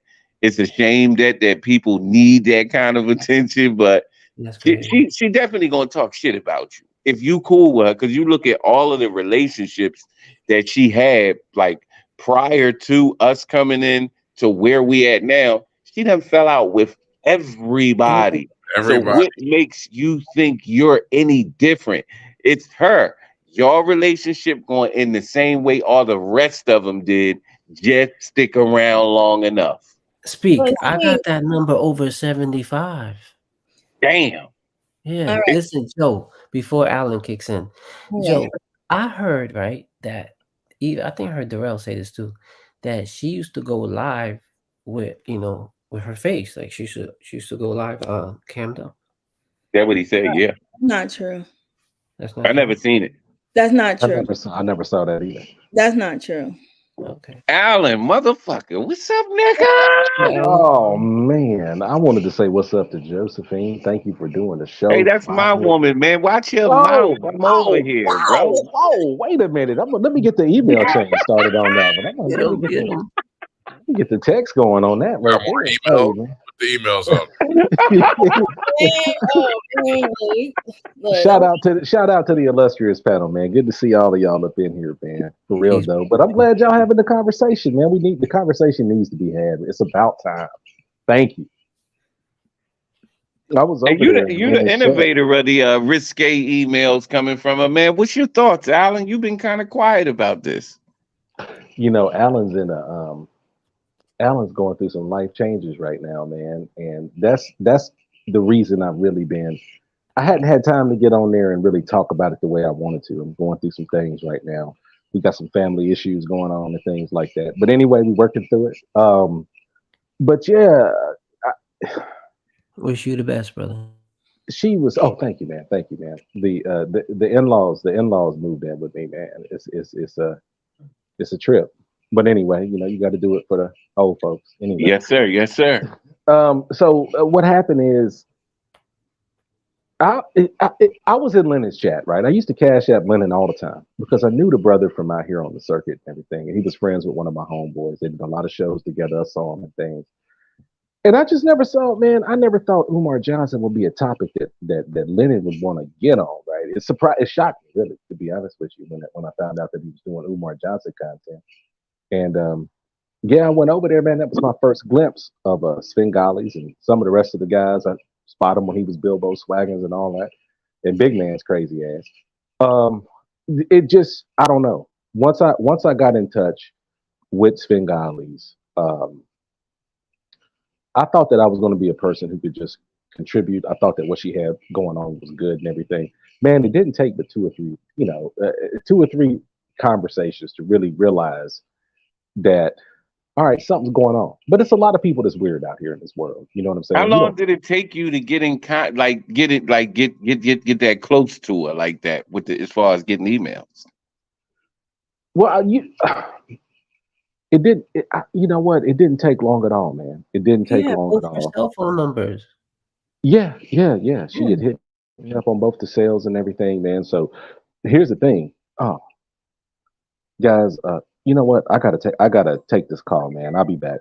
It's a shame that people need that kind of attention, but she definitely gonna talk shit about you if you cool with her, because you look at all of the relationships that she had, like prior to us coming in to where we at now, she done fell out with everybody. So what makes you think you're any different? It's her. Your relationship going in the same way all the rest of them did. Just stick around long enough. I got that number over 75. Damn. Yeah. Listen, Joe, before Alan kicks in. Joe, I heard, right, that I think I heard Darrell say this too, that she used to go live with, you know, with her face. Like she used to go live cammed up. That's what he said, yeah. Not true. That's not I never seen it. That's not true. I never saw that either. That's not true. Okay. Alan, motherfucker, what's up, nigga? Oh man, I wanted to say what's up to Josephine. Thank you for doing the show. Hey, that's my woman, man. Watch your mouth. I'm over here, bro. Oh, wait a minute. Let me get the email chain started on that one. Get him. You get the text going on that right Got more there. emails. Hey, man. Put the emails up. Look, shout out to the illustrious panel, man. Good to see all of y'all up in here, man. For real Peace. though. But I'm glad y'all having the conversation, man. The conversation needs to be had. It's about time. Thank you. I was And over you there you in the the chat. innovator of the risque emails coming from a man. What's your thoughts, Alan? You've been kind of quiet about this. You know, Alan's going through some life changes right now, man, and that's the reason I've really been. I hadn't had time to get on there and really talk about it the way I wanted to. I'm going through some things right now. We got some family issues going on and things like that. But anyway, we're working through it. But yeah, Wish you the best, brother. she was. Oh, thank you, man. Thank you, man. The in-laws moved in with me, man. It's a trip. But anyway, you know, you got to do it for the old folks. Anyway. Yes, sir. Yes, sir. So what happened is I, I was in Lennon's chat, right? I used to cash app Lennon all the time because I knew the brother from out here on the circuit and everything. And he was friends with one of my homeboys. They did a lot of shows together. I saw him and things. And I just never saw, man, I never thought Umar Johnson would be a topic that Lennon would want to get on, right? It shocked me, really, to be honest with you, when I found out that he was doing Umar Johnson content. And yeah, I went over there, man. That was my first glimpse of Svengalis and some of the rest of the guys. I spotted him when he was Bilbo Swaggins and all that, and Big Man's crazy ass. It just, I don't know. Once I got in touch with Svengalis, I thought that I was going to be a person who could just contribute. I thought that what she had going on was good and everything. Man, it didn't take but two or three conversations to really realize that, all right, something's going on. But it's a lot of people that's weird out here in this world. You know what I'm saying? How long did it take you to get in get that close to her like that with as far as getting emails? Well, it did. You know what? It didn't take long at all, man. It didn't take long both at your all. cell phone numbers. Yeah. She had hit me up on both the sales and everything, man. So here's the thing. Oh, guys, you know what? I gotta take this call, man. I'll be back.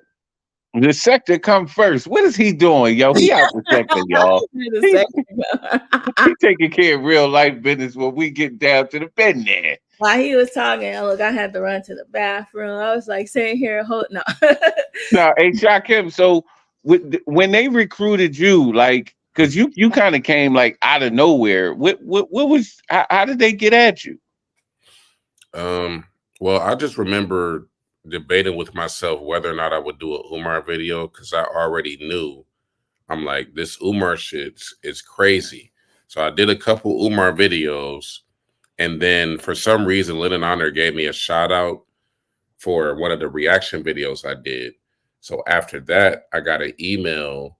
The sector come first. What is he doing, yo? He out the sector, y'all. He taking care of real life business when we get down to the business. While he was talking, look, I had to run to the bathroom. I was like sitting here, no. Now, hey, Shakim, so when they recruited you, like, because you kind of came like out of nowhere. What was how did they get at you? Well, I just remember debating with myself whether or not I would do a Umar video because I already knew. I'm like, this Umar shit is crazy. So I did a couple Umar videos, and then for some reason, Lennon Honor gave me a shout out for one of the reaction videos I did. So after that, I got an email,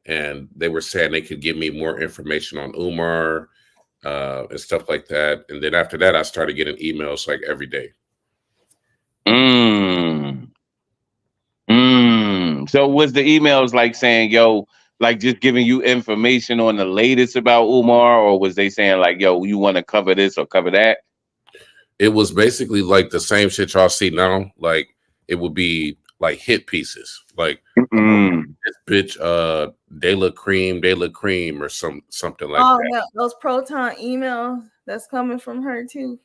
and they were saying they could give me more information on Umar and stuff like that. And then after that, I started getting emails like every day. So was the emails like saying, yo, like just giving you information on the latest about Umar, or was they saying like, yo, you want to cover this or cover that? It was basically like the same shit y'all see now. Like it would be like hit pieces, like this bitch, they look cream, or something like that. Yeah, those Proton emails that's coming from her too.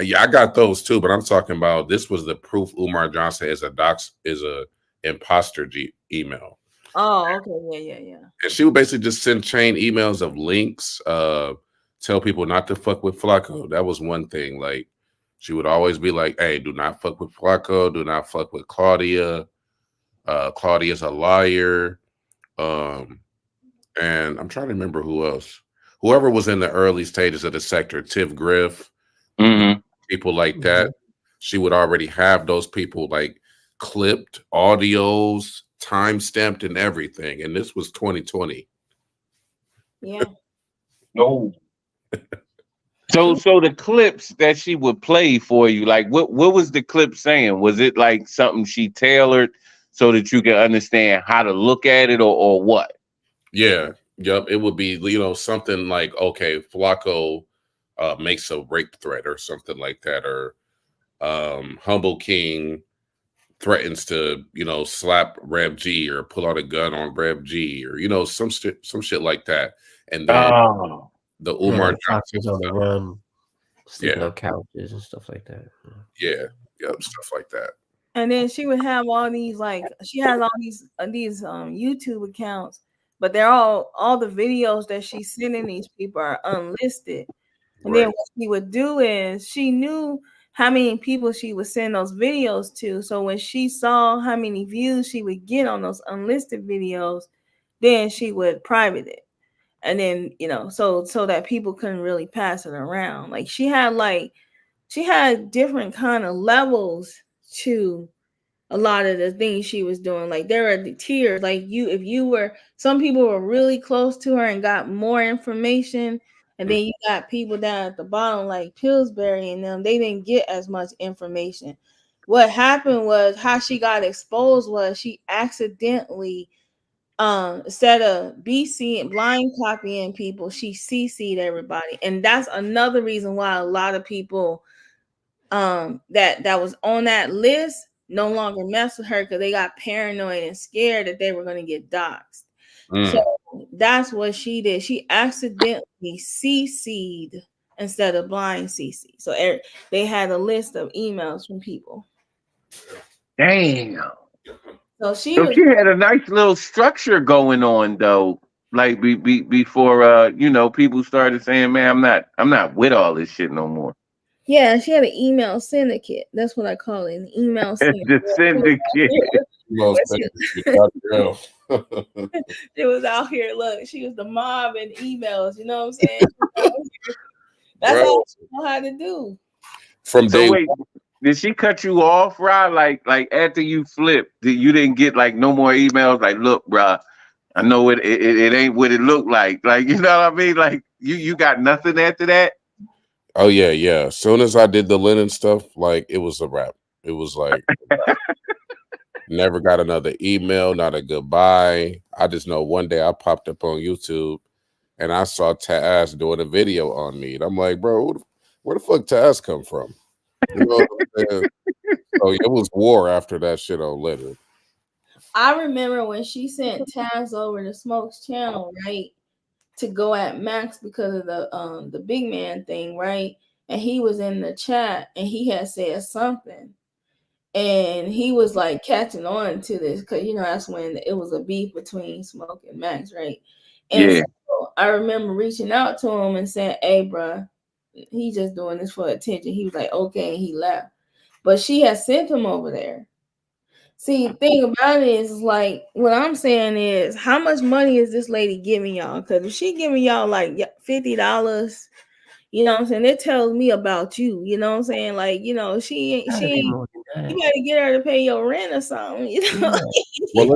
Yeah, I got those too, but I'm talking about this was the proof Umar Johnson is a imposter email. Oh, okay, yeah. And she would basically just send chain emails of links, tell people not to fuck with Flacco. That was one thing. Like she would always be like, "Hey, do not fuck with Flacco. Do not fuck with Claudia. Claudia's a liar." And I'm trying to remember who else. Whoever was in the early stages of the sector, Tiff Griff, people like that. She would already have those people like clipped audios, time stamped, and everything. And this was 2020. Yeah. No. So the clips that she would play for you, like what was the clip saying? Was it like something she tailored so that you can understand how to look at it, or what? Yeah. Yep. It would be, something like, okay, Flacco makes a rape threat or something like that, or Humble King threatens to, slap Rev G or pull out a gun on Rev G or some shit like that. And then Oh, the yeah, Umar like Johnson foxes on the stuff. run, sleeping Yeah, on couches and stuff like that. yeah, stuff like that. And then she would have all these she has all these YouTube accounts, but they're all the videos that she's sending these people are unlisted. And then Right. what she would do is she knew how many people she would send those videos to. So when she saw how many views she would get on those unlisted videos, then she would private it. And then, so that people couldn't really pass it around. Like she had different kind of levels to a lot of the things she was doing. Like there are the tiers. Like some people were really close to her and got more information, and then you got people down at the bottom like Pillsbury and them. They didn't get as much information. What happened was how she got exposed was she accidentally instead of BC blind copying people, she CC'd everybody, and that's another reason why a lot of people that was on that list no longer mess with her because they got paranoid and scared that they were going to get doxxed. So that's what she did. She accidentally CC'd instead of blind CC. So they had a list of emails from people. Damn. So she had a nice little structure going on though. Like before people started saying, "Man, I'm not with all this shit no more." Yeah, she had an email syndicate. That's what I call it, an email syndicate. The syndicate. She was out here. Look, she was the mob in emails. You know what I'm saying? That's all she know how to do. From day wait, did she cut you off, Rod? Like after you flipped, you didn't get like no more emails? Like, look, bro, I know it ain't what it looked like. Like, you know what I mean? Like you got nothing after that? Oh yeah. As soon as I did the linen stuff, like it was a wrap. It was like never got another email, not a goodbye. I just know one day I popped up on YouTube and I saw Taz doing a video on me. And I'm like, bro, where the fuck Taz come from? You know what I'm saying? So it was war after that shit on Linen. I remember when she sent Taz over to Smoke's channel, right, to go at Max because of the big man thing, right? And he was in the chat and he had said something. And he was like catching on to this because that's when it was a beef between Smoke and Max, right? And so I remember reaching out to him and saying, "Hey, bro, he just doing this for attention." He was like, "Okay," and he left. But she had sent him over there. See, the thing about it is like what I'm saying is how much money is this lady giving y'all? Because if she giving y'all like $50, you know what I'm saying, it tells me about you. You know what I'm saying? Like, she ain't you gotta get her to pay your rent or something, Well,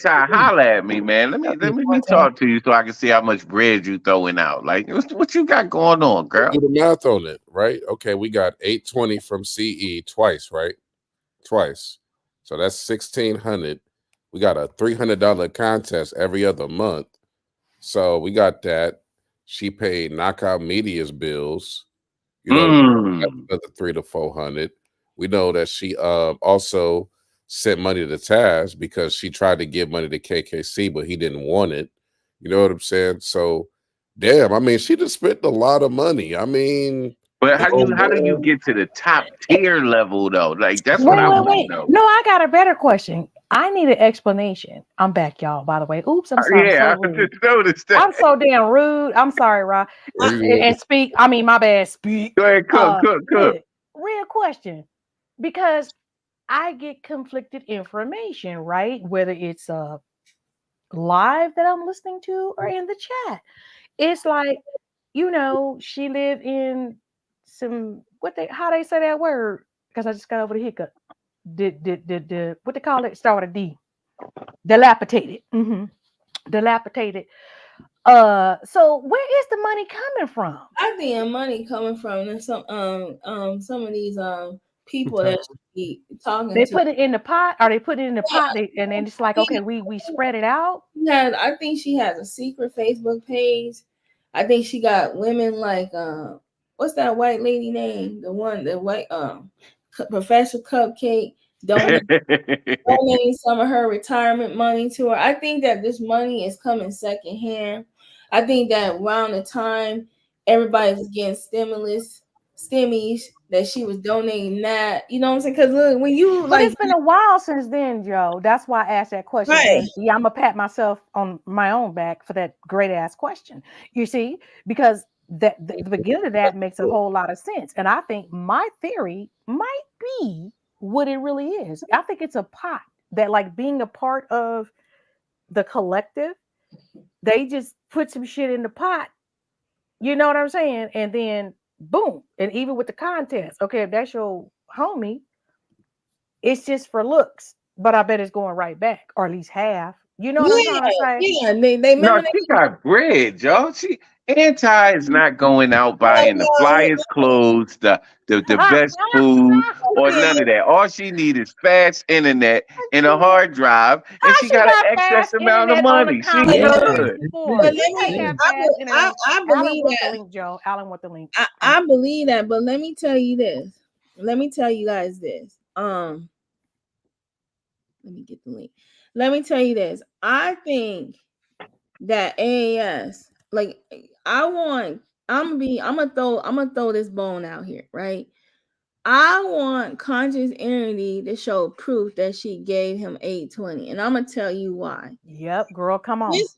Holla at me, man. Let me talk to you so I can see how much bread you throwing out. Like, what you got going on, girl? Do the math on it, right? Okay, we got 820 from CE twice, right? Twice. So that's 1,600. We got a $300 contest every other month. So we got that. She paid Knockout Media's bills. That's another 300 to 400. We know that she also sent money to Taz because she tried to give money to KKC, but he didn't want it. You know what I'm saying? So, damn, I mean, she just spent a lot of money. I mean, but how do you get to the top tier level though? Like that's what I want to know. No, I got a better question. I need an explanation. I'm back, y'all. By the way, oops, I'm sorry. Yeah, I'm so rude. I just noticed that. I'm so damn rude. I'm sorry, Rob. And speak. I mean, my bad. Speak. Go ahead, cook. Real question, because I get conflicted information, right? Whether it's live that I'm listening to or in the chat. It's like, she lived in some how they say that word? Because I just got over the hiccup. What they call it? Start with a D. Dilapidated. Dilapidated. So where is the money coming from? I think the money coming from some of these people that she talking they to. Put it in the pot, or they put it in the pot, and then it's like, okay, we spread it out. I think she has a secret Facebook page. I think she got women like what's that white lady name? The white Professor Cupcake, donating some of her retirement money to her. I think that this money is coming secondhand. I think that around the time everybody was getting stimmies, that she was donating that. You know what I'm saying? Because look, when you But like, it's been a while since then, Joe. That's why I asked that question. right, And yeah, I'm gonna pat myself on my own back for that great ass question. You see, because the beginning of that makes a whole lot of sense. And I think my theory might be what it really is. I think it's a pot that, like, being a part of the collective, they just put some shit in the pot. You know what I'm saying? And then boom. And even with the contest, okay, if that's your homie, it's just for looks, but I bet it's going right back, or at least half. You know what I'm yeah, trying to say? yeah. They No, remember she got bread, Joe. She Anti is not going out buying the flyest clothes, the best food, or okay. none of that. All she needs is fast internet and a hard drive, and How she she got an got excess fast amount of internet on the money. She comment Yeah, section good. before? But it's You let can't me, true. have fast internet. I Alan believe want the that. link, Joe. Alan want the link. I believe that, but let me tell you this. Let me tell you guys this. Let me get the link. Let me tell you this. I think that AAS, like, I'm gonna throw this bone out here, right? I want Conscious Entity to show proof that she gave him 820, and I'm gonna tell you why. Yep, girl, come on. This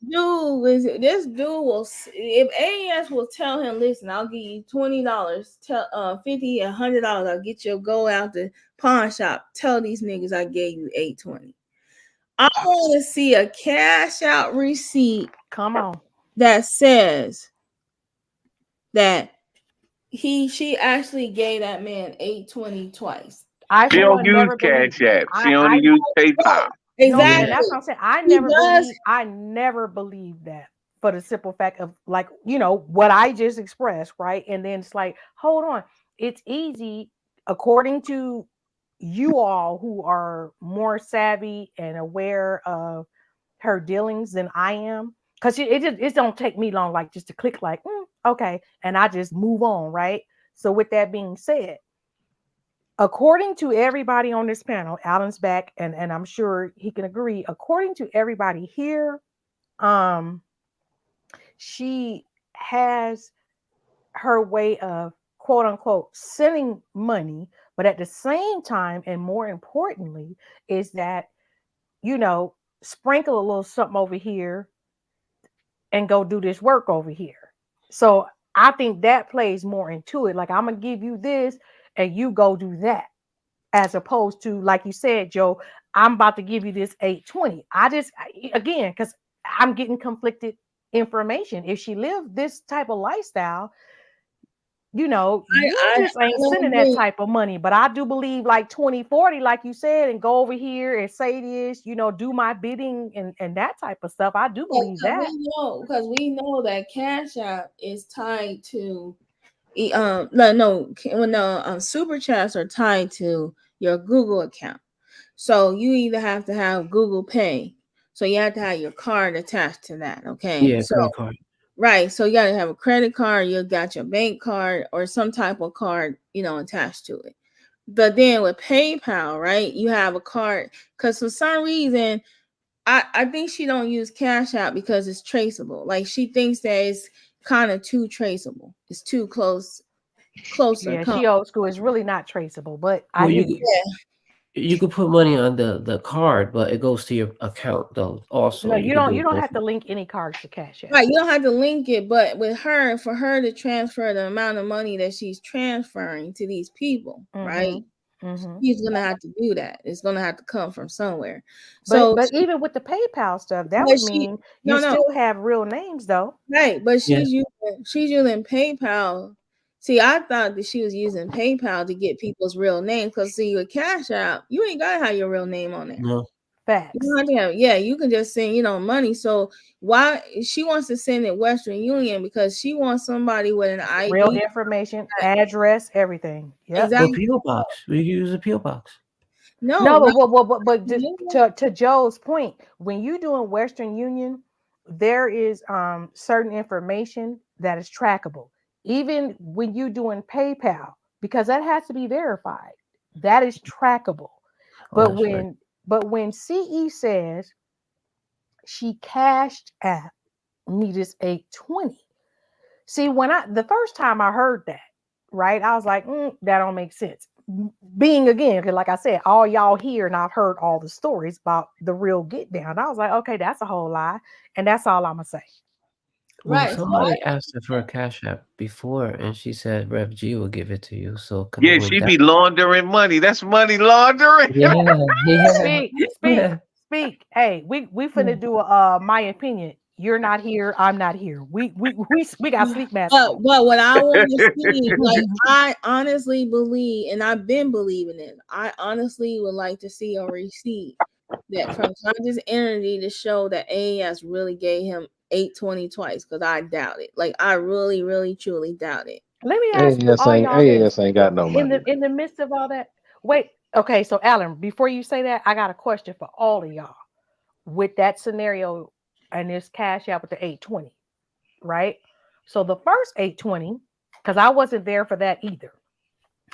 dude will, if AES will tell him, listen, I'll give you $20, tell 50, $100, I'll get you go out the pawn shop. Tell these niggas I gave you 820. I want to see a cash out receipt. Come on. That says that she actually gave that man 820 twice. I She for don't one use never believed Cash it. App. She I only use Right, PayPal. no, exactly. and that's what I'm saying. I He never does. believed that, for the simple fact of, like, what I just expressed, right? And then it's like, hold on, it's easy, according to you all who are more savvy and aware of her dealings than I am, because it don't take me long, like, just to click, like, okay, and I just move on, right? So with that being said, according to everybody on this panel, Alan's back, and I'm sure he can agree. According to everybody here, she has her way of, quote unquote, sending money, but at the same time, and more importantly, is that, sprinkle a little something over here and go do this work over here. So I think that plays more into it. Like, I'm gonna give you this and you go do that, as opposed to, like you said, Joe, I'm about to give you this 820. Again, because I'm getting conflicted information. If she lived this type of lifestyle, you I just ain't don't sending that agree. type of money. But I do believe, like, 2040, like you said, and go over here and say this, do my bidding, and that type of stuff. I do believe that. Because we know that Cash App is tied to no, super chats are tied to your Google account. So you either have to have Google Pay, so you have to have your card attached to that. Okay, Yeah, so credit card. right, so you got to have a credit card, you got your bank card or some type of card, attached to it. But then with PayPal, right, you have a card, because for some reason I think she don't use Cash App because it's traceable. Like, she thinks that it's kind of too traceable. It's too closer. Yeah, she old school. It's really not traceable, but I Well, hear you you. you could put money on the card, but it goes to your account though. Also, No, you you could don't. do You it don't both have to link any cards to Cash App. Right, you don't have to link it, but with her, for her to transfer the amount of money that she's transferring to these people, right? She's gonna have to do that. It's gonna have to come from somewhere. But So, even with the PayPal stuff, that but would she mean you no, still have real names, though. right, but Yeah. she's using PayPal. See, I thought that she was using PayPal to get people's real names, because see, with Cash App, you ain't gotta have your real name on there. No. You Facts. don't have to have, yeah, you can just send, money. So why she wants to send it Western Union? Because she wants somebody with an Real ID. information, address, everything. Yep. Or Exactly. PO box. We use a PO box. No, No, not but just to Joe's point, when you doing Western Union, there is certain information that is trackable. Even when you doing PayPal, because that has to be verified. That is trackable. But that's right. when CE says she cashed at me this 820, see, when the first time I heard that, right, I was like, that don't make sense. Being again, because like I said, all y'all here and I've heard all the stories about the real get down. I was like, okay, that's a whole lie, and that's all I'm gonna say. Well, Right. So somebody asked her for a cash app before, and she said Rev G will give it to you. So it could have Yeah, went she that. be laundering money. That's money laundering. Yeah, yeah. Speak. Hey, we finna do my opinion. You're not here. I'm not here. We got sleep mask on. but what I want to see, like I honestly believe, and I've been believing it. I honestly would like to see a receipt that from Conscious Energy to show that AES really gave him 820 twice, because I doubt it. Like I really, really, truly doubt it. Let me ask all y'all this. AAS ain't got no money, man. In the midst of all that, wait. Okay, so Alan, before you say that, I got a question for all of y'all. With that scenario and this cash out with the 820, right? So the first 820, because I wasn't there for that either.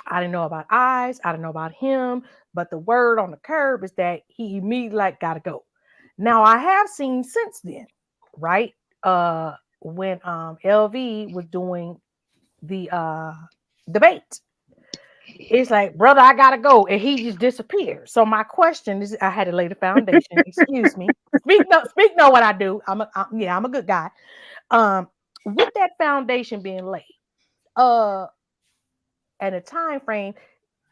I didn't know about eyes, I didn't know about him, but the word on the curb is that he immediately like gotta go. Now I have seen since then, right? When LV was doing the debate, it's like, brother, I gotta go, and he just disappeared. So my question is, I had to lay the foundation. Excuse me. Speak know what I do. I'm a good guy. With that foundation being laid, at a time frame,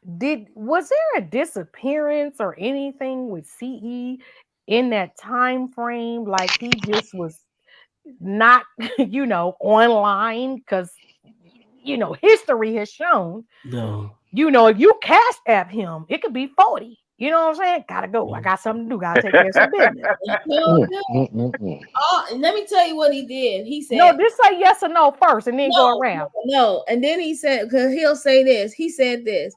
was there a disappearance or anything with CE in that time frame? Like he just was not, online, because history has shown. No. If you cash app him, it could be 40. You know what I'm saying? Gotta go. I got something to do. Gotta take care of some business. Oh, and let me tell you what he did. He said, No, just say yes or no first and then go around. No. And then he said, because he'll say this. He said this.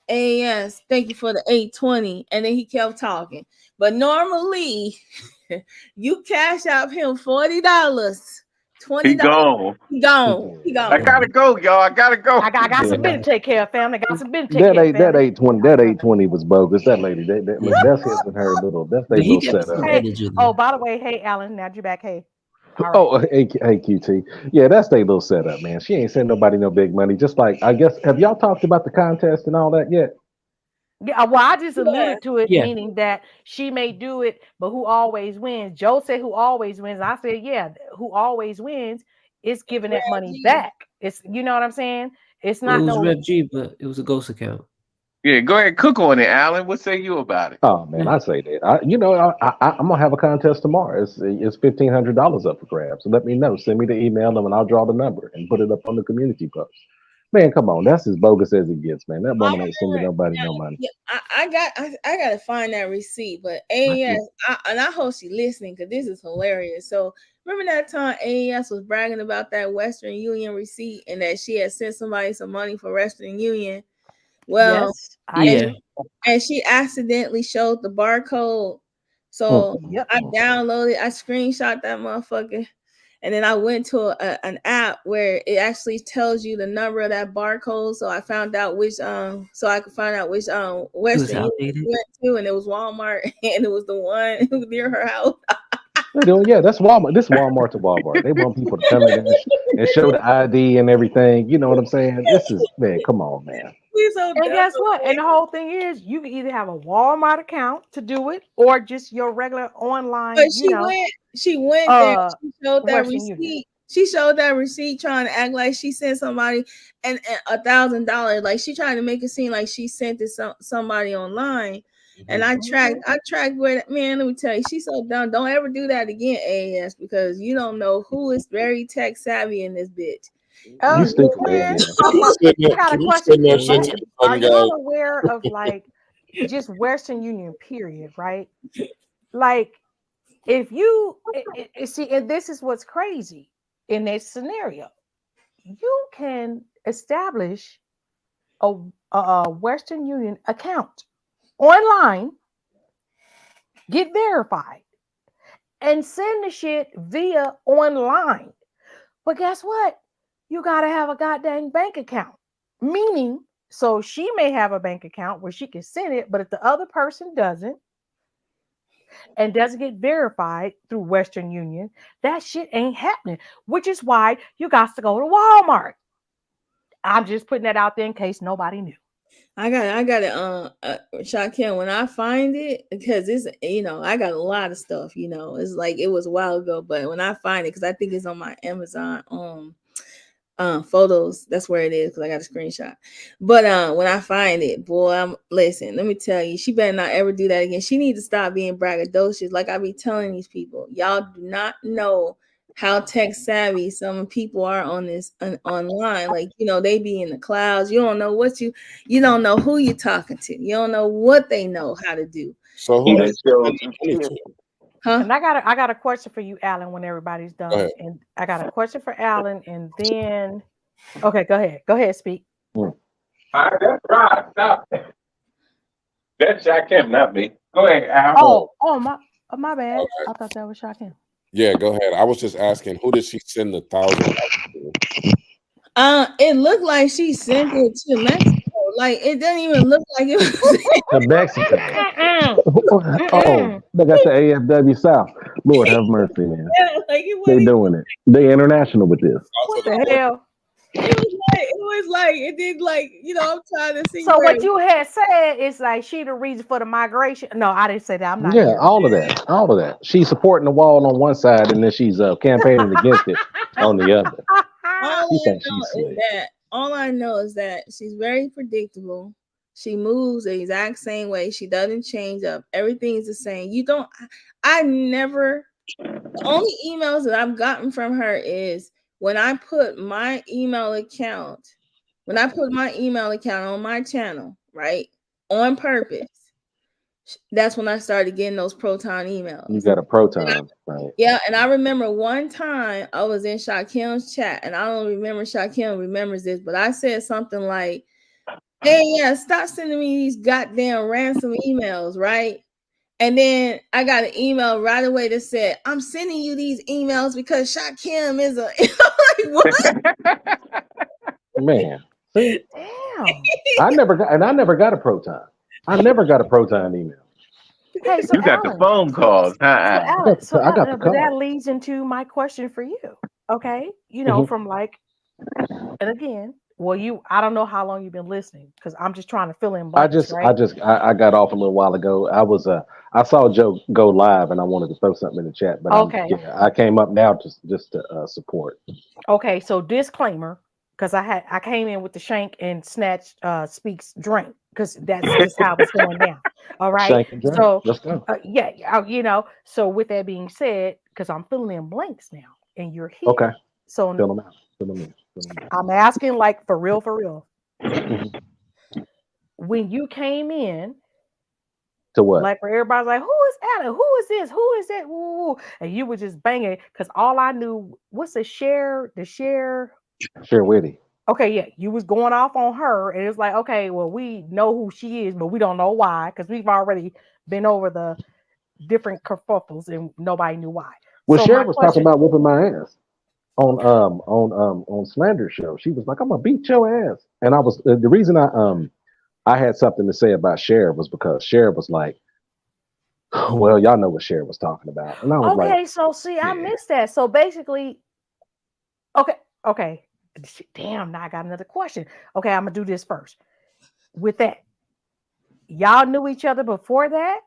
AS, thank you for the 820. And then he kept talking. But normally, you cash out him $40, $20. He gone. He gone. I gotta go, y'all. I gotta go. I got some business to take care of, family. I got some business to take That care of, ain't that family. 820. That 820 was bogus. That lady. Look, that's his and her little. That's their But he little got setup. some Hey, energy though. by the way, hey Alan, now you back. Hey. All right. Oh, hey, QT. Yeah, that's their little setup, man. She ain't send nobody no big money. Just like, I guess, have y'all talked about the contest and all that yet? Yeah, well, I just alluded to it, Yeah. meaning that she may do it, but who always wins? Joe said who always wins. I said, yeah, who always wins is giving that money back. It's, you know what I'm saying? It's Well, it not was no. Rev G, but it was a ghost account. Yeah, go ahead, cook on it, Alan. What say you about it? Oh man, I say that. I'm gonna have a contest tomorrow. It's $1,500 up for grabs. So let me know. Send me the email and I'll draw the number and put it up on the community post. Man, come on, that's as bogus as it gets, man. That woman ain't sending nobody no money. Yeah, I gotta find that receipt. But AES, and I hope she's listening, because this is hilarious. So remember that time AES was bragging about that Western Union receipt and that she had sent somebody some money for Western Union. Well, Yes, I do. and she accidentally showed the barcode. So I downloaded, I screenshot that motherfucker. And then I went to an app where it actually tells you the number of that barcode. So I found out which so I could find out which Western Union went to, and it was Walmart, and it was the one near her house. They're doing, yeah, that's Walmart. This Walmart to Walmart. They want people to come in and show the ID and everything. You know what I'm saying? This is, man, come on, man. And guess what? And the whole thing is, you can either have a Walmart account to do it, or just your regular online. But she went there. She showed that Western receipt. Union. She showed that receipt, trying to act like she sent somebody and $1,000. Like she trying to make it seem like she sent it somebody online. And I tracked where, man, let me tell you, she's so dumb. Don't ever do that again, AAS, because you don't know who is very tech savvy in this bitch. You stupid, man. I got a question. Are y'all aware of like just Western Union, period, right? Like, if you see, and this is what's crazy in this scenario, you can establish a Western Union account online, get verified, and send the shit via online. But guess what? You gotta have a goddamn bank account. Meaning So she may have a bank account where she can send it, but if the other person doesn't and doesn't get verified through Western Union, that shit ain't happening, which is why you got to go to Walmart. I'm just putting that out there in case nobody knew. I got it, Shaquem, when I find it, because it's, I got a lot of stuff, it's like, it was a while ago, but when I find it, because I think it's on my Amazon, photos, that's where it is, because I got a screenshot. But when I find it, boy, listen, let me tell you, she better not ever do that again. She needs to stop being braggadocious. Like I be telling these people, y'all do not know how tech savvy some people are on this online. Like, they be in the clouds. You don't know you don't know who you're talking to. You don't know what they know how to do. So who did you send the money to? Huh? And I got a question for you, Alan, when everybody's done. And I got a question for Alan, and then okay, go ahead, speak. All right, that's right. Stop. That's Shaquem, not me. Go ahead, Al. Oh, my bad. Okay. I thought that was Shaquem. Yeah, go ahead. I was just asking, who did she send the $1,000 to? It looked like she sent it to Mexico. Like, it doesn't even look like it was To Mexico. Oh, they got the AFW South. Lord have mercy, man. like it They wasn't doing it. They international with this. What the hell? It did like, I'm trying to see. So where what you had said is like she the reason for the migration. No, I didn't say that. I'm not Yeah, here. all of that. She's supporting the wall on one side, and then she's campaigning against it on the other. All I know is that she's very predictable. She moves the exact same way. She doesn't change up. Everything's the same. The only emails that I've gotten from her is when I put my email account on my channel, right, on purpose. That's when I started getting those Proton emails. You got a Proton, right? Yeah, and I remember one time I was in Shakim's chat, and I don't remember Shakim remembers this, but I said something like, "Hey, yeah, stop sending me these goddamn ransom emails, right?" And then I got an email right away that said, "I'm sending you these emails because Shakim is a." Like, what? Man, see, Damn. I never got a Proton. I never got a Proton email. Hey, so You got the phone calls, huh? Alan, I got the but that call. leads into my question for you. Okay, from like, and again, I don't know how long you've been listening because I'm just trying to fill in blanks, right? I got off a little while ago. I saw Joe go live, and I wanted to throw something in the chat, but Okay. I came up now just to support. Okay, so disclaimer, because I came in with the Shank and Snatch speaks drink because that's just how it's going down. All right, Shank and drink. so Let's go. So with that being said, because I'm filling in blanks now, and you're here. Okay. So Fill them out. Fill them in. I'm asking like for real. Mhm. When you came in, To what? like where everybody's like, who is Alan? Who is this? Who is that? Woo. And you were just banging because all I knew, what's the share? Share Witty. Okay, yeah, you was going off on her, and it's like, okay, well, we know who she is, but we don't know why because we've already been over the different kerfuffles, and nobody knew why. Well, So Cher was talking about whooping my ass on Slander show. She was like, "I'm gonna beat your ass," and I was the reason I had something to say about Cher was because Cher was like, "Well, y'all know what Cher was talking about," and I was like, okay, so see, I missed that. So basically, okay. Damn, now I got another question. Okay, I'm gonna do this first. With that, y'all knew each other before that?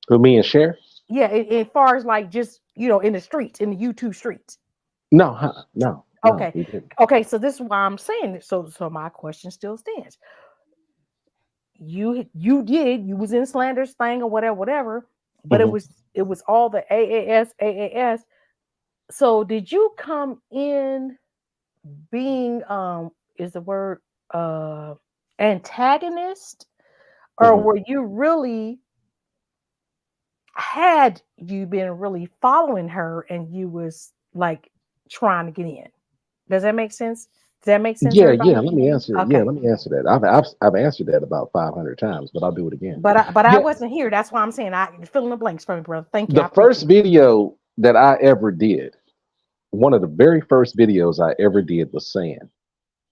"Who, me and Cher?" Yeah, as far as like just in the streets, in the YouTube streets. No. Okay. We didn't. Okay, so this is why I'm saying it. So my question still stands. You was in Slander's thing or whatever, but Mhm. it was all the AAS. So did you come in being is the word antagonist, or Mhm. were you really had you been really following her and you was like trying to get in? Does that make sense? Does that make sense, Yeah. everybody? Let me answer. Okay. Yeah, let me answer that. I've answered that about 500 times, but I'll do it again. But I Yeah. wasn't here. That's why I'm saying I fill in the blanks for me, brother. Thank you. The first video that I ever did, one of the very first videos I ever did was saying,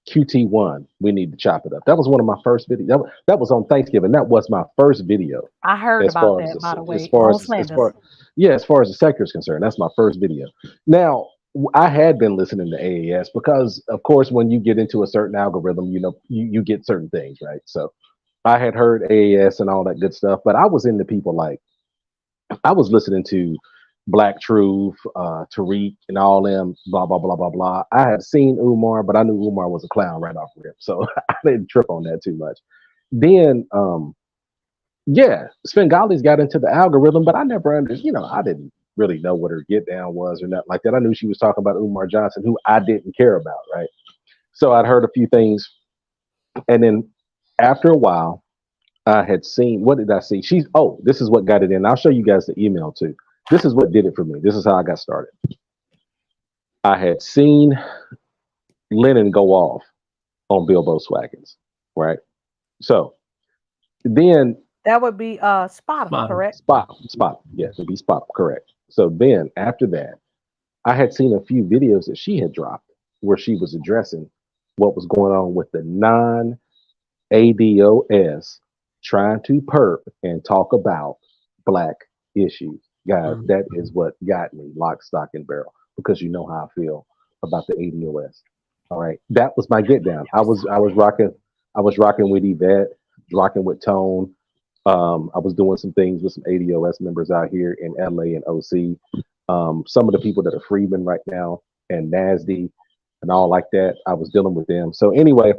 QT1, we need to chop it up. That was one of my first videos. That was on Thanksgiving. That was my first video. I heard As about far as that, by the as way, far on as Slanders. as far as the sector is concerned, that's my first video. Now, I had been listening to AAS because, of course, when you get into a certain algorithm, you get certain things, right? So I had heard AAS and all that good stuff, but I was into people like I was listening to Black Truth, Tariq, and all them, blah, blah, blah, blah, blah. I had seen Umar, but I knew Umar was a clown right off rip. So I didn't trip on that too much. Then, yeah, Svengali got into the algorithm, but I never understood, I didn't really know what her get down was or nothing like that. I knew she was talking about Umar Johnson, who I didn't care about, right? So I'd heard a few things. And then after a while, I had seen, what did I see? This is what got it in. I'll show you guys the email too. This is what did it for me. This is how I got started. I had seen Lennon go off on Bilbo Swaggins, right? So then That would be Spot 'em, correct? Spot 'em. Yes, it'd be Spot 'em, correct. So then after that, I had seen a few videos that she had dropped where she was addressing what was going on with the non-ADOS trying to perp and talk about black issues. Guys, that is what got me lock, stock, and barrel, because you know how I feel about the ADOS. All right. That was my get down. I was rocking with Yvette, rocking with Tone. I was doing some things with some ADOS members out here in LA and OC. Some of the people that are freemen right now and NASD and all like that, I was dealing with them. So anyway,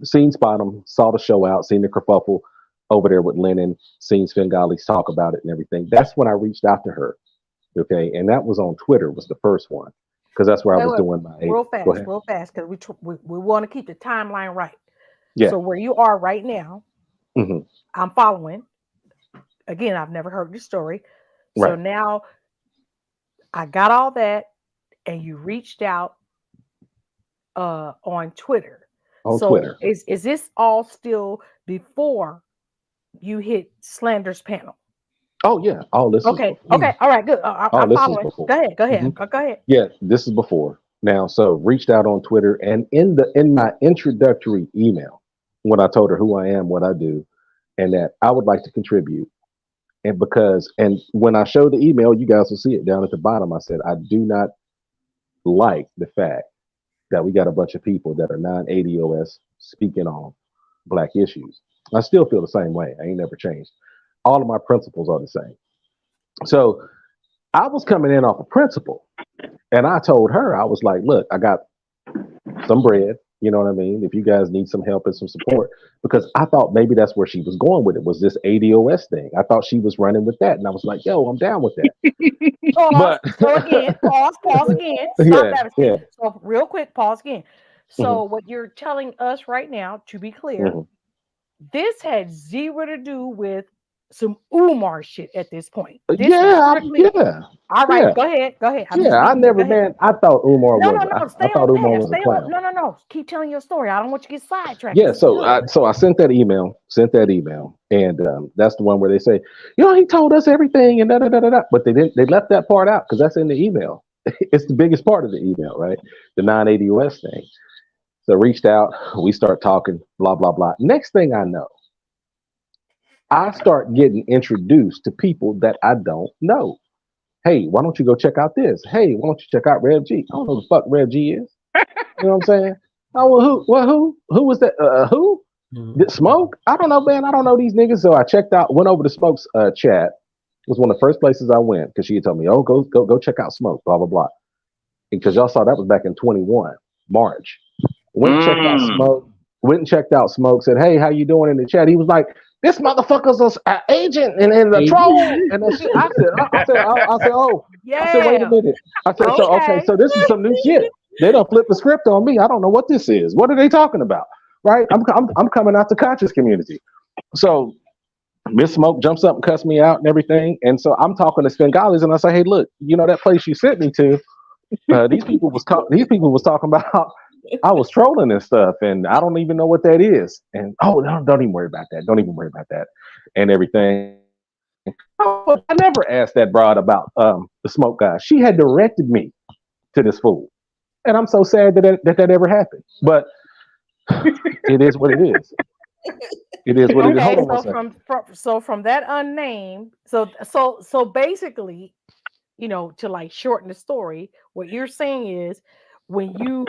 seen Spot 'em, saw the show out, seen the kerfuffle over there with Lennon, seen Svengali talk about it and everything. That's when I reached out to her. Okay. And that was on Twitter, was the first one, because that's where I was doing my real fast, because we want to keep the timeline right. Yeah. So where you are right now, I'm following. Again, I've never heard the story. So now I got all that, and you reached out on Twitter. Twitter. Is this all still before you hit Slander's panel? Oh yeah, all this. Okay. All right. Good. I'm following. Go ahead. Go ahead. Yeah, this is before. Now, so reached out on Twitter, and in my introductory email, when I told her who I am, what I do, and that I would like to contribute, and when I show the email, you guys will see it down at the bottom. I said I do not like the fact that we got a bunch of people that are non-ADOS speaking on black issues. I still feel the same way. I ain't never changed. All of my principles are the same. So I was coming in off a principle, and I told her, I was like, look, I got some bread. You know what I mean? If you guys need some help and some support, because I thought maybe that's where she was going with it, was this ADOS thing. I thought she was running with that. And I was like, yo, I'm down with that. Pause again. Stop that. Yeah. So real quick, pause again. So what you're telling us right now, to be clear, this had zero to do with some Umar shit at this point. This All right, go ahead. I thought Umar was. Stay I thought on Umar was a clown. No. Keep telling your story. I don't want you to get sidetracked. Yeah, so I sent that email, and that's the one where they say, he told us everything and da da da da. But they left that part out because that's in the email. It's the biggest part of the email, right? The non-ADOS thing. So reached out, we start talking, blah blah blah. Next thing I know, I start getting introduced to people that I don't know. Hey, why don't you go check out this? Hey, why don't you check out Rev G? I don't know who the fuck Rev G is. You know what I'm saying? Oh, well, who was that? Who? Smoke? I don't know, man. I don't know these niggas. So I went over to Smoke's chat. It was one of the first places I went because she had told me, oh, go check out Smoke, blah, blah, blah. Because y'all saw that was back in 21, March. Went and checked out Smoke, said, hey, how you doing in the chat? He was like, this motherfucker's an agent and a troll. And then shit. I said, oh, yeah. I said, wait a minute. I said, so this is some new shit. They don't flip the script on me. I don't know what this is. What are they talking about? Right? I'm coming out the conscious community. So Miss Smoke jumps up and cuss me out and everything. And so I'm talking to Svengalis and I say, hey, look, that place you sent me to, these people was talking about I was trolling and stuff, and I don't even know what that is. And don't even worry about that. Don't even worry about that and everything. I never asked that broad about the Smoke guy. She had directed me to this fool. And I'm so sad that ever happened. But it is what it is. It is what it is. Hold Okay, on one so second. from that unnamed, so basically, to like shorten the story, what you're saying is when you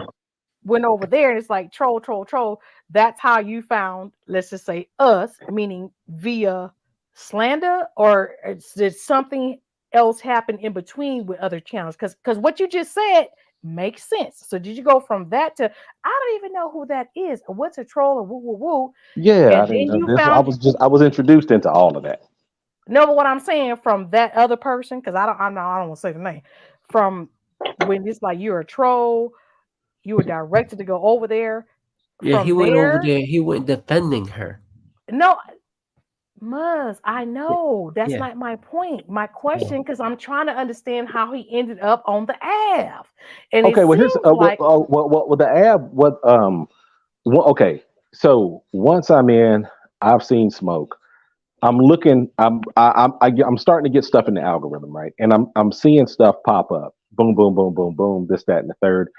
went over there and it's like troll, that's how you found, let's just say, us, meaning via slander, or did something else happen in between with other channels? Because what you just said makes sense. So did you go from that to, I don't even know who that is, or what's a troll, or woo woo woo, Yeah, and I didn't then know you this. found, I was introduced into all of that. no, but what I'm saying, from that other person, because I don't want to say the name, from when it's like you're a troll, you were directed to go over there. Yeah, he From went over there, there. He went defending her. no, Muzz, I know that's Yeah. not my point. My Oh. question, because I'm trying to understand how he ended up on the Ave, and it Okay, well here's seems like, the ab okay. So once I'm in, I've seen smoke. I'm looking. I'm starting to get stuff in the algorithm, right? And I'm seeing stuff pop up. Boom, boom, boom, boom, boom. This, that, and the third.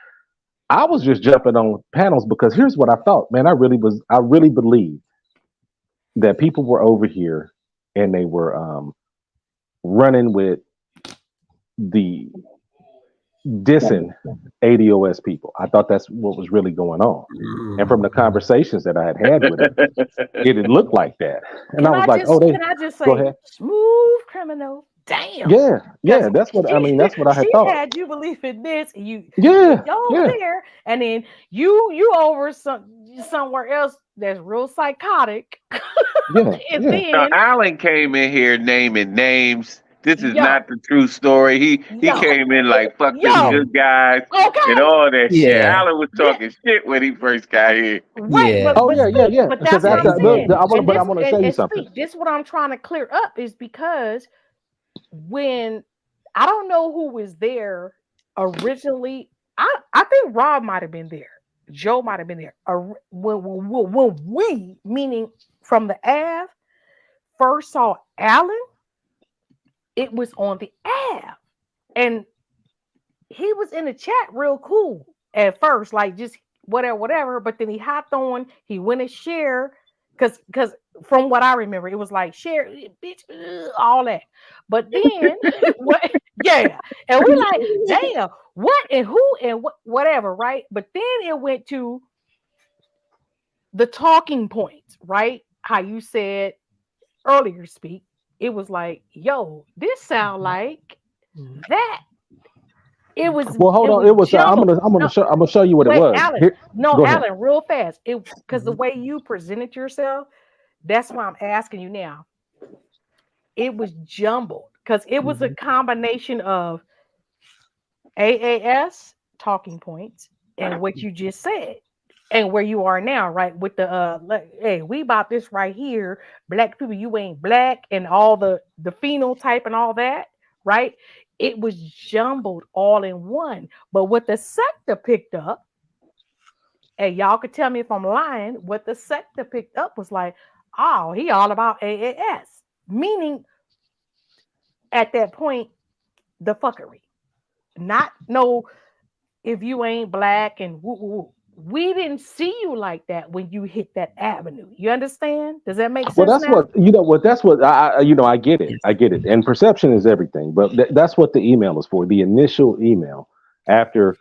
I was just jumping on panels because here's what I thought, man. I really believed that people were over here and they were running with the dissing ADOS people. I thought that's what was really going on. And from the conversations that I had with them, it had looked like that. And I was like, oh, can I just go say, ahead. smooth criminal? Damn. Yeah, Because yeah, that's what I mean. That's what I had she thought. had you believe in this, and you Yeah, over yeah, there, and then you over somewhere else that's real psychotic, yeah, and yeah. Now, then Alan came in here naming names. This is yo not the true story. He yo came in like fuck them yo, Yeah. good guys and okay, all that shit. Yeah. Alan was yeah, talking shit when he first got here. right, Yeah. Oh but yeah, yeah, speak, yeah. but Because that's what Yeah. I'm He saying, did. and I want to show you and something. speak. This what I'm trying to clear up is because when I don't know who was there originally. I think Rob might have been there. Joe might have been there. When we, meaning from the Ave, first saw Alan, it was on the Ave. And he was in the chat real cool at first, like just whatever. But then he hopped on, he went and shared. Because from what I remember, it was like share, bitch, all that. But then what? Yeah, and we like, damn, what and who and whatever, right? But then it went to the talking points, right? How you said earlier, speak. It was like, yo, this sound like that. It was Well, hold it on. was It was. jumbled. No, I'm gonna show you what it wait, was. Alan. Here, No, go ahead. Alan, real fast. It because the way you presented yourself, that's why I'm asking you now. It was jumbled because it was a combination of AAS talking points and what you just said. And where you are now, right? With the hey, we about this right here. Black people, you ain't black, and all the phenotype and all that, right? It was jumbled all in one. But what the sector picked up, and y'all could tell me if I'm lying, what the sector picked up was like, oh, he all about AAS. Meaning at that point, the fuckery. Not no, if you ain't black and woo, woo, woo. We didn't see you like that when you hit that avenue. You understand? Does that make Well, sense that's now? what That's what I get it. I get it. And perception is everything. But that's what the email is for. The initial email after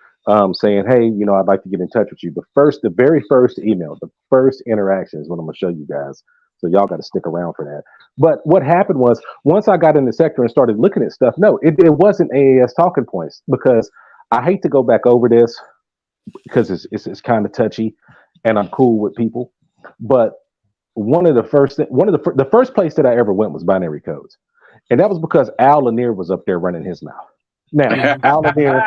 saying, "Hey, I'd like to get in touch with you." The very first email, the first interaction is what I'm gonna show you guys. So y'all got to stick around for that. But what happened was once I got in the sector and started looking at stuff, no, it wasn't AAS talking points because I hate to go back over this because it's kind of touchy, and I'm cool with people, but the first place that I ever went was binary codes, and that was because Al Lanier was up there running his mouth. Now, Al Lanier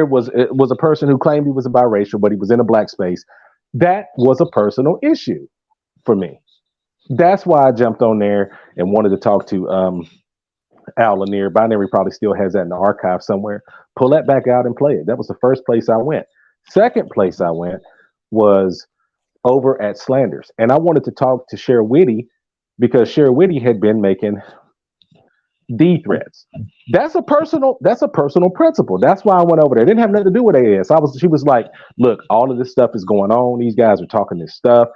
was a person who claimed he was a biracial, but he was in a black space. That was a personal issue for me. That's why I jumped on there and wanted to talk to Al Lanier. Binary probably still has that in the archive somewhere. Pull that back out and play it. That was the first place I went. Second place I went was over at Slanders. And I wanted to talk to Cher Whitty because Cher Whitty had been making D threats. That's a personal principle. That's why I went over there. It didn't have nothing to do with AS. She was like, look, all of this stuff is going on. These guys are talking this stuff.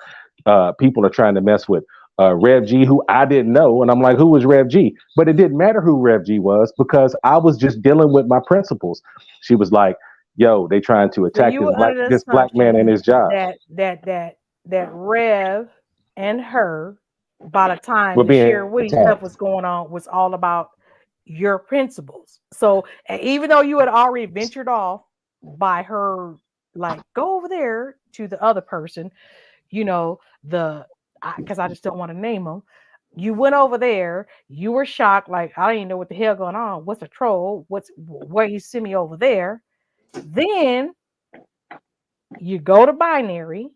People are trying to mess with Rev G, who I didn't know. And I'm like, who was Rev G? But it didn't matter who Rev G was because I was just dealing with my principles. She was like, yo, they trying to So attack you were under the this black man in assumption his job. that Rev and her, by the time We're the being Share Woody stuff attacked. was going on, was all about your principles. So even though you had already ventured off by her, like, go over there to the other person, because I just don't want to name them. You went over there, you were shocked, like, I don't even know what the hell going on. What's a troll? Where you send me over there? Then you go to binary,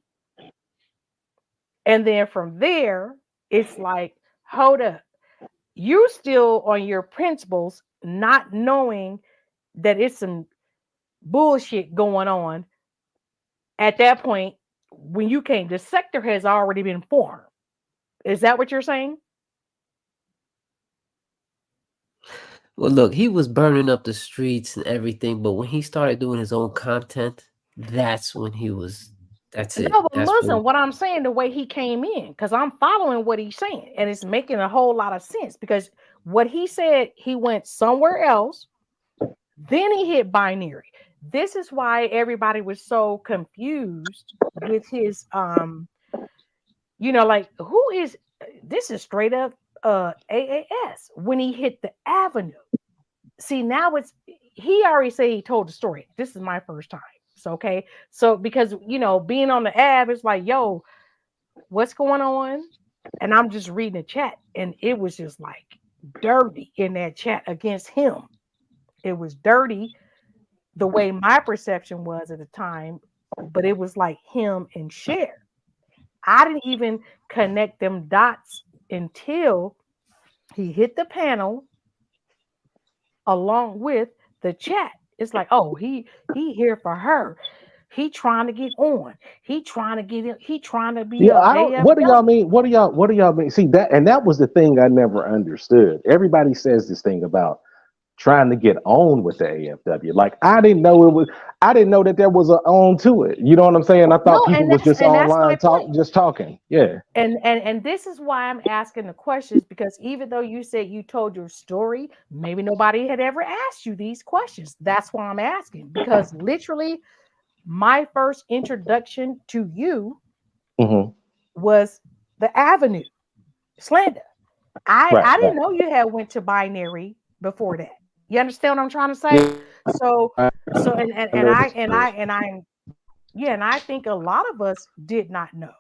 and then from there, it's like, hold up. You're still on your principles, not knowing that it's some bullshit going on. At that point, when you came, the sector has already been formed. Is that what you're saying? Well, look, he was burning up the streets and everything, but when he started doing his own content, that's when he was. That's it. No, but That's listen, when. what I'm saying, the way he came in, because I'm following what he's saying, and it's making a whole lot of sense. Because what he said, he went somewhere else, then he hit binary. This is why everybody was so confused with his like, who is this? Is straight up AAS when he hit the avenue. See, now he already said he told the story. This is my first time. So okay. So because being on the app, it's like, yo, what's going on? And I'm just reading the chat, and it was just like dirty in that chat against him. It was dirty the way my perception was at the time, but it was like him and Cher. I didn't even connect them dots until he hit the panel along with the chat. It's like, oh, he here for her. He trying to get on. He trying to get in. He trying to be Yeah, a I don't. What do y'all AFW. mean? What do y'all mean? See that, and that was the thing I never understood. Everybody says this thing about trying to get on with the AFW. Like I didn't know it was. I didn't know that there was an on to it. You know what I'm saying? I thought No, people was just that's my online point. just talking. Yeah. And this is why I'm asking the questions, because even though you said you told your story, maybe nobody had ever asked you these questions. That's why I'm asking, because literally my first introduction to you Hmm. was the Avenue slander. I Right. I Right. didn't know you had went to binary before that. You understand what I'm trying to say? Yeah. So I so and I yeah, and I think a lot of us did not know,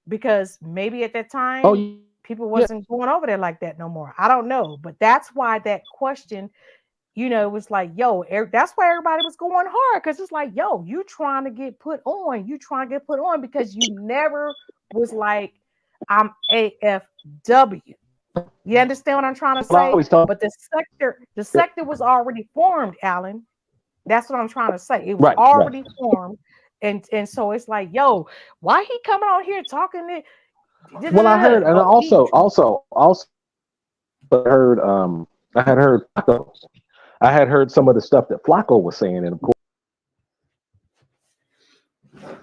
because maybe at that Oh time people yeah. wasn't going over there like that no more. I don't know, but that's why that question, was like, yo, that's why everybody was going hard, because it's like, yo, you trying to get put on, because you never was like, I'm AFW. You understand what I'm trying to Well, I say? always talk. But the sector was already formed, Alan. That's what I'm trying to say. It was Right. Right. already formed. And so it's like, yo, why he coming on here talking it? Well, I heard, and I Oh, also heard. I had heard. I had heard some of the stuff that Flacco was saying, and of course.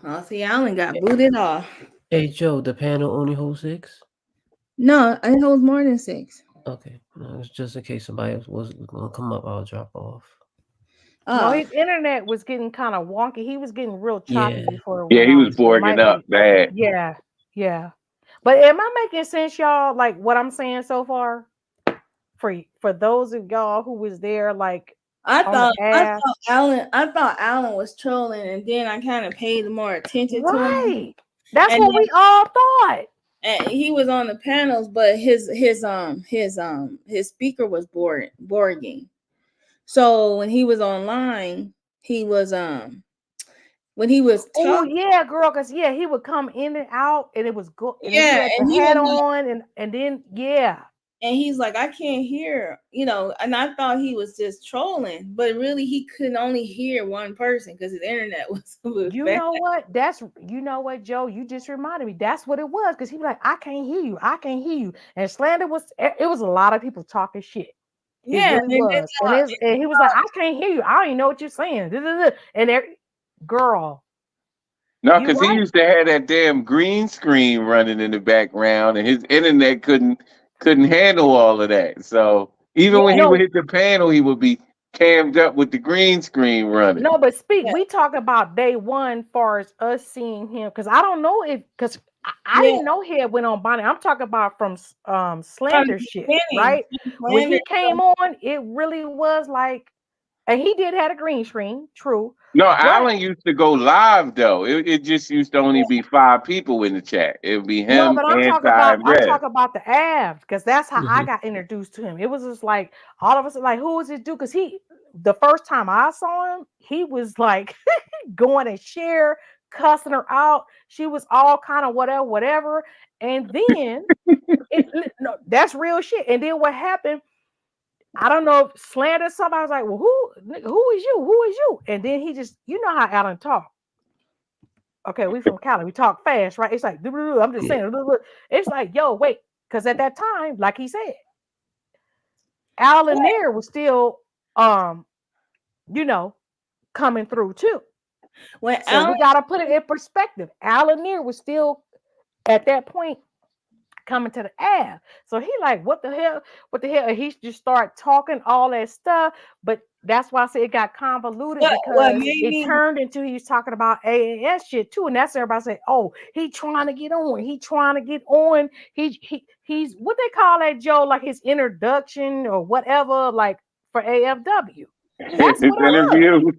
Oh, see, Allen got booted off. Hey Joe, the panel only holds 6. No, it holds more than 6. Okay, no, it's just in case somebody else was gonna come up, I'll drop off. no, Oh, his internet was getting kind of wonky. He was getting real choppy Yeah. before it Yeah, went he was on. So it boarding might up be, bad. yeah, yeah. But am I making sense, y'all? Like what I'm saying so far? For those of y'all who was there, like I on the thought I app. thought Allen was trolling, and then I kind of paid more attention to him, Right. That's and what we all thought. he was on the panels, but his speaker was boarding. So when he was online, he was when he was Oh talking, yeah, girl, because he would come in and out, and it was good, and then he yeah, had the and he hat was like, on, and then yeah. and he's like, I can't hear, and I thought he was just trolling, but really he could only hear one person because his internet was You bad. know what? Joe. You just reminded me. That's what it was, because he was like, I can't hear you. I can't hear you. And slander was. It was a lot of people talking shit. He Yeah, really was. And he was like, I can't hear you. I don't even know what you're saying. And there, girl, No, you because he right. used to have that damn green screen running in the background, and his internet couldn't handle all of that. So even when he would No, hit the panel, he would be cammed up with the green screen running. no, but speak. yeah, We talk about day one, far as us seeing him, because I don't know if because I yeah. didn't know he had went on Bonnie. I'm talking about from From Slender the shit, beginning, right? from When Slander, he came on, it really was like, and he did have a green screen, true, No, but Alan used to go live though. It just used to only be 5 people in the chat. It would be no, him, but Anti, and I'm Rev. talking about the Avs because that's how I got introduced to him. It was just like all of us like, who is this dude? Because the first time I saw him, he was like going and share, cussing her out. She was all kind of whatever, whatever. And then no, that's real shit. And then what happened? I don't know if slander somebody. I was like, well, who is you? Who is you? And then he just, you know how Alan talk. Okay, we from Cali. We talk fast, right? It's like, I'm just saying, it's like, yo, wait. Because at that time, like he said, Al Lanier was still, you know, coming through too. when So Alan, we got to put it in perspective. Al Lanier was still at that point coming to the Ave. So he like, what the hell? What the hell? And he just start talking all that stuff. But that's why I say it got convoluted what because made it me, turned into he was talking about AAS shit too. And that's everybody say, oh, he trying to get on. He trying to get on. He's what they call that, Joe, like his introduction or whatever, like for AFW. That's His what it was. interview.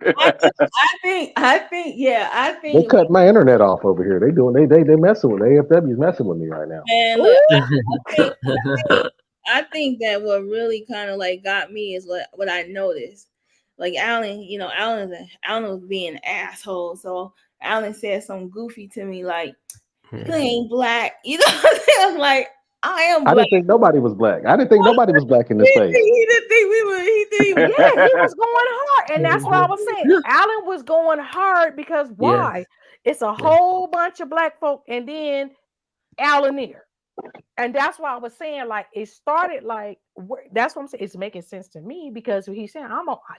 yeah, I They think, cut my internet off over here. They doing they messing with AFW's messing with me right now. man, look, Ooh, think, I think that what really kind of like got me is what I noticed. Like Alan, Alan was being an asshole. So Alan said something goofy to me, like, you ain't black. You know what I'm saying? I'm like, I am I black. didn't think nobody was black. I didn't think nobody was black in this space. He didn't think we were. He didn't. yeah, he was going hard. And that's what I was saying. Alan was going hard because Yes. why? It's a whole bunch of black folk and then Alan Lanier. And that's why I was saying, like, it started like that's what I'm saying. It's making sense to me because he's saying,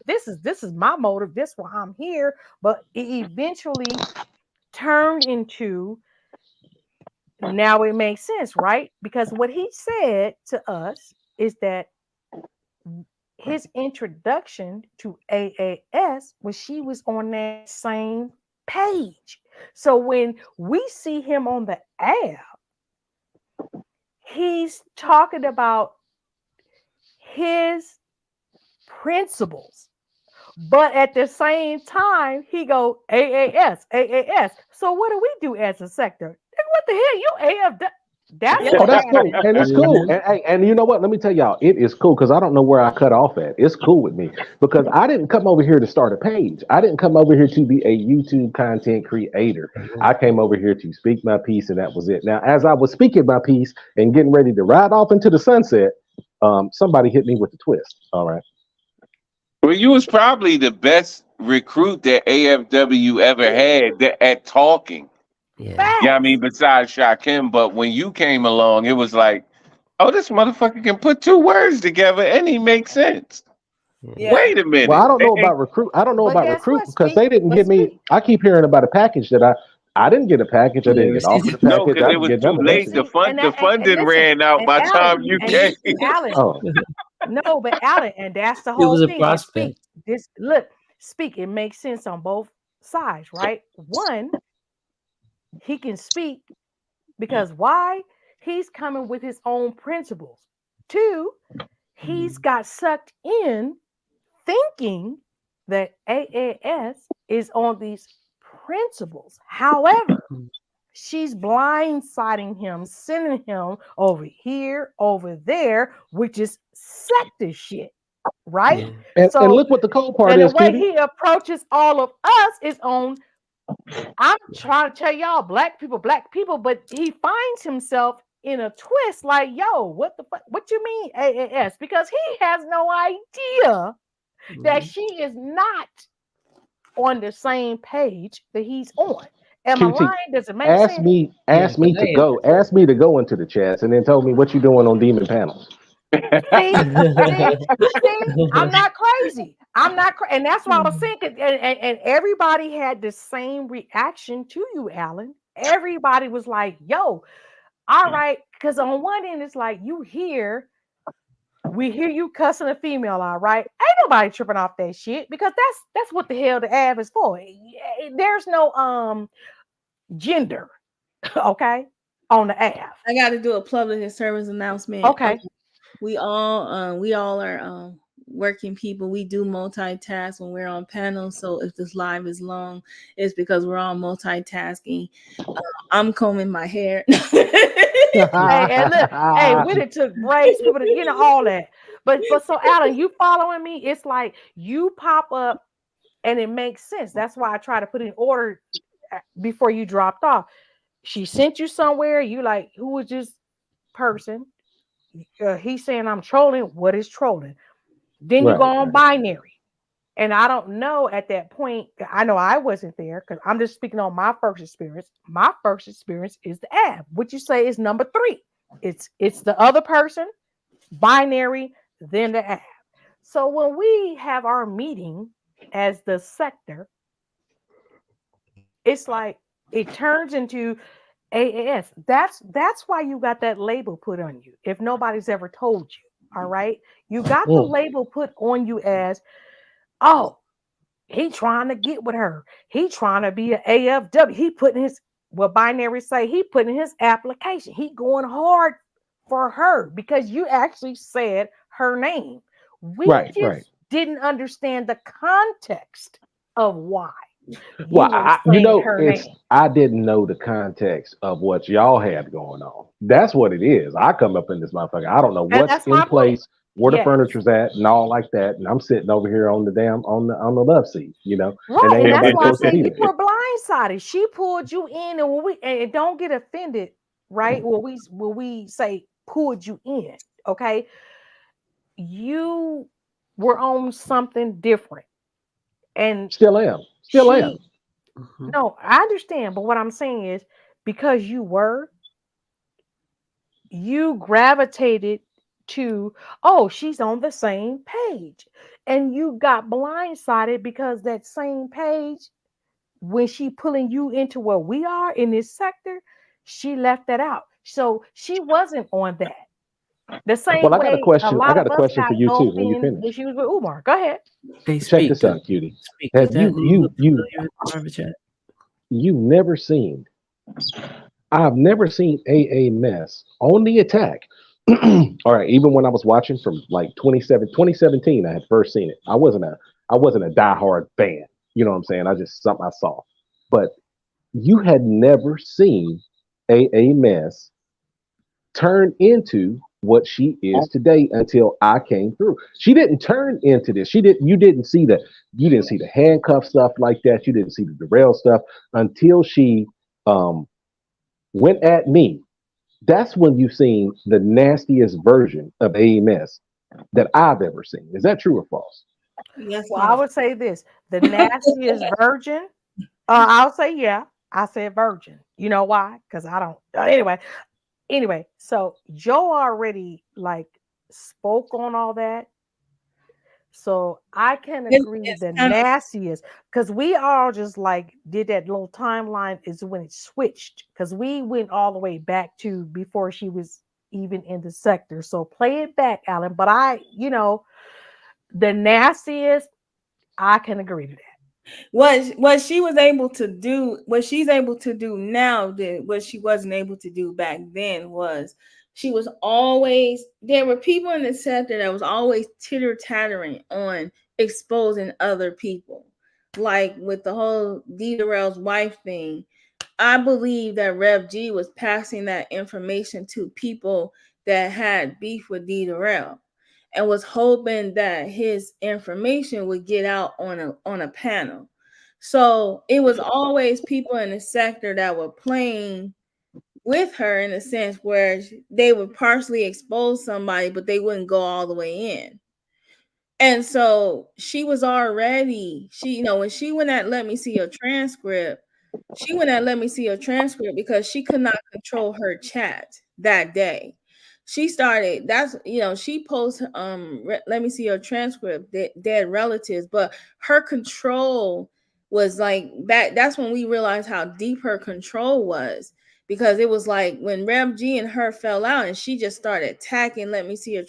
this is my motive. This is why I'm here. But it eventually turned into now it makes sense, right? Because what he said to us is that his introduction to AAS was she was on that same page. So when we see him on the app, he's talking about his principles. But at the same time, he go AAS, AAS. So what do we do as a sector? What the hell? You AF? That's Yeah. Oh, what that's got cool, me. and it's cool. And you know what? Let me tell y'all, it is cool because I don't know where I cut off at. It's cool with me because I didn't come over here to start a page. I didn't come over here to be a YouTube content creator. I came over here to speak my piece, and that was it. Now, as I was speaking my piece and getting ready to ride off into the sunset, somebody hit me with a twist. All right. Well, you was probably the best recruit that AFW ever had at talking. Yeah. Yeah, I Facts. mean, besides Shakim, but when you came along, it was like, oh, this motherfucker can put 2 words together and he makes sense. Yeah. Wait a Well, I minute. don't know about recruit. I don't know But about guess recruit what? because they didn't give me. I keep hearing about a package that I didn't get a package. I You didn't never get see offered the a No, package. because I it didn't was get too none of that late. shit. The And funding listen, ran out and by the Alan, time you and came. Alan, Oh, no, but Alan, and that's the it whole was a thing. And speak prospect. this. Look, speak. It makes sense on both sides, right? One, he can speak because why? He's coming with his own principles. Two, he's got sucked in thinking that AAS is on these principles. However, she's blindsiding him, sending him over here, over there, which is sector shit, right? Yeah. and So, look what the cold part and the is, way Kitty. he approaches all of us is on. I'm trying to tell y'all, black people, but he finds himself in a twist like, yo, what the fuck? What you mean AAS? Because he has no idea that she is not on the same page that he's on. Am I QT lying? Does it make asked sense? me Yeah, asked me because to go into the chats and then told me what you doing on demon panels. See, I'm not crazy. I'm not, and that's why I was thinking, and everybody had the same reaction to you, Alan. Everybody was like, "Yo, all right," because on one end it's like we hear you cussing a female, all right. Ain't nobody tripping off that shit because that's what the hell the av is for. There's no gender, okay, on the av. I got to do a public service announcement. Okay. We all are working people. We do multitask when we're on panels. So if this live is long, it's because we're all multitasking. I'm combing my hair. Hey, and look, hey, we done took breaks, people, all that. But so Alan, you following me? It's like you pop up and it makes sense. That's why I try to put in order before you dropped off. She sent you somewhere. You like, who was this person? He's saying I'm trolling. What is trolling? Then you go on binary. And I don't know at that point. I know I wasn't there because I'm just speaking on my first experience. My first experience is the app. What you say is number 3. It's the other person, binary, then the app. So when we have our meeting as the sector, it's like it turns into AAS. That's why you got that label put on you. If nobody's ever told you, all right, you got the label put on you as, oh, he trying to get with her. He trying to be an AFW. He putting his, what binary say, he putting his application. He going hard for her because you actually said her name. We just didn't understand the context of why. Well, I didn't know the context of what y'all had going on. That's what it is. I come up in this motherfucker. I don't know what's in place, where the furniture's at, and all like that. And I'm sitting over here on the on the love seat, Right, and that's why I say you there. were blindsided. She pulled you in, and when and don't get offended, right? When we say pulled you in, okay, you were on something different, and still am. No, I understand, but what I'm saying is because you gravitated to, oh, she's on the same page, and you got blindsided because that same page, when she pulling you into where we are in this sector, she left that out. So she wasn't on that. The same I got a way a question. I lot got of a us question got for you too gulfed when you in finish. when she was with Umar. Go ahead. Hey, check this out, cutie. Have you've never seen? I've never seen AA mess on the attack. All right, even when I was watching from like 2017, I had first seen it. I wasn't a diehard fan. You know what I'm saying? I just something I saw. But you had never seen AA mess turn into what she is today until I came through. She didn't turn into this. You didn't see the handcuff stuff like that. You didn't see the derail stuff until she went at me. That's when you've seen the nastiest version of AMS that I've ever seen. Is that true or false? Yes. Well, I would say this: the nastiest virgin. I'll say yeah. I said virgin. You know why? Because I don't. Anyway. So Joe already like spoke on all that. So I can agree the nastiest, because we all just like did that little timeline is when it switched, because we went all the way back to before she was even in the sector. So play it back, Alan. But the nastiest, I can agree to that. What she was able to do, what she's able to do now, that what she wasn't able to do back then was she was always, there were people in the sector that was always titter-tattering on exposing other people. Like with the whole D. Darrell's wife thing, I believe that Rev G was passing that information to people that had beef with D. Darrell and was hoping that his information would get out on a panel. So it was always people in the sector that were playing with her in a sense where they would partially expose somebody, but they wouldn't go all the way in. And so she was already, when she went at let me see your transcript, because she could not control her chat that day. she started, that's, she posts let me see her transcript, dead relatives, but her control was like back, that's when we realized how deep her control was, because it was like when Rev G and her fell out and she just started attacking, let me see her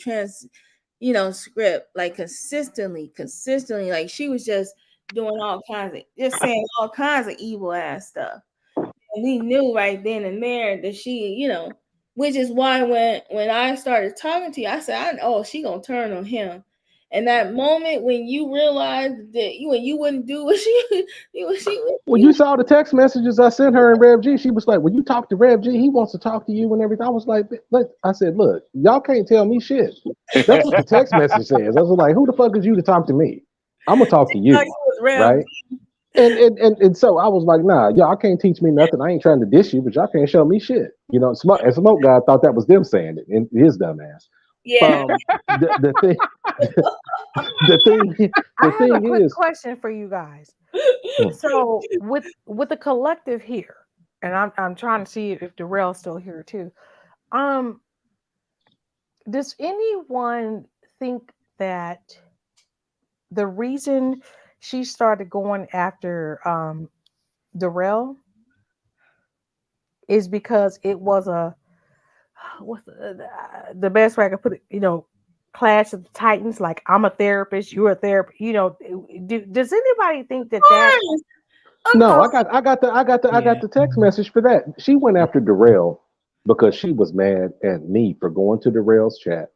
script, like consistently, like she was just doing all kinds of, just saying all kinds of evil ass stuff. And we knew right then and there that she, which is why when I started talking to you, I said, oh, she gonna turn on him. And that moment when you realized that when you wouldn't do what When you saw the text messages I sent her and Rev G, she was like, "When you talk to Rev G, he wants to talk to you and everything." I was like, I said, "Look, y'all can't tell me shit." That's what the text message says. I was like, "Who the fuck is you to talk to me? I'm gonna talk to you, right?" And so I was like, "Nah, y'all can't teach me nothing. I ain't trying to dish you, but y'all can't show me shit." And Smoke Guy thought that was them saying it, and his dumb ass. Yeah. The thing, the I have a thing quick is, question for you guys. So with the collective here, and I'm trying to see if Darrell's still here too. Does anyone think that the reason she started going after Darrell is because it was what's the best way I could put it, Clash of the Titans, like I'm a therapist, you're a therapist, does anybody think that no, I got the text message for that. She went after Darrell because she was mad at me for going to Darrell's chat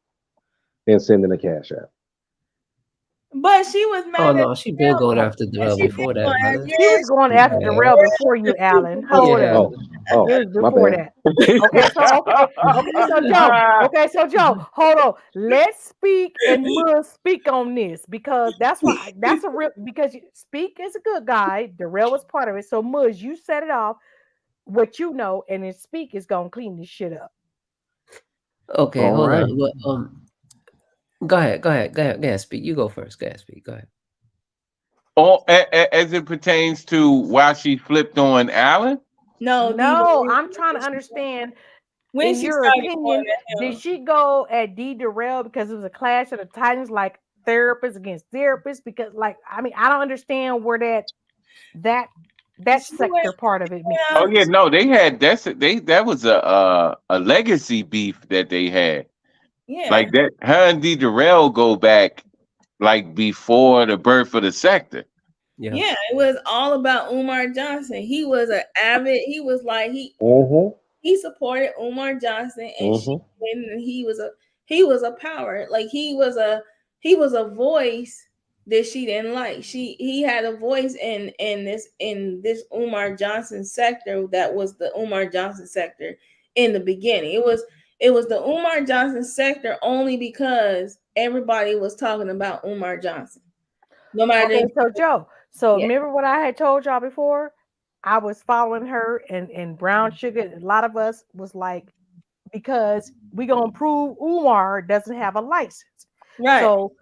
and sending a cash app. But she was mad Oh at no, she been going after Darrell she before been that, going Alan. she was going after Darrell before you, Alan? Hold Yeah. on. It was my before bad. that. Okay, so Joe, hold on. Let's speak and must speak on this, because that's a real, because Speak is a good guy. Darrell was part of it. So Muzz, you set it off, what you know, and then Speak is gonna clean this shit up. Okay, All hold right. on. Well, go ahead. Speak. You go first. Go ahead, Speak. Go ahead. As it pertains to why she flipped on Allen? No, I'm trying to understand. when In she your started going opinion, at did him. she go at D Darrell because it was a clash of the Titans, like therapists against therapists? Because, like, I mean, I don't understand where that She sector went, part of it means. Oh yeah, no, they had that was a legacy beef that they had. yeah. Like that, her and D Darrell go back like before the birth of the sector. Yeah. Yeah, it was all about Umar Johnson. He was an avid. He was like Mm-hmm. he supported Umar Johnson, and Mm-hmm. he was a power. Like he was a voice that she didn't like. He had a voice in this Umar Johnson sector that was the Umar Johnson sector in the beginning. It was the Umar Johnson sector only because everybody was talking about Umar Johnson. No matter. Okay, so Joe, so Yeah. remember what I had told y'all before? I was following her and Brown Sugar. A lot of us was like, because we gonna prove Umar doesn't have a license. Right. So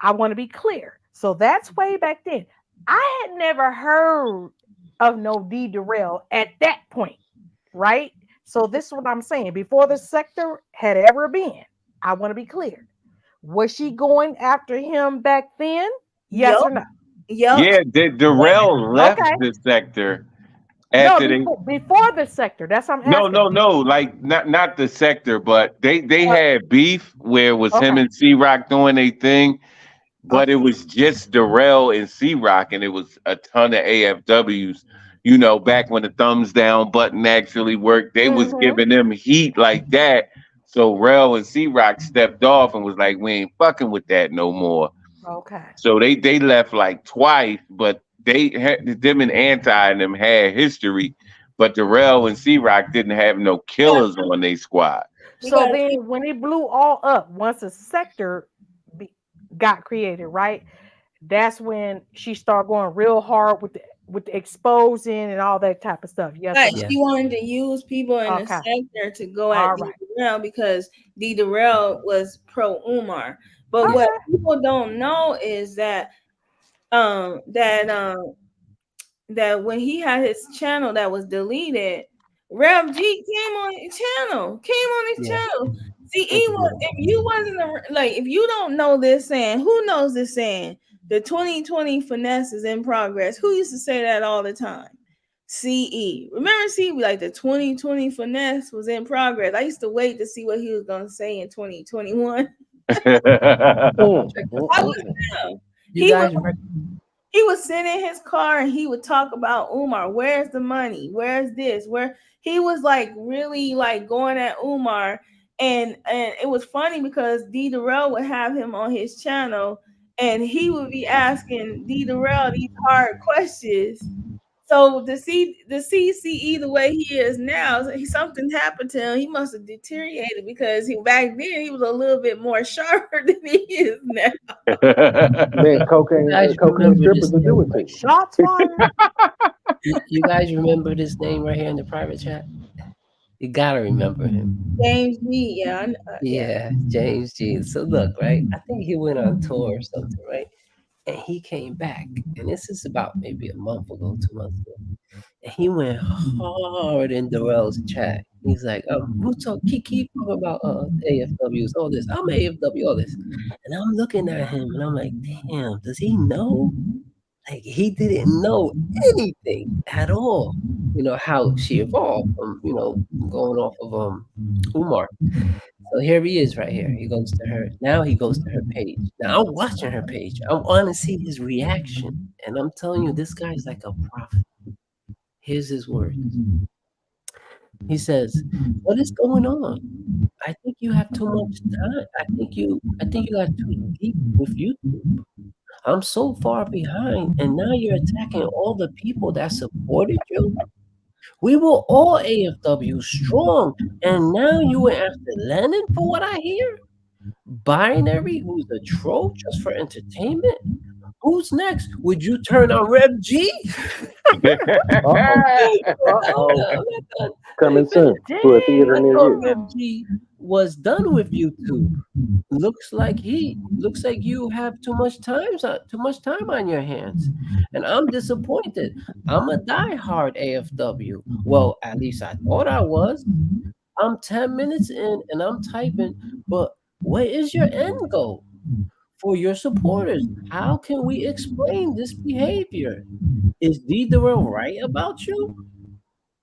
I want to be clear. So that's way back then. I had never heard of no D Darrell at that point, right? So this is what I'm saying. Before the sector had ever been, I want to be clear. Was she going after him back then? Yes Yup. or no? Yup. Yeah, Darrell left Okay. the sector No, after they. before the sector. That's what I'm No, asking. no. Like not the sector, but they Uh, had beef where it was him okay. and C Rock doing their thing, but Okay. it was just Darrell and C Rock, and it was a ton of AFWs. You know, back when the thumbs down button actually worked, they was Mm-hmm. giving them heat like that. So Rel and C Rock stepped off and was like, "We ain't fucking with that no more." Okay. So they left like twice, but they had them and Anti and them had history, but Darrell and C Rock didn't have no killers on their squad. So then when it blew all up, once a sector got created, right? That's when she started going real hard with the exposing and all that type of stuff. Yes or Right. no? She wanted to use people in the Okay. sector to go All at D right. Darrell because D Darrell was pro Umar. But Okay. what people don't know is that um that um that when he had his channel that was deleted, Rev G came on his channel, See, if you wasn't like, if you don't know this saying, who knows this saying? The 2020 finesse is in progress. Who used to say that all the time? CE. Remember CE? Like the 2020 finesse was in progress. I used to wait to see what he was gonna say in 2021. I was down. You guys, He would sit in his car and he would talk about Umar. Where's the money? Where's this? Where he was like really like going at Umar. And it was funny because D Darrell would have him on his channel and he would be asking D Darrell these hard questions. So to see CCE the way he is now, something happened to him. He must have deteriorated because back then he was a little bit more sharper than he is now. Man, cocaine strippers will do it to you. Shots fired. You guys remember this name right here in the private chat? You gotta remember him. James G. Yeah, yeah, James G. So look, right? I think he went on tour or something, right? And he came back, and this is about maybe a month ago, 2 months ago. And he went hard in Darrell's chat. He's like, we'll keep talking about AFWs, all this. I'm AFW, all this. And I'm looking at him, and I'm like, damn, does he know? Like, he didn't know anything at all. You know, how she evolved from, going off of Umar. So here he is right here. He goes to her. Now he goes to her page. Now I'm watching her page. I want to see his reaction. And I'm telling you, this guy's like a prophet. Here's his words. He says, "What is going on? I think you have too much time. I think you got too deep with YouTube. I'm so far behind, and now you're attacking all the people that supported you. We were all AFW strong, and now you went after Lennon for what I hear? Binary, who's a troll just for entertainment? Who's next? Would you turn on Rev G?" Coming soon to a theater near you. Rev G was done with YouTube. Looks like you have too much time on your hands, and I'm disappointed. I'm a diehard AFW. Well, at least I thought I was. I'm 10 minutes in and I'm typing, but what is your end goal for your supporters? How can we explain this behavior? Is D Darrell right about you?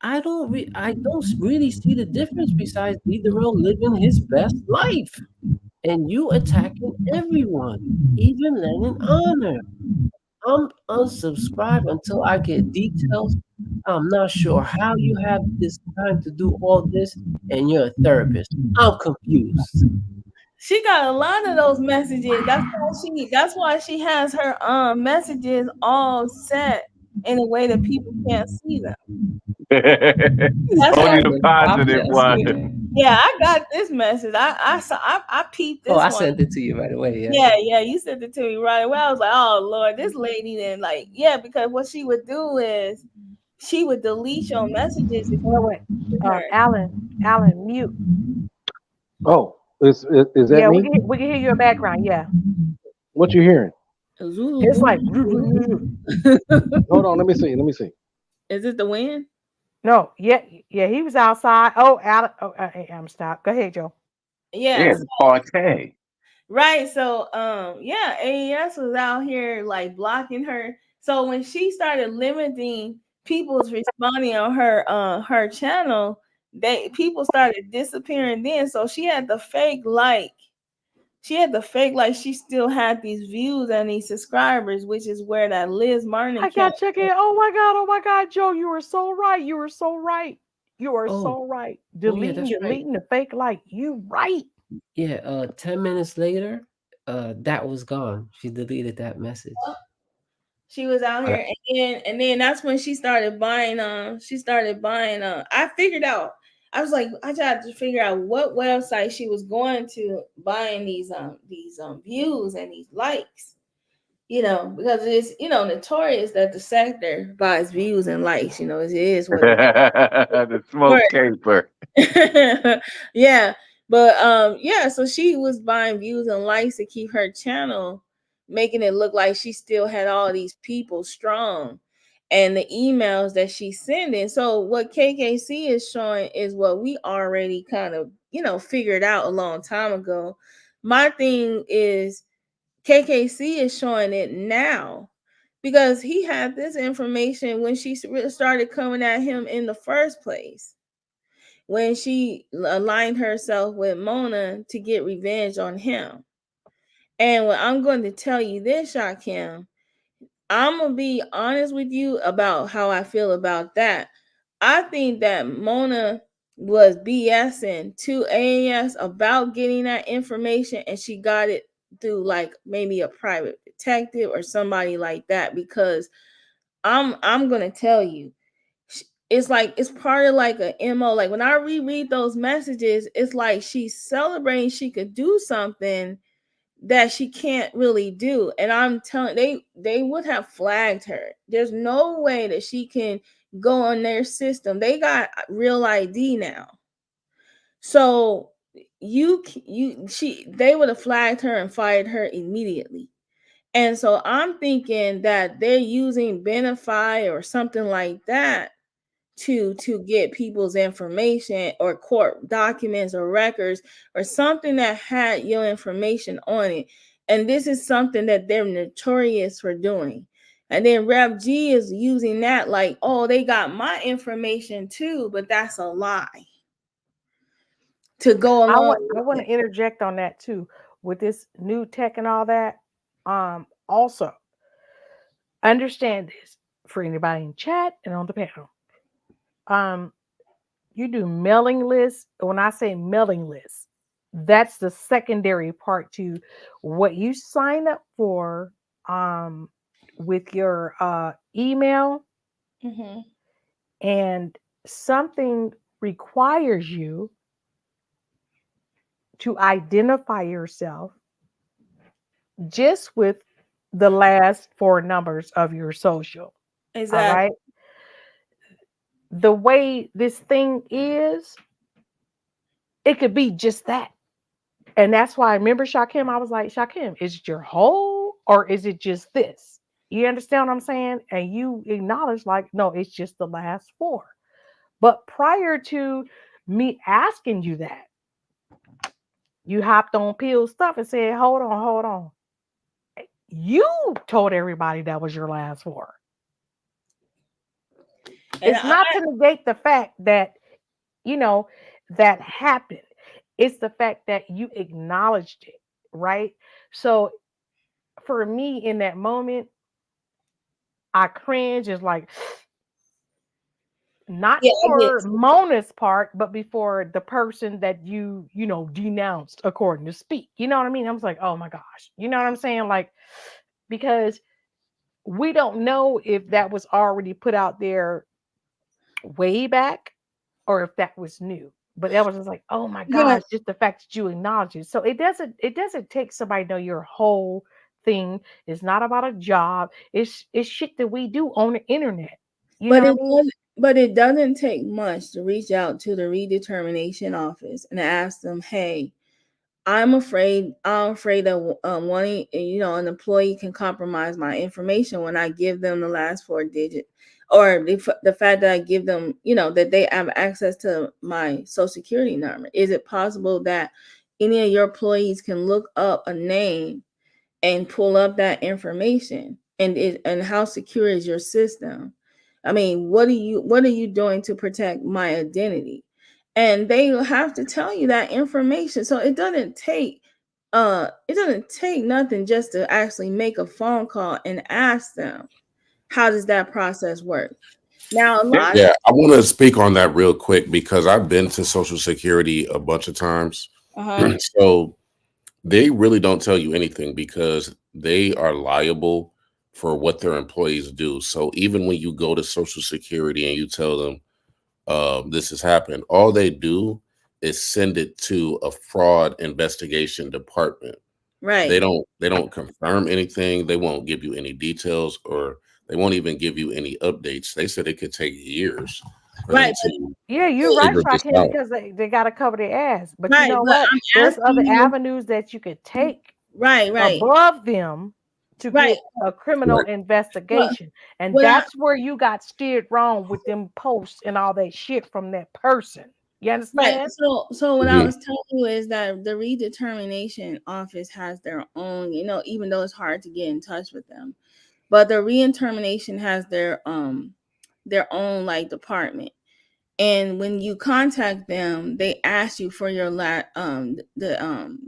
I don't really see the difference besides D Darrell living his best life and you attacking everyone, even Lennon Honor. I'm unsubscribed until I get details. I'm not sure how you have this time to do all this, and you're a therapist. I'm confused. She got a lot of those messages. That's why she has her messages all set in a way that people can't see them. Only the positive one. Yeah, I got this message. I peeped this. I one. sent it to you right away. Yeah, you sent it to me right away. I was like, oh Lord, this lady then because what she would do is she would delete your messages. Alan, mute. Oh, is that me? We can hear your background. Yeah. What you hearing? It's like. Hold on, let me see. Is it the wind? No, yeah, he was outside. Oh, I'm stopped. Go ahead, Joe. Yeah, Partay. Right. So, AES was out here like blocking her. So when she started limiting people's responding on her channel, people started disappearing. Then, so she had the fake like. She still had these views and these subscribers, which is where that Liz Martin. I got check in. Oh my God, Joe, you were so right. You are so right. Deleting the fake like. You right. Yeah. 10 minutes later, that was gone. She deleted that message. She was out here, and then that's when she started buying. I figured out. I was like, I tried to figure out what website she was going to buying these views and these likes, because it's notorious that the sector buys views and likes. It is what the smoke caper. Yeah, but so she was buying views and likes to keep her channel, making it look like she still had all these people strong. And the emails that she's sending. So what KKC is showing is what we already kind of figured out a long time ago. My thing is KKC is showing it now because he had this information when she started coming at him in the first place, when she aligned herself with Mona to get revenge on him. And what I'm going to tell you this, Shakim, I'm going to be honest with you about how I feel about that. I think that Mona was BSing to AAS about getting that information, and she got it through like maybe a private detective or somebody like that, because I'm going to tell you, it's like it's part of like a MO. Like when I reread those messages, it's like she's celebrating she could do something that she can't really do. And I'm telling, they would have flagged her. There's no way that she can go on their system. They got real ID now. So they would have flagged her and fired her immediately. And so I'm thinking that they're using Benify or something like that to get people's information or court documents or records or something that had your information on it. And this is something that they're notorious for doing. And then Rev G is using that like, oh, they got my information too, but that's a lie. To go along I want to interject on that too with this new tech and all that. Also, understand this for anybody in chat and on the panel. You do mailing lists. When I say mailing lists, that's the secondary part to what you sign up for with your email. Mm-hmm. And something requires you to identify yourself just with the last four numbers of your social. Exactly. All right. The way this thing is, it could be just that. And that's why I remember Shakim, I was like, Shakim, is it your whole or is it just this? You understand what I'm saying? And you acknowledge, like, no, it's just the last four. But prior to me asking you that, you hopped on Pill's stuff and said, hold on. You told everybody that was your last four. And it's not to negate the fact that, that happened. It's the fact that you acknowledged it, right? So for me in that moment, I cringe. Is like, not for Mona's part, but before the person that you denounced according to Speak. You know what I mean? I was like, oh my gosh. You know what I'm saying? Like, because we don't know if that was already put out there way back or if that was new. But that was just like, oh my gosh, just the fact that you acknowledge it. So it doesn't take somebody to know your whole thing. It's not about a job. It's shit that we do on the internet. But it doesn't take much to reach out to the redetermination office and ask them, hey, I'm afraid that wanting, an employee can compromise my information when I give them the last four digits, or the fact that I give them, that they have access to my social security number. Is it possible that any of your employees can look up a name and pull up that information? And how secure is your system? I mean, what are you doing to protect my identity? And they have to tell you that information. So it doesn't take nothing just to actually make a phone call and ask them, how does that process work? Now, Yeah, I want to speak on that real quick because I've been to Social Security a bunch of times. So they really don't tell you anything because they are liable for what their employees do. So even when you go to Social Security and you tell them this has happened, all they do is send it to a fraud investigation department. Right. They don't confirm anything. They won't give you any details, or they won't even give you any updates. They said it could take years for them to you're right, Shakim, because they got to cover their ass. But you know what? There's other avenues that you could take above them to get a criminal investigation. And that's where you got steered wrong with them posts and all that shit from that person. You Right. understand? So what I Mhm. was telling you is that the redetermination office has their own, even though it's hard to get in touch with them, but the redetermination has their own like department. And when you contact them, they ask you for your the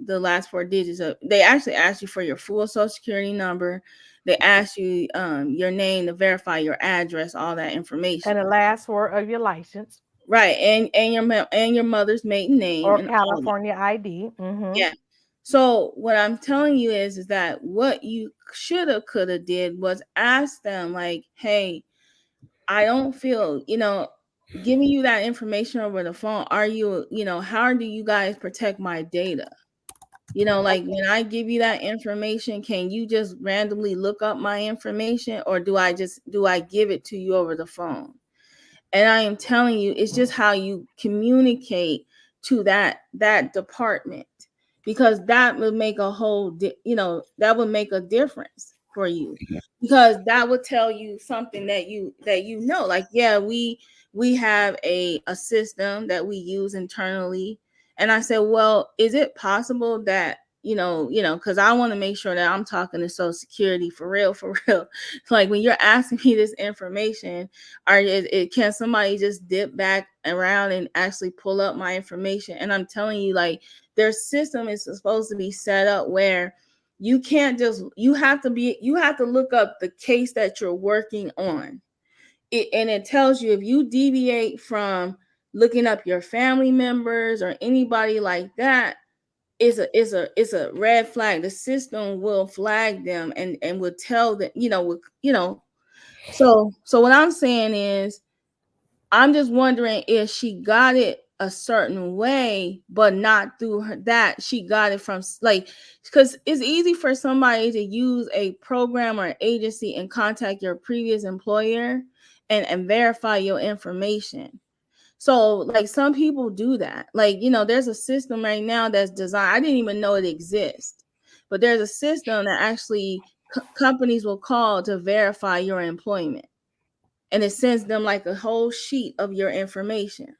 last four digits of, they actually ask you for your full social security number. They ask you your name to verify your address, all that information. And the last word of your license Right. And your mother's maiden name or and all that. California ID. Yeah. So what I'm telling you is that what you shoulda coulda did was ask them like, hey, I don't feel, giving you that information over the phone. Are you, how do you guys protect my data? Like when I give you that information, can you just randomly look up my information, or do I give it to you over the phone? And I am telling you, it's just how you communicate to that department, because that would make a that would make a difference for you, because that would tell you something that like, yeah, we have a system that we use internally. And I said, well, is it possible that because I want to make sure that I'm talking to Social Security for real, for real. Like when you're asking me this information, can somebody just dip back around and actually pull up my information? And I'm telling you, like, their system is supposed to be set up where you can't just you have to look up the case that you're working on. And it tells you if you deviate from looking up your family members or anybody like that, it's a red flag. The system will flag them and will tell that, so what I'm saying is, I'm just wondering if she got it a certain way, but not through her, that she got it from, like, because it's easy for somebody to use a program or an agency and contact your previous employer and verify your information. So like some people do that. Like, there's a system right now that's designed. I didn't even know it exists, but there's a system that actually companies will call to verify your employment, and it sends them like a whole sheet of your information.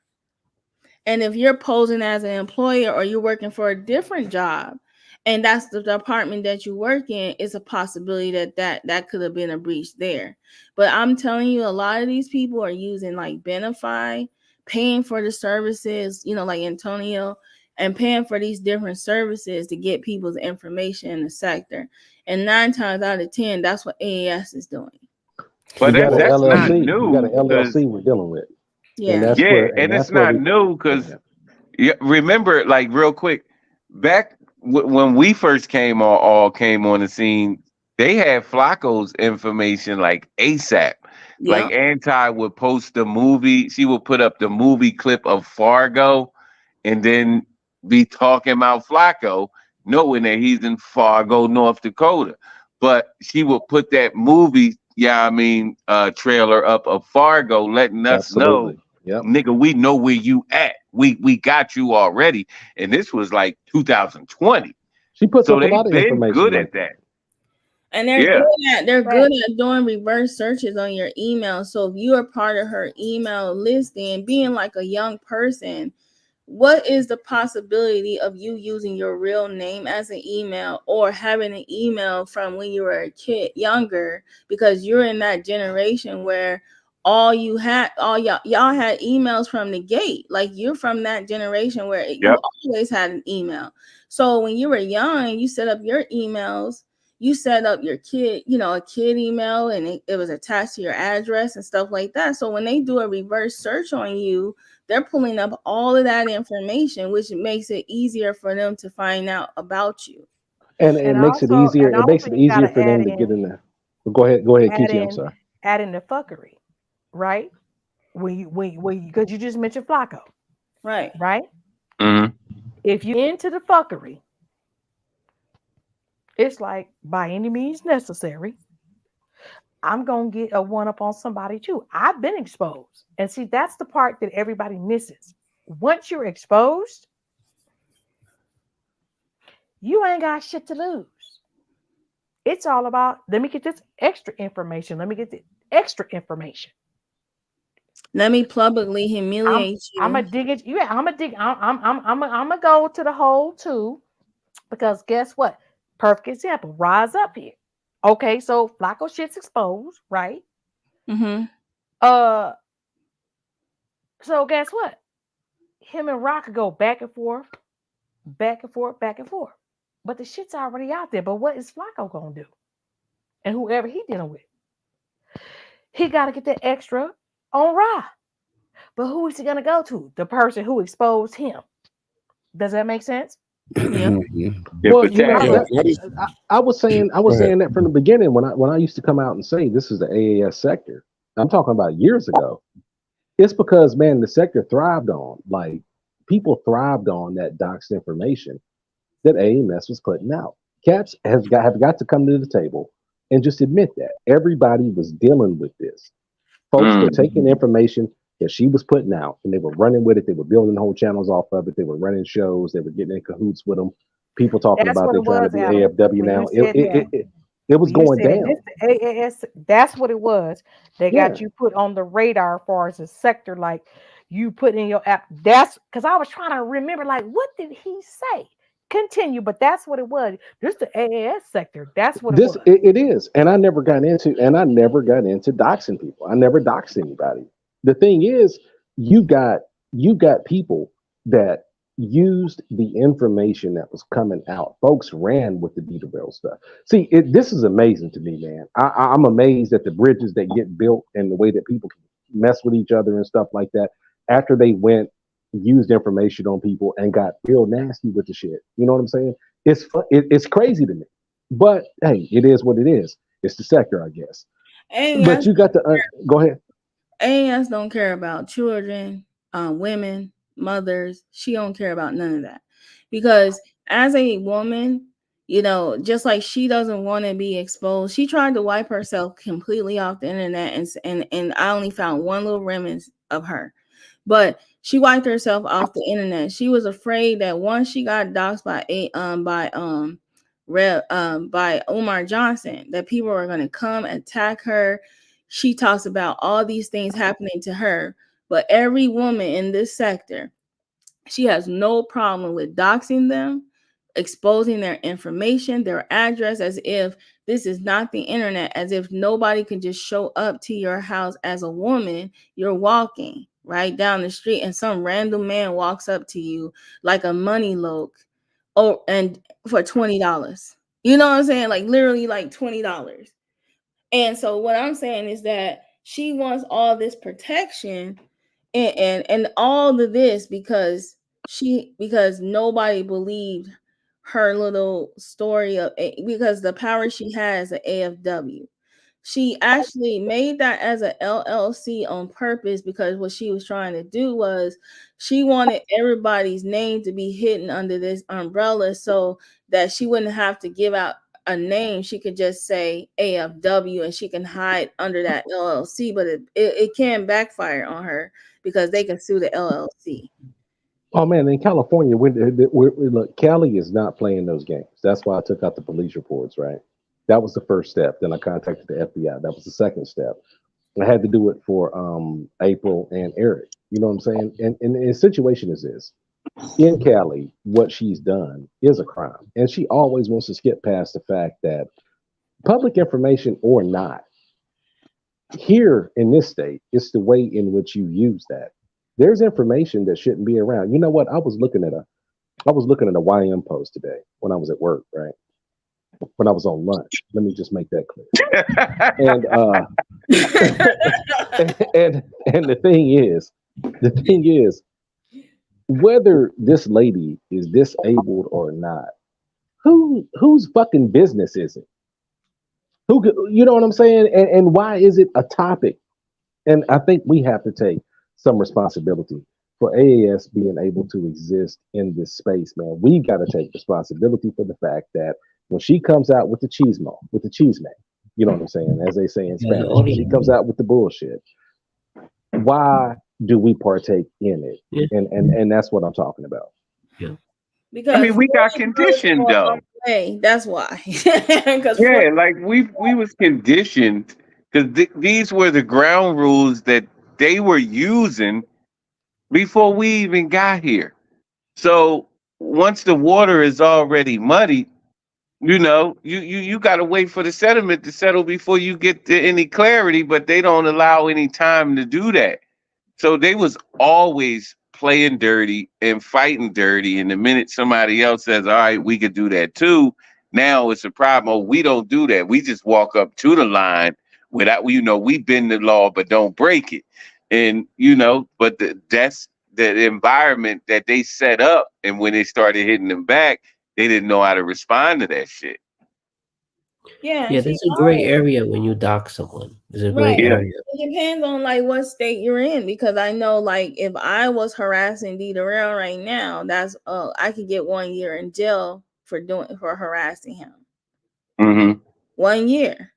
And if you're posing as an employer or you're working for a different job, and that's the department that you work in, it's a possibility that could have been a breach there. But I'm telling you, a lot of these people are using like Benefy, paying for the services, like Antonio, and paying for these different services to get people's information in the sector. And 9 times out of 10, that's what AAS is doing. We But got an that's not LLC. We got new an because LLC we're dealing with, and Yeah. that's yeah, where and it's we. not new because Yeah, remember, like real quick, back when we first all came on the scene, they had Flacco's information like ASAP. Like Yeah. Anti would post the movie, she would put up the movie clip of Fargo, and then be talking about Flacco, knowing that he's in Fargo, North Dakota. But she would put that movie, trailer up of Fargo, letting us know, absolutely. Yep. nigga, we know where you at. We got you already. And this was like 2020. She puts So up a they've lot of been information good like at that. that. And they're Yeah. good at doing reverse searches on your email. So if you are part of her email listing, being like a young person, what is the possibility of you using your real name as an email, or having an email from when you were a kid younger, because you're in that generation where all y'all had emails from the gate. Like, you're from that generation where you Yep. always had an email. So when you were young, you set up your emails, you set up your a kid email, and it was attached to your address and stuff like that. So when they do a reverse search on you, they're pulling up all of that information, which makes it easier for them to find out about you. And And it makes it also, easier. and It makes also, it you easier gotta for them to get in there. Go ahead. Go ahead, add Kiki. I'm in, sorry. add in the fuckery, right? Because you just mentioned Flacco, Right. right? Hmm. If you into the fuckery, it's like by any means necessary, I'm gonna get a one up on somebody too. I've been exposed, and see, that's the part that everybody misses. Once you're exposed, you ain't got shit to lose. It's all about, let me get this extra information. Let me get the extra information. Let me publicly humiliate I'm you. gonna dig it. Yeah, I'm gonna dig. I'm gonna go to the hole too, because guess what? Perfect example. Rise up here. Okay, so Flacco shit's exposed, right? Mm-hmm. Uh, so guess what? Him and Rock could go back and forth, back and forth, back and forth. But the shit's already out there. But what is Flacco gonna do? And whoever he dealing with, he got to get that extra on Raw. But who is he gonna go to? The person who exposed him. Does that make sense? Yeah. Well, you know, Yeah, I was saying go ahead. that from the beginning when I used to come out and say this is the AAS sector. I'm talking about years ago. It's because man, the sector thrived on like people thrived on that doxed information that AMS was putting out. Cats have got to come to the table and just admit that everybody was dealing with this. Folks were taking information that she was putting out and they were running with it. They were building whole channels off of it. They were running shows. They were getting in cahoots with them. People talking That's about what they it trying to was, be Adam. AFW When you now. said that, It was when you going said that down. this the AAS, that's what it was. They Yeah. got you put on the radar as far as a sector, like you put in your app. That's because I was trying to remember, like, what did he say? Continue, but that's what it was. This the AAS sector. That's what it was. It is. And I never got into doxing people. I never doxed anybody. The thing is, you got you got people that used the information that was coming out. Folks ran with the Dita Bell stuff. See, this is amazing to me, man. I'm amazed at the bridges that get built and the way that people can mess with each other and stuff like that after they went used information on people and got real nasty with the shit. You know what I'm saying? It's crazy to me. But hey, it is what it is. It's the sector, I guess. But AAS, you got to go ahead. AAS don't care about children, women, mothers. She don't care about none of that. Because as a woman, you know, just like she doesn't want to be exposed, she tried to wipe herself completely off the internet, and I only found one little remnant of her. But she wiped herself off the internet. She was afraid that once she got doxxed by Umar Johnson, that people were going to come attack her. She talks about all these things happening to her, but every woman in this sector, she has no problem with doxing them, exposing their information, their address, as if this is not the internet, as if nobody can just show up to your house as a woman. You're walking right down the street and some random man walks up to you like a money loke, and for $20. You know what I'm saying? Like literally like $20. And so what I'm saying is that she wants all this protection and all of this because nobody believed her little story of because the power she has at AFW. She actually made that as a LLC on purpose because what she was trying to do was she wanted everybody's name to be hidden under this umbrella so that she wouldn't have to give out a name. She could just say AFW and she can hide under that LLC, but it can backfire on her because they can sue the LLC. Oh man, in California, look, Cali is not playing those games. That's why I took out the police reports. Right, that was the first step. Then I contacted the FBI. That was the second step. I had to do it for April and Eric. You know what I'm saying? And the situation is this: in Cali, what she's done is a crime, and she always wants to skip past the fact that public information or not, here in this state, it's the way in which you use that. There's information that shouldn't be around. You know what? I was looking at a YM post today when I was at work, right? When I was on lunch. Let me just make that clear. And and the thing is, whether this lady is disabled or not, whose fucking business is it? You know what I'm saying? And why is it a topic? And I think we have to take some responsibility for AAS being able to exist in this space, man. We've got to take responsibility for the fact that when she comes out with the cheese man, you know what I'm saying? As they say in Spanish, when she comes out with the bullshit, why do we partake in it? Yeah. And that's what I'm talking about. Yeah. Because I mean, we got conditioned though. Hey, that's why. Yeah, like we was conditioned because these were the ground rules that they were using before we even got here. So once the water is already muddy, you got to wait for the sediment to settle before you get to any clarity, but they don't allow any time to do that. So they was always playing dirty and fighting dirty. And the minute somebody else says, all right, we could do that too, now it's a problem. Oh, we don't do that. We just walk up to the line without, we bend the law, but don't break it. And, but that's the environment that they set up. And when they started hitting them back, they didn't know how to respond to that shit. Yeah, Yeah, she there's a gray area when you dox someone. There's a gray right. Yeah. area. It depends on like what state you're in, because I know like if I was harassing D Darrell right now, that's I could get 1 year in jail for harassing him. Mm-hmm. 1 year.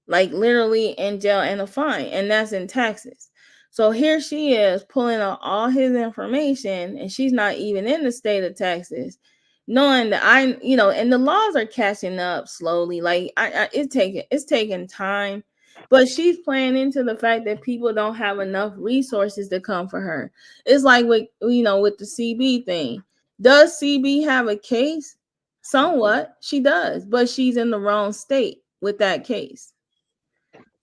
Like literally in jail and a fine, and that's in Texas. So here she is pulling out all his information, and she's not even in the state of Texas, knowing that and the laws are catching up slowly. Like it's taking time, but she's playing into the fact that people don't have enough resources to come for her. It's like with the CB thing. Does CB have a case? Somewhat, she does, but she's in the wrong state with that case.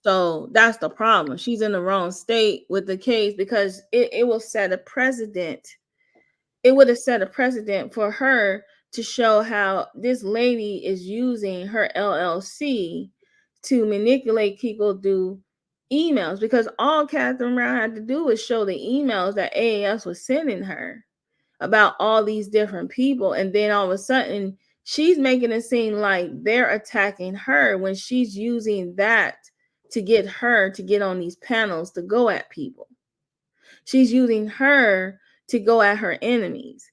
So that's the problem. She's in the wrong state with the case because it will set a precedent. It would have set a precedent for her to show how this lady is using her LLC to manipulate people through emails, because all Catherine Brown had to do was show the emails that AAS was sending her about all these different people. And then all of a sudden, she's making it seem like they're attacking her when she's using that to get her to get on these panels to go at people. She's using her to go at her enemies.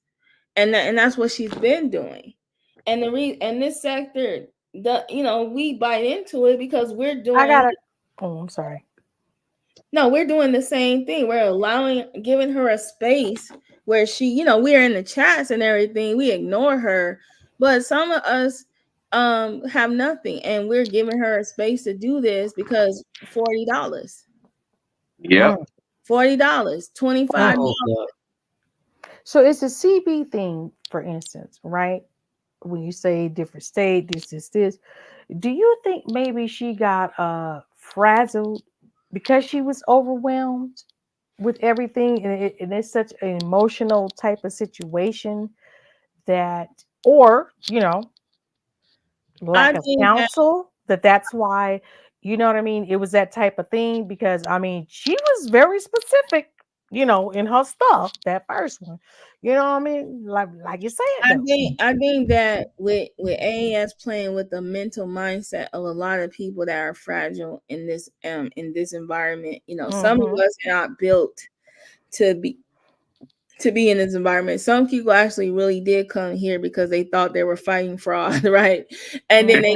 And that's what she's been doing. And and this sector, we bite into it because we're doing I'm sorry. No, we're doing the same thing. We're giving her a space where she, we're in the chats and everything. We ignore her, but some of us have nothing, and we're giving her a space to do this because $40. Yep. $40, $25. So it's a CB thing, for instance, right? When you say different state, this. Do you think maybe she got frazzled because she was overwhelmed with everything, and it's such an emotional type of situation that, or lack of counsel, that's why, you know what I mean? It was that type of thing, because I mean, she was very specific, in her stuff, that first one. You know what I mean? Like you said, I think that with AAS playing with the mental mindset of a lot of people that are fragile in this environment, some of us are not built to be in this environment. Some people actually really did come here because they thought they were fighting fraud, right? And then they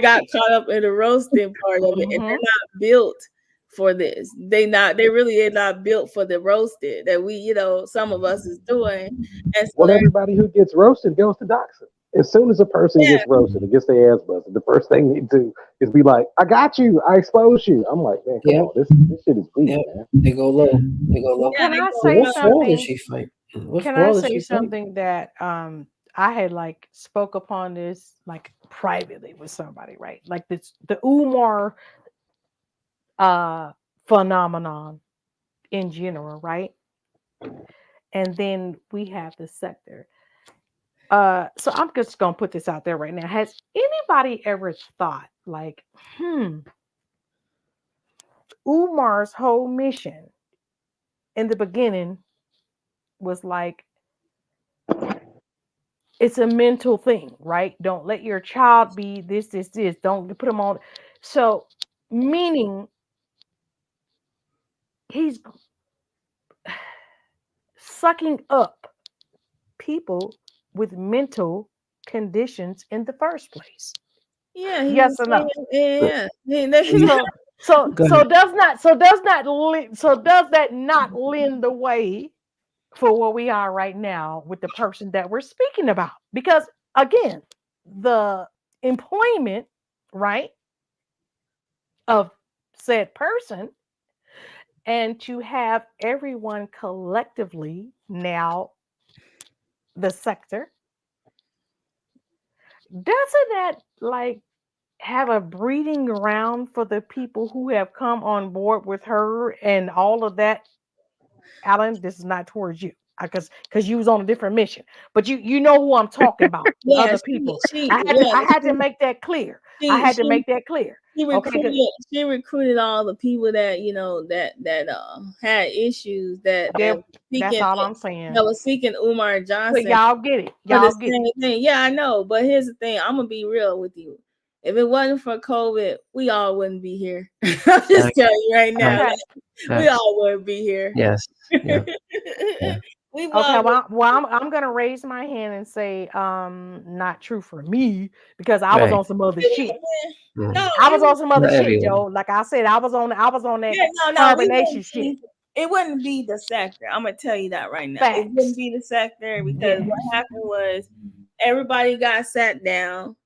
got caught up in the roasting part of it, and they're not built for this. They really are not built for the roasted that we, some of us is doing. And so everybody who gets roasted goes to Doxing. As soon as a person gets roasted and gets their ass busted, the first thing they do is be like, "I got you, I exposed you." I'm like, man, come on, this shit is weak, man. They go low. They go low. Can I say something? Can I say something that I had like spoke upon this like privately with somebody, right? Like the Umar phenomenon in general, right? And then we have the sector. So I'm just gonna put this out there right now. Has anybody ever thought like, Umar's whole mission in the beginning was like, it's a mental thing, right? Don't let your child be this. Don't put them on. So, meaning he's sucking up people with mental conditions in the first place. Yeah. Yes or no? Yeah. So does that not lend the way for where we are right now with the person that we're speaking about? Because again, the employment, right, of said person and to have everyone collectively now the sector, doesn't that like have a breeding ground for the people who have come on board with her and all of that? Alan, this is not towards you because you was on a different mission, but you know who I'm talking about. The Yeah, other people. I had to yeah, I had to make that clear. I she had to she make that clear. Okay, she recruited all the people that that had issues that's seeking all I'm saying. that was seeking Umar But Johnson y'all get it. for the Y'all get it. same thing. Yeah, I know, but here's the thing. I'm gonna be real with you. If it wasn't for COVID, we all wouldn't be here. I'm just telling you right now, Okay. we all wouldn't be here. Yes. Yeah. Yeah. We Okay, all well, I'm gonna raise my hand and say, not true for me because I was Right. on some other shit. Yeah. no, I was on some other Not shit, everyone. Joe. Like I said, I was on that yeah, no, we carbonation wouldn't shit. be. It wouldn't be the sector. I'm gonna tell you that right now. It Facts. wouldn't be the sector because Yes. what happened was everybody got sat down.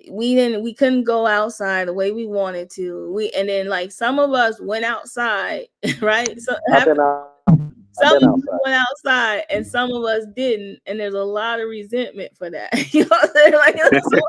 We couldn't go outside the way we wanted to. And then like some of us went outside, right? So it I've been happened. out. I've Some been of us outside. went outside and some of us didn't, and there's a lot of resentment for that. You know what I'm saying? Like it was so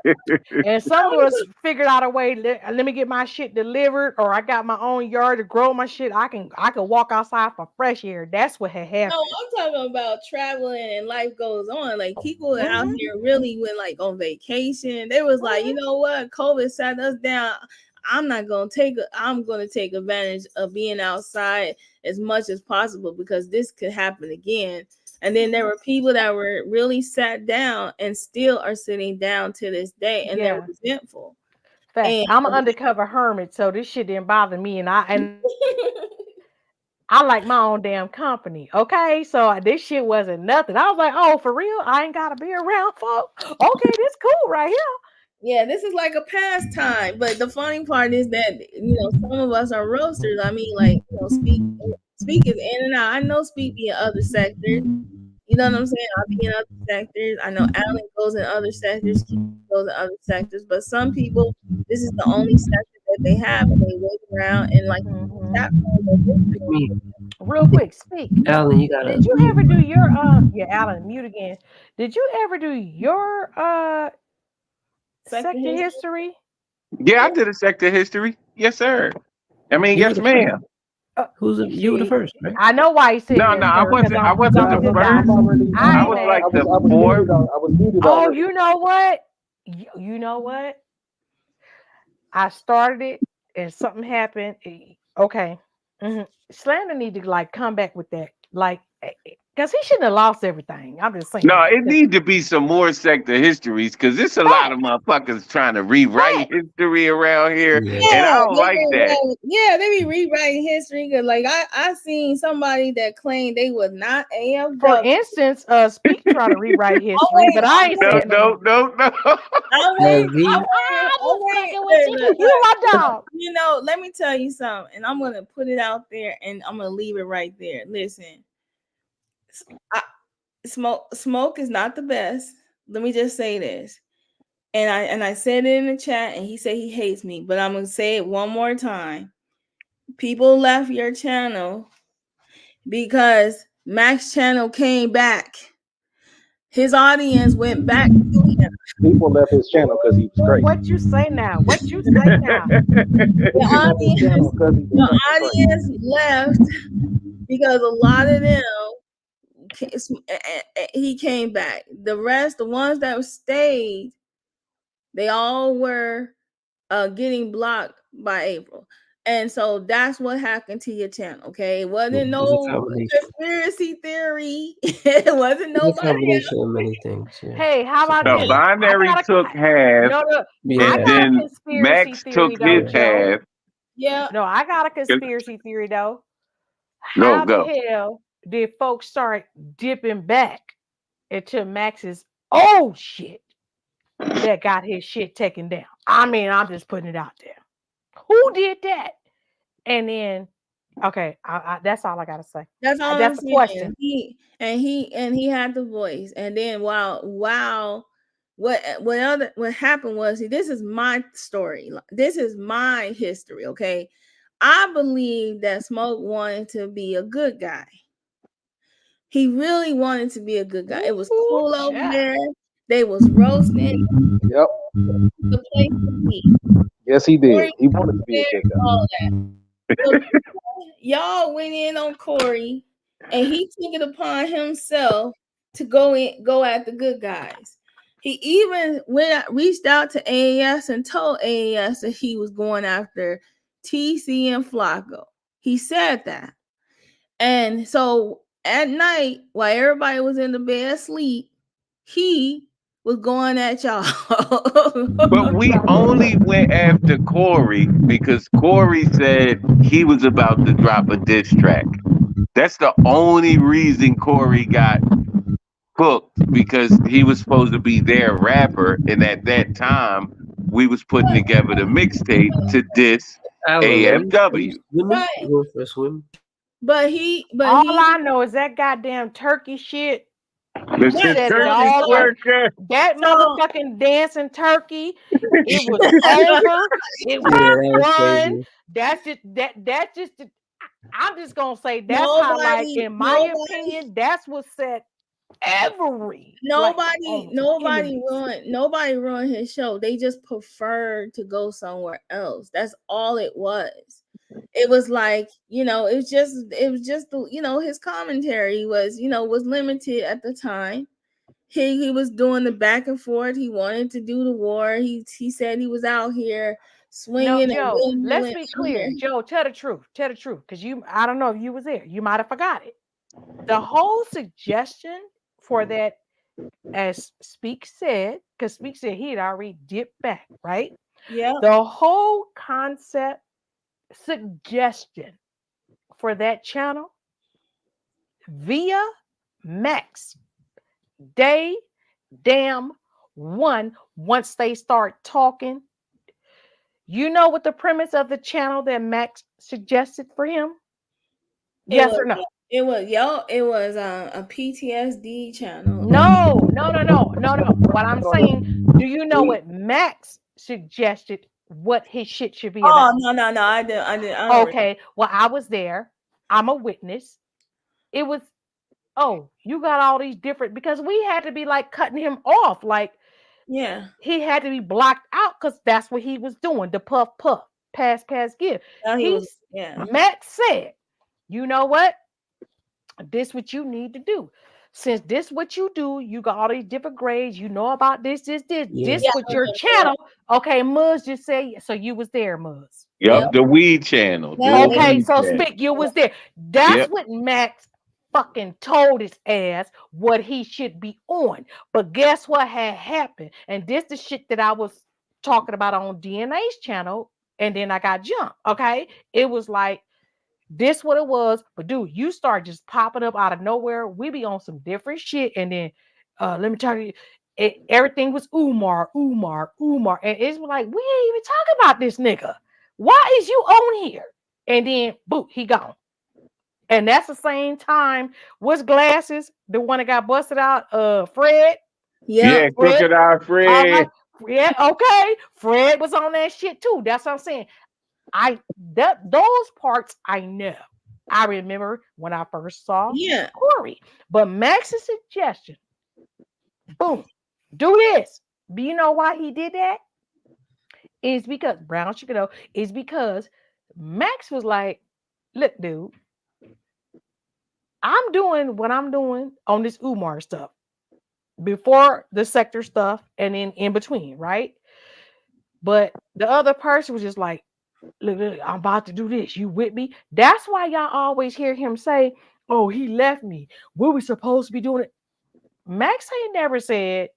And some of us figured out a way. Let me get my shit delivered, or I got my own yard to grow my shit. I can walk outside for fresh air. That's what had no, happened. I'm talking about traveling and life goes on. Like people out Mhm. here really went like on vacation. They was like, you know what? COVID sat us down. I'm gonna take advantage of being outside as much as possible because this could happen again. And then there were people that were really sat down and still are sitting down to this day and they're Yeah. resentful. Facts. And I'm an undercover hermit, so this shit didn't bother me, and I like my own damn company. Okay, so this shit wasn't nothing. I was like, oh, for real? I ain't gotta be around folk. Okay, this cool right here. yeah, this is like a pastime. But the funny part is that some of us are roasters. I mean, like speak is in and out. I know speak be in other sectors. You know what I'm saying? I'll be in other sectors. I know Alan goes in other sectors, Keith goes in other sectors. But some people, this is the only sector that they have, and they wait around and like chat Like me. Real quick, speak. Alan, you gotta Did you mute. ever do your yeah, Alan, mute again. Did you ever do your sector sector history. history? Yeah, I did a sector history. Yes, sir. I mean, You were yes, the first. ma'am. You were the See, first, right? I know why he said No, yes, no, I sir, because wasn't. I I'm wasn't a the good guy. first. I'm already. I I ain't was mad. like I the was. I was fourth. muted. I was muted Oh, already. you know what? You know what? I started it and something happened. Okay. Slander need to like come back with that. Like, because he shouldn't have lost everything. I'm just saying No, that. it needs to be some more sector histories because there's a lot of Facts. motherfuckers trying to rewrite Facts. history around here, Yeah. and I Yeah, don't like that. they be rewriting history because like I seen somebody that claimed they was not For AFW. instance, Speak try to rewrite Oh history, wait, but I ain't No, saying no no, more. no, no. I'm Yo, waiting. I'm V. waiting. I'm I'm just waiting. fucking with you. You my dog. Let me tell you something, and I'm gonna put it out there, and I'm gonna leave it right there. Listen, I, smoke is not the best. Let me just say this, and I said it in the chat, and he said he hates me, but I'm gonna say it one more time. People left your channel because Max channel came back. His audience went back to him. People left his channel because he was crazy. What you say now? What you say now? People left his channel because he was The fucking crazy. audience left because a lot of them he came back. The rest, the ones that stayed, they all were getting blocked by April. And so that's what happened to your channel. Okay, it Yeah, wasn't it's a no combination. conspiracy theory. It wasn't It's a nobody else. combination of many things. Yeah. Hey, how It's a about The this? combination. binary took half, No. I and Yeah. got a then conspiracy Max theory took though, his Joe. half. Yeah. No, I got a conspiracy theory though. No, How the go. hell did folks start dipping back into Max's oh shit that got his shit taken down? I mean, I'm just putting it out there. Who did that? And then, okay, that's all I gotta say. That's all I'm That's the saying. question. He had the voice. And then what happened was, see, this is my story. This is my history, okay? I believe that Smoke wanted to be a good guy. He really wanted to be a good guy. It was cool over there. They was roasting. Yep. The place to be. Yes, he did. Corey He wanted to be a good guy. all that. So y'all went in on Corey, and he took it upon himself to go at the good guys. He even reached out to AAS and told AAS that he was going after TC and Flacco. He said that. And so at night, while everybody was in the bed asleep, he was going at y'all. But we only went after Corey because Corey said he was about to drop a diss track. That's the only reason Corey got booked, because he was supposed to be their rapper, and at that time we was putting together the mixtape to diss AFW. Right. Go for a swim. But I know is that goddamn turkey shit. The turkey that motherfucking dancing turkey. It was over. It was done. That's just. I'm just gonna say that's how, like, in my opinion, that's what set nobody ruined his show. They just preferred to go somewhere else. That's all it was. It was like, it was just his commentary was limited at the time. He was doing the back and forth. He wanted to do the war. He said he was out here swinging. No, Joe, let's be clear. Joe, tell the truth, because I don't know if you was there. You might have forgot it. The whole suggestion for that, as Speak said, because Speak said he had already dipped back, right? Yeah. The whole concept suggestion for that channel via Max day damn one, once they start talking, you know what the premise of the channel that Max suggested for him? Yes or no? It was a PTSD channel. No. What I'm saying, do you know what Max suggested what his shit should be about? Oh, no, I did. Okay, well, I was there. I'm a witness. It was, you got all these different, because we had to be like cutting him off. Like, yeah, he had to be blocked out because that's what he was doing. The puff, pass, give. Max said, you know what? This what you need to do. Since this what you do, you got all these different grades. You know about this with your channel. Okay, Muzz just said, so you was there, Muzz. Yep, the weed channel. Okay, so Speak, you was there. That's what Max fucking told his ass what he should be on. But guess what had happened? And this the shit that I was talking about on DNA's channel, and then I got jumped. Okay, it was like, this what it was, but dude, you start just popping up out of nowhere. We be on some different shit, and then let me tell you, everything was Umar, and it's like, we ain't even talking about this nigga. Why is you on here? And then boom, he gone. And that's the same time. What's Glasses? The one that got busted out? Fred. Yeah, Crooked Eye Fred. Yeah, okay. Fred was on that shit too. That's what I'm saying. Those parts I know. I remember when I first saw Corey. But Max's suggestion, boom, do this. Do you know why he did that? It's because Brown Chicken is because Max was like, look, dude, I'm doing what I'm doing on this Umar stuff before the sector stuff and then in between, right? But the other person was just like, look, I'm about to do this. You with me? That's why y'all always hear him say, oh, he left me. What we supposed to be doing? Max ain't never said,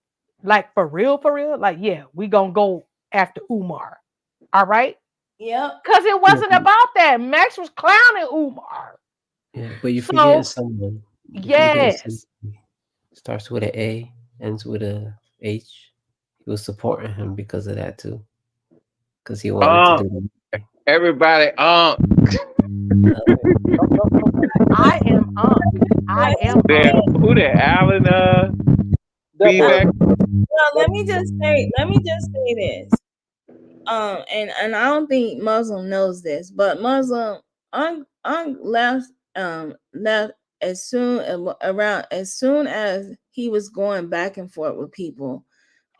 like, for real, like, yeah, we gonna go after Umar. All right? Yeah. Because it wasn't about that. Max was clowning Umar. Yeah, but you're forgetting someone. Yes. Starts with an A, ends with a H. He was supporting him because of that too. Because he wanted to do that. Everybody, I am who the Allen feedback? Well, let me just say this. and I don't think Muslim knows this, but Muslim left left as soon as he was going back and forth with people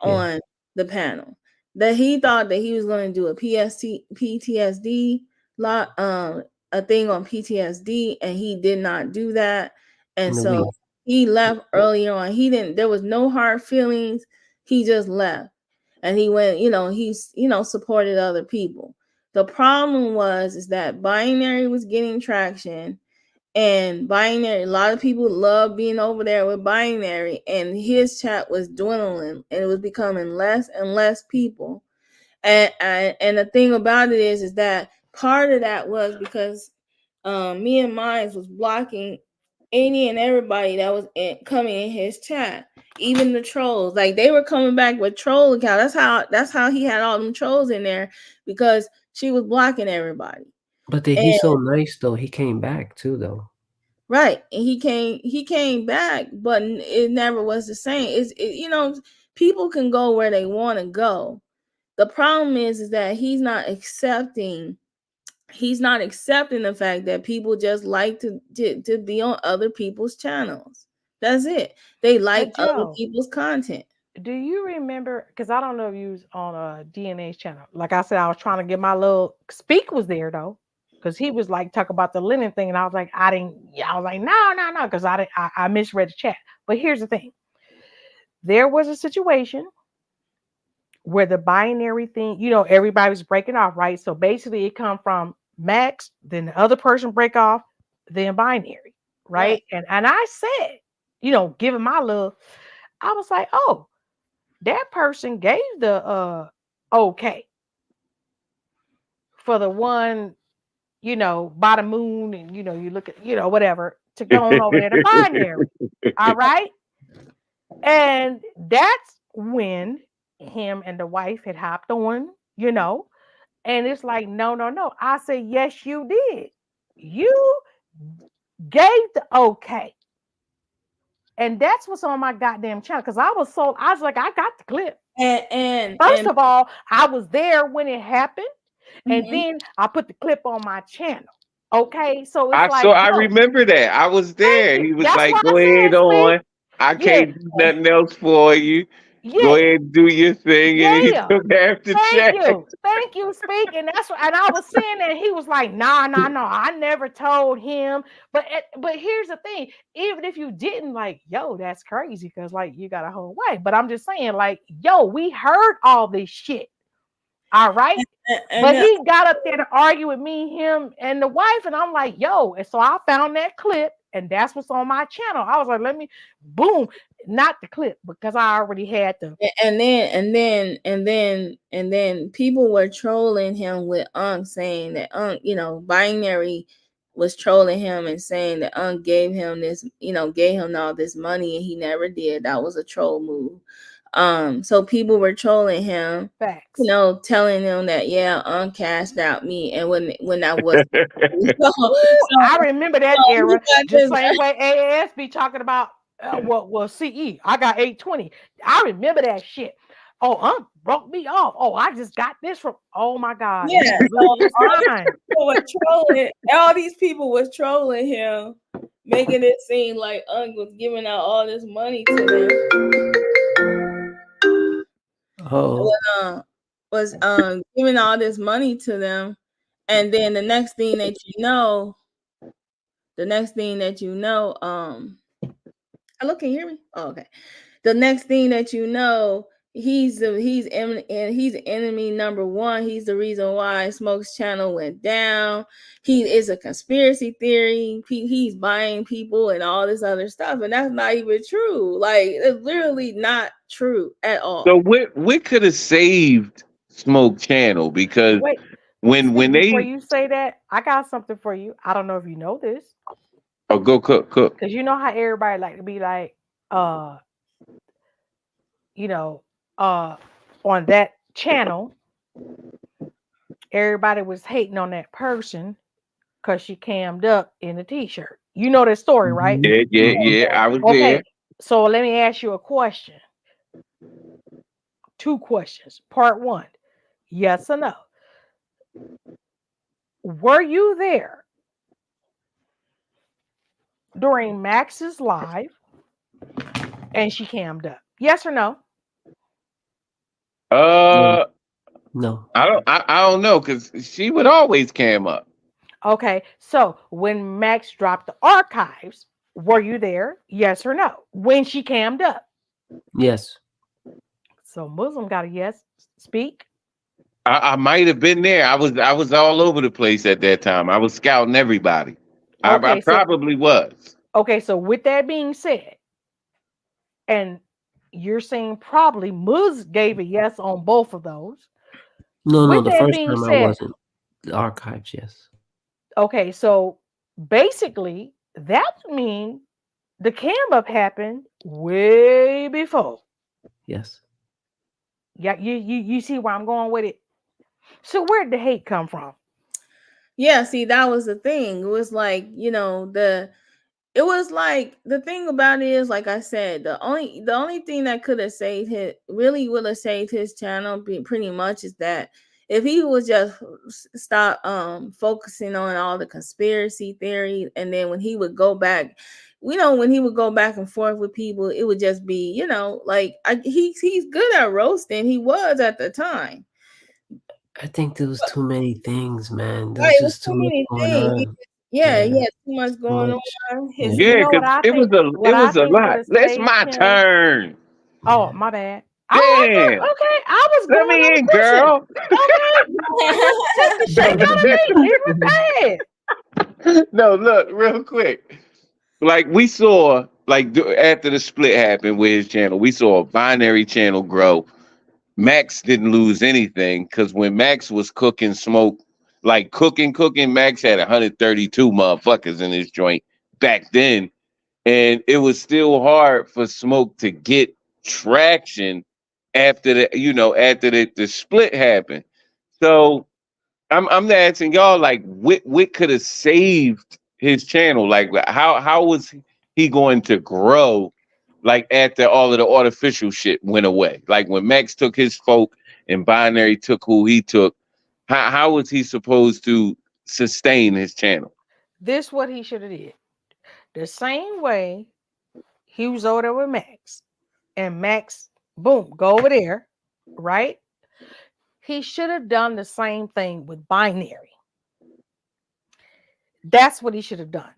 on the panel, that he thought that he was going to do a PTSD lot a thing on PTSD, and he did not do that, and so he left earlier on. He didn't. There was no hard feelings. He just left. And he went, he's, supported other people. The problem is that binary was getting traction, and binary, a lot of people love being over there with binary, and his chat was dwindling, and it was becoming less and less people. And the thing about it is that part of that was because me and Mines was blocking any and everybody that was coming in his chat, even the trolls. Like, they were coming back with troll account. That's how he had all them trolls in there, because she was blocking everybody. But he's so nice though. He came back too though. Right, and he came back, but it never was the same. People can go where they want to go. The problem is that he's not accepting the fact that people just like to be on other people's channels. That's it. They like other people's content. Do you remember, because I don't know if you was on DNA's channel. Like I said, I was trying to get my little Speak was there though, because he was like talk about the linen thing, and I was like, no, because I misread the chat. But here's the thing. There was a situation where the binary thing, everybody was breaking off, right? So basically it come from Max, then the other person break off, then binary, right? And I said, giving my love, I was like, oh, that person gave the okay for the one, by the moon, and you look at, whatever, to go on over there to binary. All right. And that's when him and the wife had hopped on, and it's like, no. I said, yes, you did. You gave the okay. And that's what's on my goddamn channel. Because I was like, I got the clip. And first of all, I was there when it happened. And then I put the clip on my channel. Okay. So it's I remember that. I was there. He was that's like, what go ahead on. I can't do nothing else for you. Go ahead and do your thing. And he took after chat. Thank you, Speak. And and I was saying that, he was like, no, I never told him. But here's the thing, even if you didn't, like, yo, that's crazy, because like you got a whole wife. But I'm just saying, like, yo, we heard all this shit. All right. But he got up there to argue with me, him, and the wife, and I'm like, yo. And so I found that clip, and that's what's on my channel. I was like, let me, boom, not the clip, because I already had the. And then people were trolling him with saying that binary was trolling him and saying that gave him this, gave him all this money, and he never did. That was a troll move. So people were trolling him. Facts. Telling them that cashed out me, and when I was, I remember that era. The same way AAS be talking about CE. I got 820. I remember that shit. Oh, broke me off. Oh, I just got this from. Oh my God. Yeah. All these people was trolling him, making it seem like was giving out all this money to them. Was giving all this money to them, and then the next thing that you know, hello, can you hear me? Oh, okay. The next thing that you know, he's enemy number one. He's the reason why Smoke's channel went down. He is a conspiracy theory. He's buying people and all this other stuff, and that's not even true. Like, it's literally not true at all. So what could have saved Smoke channel? Because when before you say that, I got something for you. I don't know if you know this. Oh, go cook. Because you know how everybody like to be like, on that channel, everybody was hating on that person because she cammed up in a t-shirt. You know that story, right? Yeah. I was there. So let me ask you a question. 2 questions. Part 1. Yes or no? Were you there during Max's live and she cammed up? Yes or no? Uh, No. I don't know because she would always cam up. Okay, so when Max dropped the archives, were you there? Yes or no? When she cammed up. Yes. So Muslim got a yes. Speak. I might have been there. I was all over the place at that time. I was scouting everybody. I Okay, so probably was. with that being said, and you're saying probably Muz gave a yes on both of those. No, no. With The that first being time I said, wasn't. The archives, yes. okay, so basically that means the cam up happened way before. Yes. Yeah, you see where I'm going with it. So where did the hate come from? Yeah, see, that was the thing. It was like, it was like the thing about it is, like I said, the only thing that could have saved his really would have saved his channel pretty much is that if he would just stop focusing on all the conspiracy theory, and then when he would go back, when he would go back and forth with people, it would just be, like he's good at roasting. He was at the time. I think there was too many things, man. There Right, was it was just too too much many going things. on. Yeah, Yeah, he had too much too going much. on. Yeah. His You Yeah, know what because I it was think? a What it I was a think could lot. have It's saved my him. turn. Oh, my bad. Oh, Damn. okay. I was Let going. I me was in, listening. girl. Okay, take the shit out of me. It was bad. No, look, real quick. Like we saw, like after the split happened with his channel, we saw a binary channel grow. Max didn't lose anything because when Max was cooking smoke, like cooking, Max had 132 motherfuckers in his joint back then. And it was still hard for Smoke to get traction after the split happened. So I'm asking y'all, like, what could have saved his channel? Like, how was he going to grow? Like after all of the artificial shit went away, like when Max took his folk and Binary took who he took, how was he supposed to sustain his channel? This what he should have did. The same way he was over there with Max, and Max, boom, go over there, right? He should have done the same thing with Binary. That's what he should have done.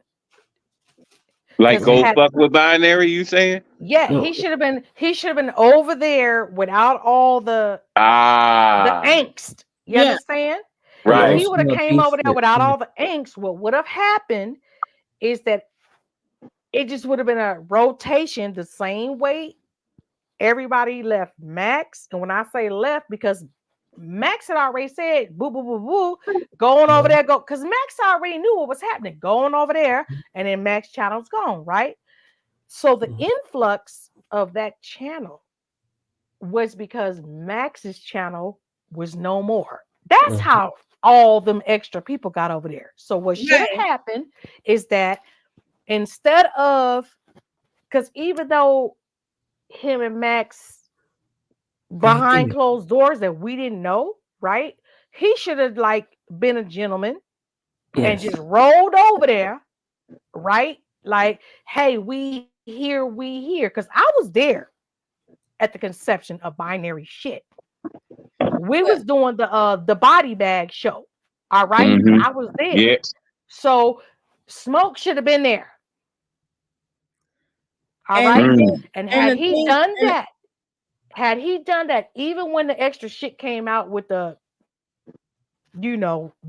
Like Because No, go had fuck with Binary, you saying? yeah, no. he should have been over there without all the Ah, angst. You Yeah, understand? And If right. he also would have the came beef over there with without all the angst, what would have happened is that it just would have been a rotation the same way everybody left Max. And when I say left, because Max had already said, boo, boo, boo, boo, going over there, go. Because Max already knew what was happening, going over there, and then Max channel's gone, right? So the influx of that channel was because Max's channel was no more. That's how all them extra people got over there. So what should have right. happened is that instead of, because even though him and Max right behind there. closed doors that we didn't know, right? He should have like been a gentleman and Yes. just rolled over there, right? Like, hey, we here. Because I was there at the conception of binary shit. We was doing the body bag show. All right. Mm-hmm. I was there. Yeah. So Smoke should have been there. All And right. Mm. And and the thing, and had he done that, even when the extra shit came out with the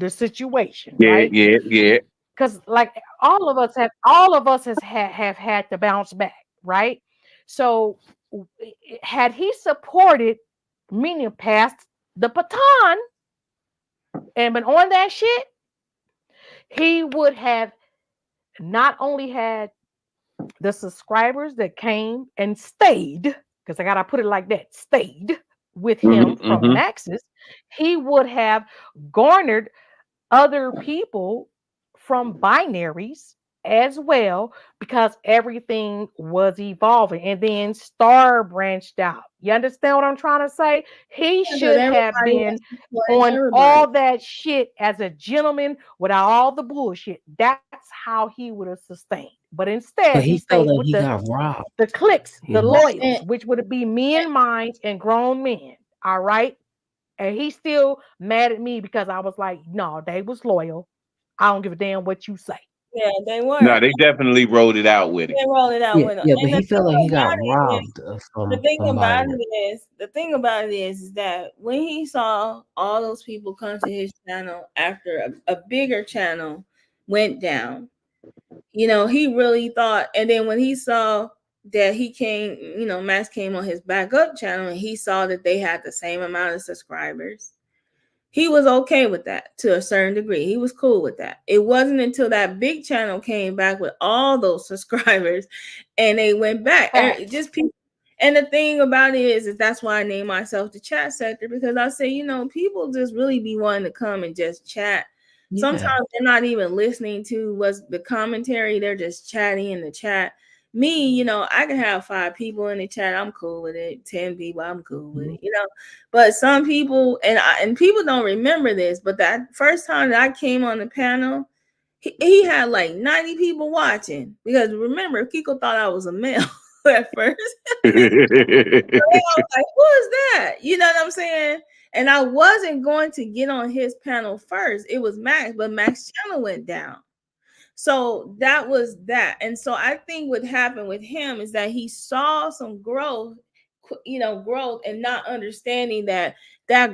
situation, Yeah, right? yeah, yeah. Because like all of us have had to bounce back, right? So had he supported, meaning passed the baton and been on that shit, he would have not only had the subscribers that came and stayed, because I gotta put it like that, stayed with him Mm-hmm, from mm-hmm. Maxis, he would have garnered other people from binaries as well, because everything was evolving, and then Star branched out. You understand what I'm trying to say? He Yeah, but should have everybody been wants to support on everybody. all that shit as a gentleman without all the bullshit. That's how he would have sustained. But instead, But he he felt stayed like with he got robbed, the cliques, you the know. Right. loyals, which would be men minds and grown men. All right. And he's still mad at me because I was like, no, they was loyal. I don't give a damn what you say. Yeah, they No, were. they definitely wrote it out with him. They rolled it out Yeah, with them. yeah, but And the he felt thing like he got about it is, robbed from Byron. the thing about it is that when he saw all those people come to his channel after a bigger channel went down, he really thought. And then when he saw that he came, Max came on his backup channel and he saw that they had the same amount of subscribers, he was okay with that to a certain degree. He was cool with that. It wasn't until that big channel came back with all those subscribers and they went back. Just people. And the thing about it is that's why I named myself the chat sector, because I say, people just really be wanting to come and just chat. Yeah. Sometimes they're not even listening to what's the commentary. They're just chatting in the chat. Me, I can have 5 people in the chat. I'm cool with it. 10 people, I'm cool with it. But some people, and people don't remember this, but that first time that I came on the panel, he had like 90 people watching, because remember, Kiko thought I was a male at first. So I was like, who is that? You know what I'm saying? And I wasn't going to get on his panel first. It was Max, but Max's channel went down. So that was that. And so I think what happened with him is that he saw some growth, growth, and not understanding that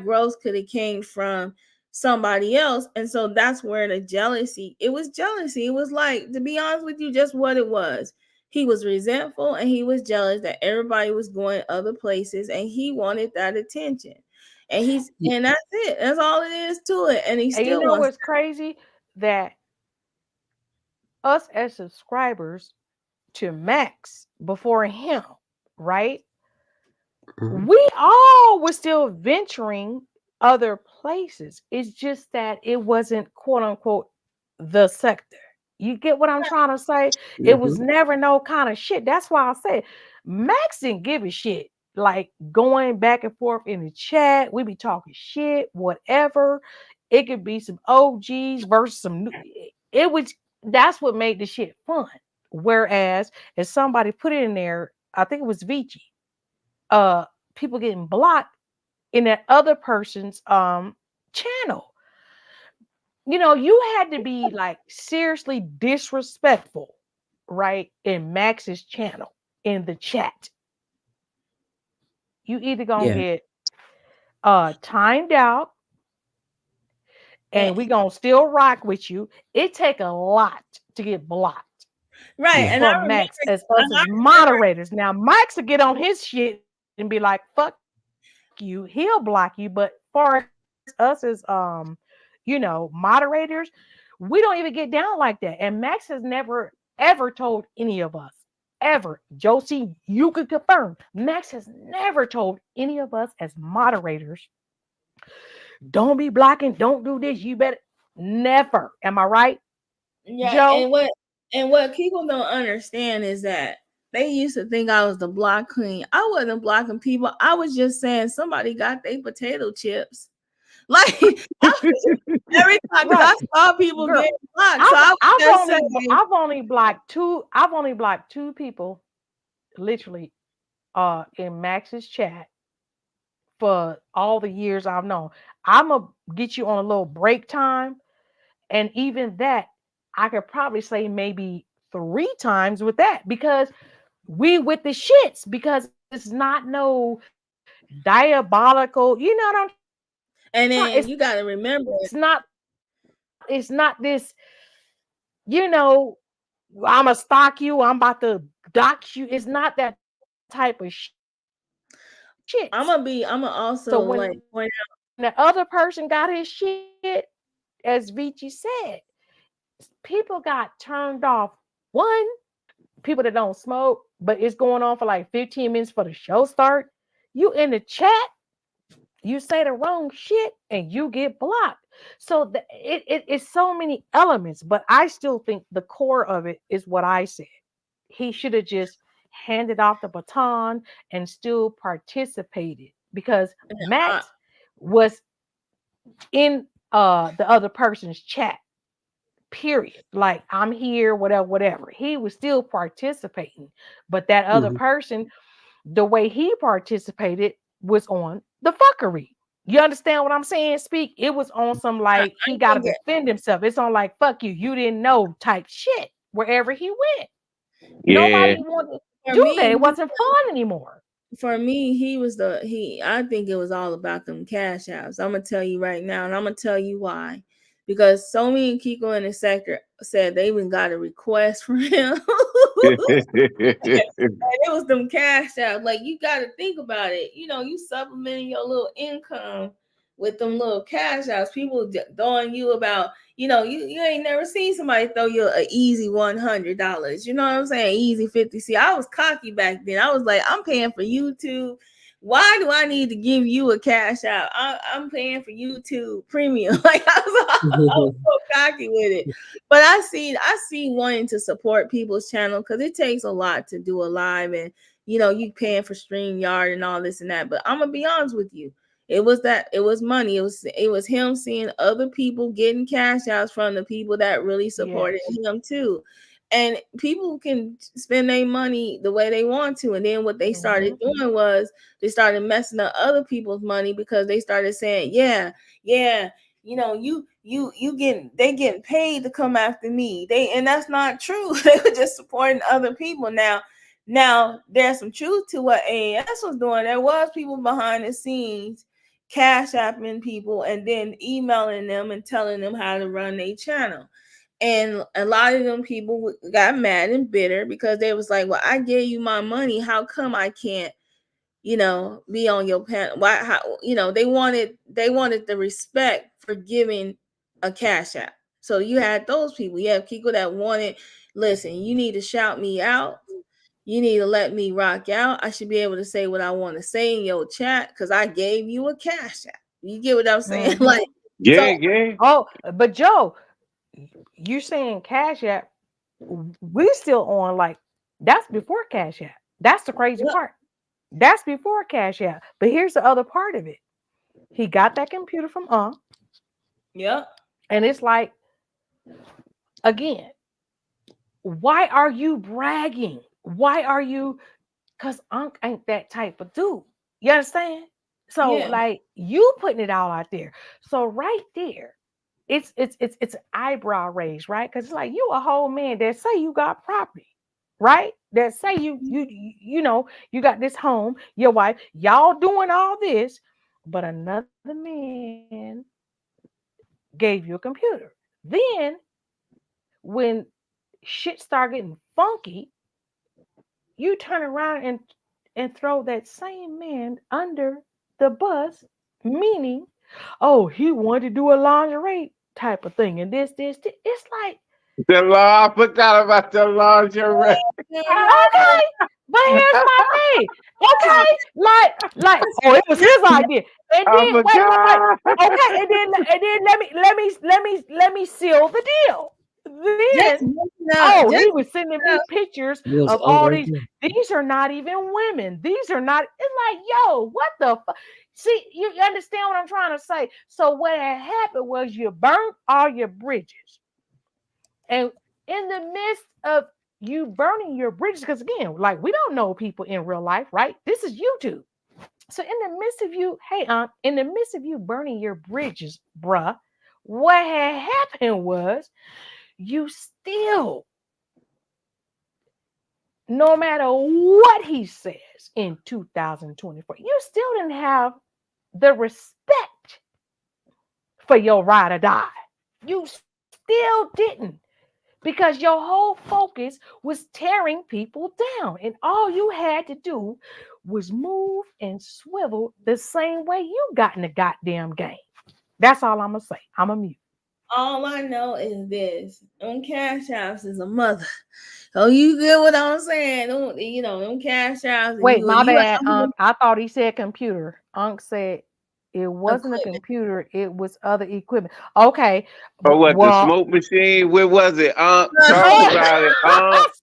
growth could have came from somebody else. And so that's where the jealousy, it was jealousy. It was like, to be honest with you, just what it was. He was resentful and he was jealous that everybody was going other places and he wanted that attention. And that's it. That's all it is to it. And he And you still know wants what's crazy? That us as subscribers to Max before him, right? Mhm. We all were still venturing other places. It's just that it wasn't quote unquote the sector. You get what I'm trying to say? It was Mhm. never no kind of shit. That's why I said Max didn't give a shit. Like going back and forth in the chat, we be talking shit, whatever. It could be some OGs versus some new. It was That's what made the shit fun. Whereas if somebody put it in there, I think it was Vici, uh people getting blocked in that other person's channel. You had to be like seriously disrespectful, right? In Max's channel in the chat. You either gonna Yeah. get timed out and we and gonna still rock with you. It take a lot to get blocked right. Yeah. And I from remember, Max as us as moderators. Now Max will get on his shit and be like, fuck you, he'll block you. But far as us as moderators, we don't even get down like that. And Max has never ever told any of us, ever. Josie, you could confirm. Max has never told any of us as moderators, don't be blocking, don't do this, you better never. Am I right, yeah, Joe? and what people don't understand is that they used to think I was the block queen. I wasn't blocking people. I was just saying somebody got their potato chips. Like I was just, every time, because I Right. saw people Girl, get blocked, so I've I was I've just only saying, I've only blocked two people literally in Max's chat for all the years I've known. I'm gonna get you on a little break time, and even that, I could probably say maybe 3 times with that, because we with the shits, because it's not no diabolical. You know what I'm trying? and It's then you not. got to remember. It's not this. You know, I'm gonna stalk you. I'm about to dox you. It's not that type of shit. I'm gonna So also when like the point other person got his shit, as Vici said, people got turned off. One, people that don't smoke, but it's going on for like 15 minutes for the show start. You in the chat, you say the wrong shit and you get blocked. So it's so many elements, but I still think the core of it is what I said. He should have just handed off the baton and still participated, because I, Max was in the other person's chat, period. Like, I'm here, whatever, whatever. He was still participating, but that other person, the way he participated was on the fuckery. You understand what I'm saying? Speak. It was on some like he got to think defend himself. It's on like fuck you, you didn't know type shit wherever he went. Yeah. Nobody wanted to for do that. me, It wasn't fun anymore. he was I think it was all about them cash apps. I'm gonna tell you right now, and I'm gonna tell you why. Because so many people in the sector said they even got a request from him. And it was them cash apps. Like, you got to think about it. You supplementing your little income with them little cash apps. People throwing you about, you ain't never seen somebody throw you an easy $100. You know what I'm saying? Easy 50. See, I was cocky back then. I was like, I'm paying for YouTube. Why do I need to give you a cash out? I'm paying for YouTube Premium. Like, I was so cocky with it. But I see wanting to support people's channel, because it takes a lot to do a live, and you paying for StreamYard and all this and that. But I'm gonna be honest with you. It was money. It was him seeing other people getting cash outs from the people that really supported Yes. him too. And people can spend their money the way they want to. And then what they started doing was they started messing up other people's money, because they started saying, yeah, they getting paid to come after me. And that's not true. They were just supporting other people. Now there's some truth to what AAS was doing. There was people behind the scenes cash apping people and then emailing them and telling them how to run their channel. And a lot of them people got mad and bitter, because they was like, well, I gave you my money. How come I can't, be on your panel? Why? How? They wanted the respect for giving a cash app. So you had those people. You have people that wanted, listen, you need to shout me out. You need to let me rock out. I should be able to say what I want to say in your chat, because I gave you a cash app. You get what I'm saying? Like, Yeah, so yeah. Oh, but Joe, you saying Cash App? We still on like that's before Cash App. That's the crazy yep, part. That's before Cash App. But here's the other part of it. He got that computer from yep, and it's like, again, why are you bragging? Why are you? Because Unc ain't that type of dude. You understand? So yeah. like you putting it all out there. So right there, it's an eyebrow raise, right? Because it's like you a whole man that say you got property, right? That say you got this home, your wife, y'all doing all this, but another man gave you a computer. Then when shit start getting funky, you turn around and throw that same man under the bus, meaning, oh, he wanted to do a lingerie type of thing, and this. It's like, The law, I forgot about the lingerie. okay, but here's my thing. Okay, oh, it was his idea, and I then wait. forgot. Okay, and then let me seal the deal. Just Then, messing up. oh, Just he was sending me pictures It was of all all right these. there. These are not even women. These are not. It's like, yo, what the fuck? See, you understand what I'm trying to say? So what had happened was you burnt all your bridges, and in the midst of you burning your bridges, because again, like we don't know people in real life, right? This is YouTube. So in the midst of you, hey, in the midst of you burning your bridges, bruh, what had happened was you still, no matter what he says in 2024, you still didn't have the respect for your ride or die. You still didn't, because your whole focus was tearing people down. And all you had to do was move and swivel the same way you got in the goddamn game. That's all I'm going to say. I'm a mute. all I know is this: them cash apps is a mother. So you get what I'm saying? Them cash apps, and Wait, my you bad, Unc. I thought he said computer. Unc said It wasn't a equipment. computer, it was other equipment. Okay. Or what, the Well, smoke machine? Where was it? Talk about it.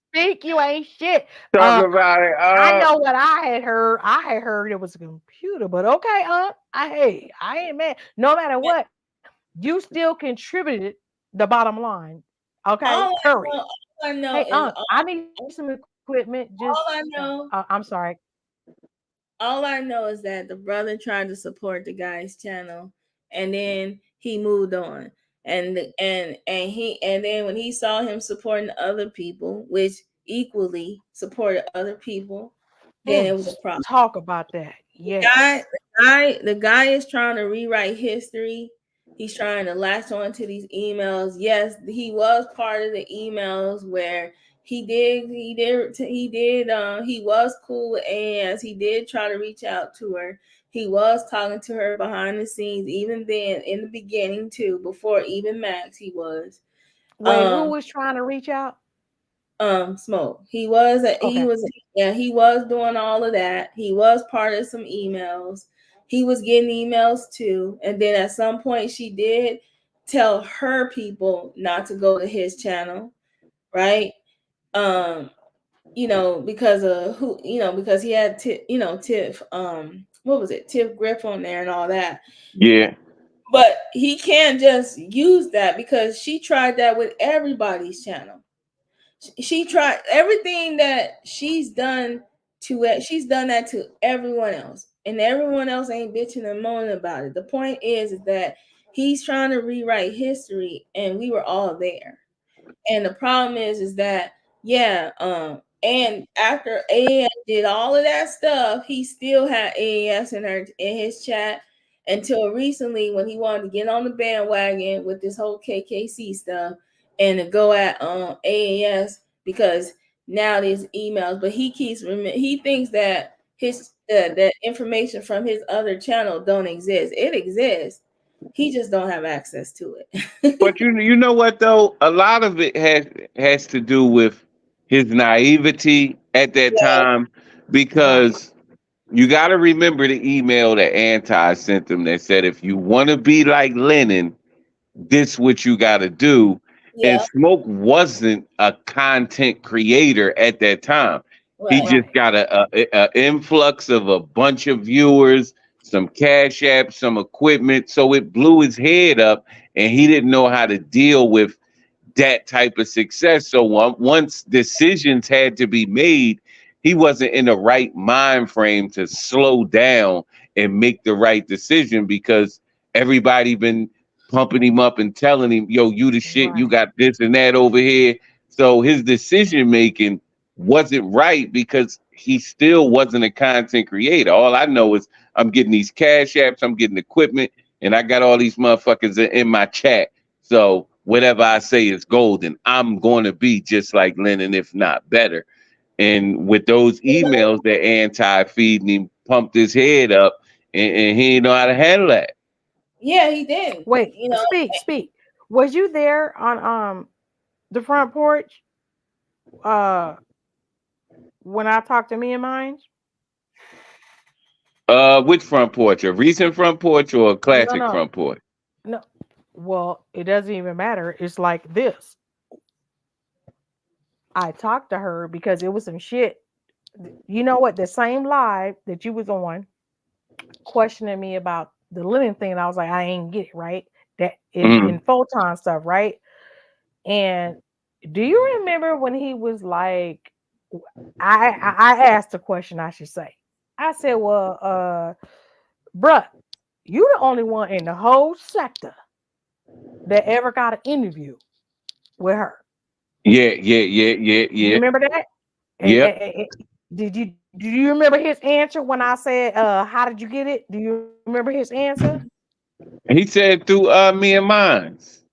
speak, you ain't shit. Talk about it. I know what I had heard. I had heard it was a computer, but okay, I ain't mad. No matter what, you still contributed the bottom line. Okay, period. All I know Hey, is I need some equipment. Just all I know I'm sorry. all I know is that the brother tried to support the guy's channel, and then he moved on. And then when he saw him supporting other people, which equally supported other people, then it was a problem. Talk about that. Guy, Yes. the guy is trying to rewrite history. He's trying to latch on to these emails. Yes, he was part of the emails where he was cool with AS. He did try to reach out to her. He was talking to her behind the scenes, even then in the beginning too, before even Max he was. Wait, who was trying to reach out? Smoke. Okay. He was doing all of that. He was part of some emails. He was getting emails too. And then at some point she did tell her people not to go to his channel, right? Because of because he had Tiff, what was it, Tiff Griff on there and all that. Yeah. But he can't just use that because she tried that with everybody's channel. She tried everything that she's done to it. She's done that to everyone else, and everyone else ain't bitching and moaning about it. The point is that he's trying to rewrite history, and we were all there. And the problem is that and after AAS did all of that stuff, he still had AAS in his chat until recently when he wanted to get on the bandwagon with this whole KKC stuff and to go at AAS because now there's emails, but he thinks that that information from his other channel don't exist. It exists. He just don't have access to it. But you know what though? A lot of it has to do with his naivety at that Yeah, time, Right. because you got to remember the email that Anti sent them that said if you want to be like Lennon, this what you got to do. And yeah, Smoke wasn't a content creator at that time. He right. just Right. got a influx of a bunch of viewers, some cash apps, some equipment, so it blew his head up, and he didn't know how to deal with that type of success. So once decisions had to be made, he wasn't in the right mind frame to slow down and make the right decision, because everybody been pumping him up and telling him, yo, you the shit, you Right. got this and that over here. So his decision making wasn't right because he still wasn't a content creator. All I know is I'm getting these cash apps, I'm getting equipment, and I got all these motherfuckers in my chat. So whatever I say is golden. I'm going to be just like Lennon, if not better. And with those emails that Anti feeding him, pumped his head up, and he didn't know how to handle that. Yeah, he did. Wait, speak. Was you there on the front porch uh when I talked to me and mine? Which front porch? A recent front porch or a No, classic no, front porch? no. Well, it doesn't even matter. It's like this. I talked to her because it was some shit. You know what? The same live that you was on questioning me about the living thing, and I was like, I ain't get it right. That in Mm. photon stuff, right? And do you remember when he was like, I asked a question, I should say. I said, well, bruh, you the only one in the whole sector that ever got an interview with her. Yeah, yeah, yeah, yeah, You yeah. remember that? Yep. Do you remember his answer when I said, how did you get it? Do you remember his answer? He said through me and mines.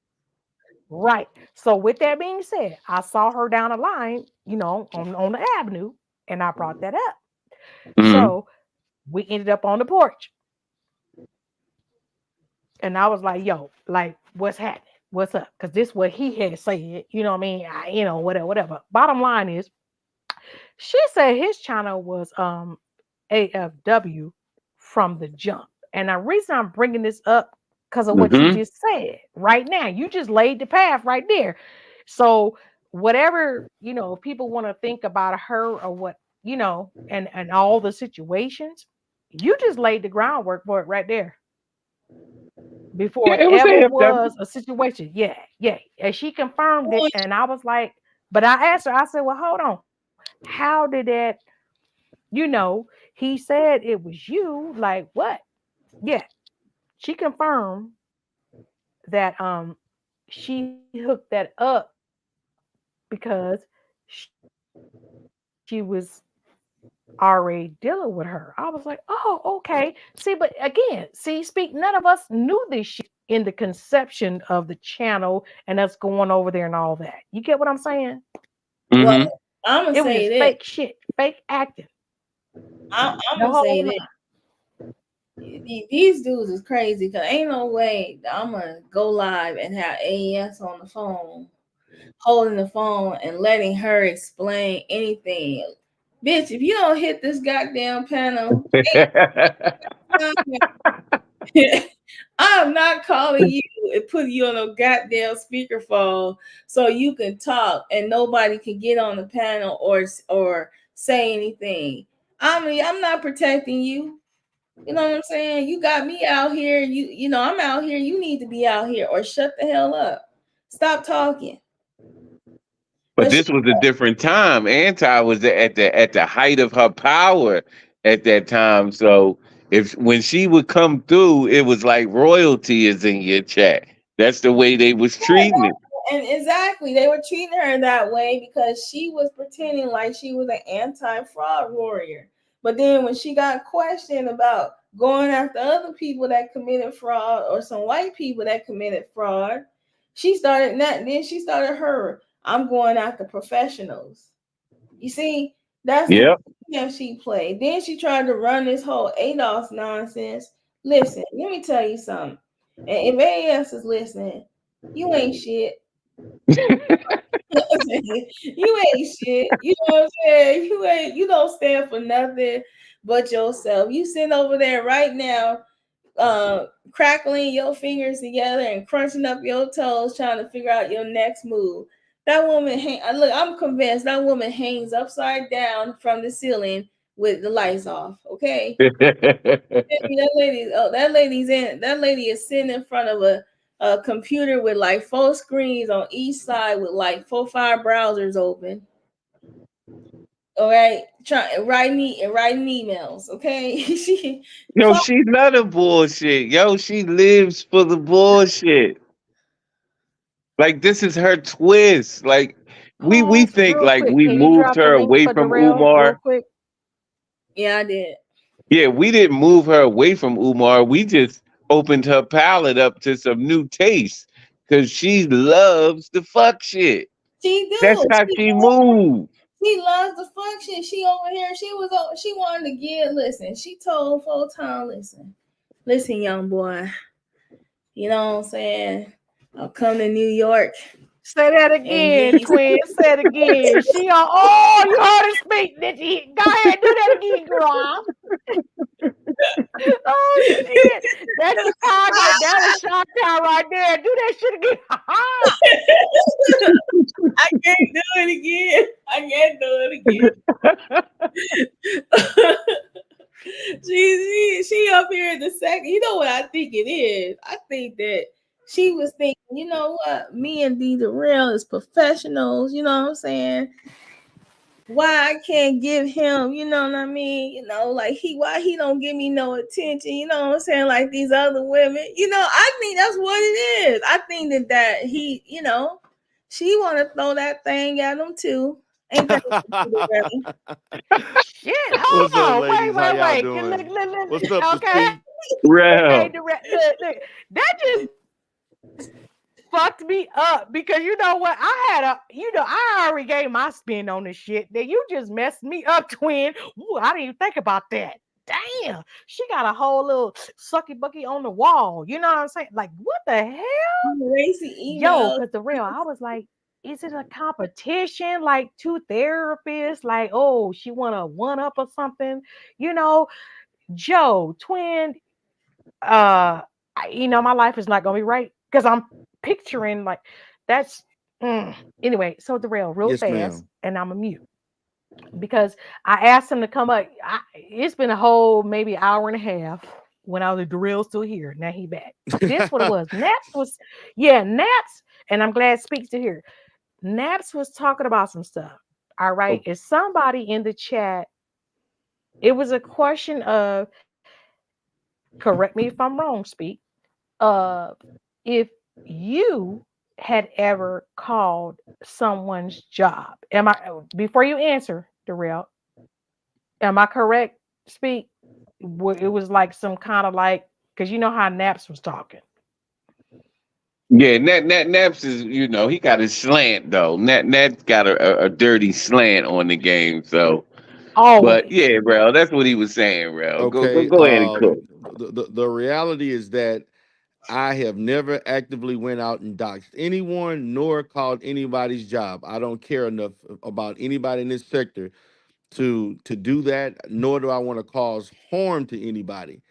Right. So with that being said, I saw her down the line, on the avenue, and I brought that up. Mm. So we ended up on the porch. And I was like, yo, like, what's happening? What's up? Because this is what he had said, you know what I mean? Whatever. Bottom line is, she said his channel was AFW from the jump. And the reason I'm bringing this up because of what you Mm-hmm. just said right now, you just laid the path right there. So whatever, if people want to think about her or what, and all the situations, you just laid the groundwork for it right there before Yeah, it it was ever AFW. was a situation. Yeah, yeah. And she confirmed it. And I was like, but I asked her, I said, well, hold on. How did that, he said it was you. Like what? Yeah. She confirmed that she hooked that up because she was already dealing with her. I was like, oh, okay. See, but again, none of us knew this shit in the conception of the channel and us going over there and all that. You get what I'm saying? Well, Mm-hmm. I'm gonna It was say just this. fake shit, fake acting I'm the gonna say whole this. night. These dudes is crazy because ain't no way that I'm gonna go live and have AES on the phone, holding the phone and letting her explain anything. Bitch, if you don't hit this goddamn panel, I'm not calling you and putting you on a goddamn speakerphone so you can talk and nobody can get on the panel or say anything. I mean, I'm not protecting you. You know what I'm saying? You got me out here. I'm out here. You need to be out here or shut the hell up. Stop talking. But But she, this was a different time. Anti was at the height of her power at that time. So if when she would come through, it was like royalty is in your chat. That's the way they was treating it. and exactly, they were treating her that way because she was pretending like she was an anti-fraud warrior. But then when she got questioned about going after other people that committed fraud or some white people that committed fraud, she started that. Then she started her. I'm going after professionals. You see, that's the Yep. game she played. Then she tried to run this whole ADOS nonsense. Listen, let me tell you something. And if AS is listening, you ain't shit. You ain't shit. You know what I'm saying? You don't stand for nothing but yourself. You sitting over there right now, crackling your fingers together and crunching up your toes, trying to figure out your next move. That woman, look, I'm convinced that woman hangs upside down from the ceiling with the lights off. Okay, that lady is sitting in front of a computer with like 4 screens on each side with like 4, 5 browsers open. All right, writing emails. Okay, she Yo, she love the bullshit. Yo, she lives for the bullshit. Like this is her twist. Like we Pause think real like quick. we Can you moved drop the her link away for from Darrell real Umar. quick? yeah, I did. Yeah, we didn't move her away from Umar. We just opened her palate up to some new tastes because she loves the fuck shit. She That's do. how she moves. She loves the function. She over here. She wanted to give. Listen, she told Photon, listen, young boy. You know what I'm saying? I'll come to New York Say that and give again, you. twin. Say it again. She on. Oh, you heard her speak. Did you? Go ahead, do that again, girl. Oh shit, that's Chicago. That was Chi-Town right there. Do that shit again. I can't do it again. I can't do it again. she up here in the second. You know what I think it is? I think that she was thinking, you know what, me and D Darrell is professionals, you know what I'm saying? Why I can't give him, you know what I mean? Like why he don't give me no attention, you know what I'm saying? Like these other women. I think that's what it is. I think that he, she wanna throw that thing at him too. Ain't that Shit, What's hold up, on. ladies? How y'all Wait. Look, doing? What's look. up, the Okay. P? Hey, Real. look. That just fucked me up because you know what? I already gave my spin on this shit. That you just messed me up, twin. Ooh, I didn't even think about that. Damn, she got a whole little sucky bucky on the wall. You know what I'm saying? Like, what the hell? racy Yo, email? because the real, I was like, is it a competition? Like two therapists? Like, oh, she want to one up or something? You know, Joe, twin, my life is not gonna be right because I'm picturing like that's anyway. So Darrell, real Yes, fast, ma'am. and I'm a mute because I asked him to come up. It's been a whole maybe hour and a half when I was like, Darrell's still here. Now he back. This what it was. Naps, and I'm glad Speaks to here. Naps was talking about some stuff. All right. Oh, Is somebody in the chat? It was a question of correct me if I'm wrong, Speak. If you had ever called someone's job, am I before you answer, Darrell, am I correct? Speak. It was like some kind of like because you know how Naps was talking. Yeah, Naps is, he got a slant though. Nat's got a dirty slant on the game. So, but Always. yeah, bro, that's what he was saying, bro. Go go okay. go ahead and cook. The reality is that I have never actively went out and doxed anyone nor called anybody's job. I don't care enough about anybody in this sector to do that, nor do I want to cause harm to anybody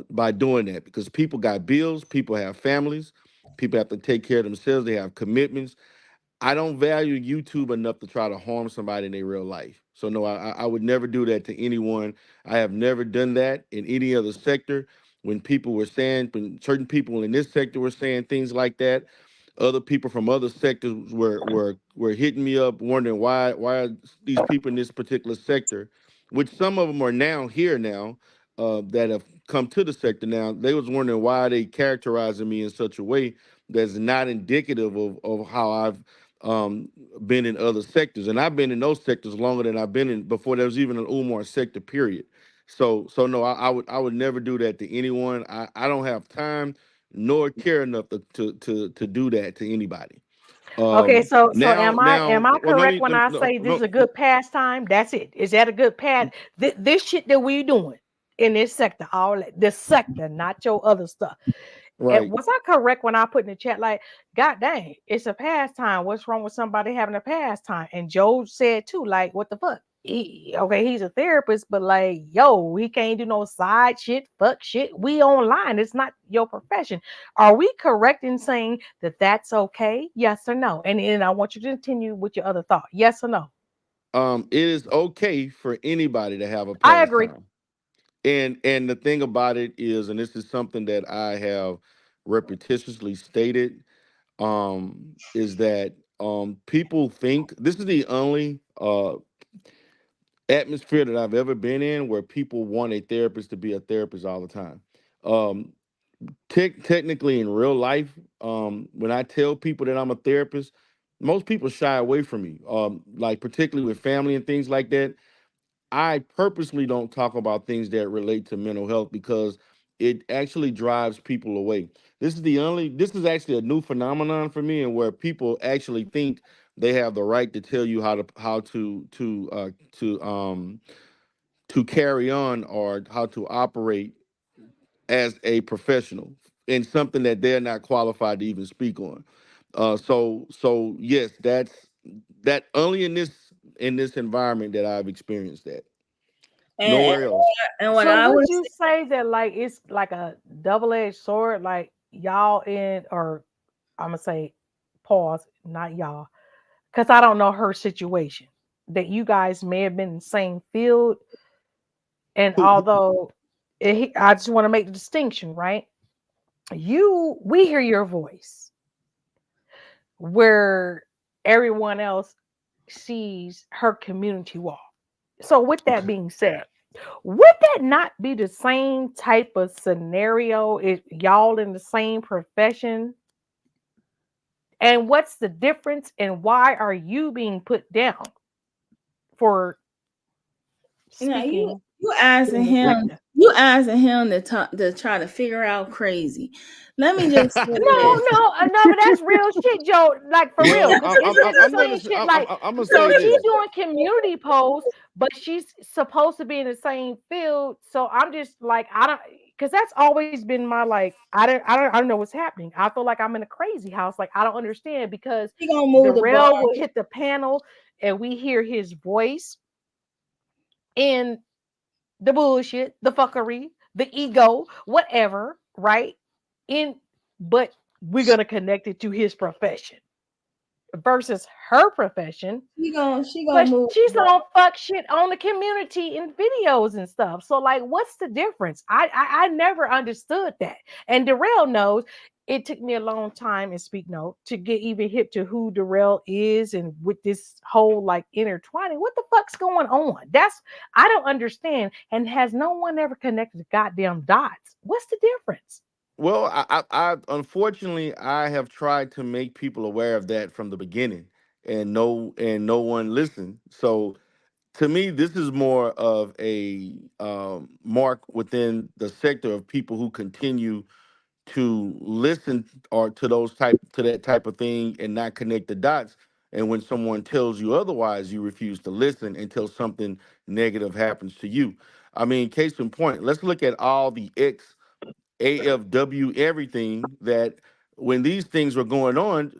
by doing that because people got bills, people have families, people have to take care of themselves, they have commitments. I don't value YouTube enough to try to harm somebody in their real life. So no, I would never do that to anyone. I have never done that in any other sector. When certain people in this sector were saying things like that, other people from other sectors were hitting me up, wondering why are these people in this particular sector, which some of them are now here now, that have come to the sector now. They was wondering why they characterizing me in such a way that's not indicative of how I've um, been in other sectors, and I've been in those sectors longer than I've been in before there was even an Umar sector. Period. So no, I would never do that to anyone. I don't have time nor care enough to do that to anybody. Okay, so am I Well, correct when I no, say this is no, a good pastime? That's it. Is that a good past? This shit that we doing in this sector, all this sector, not your other stuff. And right. was I correct when I put in the chat like, God dang, it's a pastime. What's wrong with somebody having a pastime? And Joe said too, like, what the fuck? Okay, he's a therapist, but like, yo, he can't do no side shit, fuck shit. We online. It's not your profession. Are we correct in saying that that's okay? Yes or no? And I want you to continue with your other thought. Yes or no? It is okay for anybody to have a I agree. pastime. And the thing about it is, and this is something that I have repetitiously stated, is that people think this is the only atmosphere that I've ever been in where people want a therapist to be a therapist all the time. Um, technically, in real life, when I tell people that I'm a therapist, most people shy away from me. Like particularly with family and things like that. I purposely don't talk about things that relate to mental health because it actually drives people away. This is actually a new phenomenon for me, and where people actually think they have the right to tell you how to carry on or how to operate as a professional in something that they're not qualified to even speak on. So yes, that only in this environment that I've experienced that. And Nowhere else. what So I would would you say that like it's like a double-edged sword, like y'all in or I'm gonna say pause, not y'all, because I don't know her situation. That you guys may have been in the same field, and Who although I just want to make the distinction, right? We hear your voice where everyone else sees her community wall. So with that okay. being said, would that not be the same type of scenario if y'all in the same profession? And what's the difference and why are you being put down for Now speaking you asking in the him sector? to try to figure out crazy. Let me just say No, this. no, no, but that's real shit, Joe. Like for real, Well, because it's been the I'm gonna same say shit. Like, I'm gonna so say she this. doing community posts, but she's supposed to be in the same field. So I'm just like, I don't, because that's always been my like, I don't know what's happening. I feel like I'm in a crazy house. Like I don't understand because He gonna move the bar. Darrell will hit the panel and we hear his voice in the bullshit, the fuckery, the ego, whatever, right? But we're gonna connect it to his profession versus her profession. She gonna But move. she's on fuck shit on the community in videos and stuff. So like, what's the difference? I never understood that. And Darrell knows it took me a long time in Speak Note to get even hip to who Darrell is and with this whole like intertwining. What the fuck's going on? That's I don't understand. And has no one ever connected the goddamn dots? What's the difference? Well, I unfortunately I have tried to make people aware of that from the beginning, and no one listened. So to me, this is more of a mark within the sector of people who continue to listen or to that type of thing and not connect the dots. And when someone tells you otherwise, you refuse to listen until something negative happens to you. I mean, case in point, let's look at all the ex AFW everything that when these things were going on,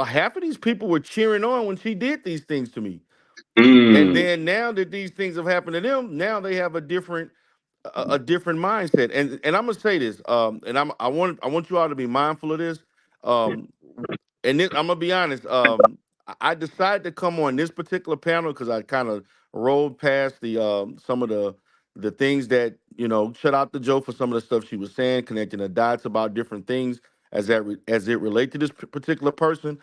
half of these people were cheering on when she did these things to me. And Mm. then now that these things have happened to them, now they have a different mindset. And I'm gonna say this, and I want you all to be mindful of this. Um, and this, I'm gonna be honest. I decided to come on this particular panel because I kind of rolled past the some of the things that shut out the Joe for some of the stuff she was saying, connecting the dots about different things as it relate to this particular person.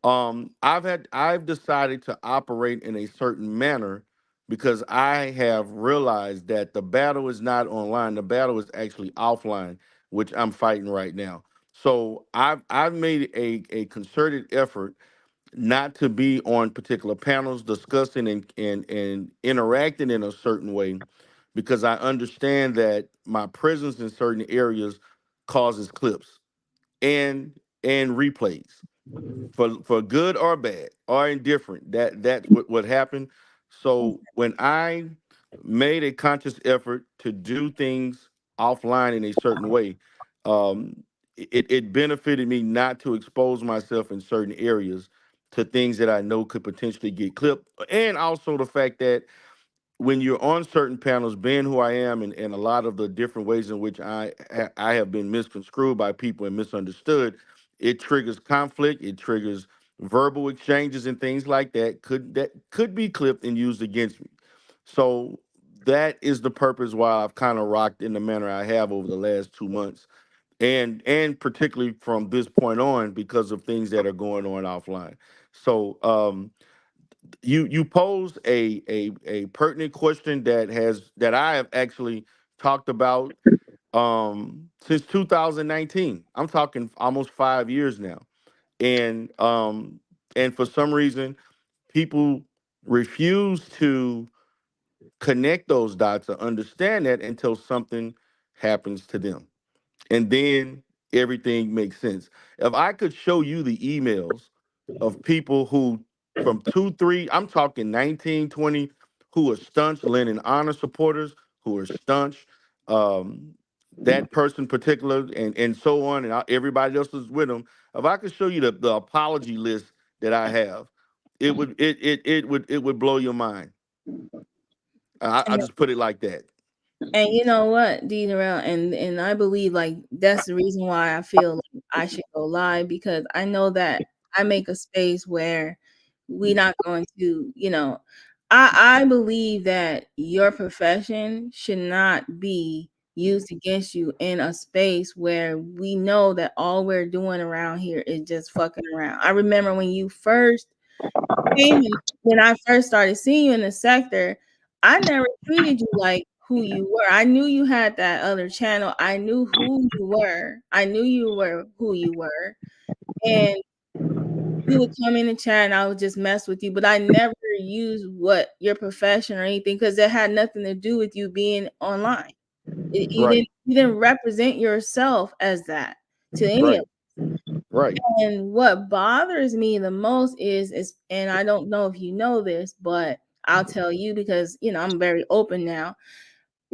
I've decided to operate in a certain manner because I have realized that the battle is not online. The battle is actually offline, which I'm fighting right now. So I've made a concerted effort not to be on particular panels discussing and interacting in a certain way because I understand that my presence in certain areas causes clips and replays for good or bad or indifferent. That's what happened. So when I made a conscious effort to do things offline in a certain way, um, it benefited me not to expose myself in certain areas to things that I know could potentially get clipped, and also the fact that when you're on certain panels, being who I am, and a lot of the different ways in which I have been misconstrued by people and misunderstood, it triggers conflict. It triggers verbal exchanges and things like that could be clipped and used against me. So that is the purpose why I've kind of rocked in the manner I have over the last 2 months, and particularly from this point on because of things that are going on offline. So you posed a pertinent question that I have actually talked about since 2019. I'm talking almost 5 years now. And for some reason people refuse to connect those dots or understand that until something happens to them, and then everything makes sense. If I could show you the emails of people who from 2, 3, I'm talking 19, 20, who are staunch Lenin honor supporters, who are staunch, um, that person particular, and so on, and everybody else is with them. If I could show you the apology list that I have, it would blow your mind. I just put it like that. And you know what, D Darrell, and I believe like that's the reason why I feel like I should go live, because I know that I make a space where we not going to, I believe that your profession should not be used against you in a space where we know that all we're doing around here is just fucking around. I remember when you first when I first started seeing you in the sector, I never treated you like who you were. I knew you had that other channel. I knew who you were. I knew you were who you were. And you would come in the chat and I would just mess with you, but I never used what your profession or anything because it had nothing to do with you being online. Right, You didn't represent yourself as that to any of. right, right. And what bothers me the most is, and I don't know if you know this, but I'll tell you because I'm very open now.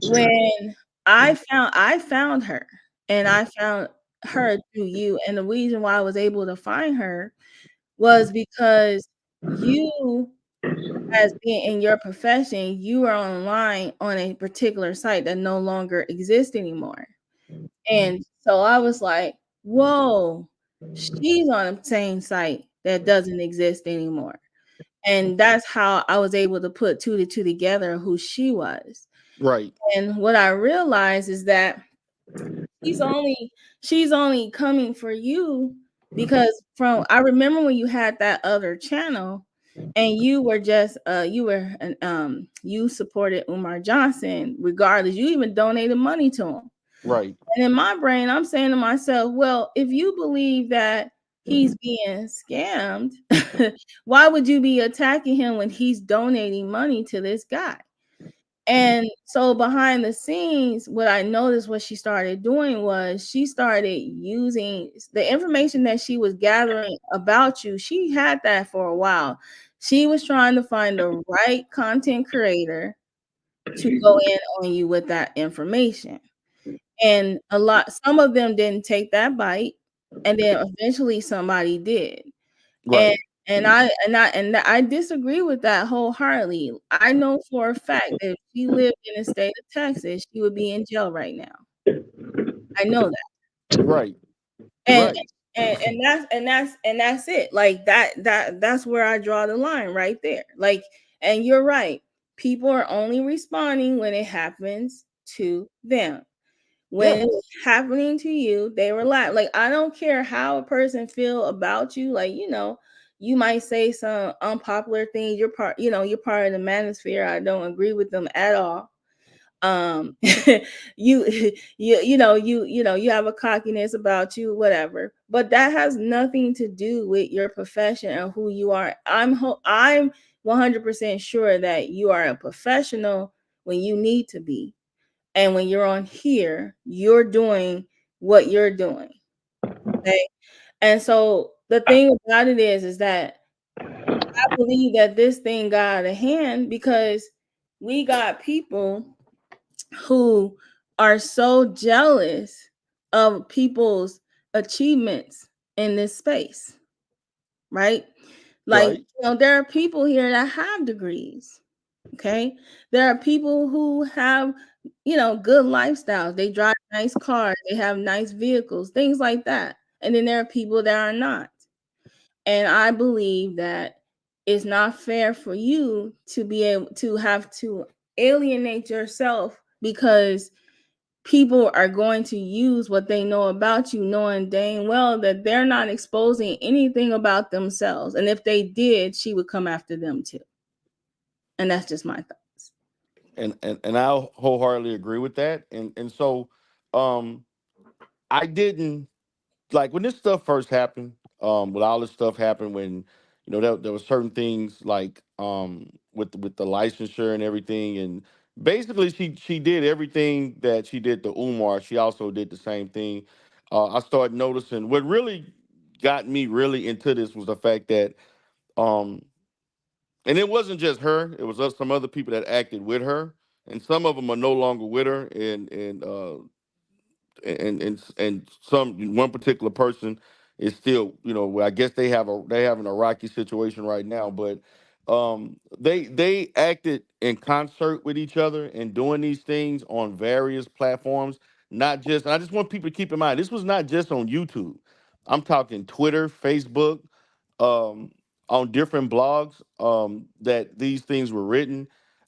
When I found her, and I found her through you, and the reason why I was able to find her was because you as being in your profession, you are online on a particular site that no longer exists anymore. And so I was like, whoa, she's on the same site that doesn't exist anymore. And that's how I was able to put two to two together who she was. Right. And what I realized is that she's only coming for you because from I remember when you had that other channel and you were just you supported Umar Johnson regardless. You even donated money to him. Right. And in my brain, I'm saying to myself, well, if you believe that he's being scammed, why would you be attacking him when he's donating money to this guy? And so behind the scenes, what I noticed what she started doing was she started using the information that she was gathering about you. She had that for a while. She was trying to find the right content creator to go in on you with that information. And some of them didn't take that bite, and then eventually somebody did. And Right. I disagree with that wholeheartedly. I know for a fact that if she lived in the state of Texas, she would be in jail right now. I know that. Right. And Right. that's it. Like that's where I draw the line right there. Like, and you're right. People are only responding when it happens to them. When Yeah. it's happening to you, they relax. Like, I don't care how a person feel about you. Like, you might say some unpopular things. You're part of the manosphere. I don't agree with them at all. You you have a cockiness about you, whatever. But that has nothing to do with your profession and who you are. I'm 100% sure that you are a professional when you need to be. And when you're on here, you're doing what you're doing. Okay. And so the thing about it is that I believe that this thing got out of hand because we got people who are so jealous of people's achievements in this space, right? Like, Right. there are people here that have degrees. Okay. There are people who have, good lifestyles. They drive nice cars, they have nice vehicles, things like that. And then there are people that are not. And I believe that it's not fair for you to be able to have to alienate yourself because people are going to use what they know about you, knowing dang well that they're not exposing anything about themselves. And if they did, she would come after them too. And that's just my thoughts. And I wholeheartedly agree with that. And so um I didn't like when this stuff first happened, when all this stuff happened, when there were certain things like with the licensure and everything, and basically she did everything that she did to Umar. She also did the same thing. I started noticing what really got me really into this was the fact that um and it wasn't just her; it was some other people that acted with her, and some of them are no longer with her, and some one particular person is still, well, I guess they have an Iraqi situation right now, but they acted in concert with each other and doing these things on various platforms. Not just, and I just want people to keep in mind, this was not just on YouTube. I'm talking Twitter, Facebook, um, on different blogs, that these things were written.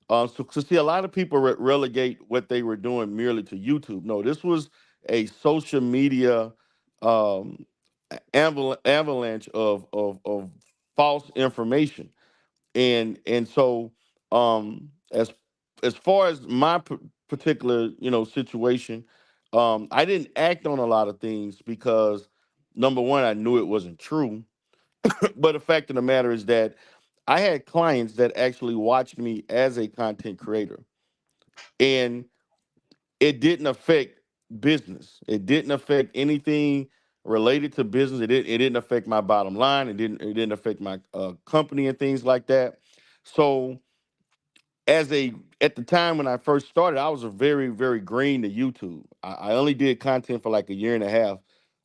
So see, a lot of people relegate what they were doing merely to YouTube. No, this was a social media um, avalanche of false information, and so as far as my particular situation, I didn't act on a lot of things because number one, I knew it wasn't true, but the fact of the matter is that I had clients that actually watched me as a content creator, and it didn't affect business. It didn't affect anything related to business. It didn't affect my bottom line. It didn't affect my company and things like that. So at the time when I first started, I was a very, very green to YouTube. I only did content for like a year and a half.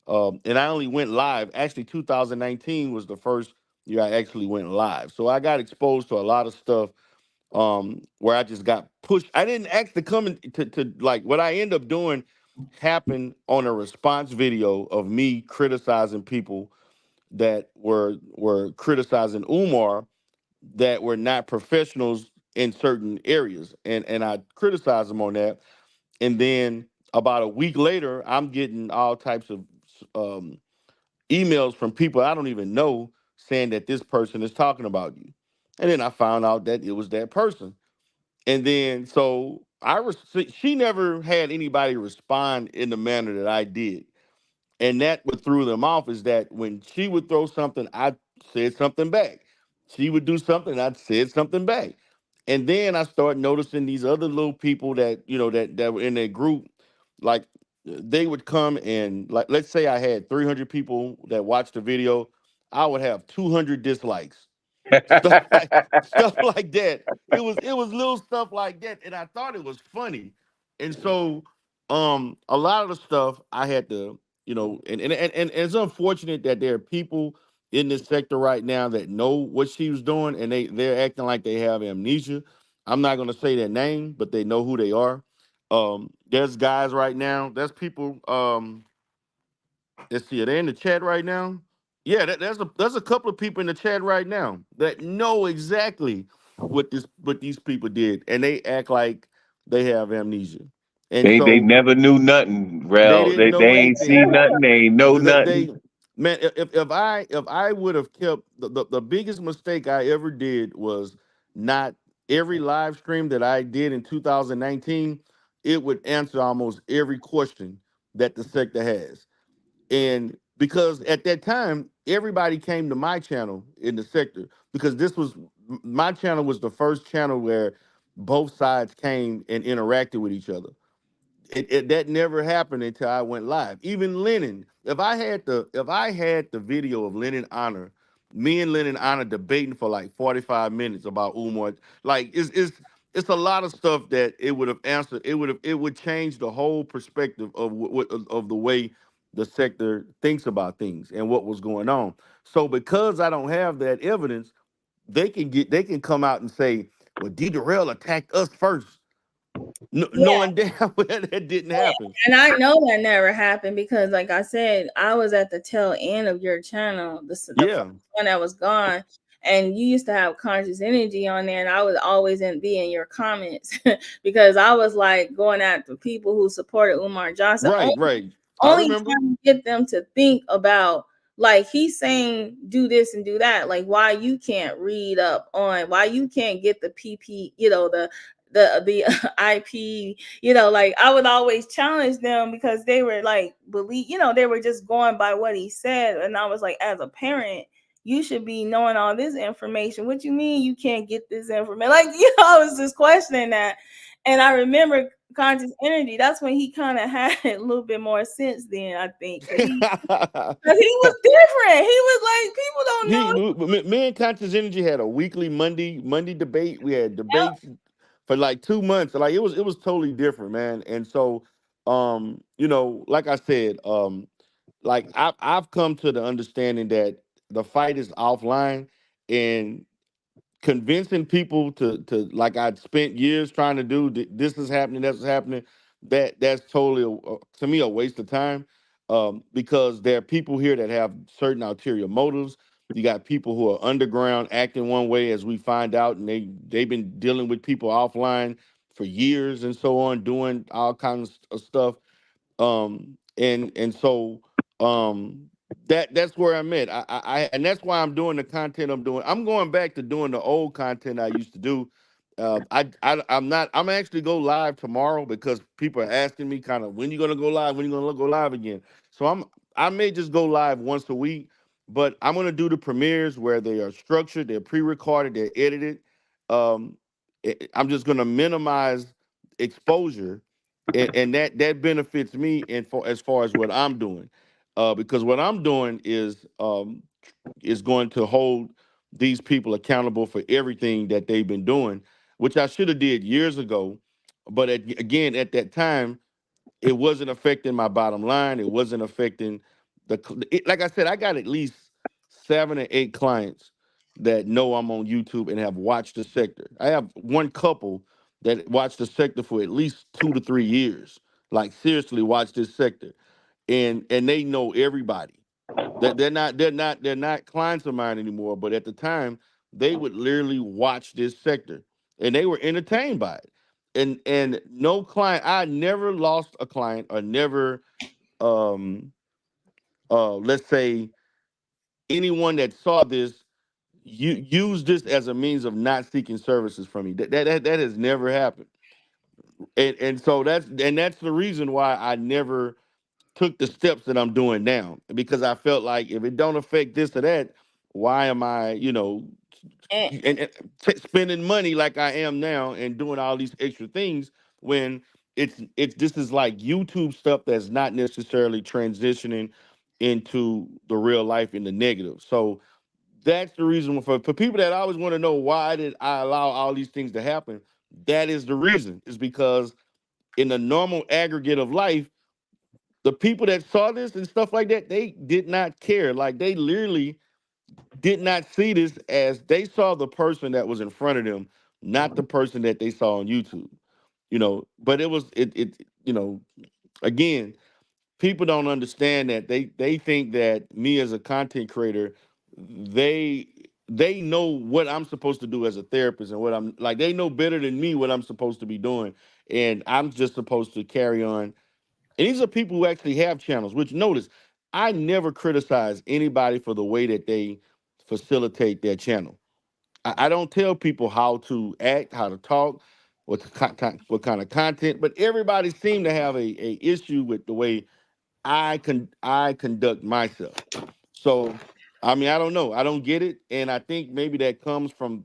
And I only went live. Actually, 2019 was the first I actually went live. So I got exposed to a lot of stuff where I just got pushed. I didn't actually come in to like what I end up doing happened on a response video of me criticizing people that were criticizing Umar that were not professionals in certain areas. And I criticized them on that. And then about a week later, I'm getting all types of um, emails from people I don't even know saying that this person is talking about you. And then I found out that it was that person. And then so she never had anybody respond in the manner that I did. And that what threw them off is that when she would throw something, I said something back. She would do something, I said something back. And then I started noticing these other little people that, that were in their group, like they would come and like let's say I had 300 people that watched the video, I would have 200 dislikes. Stuff like stuff like that. It was little stuff like that, and I thought it was funny. And so a lot of the stuff I had to, and it's unfortunate that there are people in this sector right now that know what she was doing and they're acting like they have amnesia. I'm not gonna say their name, but they know who they are. There's guys right now, there's people let's see, are they in the chat right now? Yeah, there's a couple of people in the chat right now that know exactly what these people did, and they act like they have amnesia, and They so never knew nothing, they Rel. didn't They know ain't see anything. nothing. They ain't know They nothing. man, if I would have kept the biggest mistake I ever did was not every live stream that I did in 2019, it would answer almost every question that the sector has. And because at that time, everybody came to my channel in the sector because my channel was the first channel where both sides came and interacted with each other. That never happened until I went live. Even Lennon, if I had the video of Lennon Honor, me and Lennon Honor debating for like 45 minutes about Umar, like it's a lot of stuff that it would have answered. It would change the whole perspective of of the way the sector thinks about things and what was going on. So because I don't have that evidence, they can come out and say, well, D. Durrell attacked us first. Yeah. Knowing damn well that didn't happen. And I know that never happened because, like I said, I was at the tail end of your channel, the first Yeah. one that was gone. And you used to have conscious energy on there, and I would always be in your comments because I was like going at the people who supported Umar Johnson, Right, right. I only remember. trying to get them to think about, like, he's saying do this and do that, like why you can't read up on, why you can't get the PP, the IP, like I would always challenge them because they were like they were just going by what he said, and I was like, as a parent, you should be knowing all this information. What you mean you can't get this information? Like, I was just questioning that. And I remember conscious energy, that's when he kind of had a little bit more sense then, I think, because he was different. He was like, people don't know. Me and Conscious Energy had a weekly Monday debate. We had Yep. debates for like 2 months. Like it was totally different, man. And so, like I said, like I've come to the understanding that the fight is offline, and convincing people to like I'd spent years trying to do, this is happening, that's happening, that's totally to me a waste of time, because there are people here that have certain ulterior motives. You got people who are underground acting one way, as we find out, and they've been dealing with people offline for years and so on, doing all kinds of stuff. And so that's where I'm at. And that's why I'm doing the content I'm doing. I'm going back to doing the old content I used to do. I'm not. I'm actually go live tomorrow because people are asking me kind of, when you gonna go live, when you gonna go live again. So I may just go live once a week, but I'm gonna do the premieres where they are structured, they're pre-recorded, they're edited. Um, I'm just gonna minimize exposure, and that benefits me as far as what I'm doing, because what I'm doing is going to hold these people accountable for everything that they've been doing, which I should have did years ago, but again at that time it wasn't affecting my bottom line. It wasn't affecting like I said, I got at least 7 or 8 clients that know I'm on YouTube and have watched the sector. I have one couple that watched the sector for at least 2 to 3 years. Like seriously, watch this sector, and they know everybody. That they're not clients of mine anymore. But at the time, they would literally watch this sector, and they were entertained by it. And no client, I never lost a client or never um let's say anyone that saw this you use this as a means of not seeking services from me. That has never happened. And so that's the reason why I never took the steps that I'm doing now, because I felt like if it don't affect this or that, why am I, And spending money like I am now and doing all these extra things when it's this is like YouTube stuff that's not necessarily transitioning into the real life in the negative. So that's the reason for people that always want to know why did I allow all these things to happen. That is the reason. Is because in the normal aggregate of life, the people that saw this and stuff like that, they did not care. Like they literally did not see this as they saw the person that was in front of them, not the person that they saw on YouTube. But it again, people don't understand that they think that me as a content creator, they they know what I'm supposed to do as a therapist and what I'm like they know better than me what I'm supposed to be doing, and I'm just supposed to carry on. And these are people who actually have channels, which notice I never criticize anybody for the way that they facilitate their channel. I don't tell people how to act, how to talk, what kind of content, but everybody seem to have a issue with the way I conduct myself. So I mean, I don't know. I don't get it, and I think maybe that comes from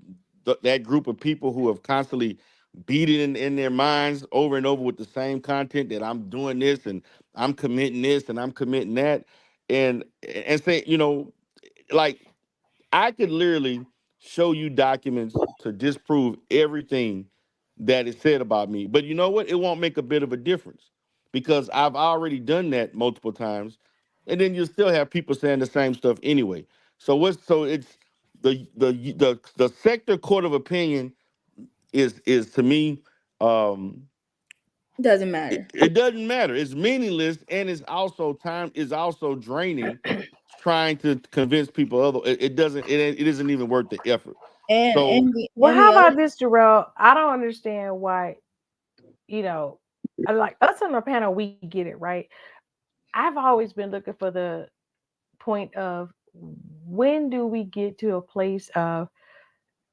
that group of people who have constantly beat it in their minds over and over with the same content that I'm doing this and I'm committing this and I'm committing that, and say like I could literally show you documents to disprove everything that is said about me. But you know what? It won't make a bit of a difference because I've already done that multiple times. And then you still have people saying the same stuff anyway. So it's the sector court of opinion is to me doesn't it, matter. it doesn't matter. It's meaningless and it's also draining trying to convince people it isn't even worth the effort. And So Well, and the how other about this, Darrell? I don't understand why, you know, like us on the panel, we get it, right? I've always been looking for the point of when do we get to a place of,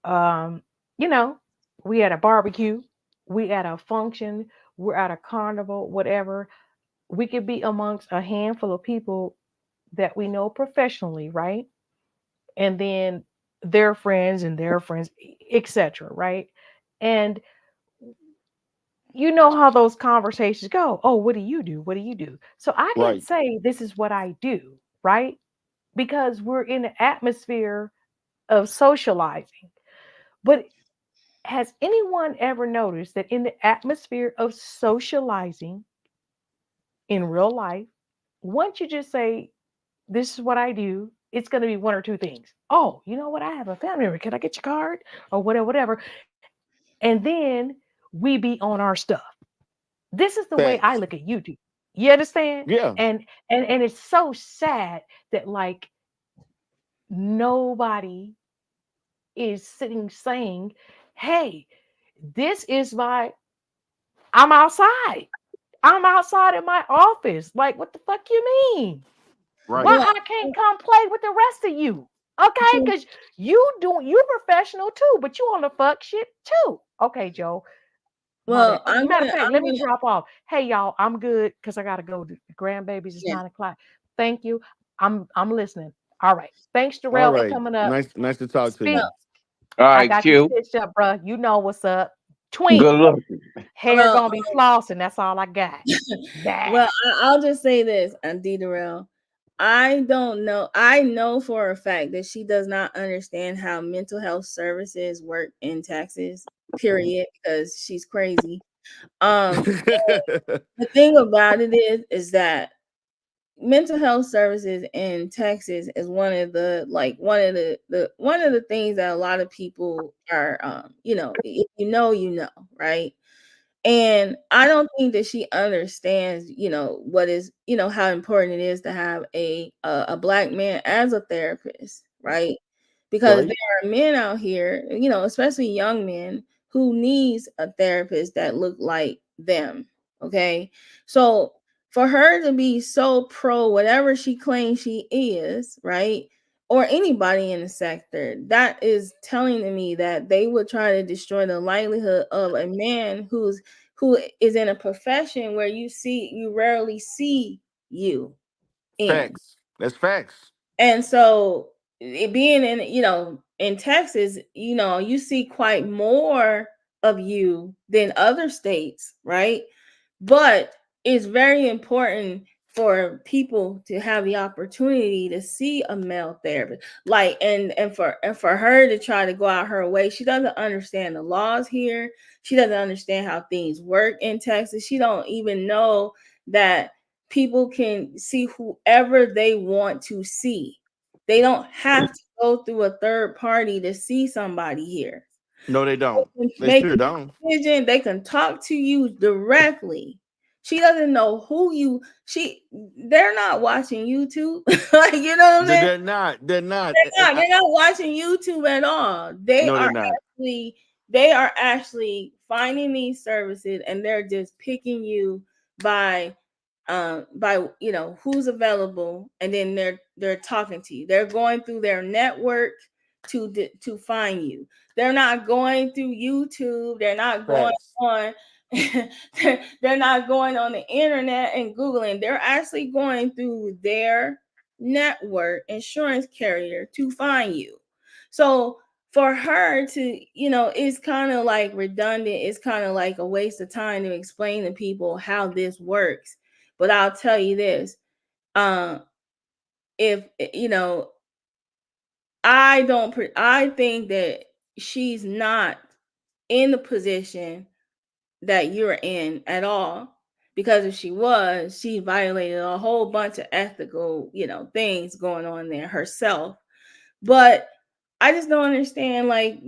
um, you know, we at a barbecue, we at a function, we're at a carnival, whatever. We could be amongst a handful of people that we know professionally, right? And then their friends, etc., right? And you know how those conversations go. Oh, what do you do? What do you do? So I can right. say this is what I do, right? Because we're in an atmosphere of socializing. But has anyone ever noticed that in the atmosphere of socializing in real life, once you just say, this is what I do, it's going to be one or two things. Oh, you know what? I have a family member. Can I get your card? Or whatever, whatever. And then we be on our stuff. This is the way I Facts. look at YouTube. You understand? Yeah. And it's so sad that like nobody is sitting saying, hey, this is my I'm outside. I'm outside in my office. Like, what the fuck you mean? Why Right. well, I can't come play with the rest of you? Okay, so, because you professional too, but you on the fuck shit too. Okay, Joe. My bad. well, Oh, matter of fact, let me drop off. Hey y'all, I'm good because I gotta go. The grandbabies is yeah. 9 o'clock. Thank you. I'm listening. All right. Thanks, All Darrell, for right. coming up. Nice to talk to you. Speak. Well, All I right, got you Q. stitched up, bro. You know what's up. Twink. Good luck. Hair well, gonna be flossing. That's all I got. Bye. well, I'll just say this, D. Darrell. I don't know. I know for a fact that she does not understand how mental health services work in Texas, period, because she's crazy. Um, the thing about it is that mental health services in Texas is one of the one of the things that a lot of people are if you know, right? And I don't think that she understands, what is, how important it is to have a black man as a therapist, right? Because Right. there are men out here, especially young men who needs a therapist that look like them. Okay. So for her to be so pro whatever she claims she is, right? Or anybody in the sector, that is telling to me that they would try to destroy the livelihood of a man who is in a profession where you rarely see you in. Facts. That's facts. And so it being in, in Texas, you see quite more of you than other states, right? But it's very important for people to have the opportunity to see a male therapist. Like and for her to try to go out her way, she doesn't understand the laws here. She doesn't understand how things work in Texas. She don't even know that people can see whoever they want to see. They don't have to go through a third party to see somebody here. No, they don't. They can They make sure a don't. decision. They can talk to you directly. She doesn't know who you. They're not watching YouTube. Like, you know what I'm saying? They're not. They're not. They're not watching YouTube at all. They No, they're are not. actually they are actually finding these services, and they're just picking you by who's available, and then they're talking to you. They're going through their network to find you. They're not going through YouTube. They're not going Facts. on they're not going on the internet and googling. They're actually going through their network insurance carrier to find you. So for her to, it's kind of like redundant. It's kind of like a waste of time to explain to people how this works. But I'll tell you this, um, if I think that she's not in the position that you're in at all. Because if she was, she violated a whole bunch of ethical, things going on there herself. But I just don't understand, like,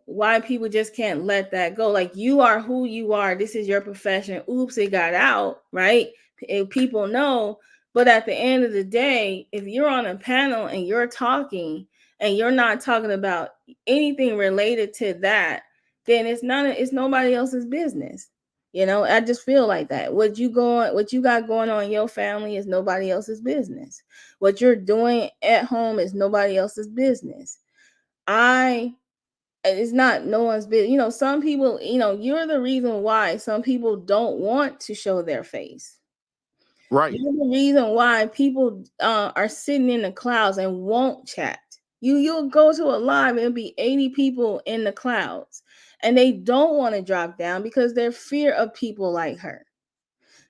why people just can't let that go. Like, you are who you are. This is your profession. Oops, it got out, right? If people know. But at the end of the day, if you're on a panel and you're talking and you're not talking about anything related to that, then it's nobody else's business. I just feel like that. What you got going on in your family is nobody else's business. What you're doing at home is nobody else's business. I It's not no one's business. Some people, you're the reason why some people don't want to show their face. Right. You're the reason why people are sitting in the clouds and won't chat. You'll go to a live and it'll be 80 people in the clouds, and they don't want to drop down because they're fear of people like her.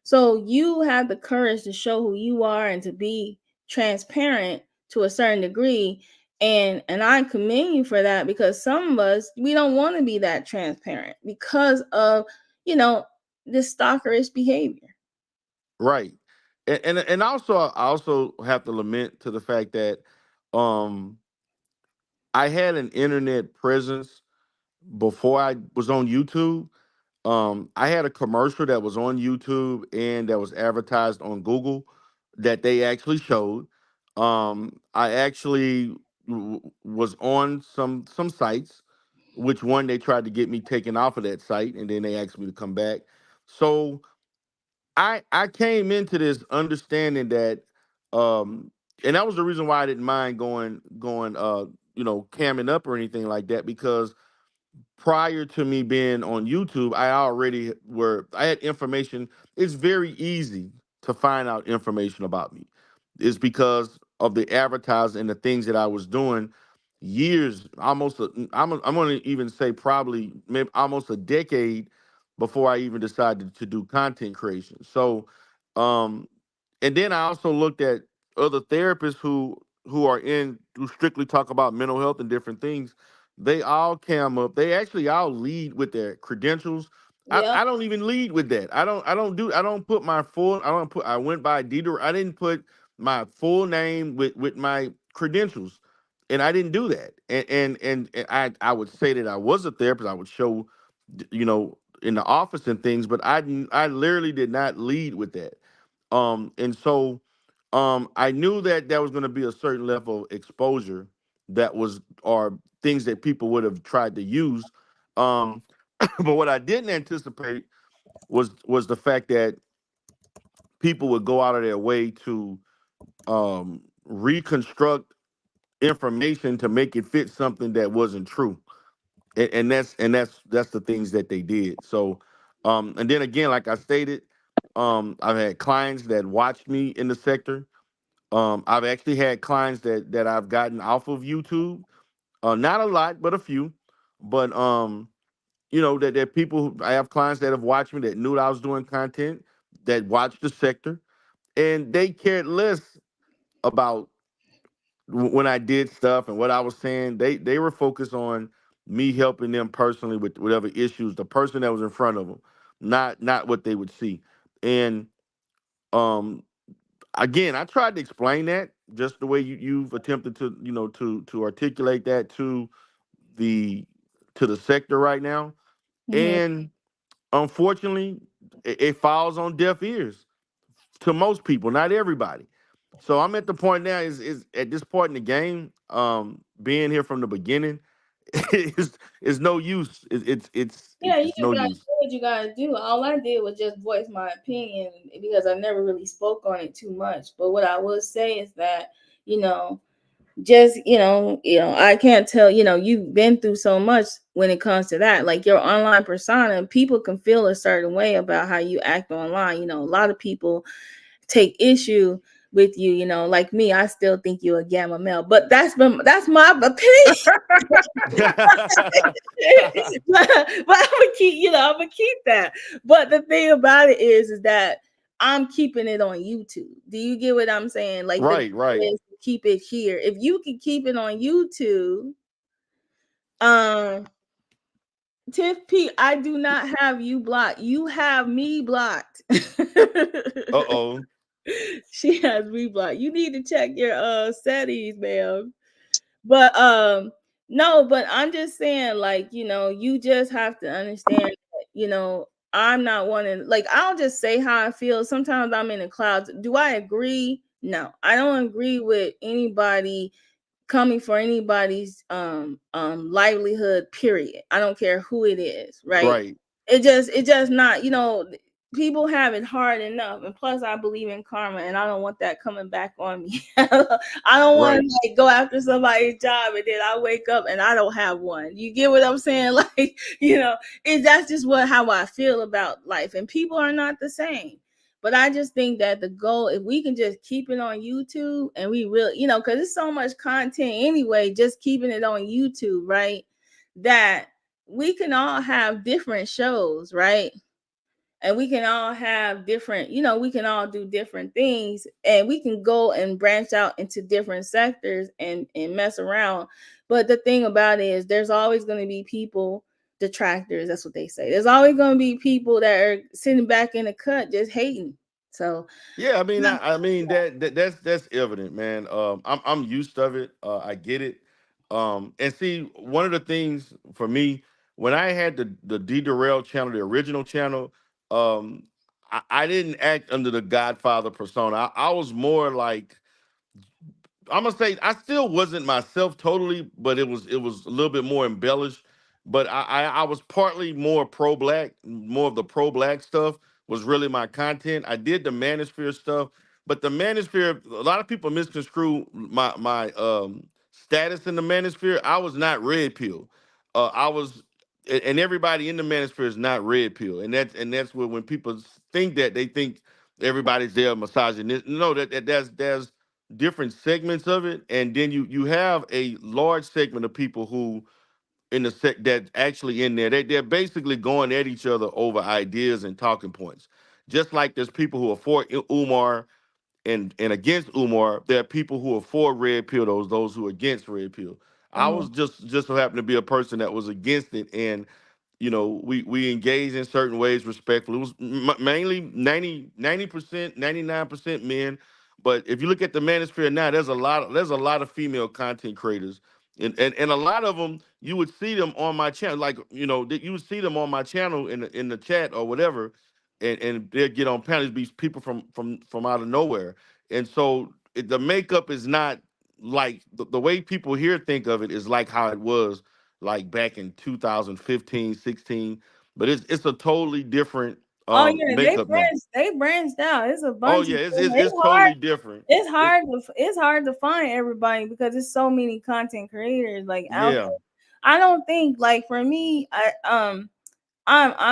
So you have the courage to show who you are and to be transparent to a certain degree. And I commend you for that, because some of us, we don't want to be that transparent because of, you know, this stalkerish behavior. Right. And also I also have to lament to the fact that um I had an internet presence before I was on YouTube. I had a commercial that was on YouTube and that was advertised on Google that they actually showed. I actually was on some sites, which one they tried to get me taken off of that site, and then they asked me to come back. So I came into this understanding that, and that was the reason why I didn't mind going camming up or anything like that, because prior to me being on YouTube, I had information. It's very easy to find out information about me. It's because of the advertising and the things that I was doing years, I'm going to even say probably maybe almost a decade before I even decided to do content creation. So, um, and then I also looked at other therapists who strictly talk about mental health and different things. They all cam up. They actually all lead with their credentials, Yep. I don't even lead with that. I don't put my full I went by Dieter. I didn't put my full name with my credentials. And I didn't do that. And I would say that I was a therapist. I would show in the office and things, but I literally did not lead with that. And so I knew that there was going to be a certain level of exposure that was or things that people would have tried to use. Um but what I didn't anticipate was the fact that people would go out of their way to reconstruct information to make it fit something that wasn't true. And that's the things that they did. So and then again, like I stated, I've had clients that watched me in the sector. I've actually had clients that I've gotten off of YouTube. Not a lot, but a few. But that people I have clients that have watched me that knew that I was doing content, that watched the sector, and they cared less about when I did stuff and what I was saying. They were focused on me helping them personally with whatever issues, the person that was in front of them, not what they would see. And um again, I tried to explain that just the way you've attempted to to articulate that the to the sector right now. Mhm. And unfortunately, it falls on deaf ears to most people, not everybody. So I'm at the point now is at this point in the game, being here from the beginning, is no use. Yeah, you It's just no gotta use. do what you gotta do. All I did was just voice my opinion because I never really spoke on it too much. But what I will say is that, you know, just I can't tell, you've been through so much when it comes to that. Like your online persona, people can feel a certain way about how you act online. A lot of people take issue with you, like me. I still think you're a gamma male, but that's my opinion. but I'm gonna keep that. But the thing about it is that I'm keeping it on YouTube. Do you get what I'm saying? Like the Right, goal right. is to keep it here. If you can keep it on YouTube, um, Tiff P, I do not have you blocked. You have me blocked. Uh-oh. She has me blocked. You need to check your settings, ma'am. But no, but I'm just saying, like, you just have to understand that, I'm not wanting, like, I'll just say how I feel. Sometimes I'm in the clouds. Do I agree? No, I don't agree with anybody coming for anybody's livelihood, period. I don't care who it is, right? Right. It just not, people have it hard enough. And plus I believe in karma and I don't want that coming back on me. I don't want Right. to like go after somebody's job and then I wake up and I don't have one. You get what I'm saying? Like, that's just how I feel about life. And people are not the same. But I just think that the goal, if we can just keep it on YouTube and we really, because there's so much content anyway, just keeping it on YouTube, right? That we can all have different shows, right? And we can all have different, we can all do different things and we can go and branch out into different sectors and mess around. But the thing about it is there's always going to be people, detractors, that's what they say. There's always going to be people that are sitting back in the cut just hating. So Yeah, I mean, I mean that's evident, man. I'm used of it. I get it. And see, one of the things for me when I had the D Derail channel, the original channel, I didn't act under the Godfather persona. I was more like I'm gonna say I still wasn't myself totally, but it was a little bit more embellished. But I was partly more pro black, more of the pro black stuff was really my content. I did the manosphere stuff, but the manosphere, a lot of people misconstrue my status in the manosphere. I was not red pill. I was, and everybody in the manosphere is not red pill, and that's where when people think that they think everybody's there misogynist. No, there's different segments of it, and then you have a large segment of people who in the sec that actually in there they're basically going at each other over ideas and talking points. Just like there's people who are for Umar and against Umar, there are people who are for red pill. Those who are against red pill. I was just so happened to be a person that was against it, and we engage in certain ways respectfully. It was mainly 90%, 99% men. But if you look at the manosphere now, there's a lot of female content creators. And a lot of them, you would see them on my channel, like you would see them on my channel in the chat or whatever, and they'll get on panels, be people from out of nowhere. And so the makeup is not like the way people here think of it is like how it was like back in 2015, 16. But it's a totally different Oh yeah, makeup now. they branched out. It's a Oh bunch of yeah, it's them. it's, it's totally different. It's It's hard to find everybody because there's so many content creators like out yeah, there. I don't think like for me, I'm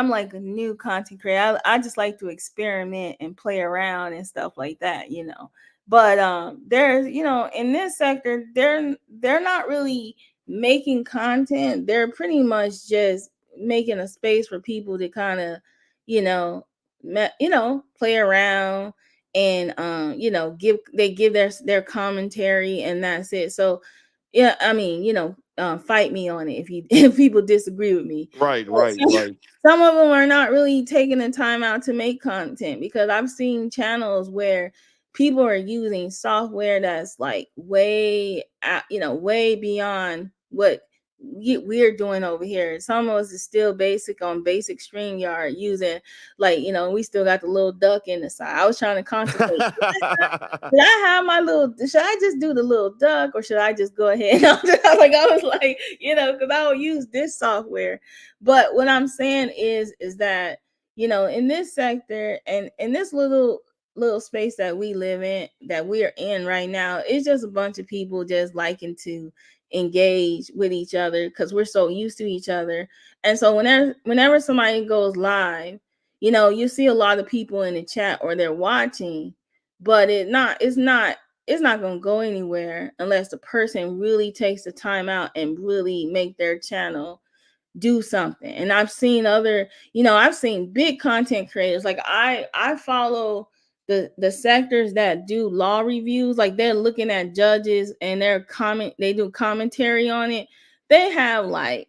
like a new content creator. I just like to experiment and play around and stuff like that, you know. But there's in this sector they're not really making content. They're pretty much just making a space for people to kind of, you know, play around and give their commentary and that's it. So yeah, I mean, fight me on it if you if people disagree with me. right, right, right. Some of them are not really taking the time out to make content because I've seen channels where people are using software that's like way beyond what we're doing over here. Some of us is still basic on basic StreamYard using we still got the little duck in the side. I was trying to contemplate. Should I have my little? Should I just do the little duck, or should I just go ahead? I was like, because I will use this software. But what I'm saying is that in this sector and in this little space that we live in, that we are in right now, it's just a bunch of people just liking to engage with each other because we're so used to each other. And so whenever somebody goes live, you see a lot of people in the chat or they're watching, but it's not going to go anywhere unless the person really takes the time out and really make their channel do something. And I've seen big content creators. Like I follow the sectors that do law reviews, like they're looking at judges and they do commentary on it. They have like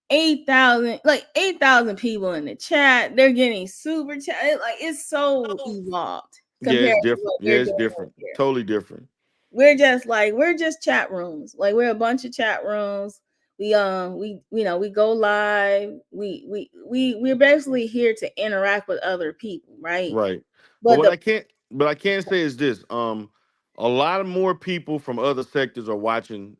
8,000 people in the chat. They're getting super chat. It's so evolved Yeah, compared it's to different. what Yeah, we're it's doing over different. here. Totally different. We're just chat rooms. Like we're a bunch of chat rooms. We go live. We're basically here to interact with other people, right? Right. But But the what I can say is this. A lot of more people from other sectors are watching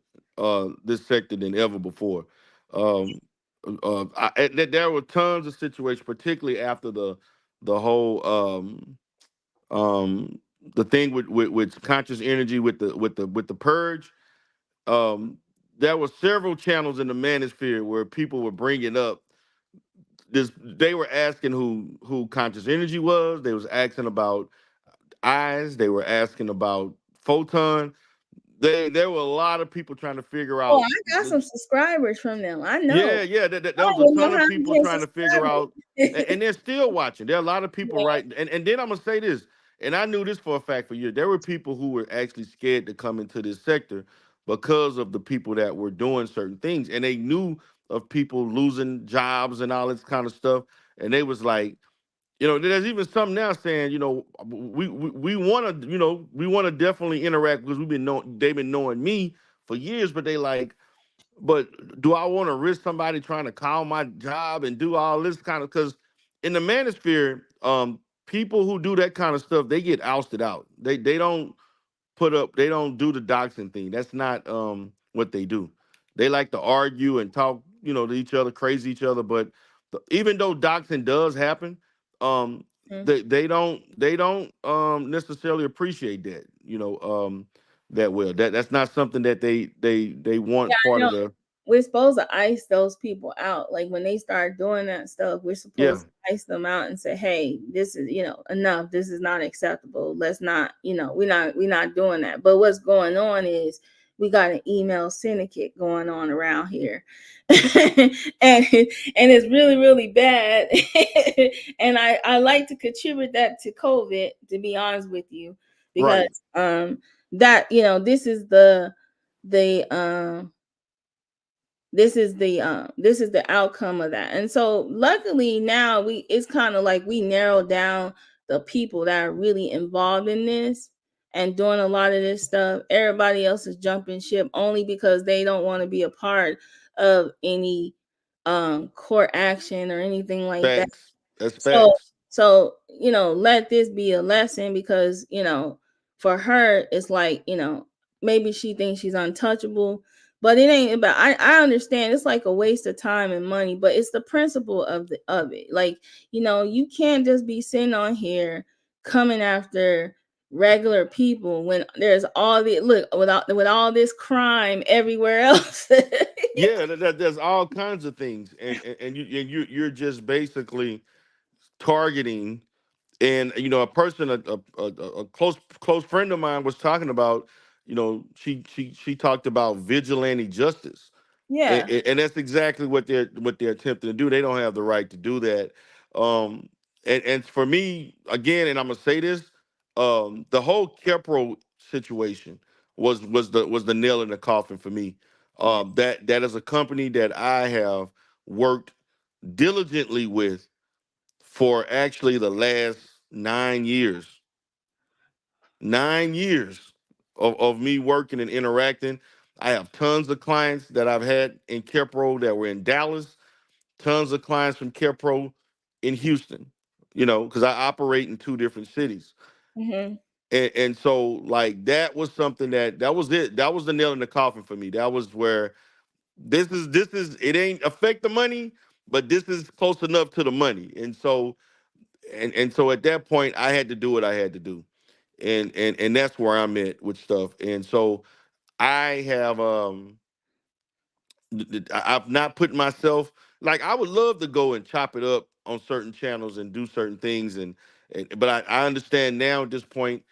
this sector than ever before. Um there were tons of situations, particularly after the whole um the thing with conscious energy with the purge. Um there were several channels in the manosphere where people were bringing up this. They were asking who conscious energy was. They was asking about eyes. They were asking about photon. There were a lot of people trying to figure oh, out. I got some subscribers from them. I know. Yeah, yeah. There I was don't a even ton know of how to people get trying to figure out, subscribers. and they're still watching. There are a lot of people Yeah. right, and then I'm gonna say this, and I knew this for a fact for years. There were people who were actually scared to come into this sector because of the people that were doing certain things, and they knew of people losing jobs and all this kind of stuff, and they was like, there's even some now saying, we want to, we want to definitely interact because they've been knowing me for years, but they like, but do I want to risk somebody trying to call my job and do all this kind of? Because in the manosphere, people who do that kind of stuff, they get ousted out. They don't they don't do the doxing thing. That's not what they do. They like to argue and talk, to each other, crazy each other. But even though doxing does happen, Mhm. they don't necessarily appreciate that, that well. That's not something that they Yeah, want I part know. of the. We're supposed to ice those people out. Like when they start doing that stuff, we're Yeah, supposed to ice them out and say, "Hey, this is enough. This is not acceptable. Let's not we're not doing that." But what's going on is we got an email syndicate going on around here, and it's really really bad. And I like to contribute that to COVID, to be honest with you, because right. that this is the this is the outcome of that. And so luckily now it's kind of like we narrowed down the people that are really involved in this and doing a lot of this stuff. Everybody else is jumping ship only because they don't want to be a part of any court action or anything like that. Facts. That's So facts. let this be a lesson, because for her it's like, maybe she thinks she's untouchable, but it ain't about. I understand it's like a waste of time and money, but it's the principle of it. Like, you can't just be sitting on here coming after regular people when there's all the look with all this crime everywhere else. Yeah, there's all kinds of things, and you're just basically targeting. And a person, a close friend of mine was talking about, she talked about vigilante justice, and, Yeah. and that's exactly what they're attempting to do. They don't have the right to do that. Um, and for me, again, and I'm gonna say this, the whole Kepro situation was the nail in the coffin for me. That is a company that I have worked diligently with for actually the last 9 years. 9 years of me working and interacting. I have tons of clients that I've had in Kepro that were in Dallas, tons of clients from Kepro in Houston, because I operate in two different cities. Mm-hmm. And so, like, that was something that was it. That was the nail in the coffin for me. That was where this is it ain't affect the money, but this is close enough to the money. And so at that point, I had to do what I had to do, and that's where I'm at with stuff. And so I have I've not put myself, like, I would love to go and chop it up on certain channels and do certain things, but I understand now at this point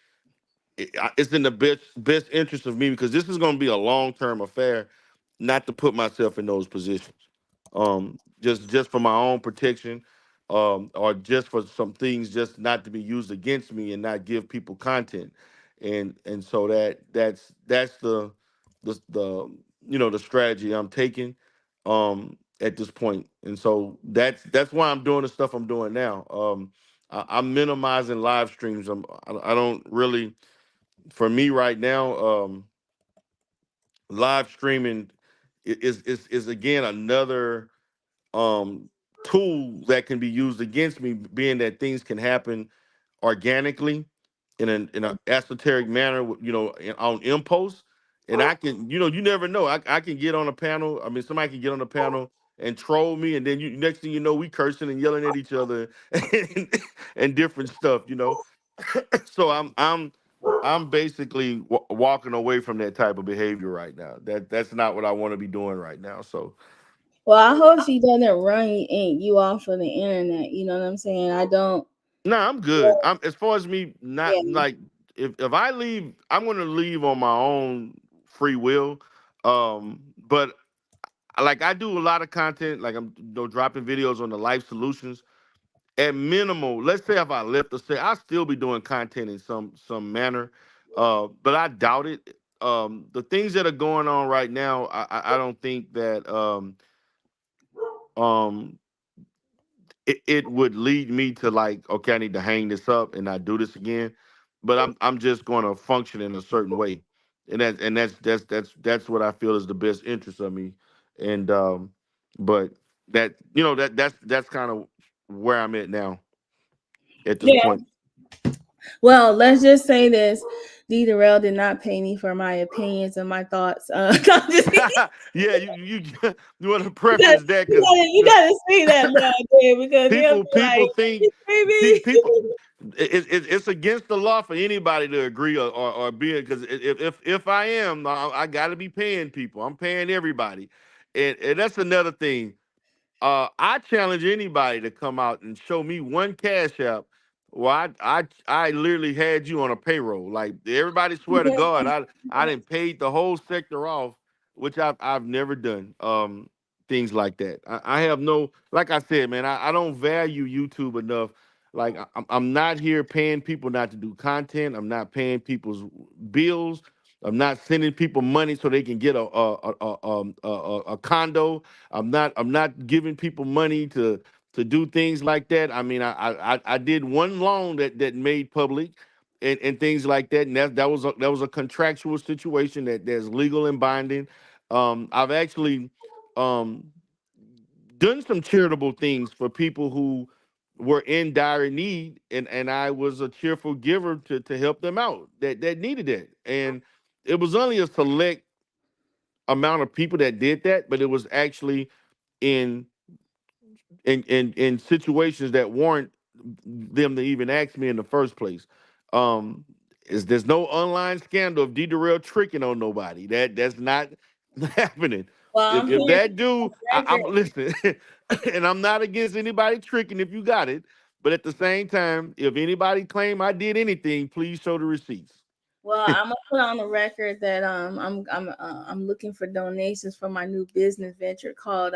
it's in the best interest of me, because this is going to be a long-term affair, not to put myself in those positions, just for my own protection, or just for some things just not to be used against me and not give people content. And so that's the strategy I'm taking at this point. And so that's why I'm doing the stuff I'm doing now. I'm minimizing live streams. I don't really, for me right now, live streaming is again another um tool that can be used against me, being that things can happen organically in an esoteric manner, on impulse. And I can, you never know. I can get on a panel. I mean, somebody can get on a panel and troll me, and then next thing you know, we cursing and yelling at each other and different stuff. So I'm basically walking away from that type of behavior right now. That's not what I want to be doing right now. So Well, I hope she doesn't run you off of the internet. You know what I'm saying? I don't. no, I'm good. I'm, as far as me, not Yeah. like, if I leave, I'm gonna leave on my own free will. But like, I do a lot of content, like I'm, dropping videos on the life solutions. At minimal, let's say if I left the state, I'll still be doing content in some manner. But I doubt it. The things that are going on right now, I don't think that um it would lead me to, like, okay, I need to hang this up and not do this again. But I'm just going to function in a certain way, and that's what I feel is the best interest of me. And but that's kind of where I'm at now at this Yeah. point. Well, let's just say this. D. Darrell did not pay me for my opinions and my thoughts. I'm just, Yeah, you want to you gotta, preface that, you because gotta, you gotta see that now, dude, because they'll people be people like, think people baby. it's against the law for anybody to agree or be it, because if I am, I got to be paying people. I'm paying everybody, and that's another thing. I challenge anybody to come out and show me one cash app. Well, I literally had you on a payroll. Like, everybody swear to God, I didn't paid the whole sector off, which I've never done. Things like that. I have no, like I said, man. I don't value YouTube enough. Like, I'm not here paying people not to do content. I'm not paying people's bills. I'm not sending people money so they can get a condo. I'm not giving people money to do things like that. I mean, I did one loan that made public and things like that, and that was a contractual situation that's legal and binding. I've actually um done some charitable things for people who were in dire need, and I was a cheerful giver to help them out that needed it. And it was only a select amount of people that did that, but it was actually in in situations that warrant them to even ask me in the first place. Um, is there's no online scandal of D Darrell tricking on nobody. That's not happening. Well, I'm If here that do, I'm record. listen, and I'm not against anybody tricking if you got it. But at the same time, if anybody claim I did anything, please show the receipts. Well, I'm gonna put on the record that I'm looking for donations for my new business venture called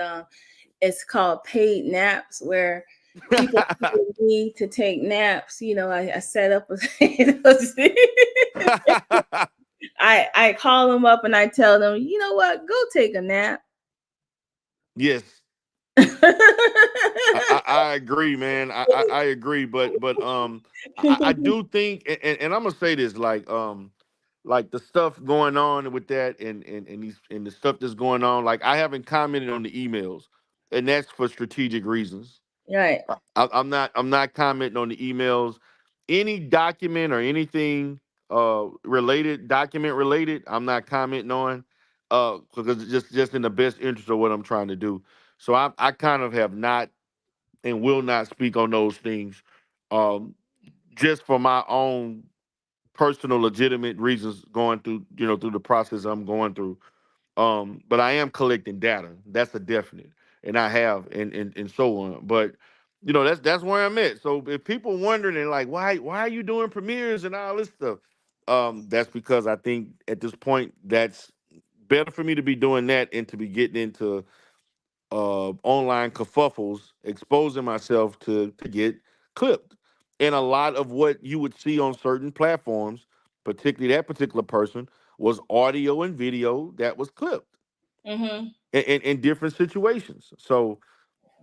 it's called paid naps, where people need to take naps. You know, I set up I call them up and I tell them, you know what, go take a nap. Yes. I agree, man. I agree, but I do think, and I'm gonna say this, like the stuff going on with that, and the stuff that's going on. Like I haven't commented on the emails, and that's for strategic reasons. Right. I'm not commenting on the emails. Any document or anything document related, I'm not commenting on because it's just in the best interest of what I'm trying to do. So I kind of have not and will not speak on those things um just for my own personal legitimate reasons going through through the process I'm going through. But I am collecting data. That's a definite, and I have, and so on. But that's where I'm at. So if people wondering and like, why are you doing premieres and all this stuff? That's because I think at this point that's better for me to be doing that and to be getting into online kerfuffles, exposing myself to get clipped. And a lot of what you would see on certain platforms, particularly that particular person, was audio and video that was clipped Mm-hmm. in different situations. So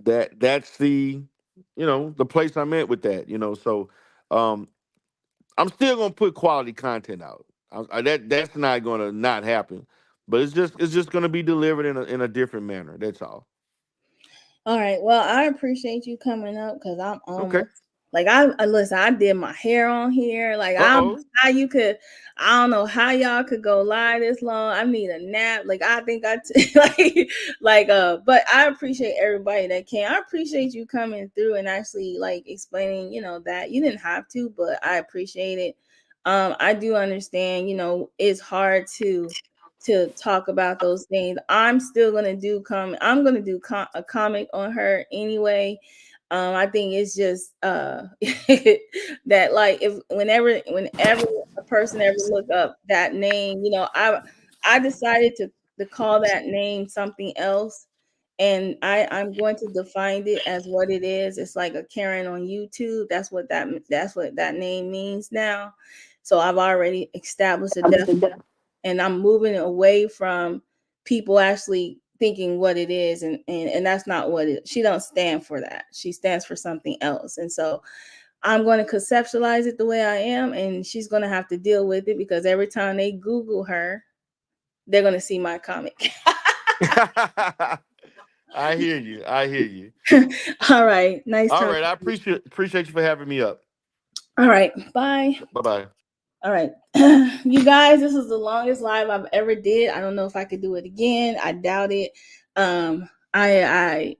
that's the place I'm at with that. So um, I'm still gonna put quality content out. That's not gonna not happen, but it's just gonna be delivered in a different manner. That's all. All right. Well, I appreciate you coming up because I'm Okay. almost like I listen. I did my hair on here. Like Uh I don't know oh. how you could. I don't know how y'all could go live this long. I need a nap. Like I think But I appreciate everybody that came. I appreciate you coming through and actually like explaining. That you didn't have to, but I appreciate it. I do understand. It's hard to talk about those things. I'm still gonna do I'm gonna do a comic on her anyway. I think it's just that like if whenever a person ever look up that name, I decided to call that name something else. And I'm going to define it as what it is. It's like a Karen on YouTube. That's what that name means now. So I've already established a and I'm moving away from people actually thinking what it is, and that's not what it. She don't stand for that. She stands for something else, and so I'm going to conceptualize it the way I am, and she's going to have to deal with it because every time they Google her, they're going to see my comic. I hear you. I hear you. All right, nice All talking. right. I appreciate you for having me up. All right, bye. Bye bye. All right, you guys, this is the longest live I've ever did. I don't know if I could do it again. I doubt it. I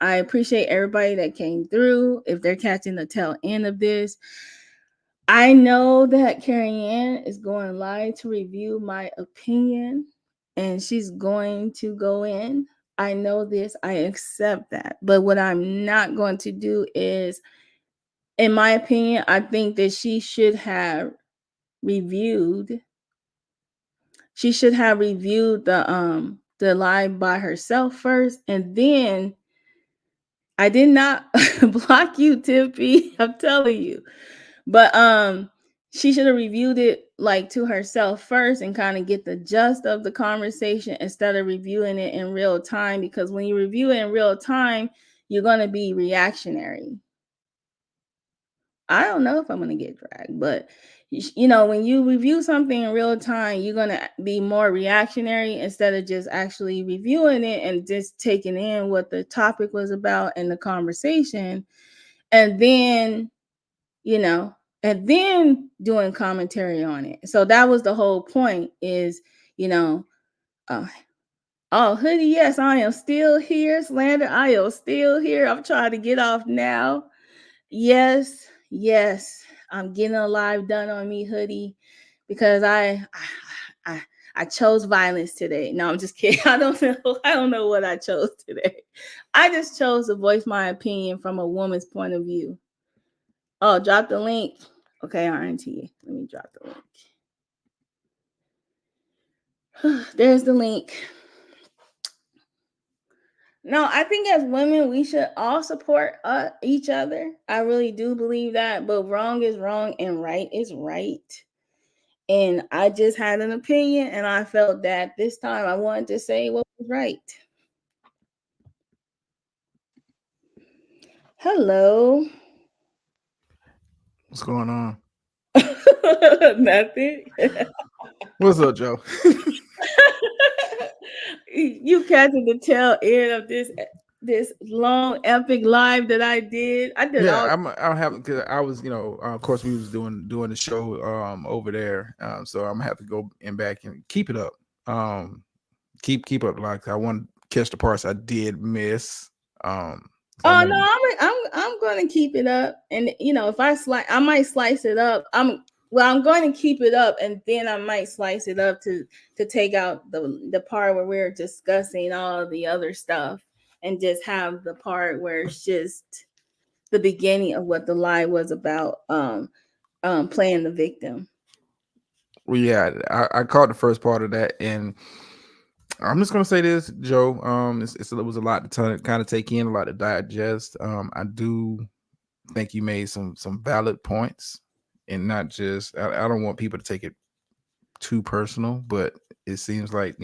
appreciate everybody that came through. If they're catching the tail end of this, I know that Carrie Ann is going live to review my opinion, and she's going to go in. I know this. I accept that. But what I'm not going to do is, in my opinion, I think that reviewed she should have reviewed the live by herself first, and then I did not block you, Tippy. I'm telling you. But she should have reviewed it like to herself first and kind of get the gist of the conversation instead of reviewing it in real time, because when you review it in real time, you're going to be reactionary. I don't know if I'm going to get dragged, but you know, when you review something in real time, you're going to be more reactionary instead of just actually reviewing it and just taking in what the topic was about and the conversation. And then, you know, and then doing commentary on it. So that was the whole point is, you know, oh, Hoodie, yes, I am still here. Slander, I am still here. I'm trying to get off now. Yes, I'm getting a live done on me, Hoodie, because I chose violence today. No, I'm just kidding. I don't know what I chose today. I just chose to voice my opinion from a woman's point of view. Oh, drop the link. Okay, RNT. Let me drop the link. There's the link. No, I think as women, we should all support each other. I really do believe that, but wrong is wrong and right is right. And I just had an opinion, and I felt that this time I wanted to say what was right. Hello. What's going on? Nothing. What's up, Joe? You catching the tail end of this long epic live that I did. I did all. I'll have because I was, of course we was doing the show over there. So I'm gonna have to go in back and keep it up. Keep up, like I want to catch the parts I did miss. Oh no, I'm going to keep it up, and if I might slice it up. I'm going to keep it up, and then I might slice it up to take out the part where we're discussing all the other stuff, and just have the part where it's just the beginning of what the lie was about. Playing the victim. Well, yeah, I caught the first part of that, and I'm just gonna say this, Joe. It was a lot to kind of take in, a lot to digest. I do think you made some valid points, and not just. I don't want people to take it too personal, but it seems like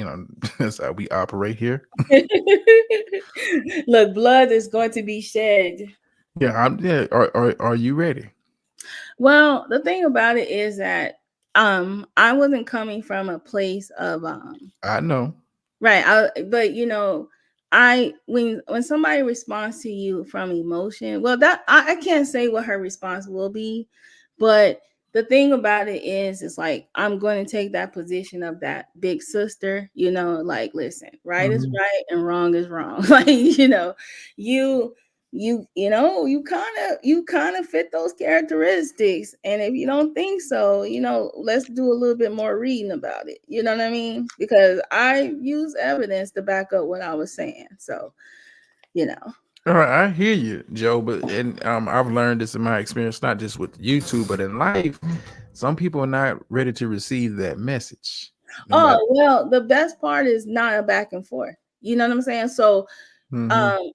that's how we operate here. Look, blood is going to be shed. Yeah, Are you ready? Well, the thing about it is that I wasn't coming from a place of I know. Right. But when somebody responds to you from emotion, well, that I can't say what her response will be, but the thing about it is, it's like I'm going to take that position of that big sister. Like, listen, right is right and wrong is wrong. Like, you kind of fit those characteristics, and if you don't think so, let's do a little bit more reading about it. You know what I mean? Because I use evidence to back up what I was saying. So, All right, I hear you, Joe, but I've learned this in my experience, not just with YouTube, but in life. Some people are not ready to receive that message. Well, the best part is not a back and forth. You know what I'm saying? So a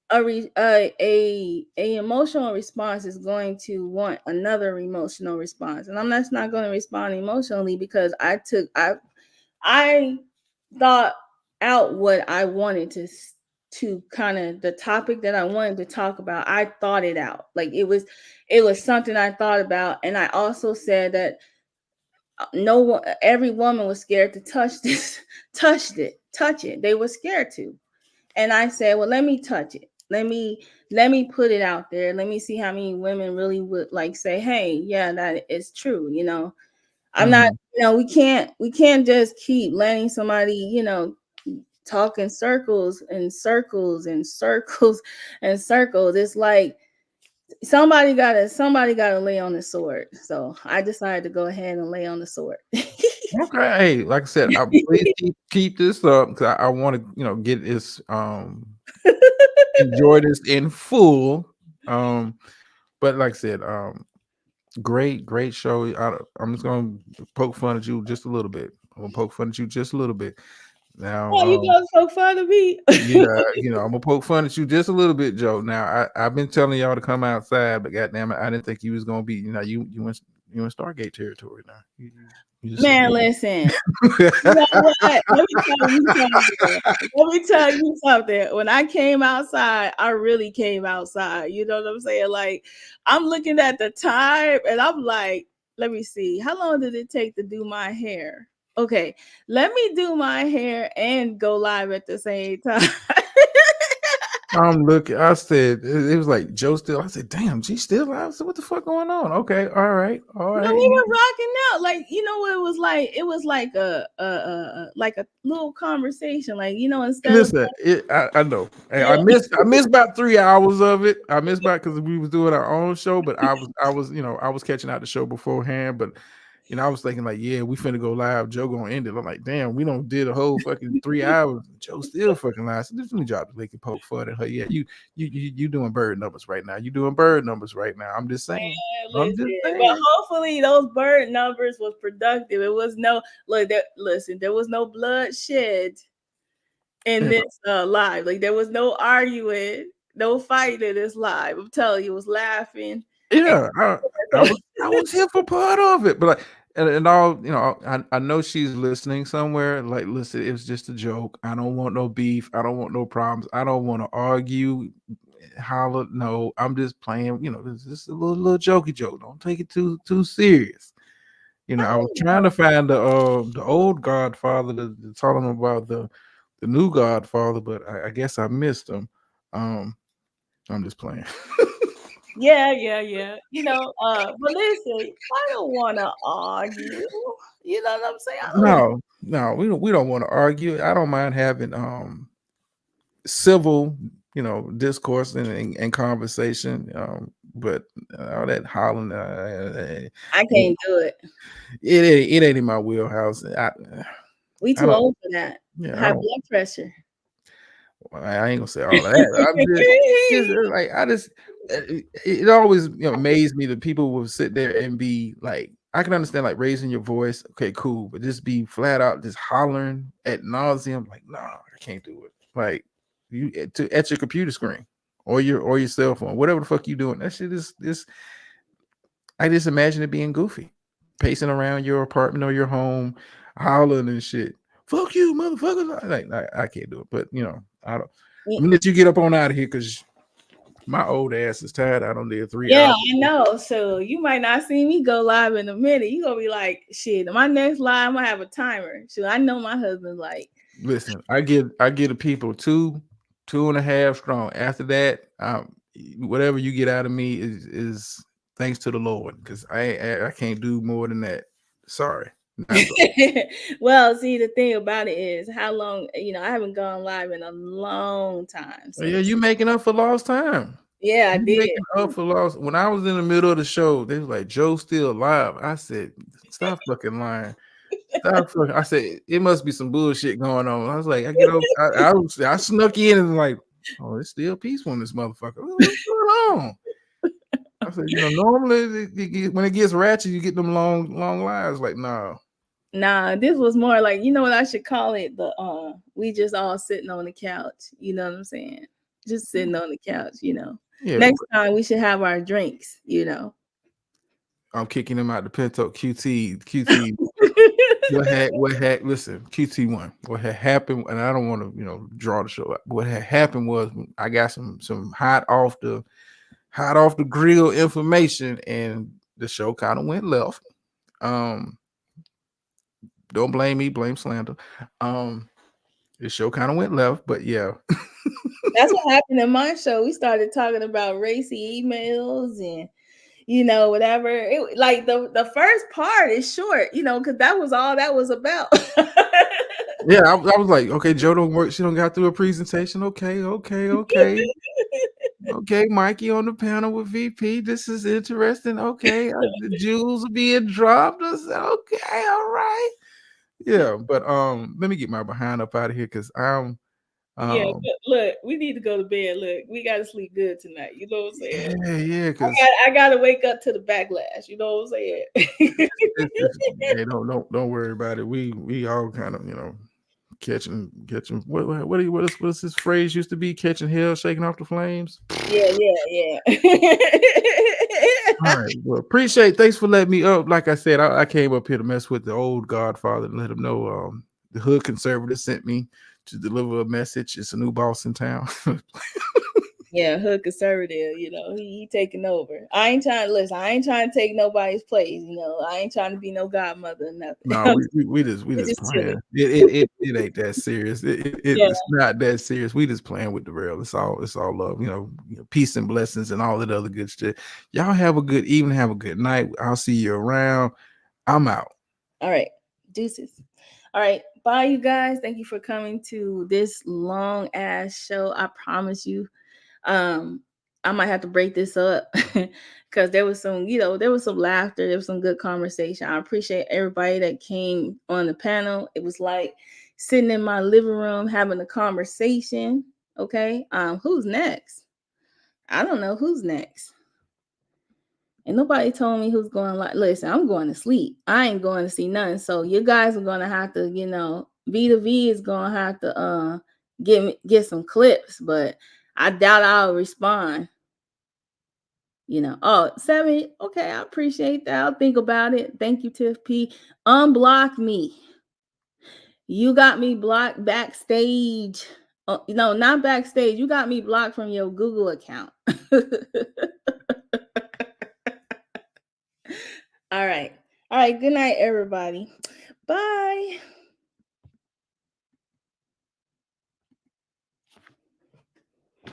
emotional response is going to want another emotional response, and I'm just not going to respond emotionally because I thought out what I wanted to kind of the topic that I wanted to talk about. I thought it out. Like it was something I thought about, and I also said that every woman was scared to touch it. They were scared to. And I said, well, let me touch it. Let me put it out there. Let me see how many women really would like say, hey, yeah, that is true. I'm not, we can't just keep letting somebody, talk in circles and circles and circles and circles. It's like somebody gotta lay on the sword. So I decided to go ahead and lay on the sword. Okay, hey, like I said, please keep this up because I want to, get this, enjoy this in full. But like I said, great show. I'm just gonna poke fun at you just a little bit. I'm gonna poke fun at you just a little bit. Now, oh, you gonna poke fun at me? Yeah, I'm gonna poke fun at you just a little bit, Joe. Now, I've been telling y'all to come outside, but goddamn it, I didn't think you was gonna be. You went Stargate territory now. Man, listen. You know what? Let me tell you something. Let me tell you something. When I came outside, I really came outside. You know what I'm saying? Like, I'm looking at the time and I'm like, let me see. How long did it take to do my hair? Okay, let me do my hair and go live at the same time. I'm looking. I said it was like Joe still. I said, "Damn, G still." I said, "What the fuck going on?" Okay, all right. No, we were rocking out. Like, you know what it was like? It was like a little conversation. Like, you know, instead of Listen, I know. Hey, I missed about 3 hours of it. I missed about because we was doing our own show, but I was catching out the show beforehand. But I was thinking like, yeah, we finna go live. Joe gonna end it. I'm like, damn, we don't did a whole fucking 3 hours. Joe still fucking live. So let me drop the link and poke fun at her. Yeah, you doing bird numbers right now. You doing bird numbers right now. I'm just saying. listen, but hopefully those bird numbers was productive. It was no there was no bloodshed in this live. Like, there was no arguing, no fighting in this live. I'm telling you, it was laughing. Yeah, I was here for part of it, but like, and all I know she's listening somewhere. Like, listen, it was just a joke. I don't want no beef. I don't want no problems. I don't want to argue, holler. No, I'm just playing. This is a little jokey joke. Don't take it too serious. I was trying to find the old Godfather to tell him about the new Godfather, but I guess I missed him. I'm just playing. Yeah. But listen, I don't want to argue. You know what I'm saying? No, we don't want to argue. I don't mind having civil, discourse and conversation. But all that hollering, I can't do it. It ain't in my wheelhouse. We too old for that. Yeah, High blood pressure. I ain't gonna say all of that. I'm just it always amazed me that people will sit there and be like, I can understand like raising your voice, okay, cool, but just be flat out just hollering at nauseum, like, nah, I can't do it. Like, you at your computer screen or your cell phone, whatever the fuck you doing, that shit is this. I just imagine it being goofy, pacing around your apartment or your home, hollering and shit. Fuck you, motherfucker! Like, I can't do it, but I don't. I'm gonna let you get up on out of here because my old ass is tired. I don't need 3 hours. I know. So you might not see me go live in a minute. You gonna be like, shit. My next live, I'm gonna have a timer. So I know my husband's like. Listen, I get the people 2.5 strong. After that, whatever you get out of me is thanks to the Lord, because I can't do more than that. Sorry. Well, see, the thing about it is how long, I haven't gone live in a long time. So. Yeah, you making up for lost time. Yeah, I did. Making up for lost. When I was in the middle of the show, they was like, Joe's still alive. I said, stop fucking lying. I said, it must be some bullshit going on. I was like, I get over. I snuck in and like, oh, it's still peaceful in this motherfucker. What's going on? I said, normally when it gets ratchet, you get them long lives. Like, no. Nah, this was more like, you know what I should call it? We just all sitting on the couch. You know what I'm saying? Just sitting on the couch. Yeah, next time we should have our drinks. I'm kicking him out the Pinto. QT. What had listen, QT1. What had happened, and I don't want to draw the show up. What had happened was I got some hot off the grill information, and the show kind of went left. Don't blame me, blame slander. The show kind of went left, but yeah. That's what happened in my show. We started talking about racy emails and whatever. It, like the first part is short, because that was all that was about. Yeah, I was like, okay, Joe don't work. She don't got through a presentation. Okay. Okay, Mikey on the panel with VP. This is interesting. Okay, the jewels are being dropped. I said, okay, all right. Yeah, but let me get my behind up out of here because I'm. Look, we need to go to bed. Look, we got to sleep good tonight. You know what I'm saying? Yeah, because I got to wake up to the backlash. You know what I'm saying? Hey, don't worry about it. We all kind of catching. What is this phrase used to be? Catching hell, shaking off the flames. Yeah. All right. Well, appreciate. Thanks for letting me up. Like I said, I came up here to mess with the old Godfather and let him know the hood conservative sent me to deliver a message. It's a new boss in town. Yeah, hood conservative, he taking over. I ain't trying to take nobody's place, I ain't trying to be no godmother or nothing. No, we just playing. It ain't that serious. It's not that serious. We just playing with the rail. It's all love. Peace and blessings and all that other good shit. Y'all have a good evening. Have a good night. I'll see you around. I'm out. All right, deuces. All right, bye, you guys. Thank you for coming to this long ass show. I promise you. I might have to break this up because there was some laughter, there was some good conversation. I appreciate everybody that came on the panel. It was like sitting in my living room having a conversation. Okay. Who's next? I don't know who's next. And nobody told me who's going. Like, listen, I'm going to sleep. I ain't going to see nothing. So you guys are gonna have to, V is gonna have to get some clips, but I doubt I'll respond. Oh, 7. Okay, I appreciate that. I'll think about it. Thank you, Tiff P. Unblock me. You got me blocked backstage. Oh, no, not backstage. You got me blocked from your Google account. All right. Good night, everybody. Bye.